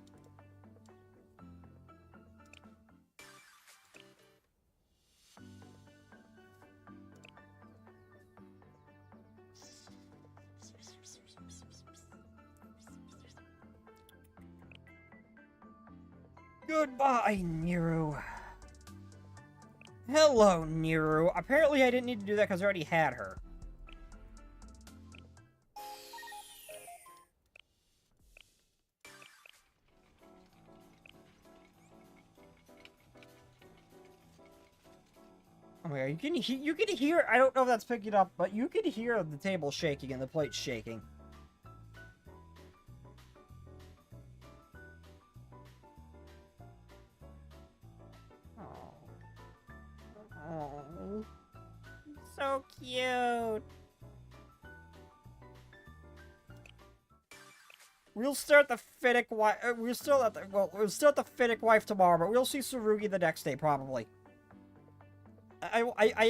Goodbye, Niru. Hello, Niru. Apparently I didn't need to do that because I already had her. Oh my god, you can hear, I don't know if that's picking up, but you can hear the table shaking and the plate shaking. Oh, so cute. We'll start the Fennec wife. We'll start the Fennec wife tomorrow, but we'll see Tsurugi the next day probably. I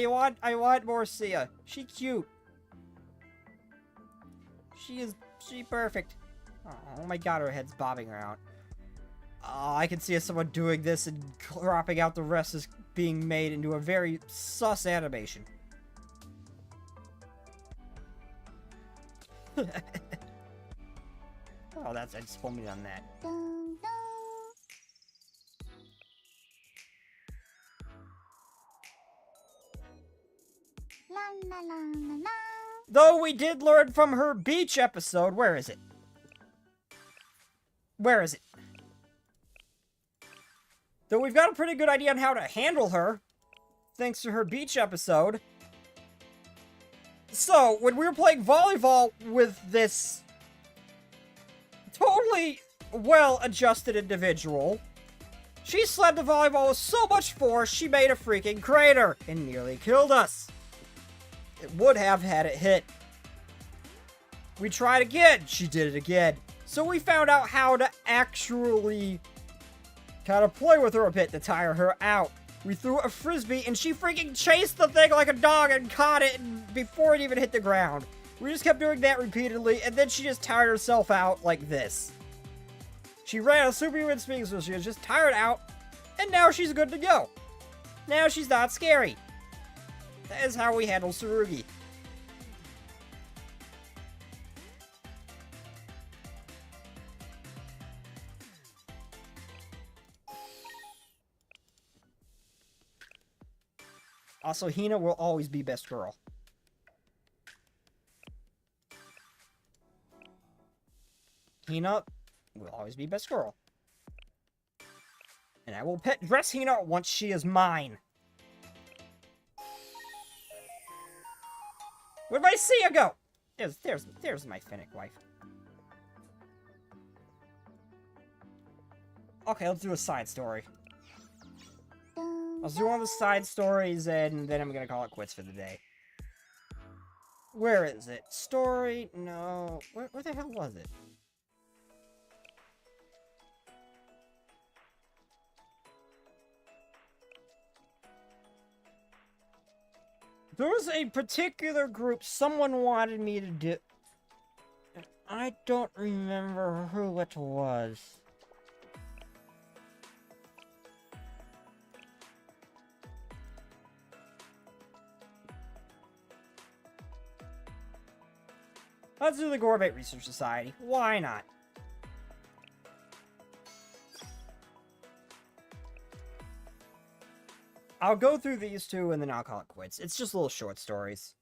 want more Sia. She cute. She perfect. Oh my god, her head's bobbing around. Oh, I can see someone doing this and cropping out the rest is being made into a very sus animation. Oh, that's, I just me on that. Dun, dun. La, la, la, la, la. Though we did learn from her beach episode, where is it? Where is it? Though we've got a pretty good idea on how to handle her, thanks to her beach episode. So, when we were playing volleyball with this totally well-adjusted individual, she slammed the volleyball with so much force, she made a freaking crater and nearly killed us. It would have had it hit. We tried again. She did it again. So we found out how to actually kind of play with her a bit to tire her out. We threw a frisbee and she freaking chased the thing like a dog and caught it before it even hit the ground. We just kept doing that repeatedly and then she just tired herself out like this. She ran a superhuman speed, so she was just tired out and now she's good to go. Now she's not scary. That is how we handle Tsurugi. Also, Hina will always be best girl. Hina will always be best girl. And I will pet dress Hina once she is mine. Where'd my Sia go? There's my Fennec wife. Okay, let's do a side story. Let's do one of the side stories, and then I'm gonna call it quits for the day. Where is it? Story? No. Where the hell was it? There was a particular group someone wanted me to do. I don't remember who it was. Let's do the Gorbate Research Society. Why not? I'll go through these two and then I'll call it quits. It's just little short stories.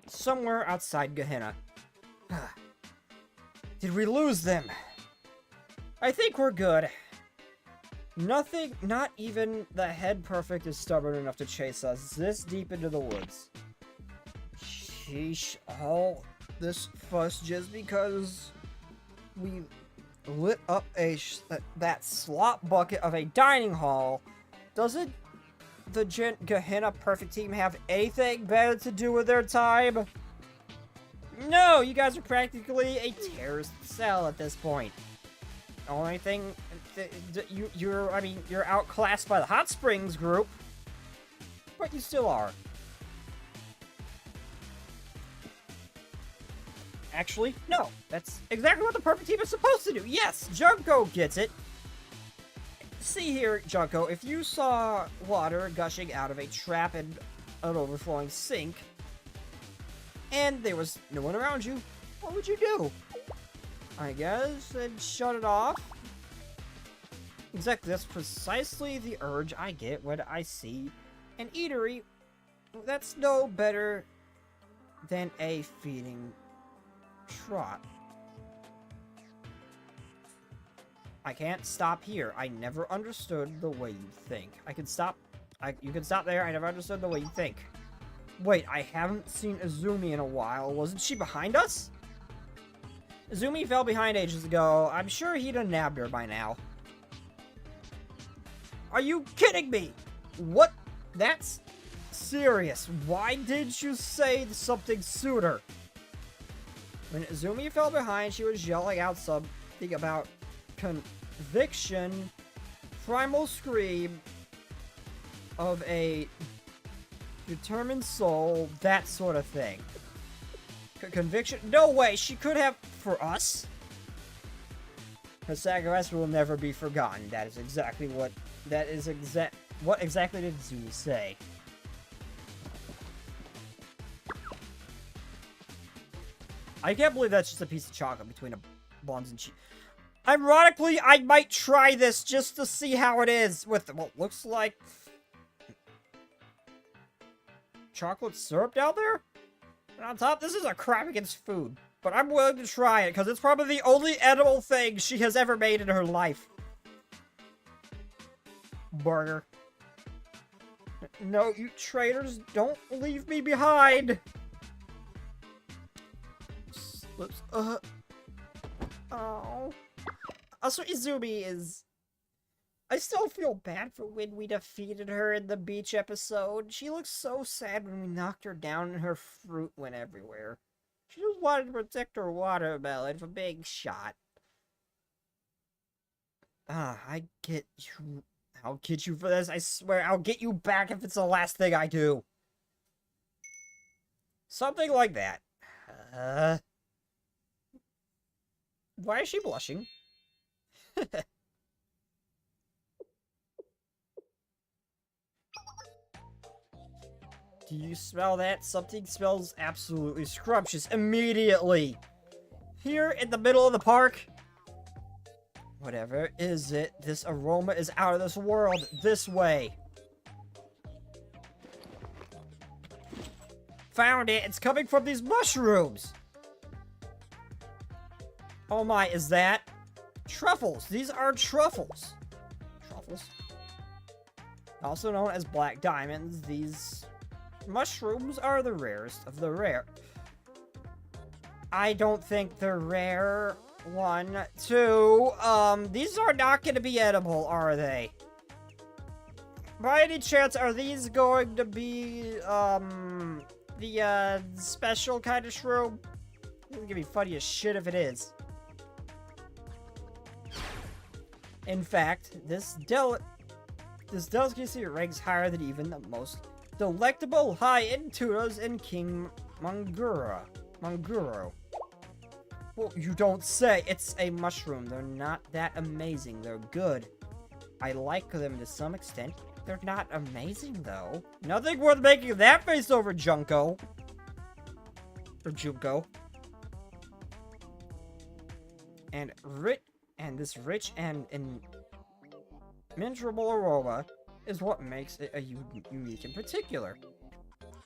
Somewhere outside Gehenna. Did we lose them? I think we're good. Nothing, not even the head perfect is stubborn enough to chase us this deep into the woods. Sheesh, all this fuss just because we lit up that slop bucket of a dining hall. Doesn't the Gehenna Perfect team have anything better to do with their time? No, you guys are practically a terrorist cell at this point. Only thing, you're outclassed by the Hot Springs group, but you still are. Actually, no. That's exactly what the Perfect Team is supposed to do. Yes, Junko gets it. See here, Junko, if you saw water gushing out of a trap in an overflowing sink, and there was no one around you, what would you do? I guess I'd shut it off. Exactly, that's precisely the urge I get when I see an eatery that's no better than a feeding trot. I can't stop here. I never understood the way you think. You can stop there. I never understood the way you think. Wait, I haven't seen Izumi in a while. Wasn't she behind us? Izumi fell behind ages ago. I'm sure he'd have nabbed her by now. Are you kidding me? What? That's serious. Why did you say something sooner? When Izumi fell behind, she was yelling out something about conviction, primal scream of a determined soul, that sort of thing. Conviction? No way, she could have for us. Her sacrifice will never be forgotten. That is exactly what. What exactly did Izumi say? I can't believe that's just a piece of chocolate between a buns and cheese. Ironically, I might try this just to see how it is with what looks like chocolate syrup down there. And on top, this is a crap against food. But I'm willing to try it, because it's probably the only edible thing she has ever made in her life. Burger. No, you traitors, don't leave me behind! Whoops. Oh. Also, Izumi is... I still feel bad for when we defeated her in the beach episode. She looked so sad when we knocked her down and her fruit went everywhere. She just wanted to protect her watermelon from being shot. I get you. I'll get you for this. I swear, I'll get you back if it's the last thing I do. Something like that. Why is she blushing? Do you smell that? Something smells absolutely scrumptious immediately. Here in the middle of the park. Whatever is it? This aroma is out of this world. This way. Found it. It's coming from these mushrooms. Oh my, is that truffles? These are truffles. Truffles? Also known as black diamonds, these mushrooms are the rarest of the rare. I don't think they're rare. 1, 2, these are not going to be edible, are they? By any chance, are these going to be, the, special kind of shroom? It's gonna be funny as shit if it is. In fact, this This delicacy ranks higher than even the most delectable high-end tunas in King Manguro. Well, you don't say. It's a mushroom. They're not that amazing. They're good. I like them to some extent. They're not amazing, though. Nothing worth making that face over, Junko. Or Junko. And this rich and miserable aroma is what makes it unique in particular.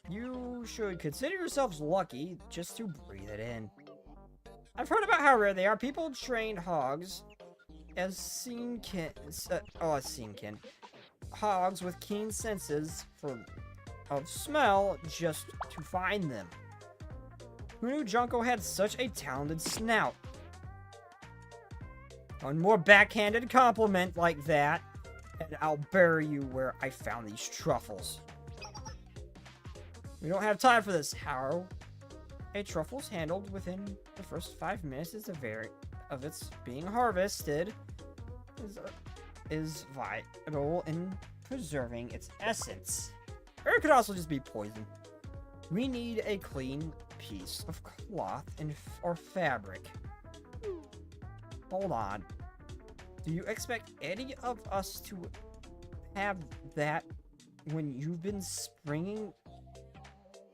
You should consider yourselves lucky just to breathe it in. I've heard about how rare they are. People trained hogs as hogs with keen senses of smell just to find them. Who knew Junko had such a talented snout? One more backhanded compliment like that, and I'll bury you where I found these truffles. We don't have time for this, Harrow. A truffle's handled within the first 5 minutes of its being harvested is vital in preserving its essence. Or it could also just be poison. We need a clean piece of cloth or fabric. Hold on. Do you expect any of us to have that when you've been springing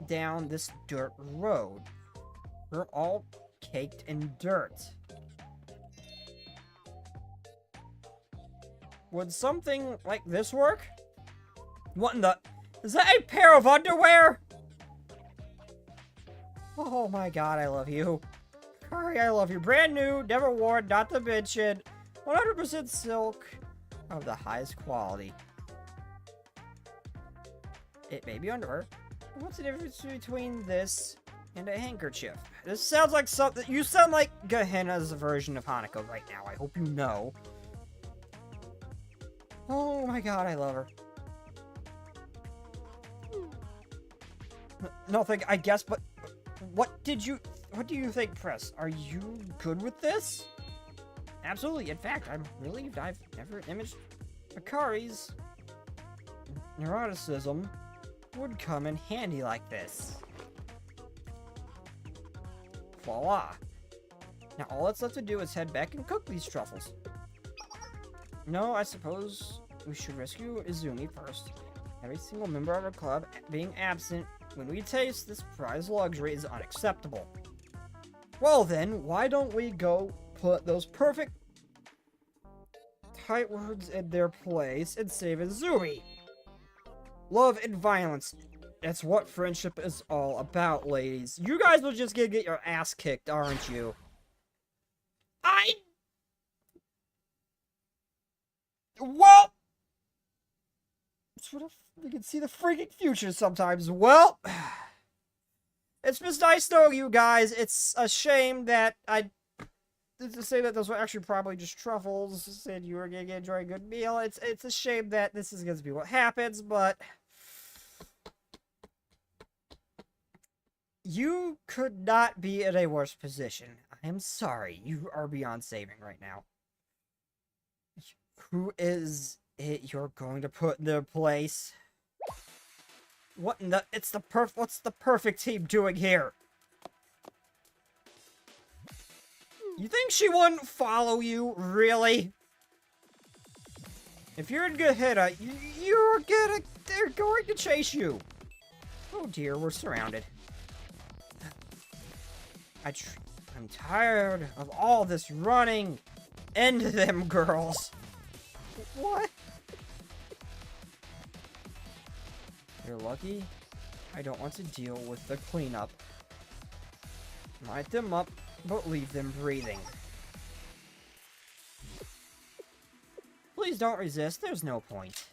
down this dirt road? We're all caked in dirt. Would something like this work? What in the... Is that a pair of underwear? Oh my god, I love you. Curry, I love you. Brand new, never worn, not to mention. 100% silk of the highest quality. It may be underwear. What's the difference between this and a handkerchief? This sounds like something... You sound like Gehenna's version of Hanako right now. I hope you know. Oh my god, I love her. Nothing, I guess, but... What do you think, Press? Are you good with this? Absolutely. In fact, I'm relieved I've never imaged Akari's neuroticism would come in handy like this. Voila. Now all that's left to do is head back and cook these truffles. No, I suppose we should rescue Izumi first. Every single member of our club being absent when we taste this prized luxury is unacceptable. Well then, why don't we go put those perfect tight words in their place and save Izumi? Love and violence. That's what friendship is all about, ladies. You guys will just get your ass kicked, aren't you? Well... You can see the freaking future sometimes. Well... It's been nice knowing you guys. It's a shame that to say that those were actually probably just truffles, and you were gonna enjoy a good meal. It's a shame that this is gonna be what happens, but... You could not be in a worse position. I am sorry. You are beyond saving right now. Who is it you're going to put in their place? What in the... What's the perfect team doing here? You think she wouldn't follow you? Really? If you're in Gehenna, they're going to chase you. Oh dear, we're surrounded. I'm tired of all this running. End them, girls. What? You're lucky I don't want to deal with the cleanup. Light them up, but leave them breathing. Please don't resist, there's no point.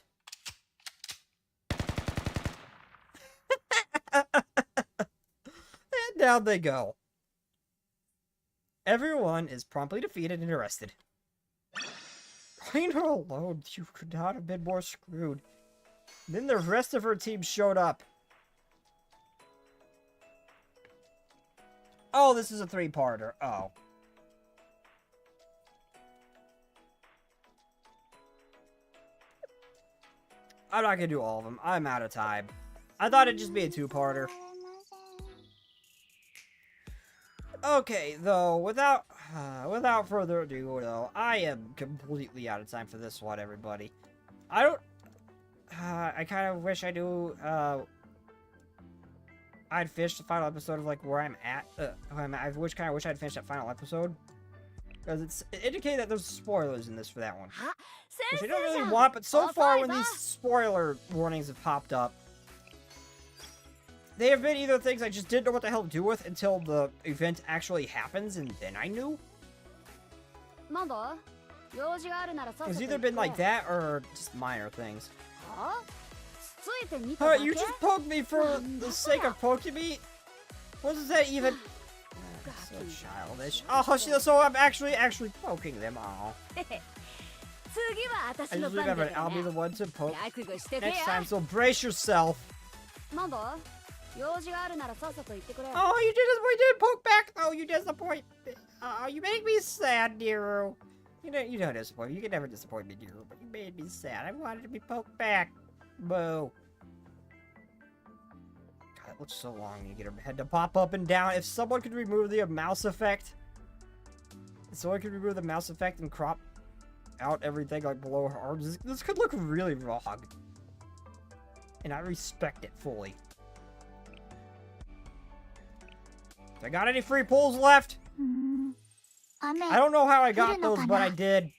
And down they go. Everyone is promptly defeated and arrested. Leave her alone. You could not have been more screwed. Then the rest of her team showed up. Oh, this is a three-parter. Oh. I'm not gonna do all of them. I'm out of time. I thought it'd just be a two-parter. Okay, though, without further ado, though, I am completely out of time for this one, everybody. I kind of wish I knew, I'd finished the final episode of, like, where I'm at. I wish I'd finished that final episode. Because it indicated that there's spoilers in this for that one. Which I don't really want, but so far when these spoiler warnings have popped up, they have been either things I just didn't know what the hell to do with until the event actually happens, and then I knew. It's either been like that, or just minor things. Alright, you just poked me for the sake of poking me? What does that even... So childish. Oh, so I'm actually poking them all. I just remembered, I'll be the one to poke next time, so brace yourself. Oh, we did poke back. Oh, you disappoint. Oh, you make me sad, Nero. You don't disappoint me. You can never disappoint me, Nero, but you made me sad. I wanted to be poked back. Boo. God, it looks so long. You get her head to pop up and down. If someone could remove the mouse effect, and crop out everything like below her arms, this could look really wrong. And I respect it fully. I got any free pulls left? I don't know how I got those, but I did.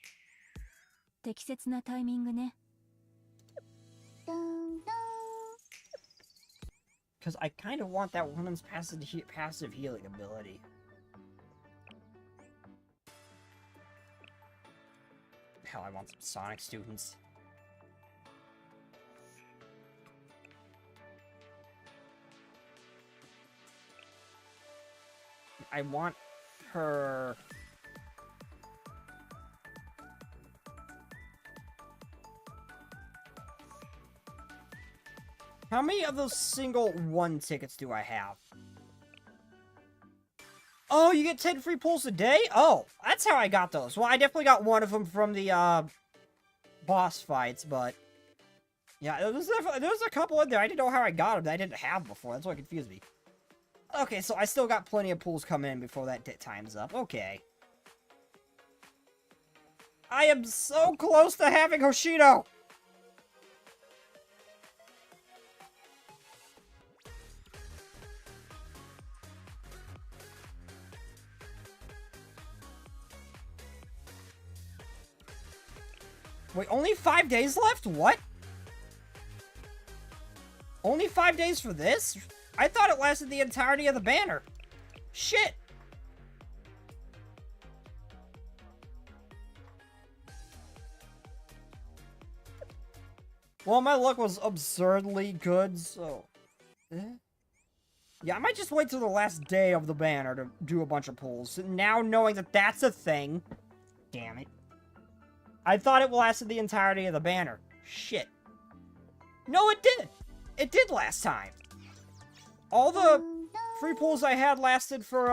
Because I kind of want that woman's passive healing ability. Hell, I want some Sonic students. I want her... How many of those single one tickets do I have? Oh, you get 10 free pulls a day? Oh, that's how I got those. Well, I definitely got one of them from the, boss fights, but... Yeah, there was a couple in there. I didn't know how I got them that I didn't have before. That's what confused me. Okay, so I still got plenty of pulls coming in before that time's up. Okay. I am so close to having Hoshido! Wait, only 5 days left? What? Only 5 days for this? I thought it lasted the entirety of the banner. Shit. Well, my luck was absurdly good, so... Yeah, I might just wait till the last day of the banner to do a bunch of pulls. Now knowing that that's a thing... Damn it. I thought it lasted the entirety of the banner. Shit. No, it did. It did last time. All the free pulls I had lasted for,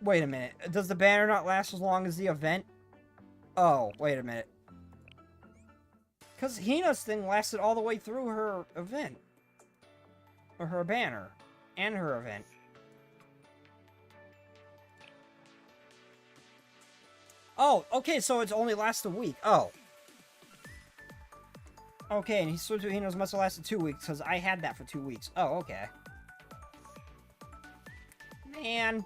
Wait a minute. Does the banner not last as long as the event? Oh, wait a minute. Because Hina's thing lasted all the way through her event. Or her banner. And her event. Oh, okay, so it's only lasts a week. Oh. Okay, and Hina's must have lasted 2 weeks, because I had that for 2 weeks. Oh, okay. Man.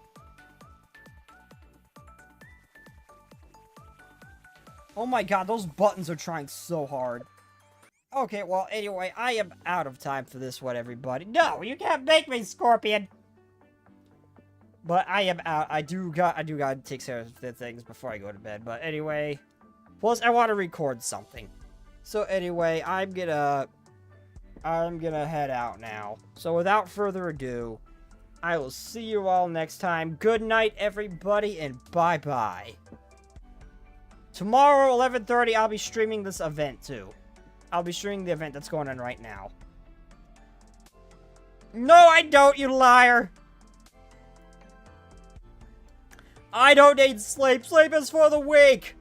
Oh my god, those buttons are trying so hard. Okay, well, anyway, I am out of time for this one, everybody. No, you can't make me, Scorpion! But I am out. I do gotta take care of the things before I go to bed. But anyway, plus I want to record something. So anyway, I'm gonna head out now. So without further ado, I will see you all next time. Good night, everybody, and bye-bye. Tomorrow, 11:30, I'll be streaming this event, too. I'll be streaming the event that's going on right now. No, I don't, you liar! I don't need sleep. Sleep is for the weak.